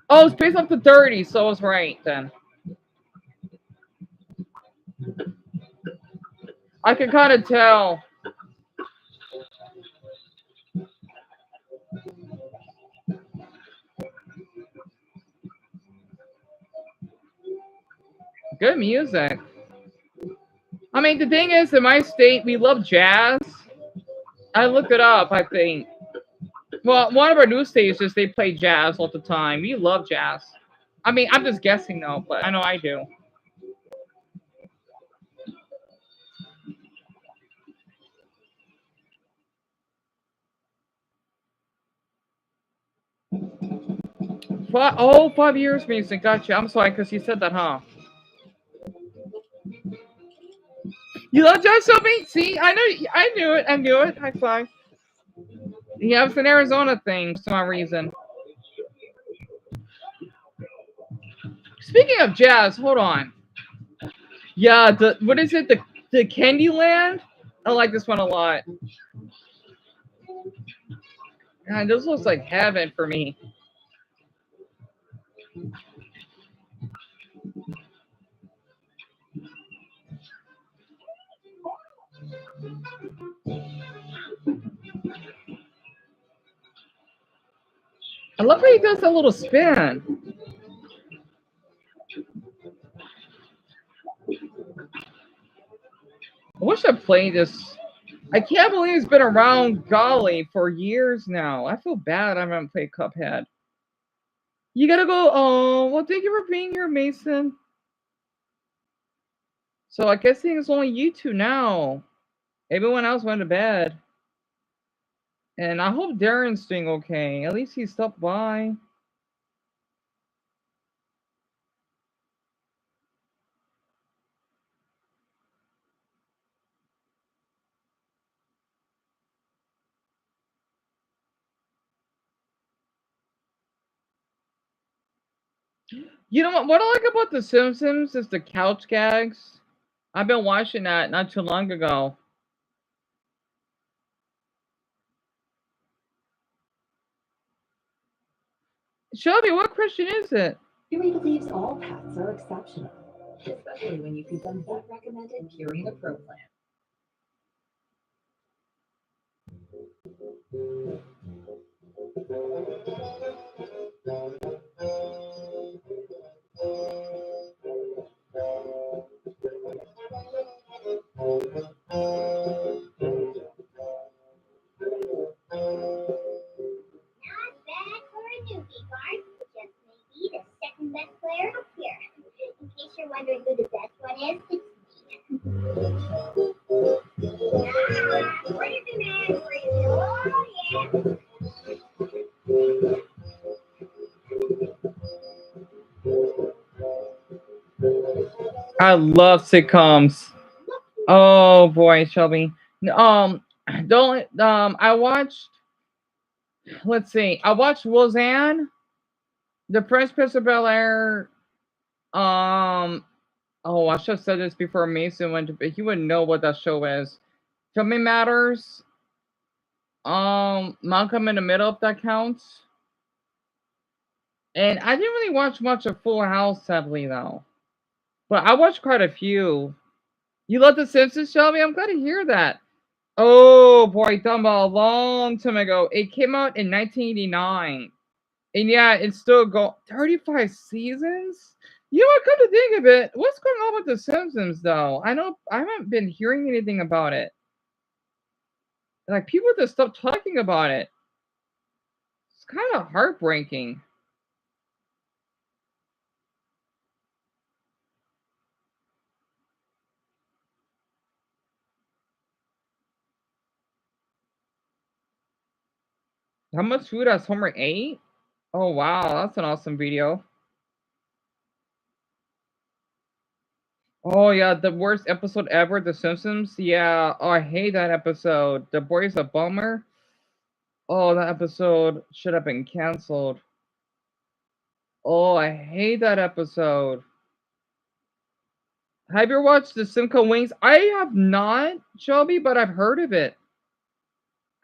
Oh, it's based off the 30s, so I was right, then. I can kind of tell. Good music. I mean, the thing is, in my state, we love jazz. I looked it up, I think. Well, one of our news stations, they play jazz all the time. We love jazz. I mean, I'm just guessing, though, but I know I do. Oh, 5 years, Mason. Gotcha. I'm sorry, because you said that, huh? You love Josh Shelby? See, I knew it. I knew it. High five. Yeah, it's an Arizona thing for some reason. Speaking of jazz, hold on. Yeah, what is it? The Candyland? I like this one a lot. God, this looks like heaven for me. I love how he does that little spin. I wish I played this. I can't believe it's been around Golly for years now. I feel bad I haven't played Cuphead. You gotta go. Oh, well, thank you for being here, Mason. So I guess it's only you two now. Everyone else went to bed. And I hope Darren's doing okay. At least he stopped by. You know what I like about The Simpsons is the couch gags. I've been watching that not too long ago. Shelby, what Christian is it? Purina believes all pets are exceptional, especially when you feed them vet recommended Purina Pro Plan. Not bad for a newbie, Bart. Just maybe the second best player up here. In case you're wondering who the best one is, it's me. Crazy man, crazy. Oh, yeah. I love sitcoms. Oh boy, Shelby. Don't I watched. Let's see. I watched Roseanne, The Fresh Prince of Bel Air. Oh, I should have said this before Mason went to bed. He wouldn't know what that show is. Family Matters. Malcolm in the Middle, if that counts. And I didn't really watch much of Full House, sadly, though. But I watched quite a few. You love The Simpsons, Shelby? I'm glad to hear that. Oh boy, talking about a long time ago. It came out in 1989. And yeah, it's still go 35 seasons? You know what, come to think of it, what's going on with The Simpsons though? I haven't been hearing anything about it. Like people just stopped talking about it. It's kind of heartbreaking. How much food has Homer ate? Oh wow, that's an awesome video. Oh yeah, the worst episode ever, The Simpsons. Yeah, oh, I hate that episode. The boy's a bummer. Oh, that episode should have been canceled. Oh, I hate that episode. Have you ever watched the Simcoe Wings? I have not, Shelby, but I've heard of it.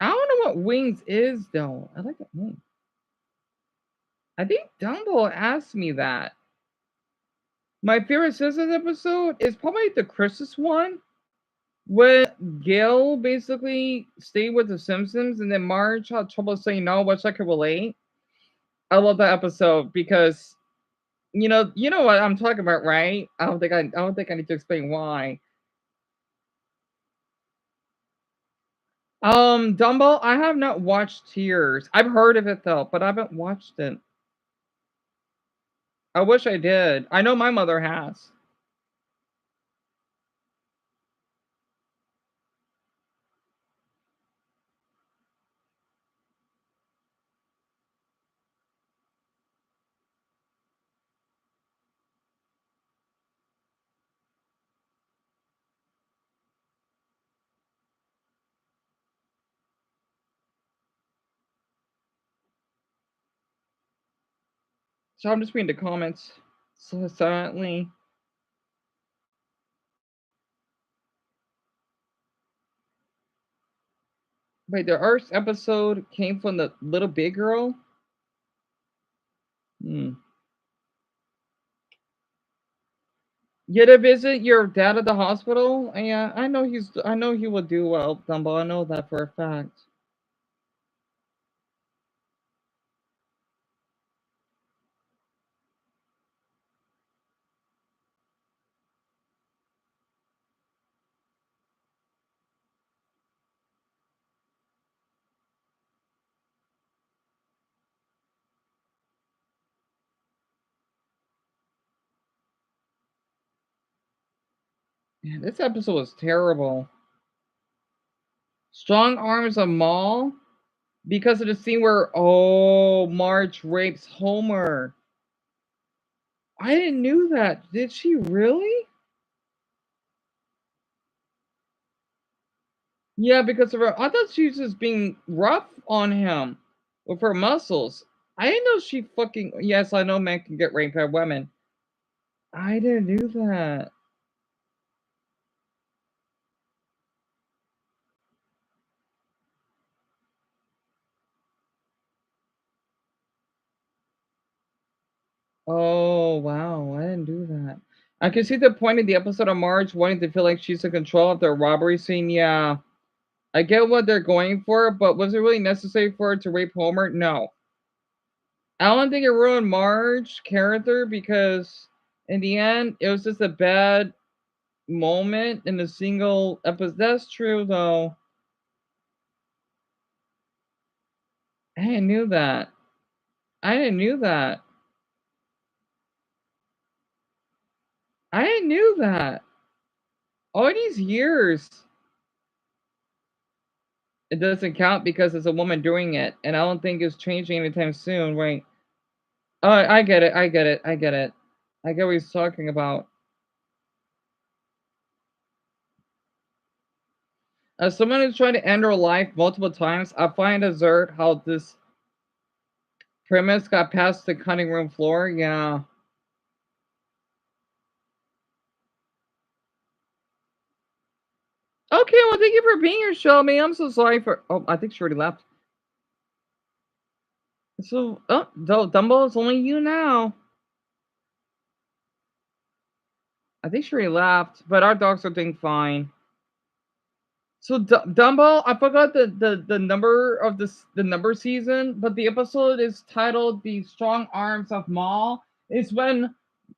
I don't know what Wings is though. I like that name. I think Dumbo asked me that. My favorite Simpsons episode is probably the Christmas one, when Gil basically stayed with the Simpsons and then Marge had trouble saying no, which I could relate. I love that episode because you know what I'm talking about, right? I don't think I need to explain why. Dumbo, I have not watched Tears. I've heard of it though, but I haven't watched it. I wish I did. I know my mother has. So I'm just reading the comments so silently. Wait, the first episode came from the little big girl? Hmm. You to visit your dad at the hospital? Yeah, I know he will do well, Dumbo. I know that for a fact. Man, this episode was terrible. Strong arms of Maul because of the scene where Marge rapes Homer. I didn't knew that. Did she really? Yeah, because of her. I thought she was just being rough on him with her muscles. I didn't know she fucking. Yes, I know men can get raped by women. I didn't know that. Oh, wow. I didn't do that. I can see the point of the episode of Marge wanting to feel like she's in control of the robbery scene. Yeah. I get what they're going for, but was it really necessary for her to rape Homer? No. I don't think it ruined Marge's character because in the end, it was just a bad moment in a single episode. That's true, though. I didn't knew that. I didn't knew that. I didn't knew that. All these years, it doesn't count because it's a woman doing it, and I don't think it's changing anytime soon, right? Oh, I get it. I get it. I get it. I get what he's talking about. As someone who's trying to end her life multiple times, I find it absurd how this premise got past the cutting room floor. Yeah. Okay, well, thank you for being here, Shelby. I'm so sorry for. Oh, I think she already left. So, Dumbo, it's only you now. I think she already left, but our dogs are doing fine. So, Dumbo, I forgot the number of the number season, but the episode is titled "The Strong Arms of Maul." It's when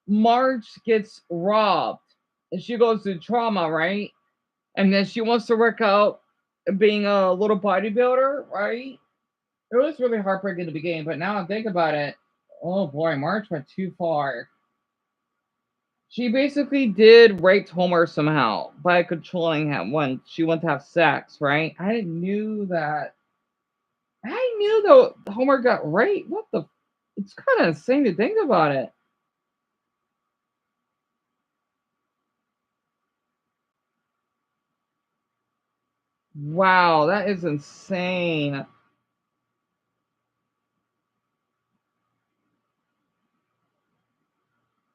Marge gets robbed and she goes through trauma, right? And then she wants to work out being a little bodybuilder, right? It was really heartbreaking in the beginning, but now I think about it, oh boy, Marge went too far. She basically did rape Homer somehow by controlling him when she wanted to have sex, right? I didn't knew that. I knew though Homer got raped. What the? It's kind of insane to think about it. Wow, that is insane.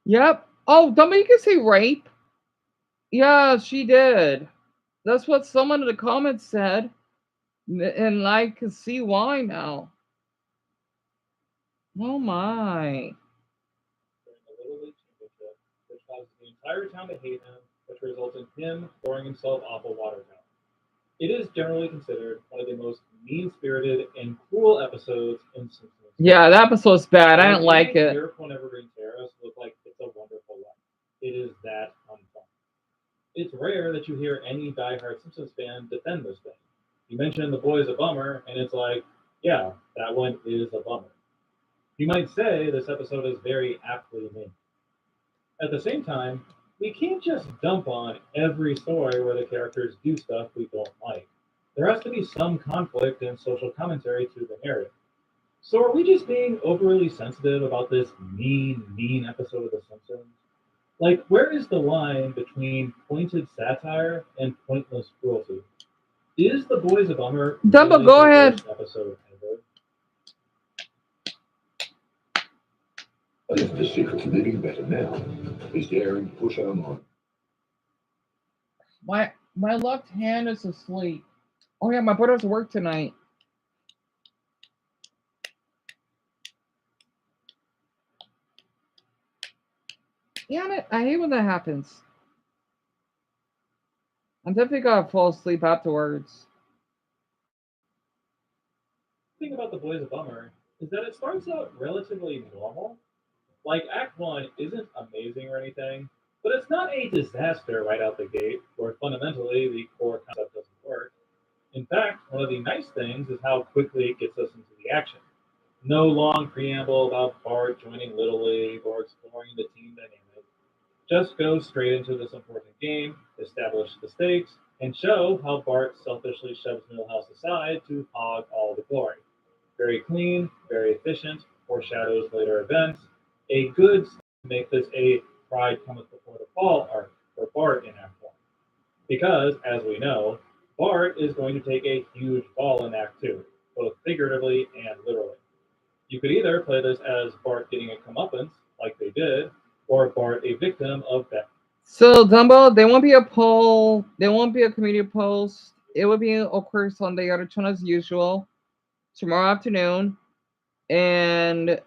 Yep. Oh, don't you can say rape. Yeah, she did. That's what someone in the comments said. And I can see why now. Oh my. During the Little League Championship, which causes the entire town to hate him, which results in him throwing himself off a water tower. It is generally considered one of the most mean-spirited and cruel episodes in Simpsons. Yeah, that episode's bad. I didn't like it. Miracle on Evergreen Terrace look like It's a Wonderful Life. It is that unfun. It's rare that you hear any diehard Simpsons fan defend this thing. You mention The Boy's a bummer, and it's like, yeah, that one is a bummer. You might say this episode is very aptly named. At the same time, we can't just dump on every story where the characters do stuff we don't like. There has to be some conflict and social commentary to the narrative. So are we just being overly sensitive about this mean episode of The Simpsons? Like, where is the line between pointed satire and pointless cruelty? Is The Boys a Bummer Dumbo, really go the ahead. worst episode ever? What is the secret to living better now? Is daring to push on more. My left hand is asleep. Oh yeah, my brother's work tonight. Damn it, I hate when that happens. I'm definitely gonna fall asleep afterwards. The thing about The Boys a Bummer is that it starts out relatively normal. Like, Act 1 isn't amazing or anything, but it's not a disaster right out the gate, where fundamentally the core concept doesn't work. In fact, one of the nice things is how quickly it gets us into the action. No long preamble about Bart joining Little League or exploring the team dynamic. Just go straight into this important game, establish the stakes, and show how Bart selfishly shoves Milhouse aside to hog all the glory. Very clean, very efficient, foreshadows later events. A good start to make this a pride cometh before the fall arc for Bart in Act 1. Because, as we know, Bart is going to take a huge fall in Act 2, both figuratively and literally. You could either play this as Bart getting a comeuppance, like they did, or Bart a victim of that. So Dumbo, there won't be a poll. There won't be a community post. It will be, of course, on the other channel as usual tomorrow afternoon, and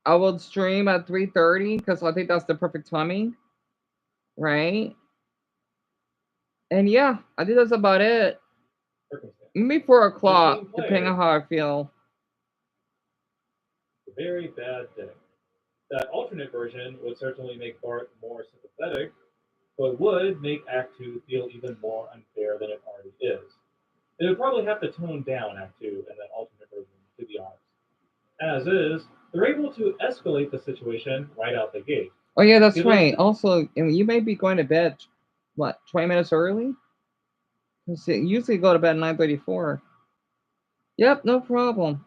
I will stream at 3:30 because I think that's the perfect timing, right? And yeah, I think that's about it. Maybe 4 o'clock, depending on how I feel. A very bad day. That alternate version would certainly make Bart more sympathetic, but would make Act 2 feel even more unfair than it already is. They would probably have to tone down Act 2 in that alternate version, to be honest. As is, they're able to escalate the situation right out the gate. Oh yeah, that's Give right. us- Also, you may be going to bed, what, 20 minutes early? Because usually go to bed at 9:34. Yep, no problem.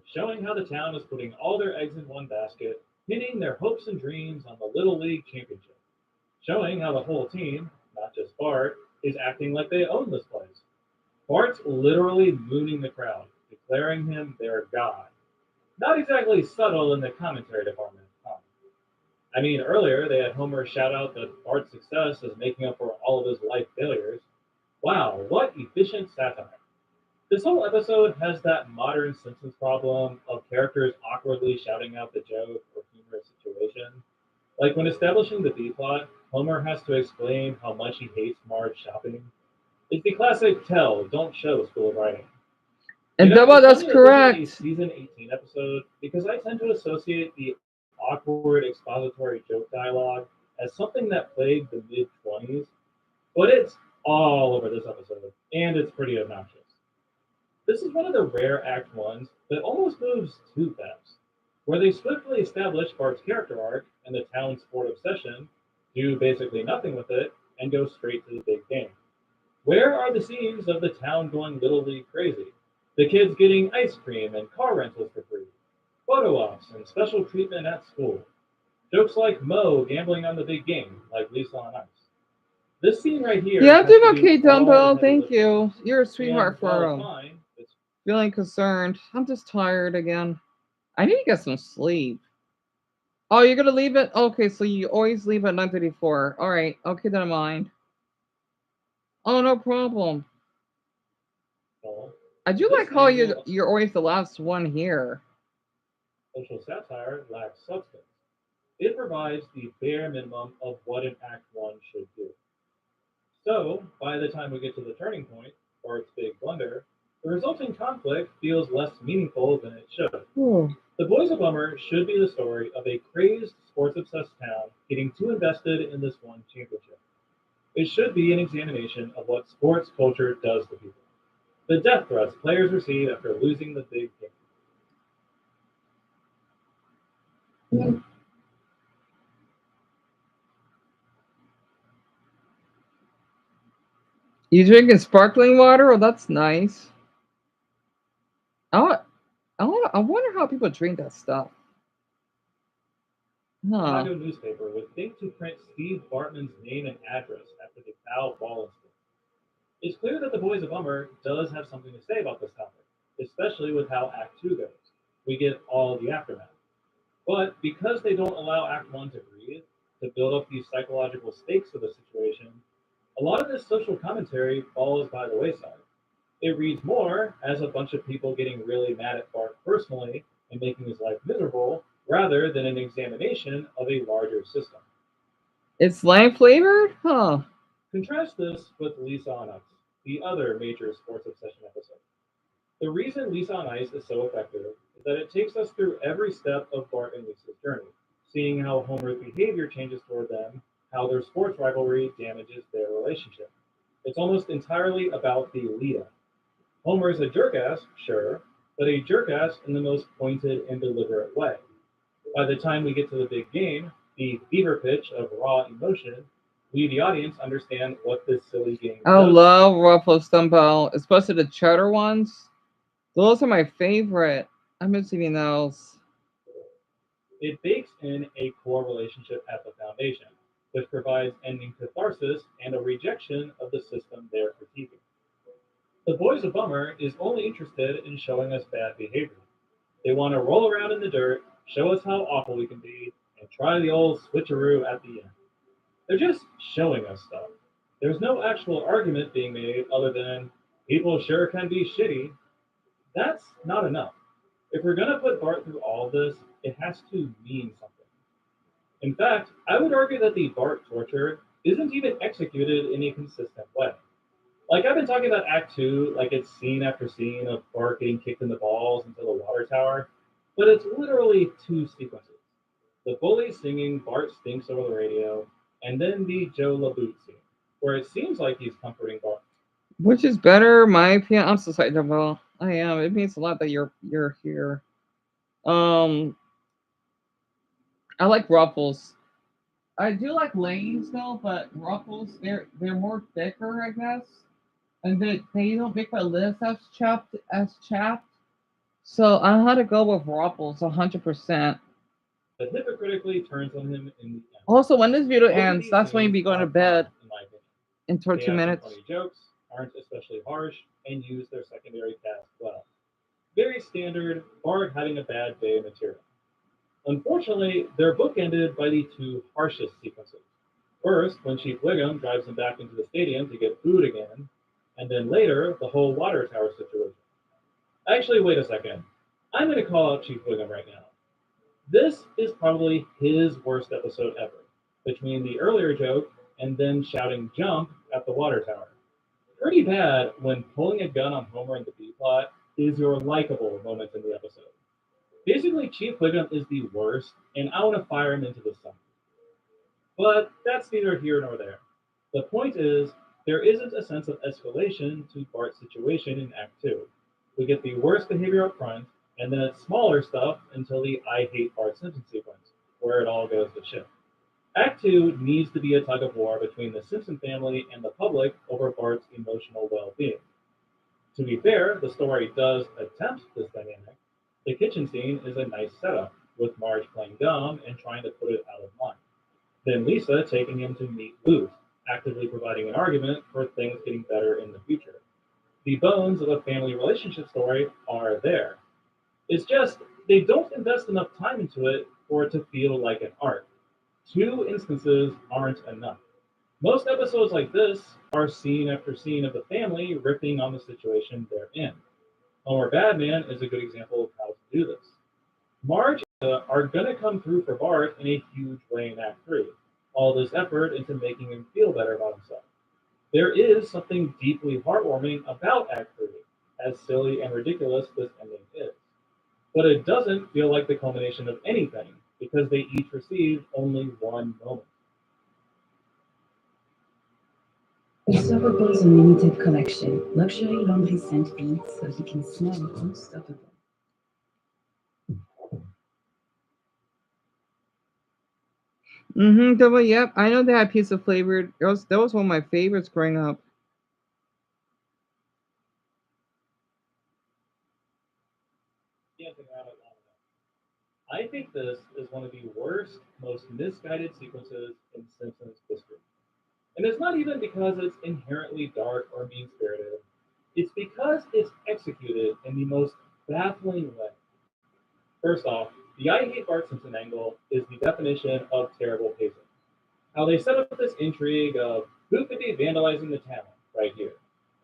Showing how the town is putting all their eggs in one basket, pinning their hopes and dreams on the Little League Championship. Showing how the whole team, not just Bart, is acting like they own this place. Bart's literally mooning the crowd, declaring him their god. Not exactly subtle in the commentary department. Huh? I mean, earlier they had Homer shout out that Bart's success is making up for all of his life failures. Wow, what efficient satire. This whole episode has that modern Simpsons problem of characters awkwardly shouting out the joke or humorous situation. Like when establishing the B-plot, Homer has to explain how much he hates Marge shopping. It's the classic tell, don't show school of writing. And You know, Double, it's that's funny that this is correct. a season 18 episode because I tend to associate the awkward expository joke dialogue as something that plagued the mid-20s, but it's all over this episode, and it's pretty obnoxious. This is one of the rare Act 1s that almost moves too fast, where they swiftly establish Bart's character arc and the town's sport obsession, do basically nothing with it, and go straight to the big game. Where are the scenes of the town going Little League crazy? The kids getting ice cream and car rentals for free, photo ops and special treatment at school. Jokes like Mo gambling on the big game, like Lisa on Ice. This scene right here. Yeah, I'm has to doing do okay, all the Dumbo. heavy Thank lifting. you. You're a And sweetheart while for it's fine, it's feeling concerned. I'm just tired again. I need to get some sleep. Oh, you're gonna leave it? Okay, so you always leave at 9:34. All right, I'll keep that in mind. Oh, no problem. I do This like how angle you're always the last one here. social satire lacks substance. It provides the bare minimum of what an Act 1 should do. So, by the time we get to the turning point, or its big blunder, the resulting conflict feels less meaningful than it should. Hmm. The Boys a Bummer should be the story of a crazed, sports-obsessed town getting too invested in this one championship. It should be an examination of what sports culture does to people. The death threats players receive after losing the big game. You drinking sparkling water? Oh, that's nice. I wonder how people drink that stuff. Huh. Chicago newspaper would think to print Steve Bartman's name and address after the foul ball incident. It's clear that the Boys a Bummer does have something to say about this topic, especially with how Act 2 goes. We get all the aftermath. But because they don't allow Act 1 to breathe, to build up these psychological stakes of the situation, a lot of this social commentary falls by the wayside. It reads more as a bunch of people getting really mad at Bart personally and making his life miserable, rather than an examination of a larger system. It's lime flavored? Huh. Contrast this with Lisa on Ice, the other major sports obsession episode. The reason Lisa on Ice is so effective is that it takes us through every step of Bart and Lisa's journey, seeing how Homer's behavior changes toward them, how their sports rivalry damages their relationship. It's almost entirely about the lead-up. Homer's a jerk-ass, sure, but a jerk-ass in the most pointed and deliberate way. By the time we get to the big game, the fever pitch of raw emotion, we, the audience, understand what this silly game I does. love Ruffles Dumbbell, especially the cheddar ones. Those are my favorite. I've been eating those. It bakes in a core relationship at the foundation, which provides ending catharsis and a rejection of the system they're critiquing. The Boys a Bummer is only interested in showing us bad behavior. They want to roll around in the dirt, show us how awful we can be, and try the old switcheroo at the end. They're just showing us stuff. There's no actual argument being made other than people sure can be shitty. That's not enough. If we're going to put Bart through all of this, it has to mean something. In fact, I would argue that the Bart torture isn't even executed in a consistent way. Like, I've been talking about Act 2, like it's scene after scene of Bart getting kicked in the balls into the water tower, but it's literally two sequences. The bully singing Bart Stinks over the radio, and then the Joe LaBoot scene, where it seems like he's comforting Bart. Which is better, my opinion. I'm so sorry, Dumbbell. I am. It means a lot that you're here. I like Ruffles. I do like Lanes though, but Ruffles they're more thicker, I guess, and they don't make my lips as chapped. So I had to go with Ruffles 100%. But hypocritically turns on him in the end. Also, when this video Both of ends, these that's when you scenes be going to are bed fun, in my opinion. in They 13 have some minutes. funny jokes, aren't especially harsh, and use their secondary cast well. Very standard Bart having a bad day material. Unfortunately, they're bookended by the two harshest sequences. First, when Chief Wiggum drives him back into the stadium to get food again, and then later, the whole water tower situation. Actually, wait a second. I'm going to call out Chief Wiggum right now. This is probably his worst episode ever, between the earlier joke and then shouting jump at the water tower. Pretty bad when pulling a gun on Homer in the B-plot is your likable moment in the episode. Basically, Chief Wiggum is the worst, and I want to fire him into the sun. But that's neither here nor there. The point is, there isn't a sense of escalation to Bart's situation in Act 2. We get the worst behavior up front, and then it's smaller stuff until the I hate Bart Simpson sequence, where it all goes to shit. Act 2 needs to be a tug of war between the Simpson family and the public over Bart's emotional well-being. To be fair, the story does attempt this dynamic. The kitchen scene is a nice setup, with Marge playing dumb and trying to put it out of mind. Then Lisa taking him to meet Booth, actively providing an argument for things getting better in the future. The bones of a family relationship story are there. It's just, they don't invest enough time into it for it to feel like an arc. 2 instances aren't enough. Most episodes like this are scene after scene of the family ripping on the situation they're in. Homer Badman is a good example of how to do this. Marge and Lisa are going to come through for Bart in a huge way in Act 3. All this effort into making him feel better about himself. There is something deeply heartwarming about Act 3, as silly and ridiculous this ending is. But it doesn't feel like the culmination of anything, because they each receive only one moment. Discover Bill's limited collection, luxury laundry scent beads so he can smell unstoppable. Double, yep. I know they had pizza flavored. That was one of my favorites growing up. I think this is one of the worst, most misguided sequences in Simpsons history. And it's not even because it's inherently dark or mean-spirited. It's because it's executed in the most baffling way. First off, The I hate Bart Simpson angle is the definition of terrible pacing. How they set up this intrigue of who could be vandalizing the town right here,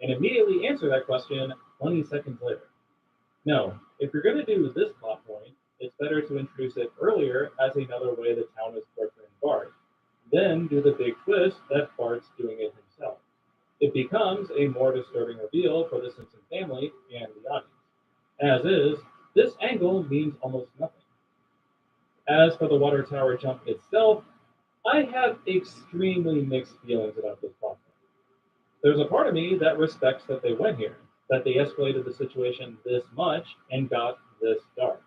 and immediately answer that question 20 seconds later. No, if you're going to do this plot point, it's better to introduce it earlier as another way the town is torturing Bart, then do the big twist that Bart's doing it himself. It becomes a more disturbing reveal for the Simpson family and the audience. As is, this angle means almost nothing. As for the water tower jump itself, I have extremely mixed feelings about this plot. There's a part of me that respects that they went here, that they escalated the situation this much and got this dark.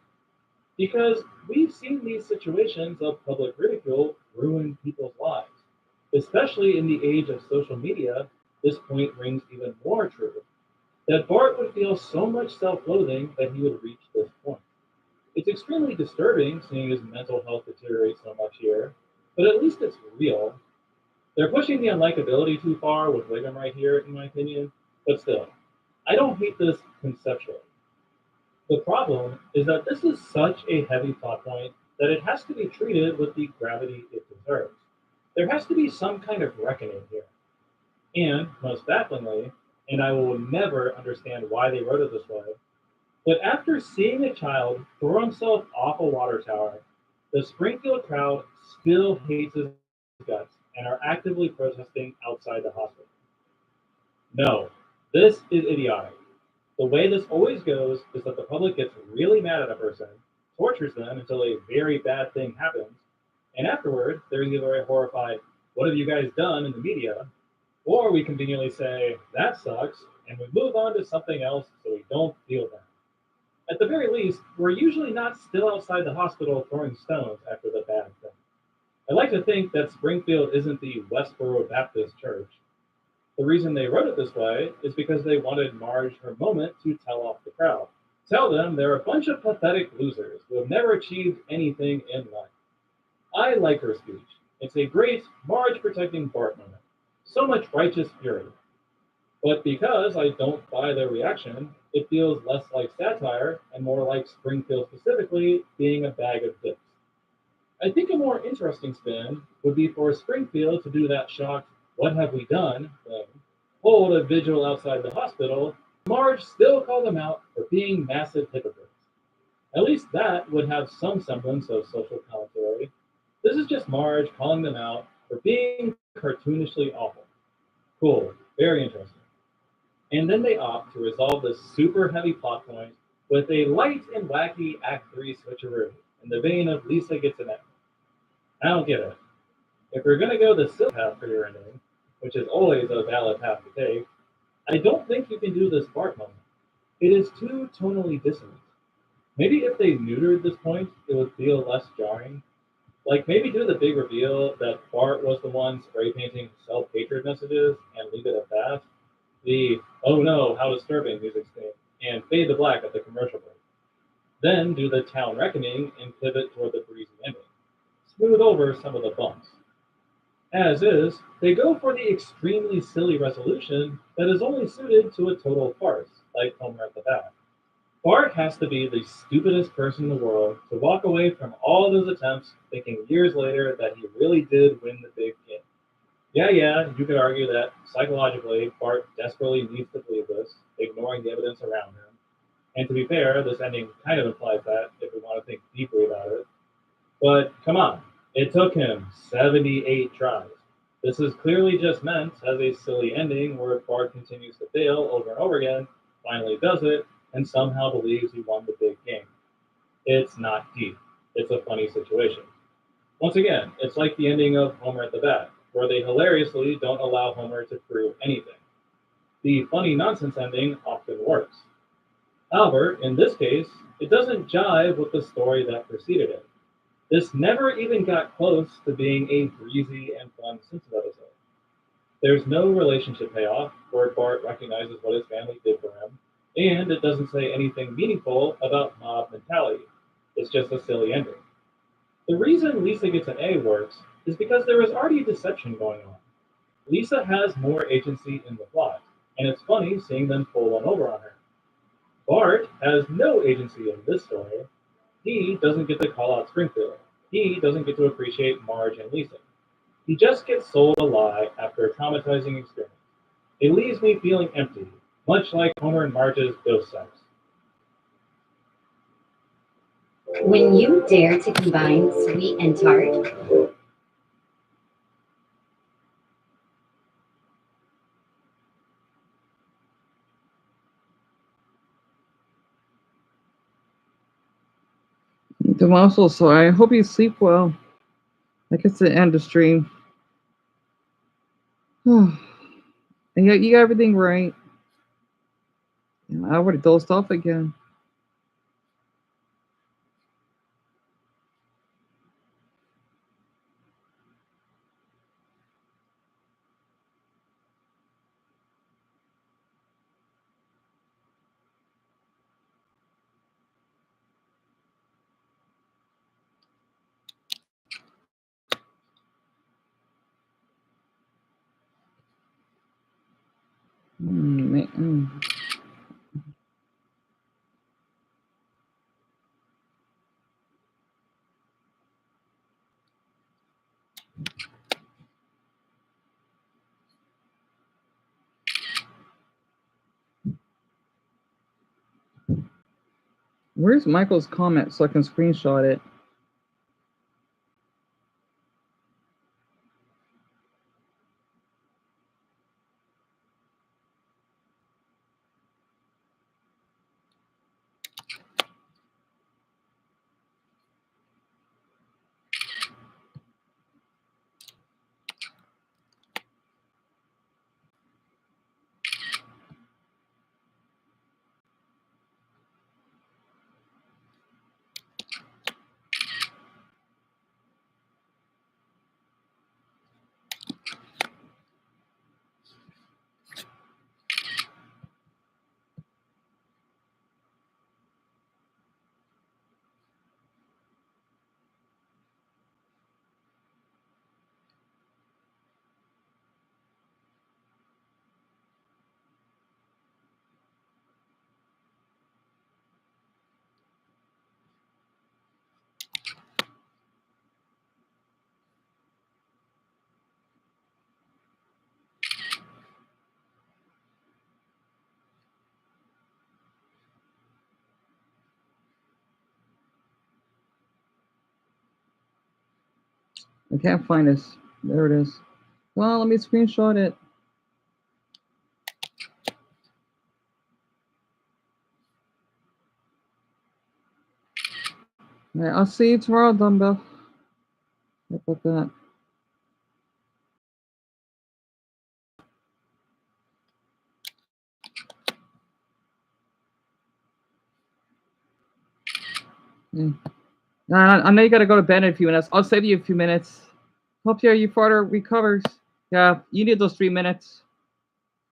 Because we've seen these situations of public ridicule ruin people's lives. Especially in the age of social media, this point rings even more true. That Bart would feel so much self-loathing that he would reach this point. It's extremely disturbing seeing his mental health deteriorate so much here, but at least it's real. They're pushing the unlikability too far with Wiggum right here, in my opinion, but still, I don't hate this conceptually. The problem is that this is such a heavy plot point that it has to be treated with the gravity it deserves. There has to be some kind of reckoning here. And, most bafflingly, and I will never understand why they wrote it this way, but after seeing a child throw himself off a water tower, the Springfield crowd still hates his guts and are actively protesting outside the hospital. No, this is idiotic. The way this always goes is that the public gets really mad at a person, tortures them until a very bad thing happens, and afterward, they're either a horrified, "What have you guys done?" in the media, or we conveniently say, "That sucks," and we move on to something else so we don't feel bad. At the very least, we're usually not still outside the hospital throwing stones after the bad thing. I like to think that Springfield isn't the Westboro Baptist Church. The reason they wrote it this way is because they wanted Marge her moment to tell off the crowd. Tell them they're a bunch of pathetic losers who have never achieved anything in life. I like her speech. It's a great Marge protecting Bart moment. So much righteous fury. But because I don't buy their reaction, it feels less like satire and more like Springfield specifically being a bag of dicks. I think a more interesting spin would be for Springfield to do that shocked, "What have we done?" thing, hold a vigil outside the hospital, Marge still call them out for being massive hypocrites. At least that would have some semblance of social commentary. This is just Marge calling them out for being cartoonishly awful. Cool, very interesting. And then they opt to resolve this super heavy plot point with a light and wacky Act 3 switcheroo in the vein of Lisa gets an F. I don't get it. If you're going to go the silly path for your ending, which is always a valid path to take, I don't think you can do this Bart moment. It is too tonally dissonant. Maybe if they neutered this point, it would feel less jarring. Like maybe do the big reveal that Bart was the one spray painting self-hatred messages and leave it at that. The "oh no, how disturbing" music thing, and fade to black at the commercial break. Then do the town reckoning and pivot toward the breezy ending. Smooth over some of the bumps. As is, they go for the extremely silly resolution that is only suited to a total farce, like Homer at the Bat. Bart has to be the stupidest person in the world to walk away from all those attempts, thinking years later that he really did win the big game. Yeah, you could argue that psychologically, Bart desperately needs to believe this, ignoring the evidence around him. And to be fair, this ending kind of implies that, if we want to think deeply about it. But come on, it took him 78 tries. This is clearly just meant as a silly ending where Bart continues to fail over and over again, finally does it, and somehow believes he won the big game. It's not deep. It's a funny situation. Once again, it's like the ending of Homer at the Bat, where they hilariously don't allow Homer to prove anything. The funny nonsense ending often works. However, in this case, it doesn't jive with the story that preceded it. This never even got close to being a breezy and fun Simpsons episode. There's no relationship payoff where Bart recognizes what his family did for him, and it doesn't say anything meaningful about mob mentality. It's just a silly ending. The reason Lisa gets an A works is because there is already deception going on. Lisa has more agency in the plot, and it's funny seeing them pull one over on her. Bart has no agency in this story. He doesn't get to call out Springfield. He doesn't get to appreciate Marge and Lisa. He just gets sold a lie after a traumatizing experience. It leaves me feeling empty, much like Homer and Marge's dose sex. When you dare to combine sweet and tart, Tommaso, so I hope you sleep well. I guess the end of stream. And you got everything right. I would have dozed off again. Man. Where's Michael's comment so I can screenshot it? I can't find this. There it is. Well, let me screenshot it. All right, I'll see you tomorrow, Dumbbell. How about that? I know you got to go to bed in a few minutes. I'll save you a few minutes. Hope your father recovers. Yeah, you need those 3 minutes.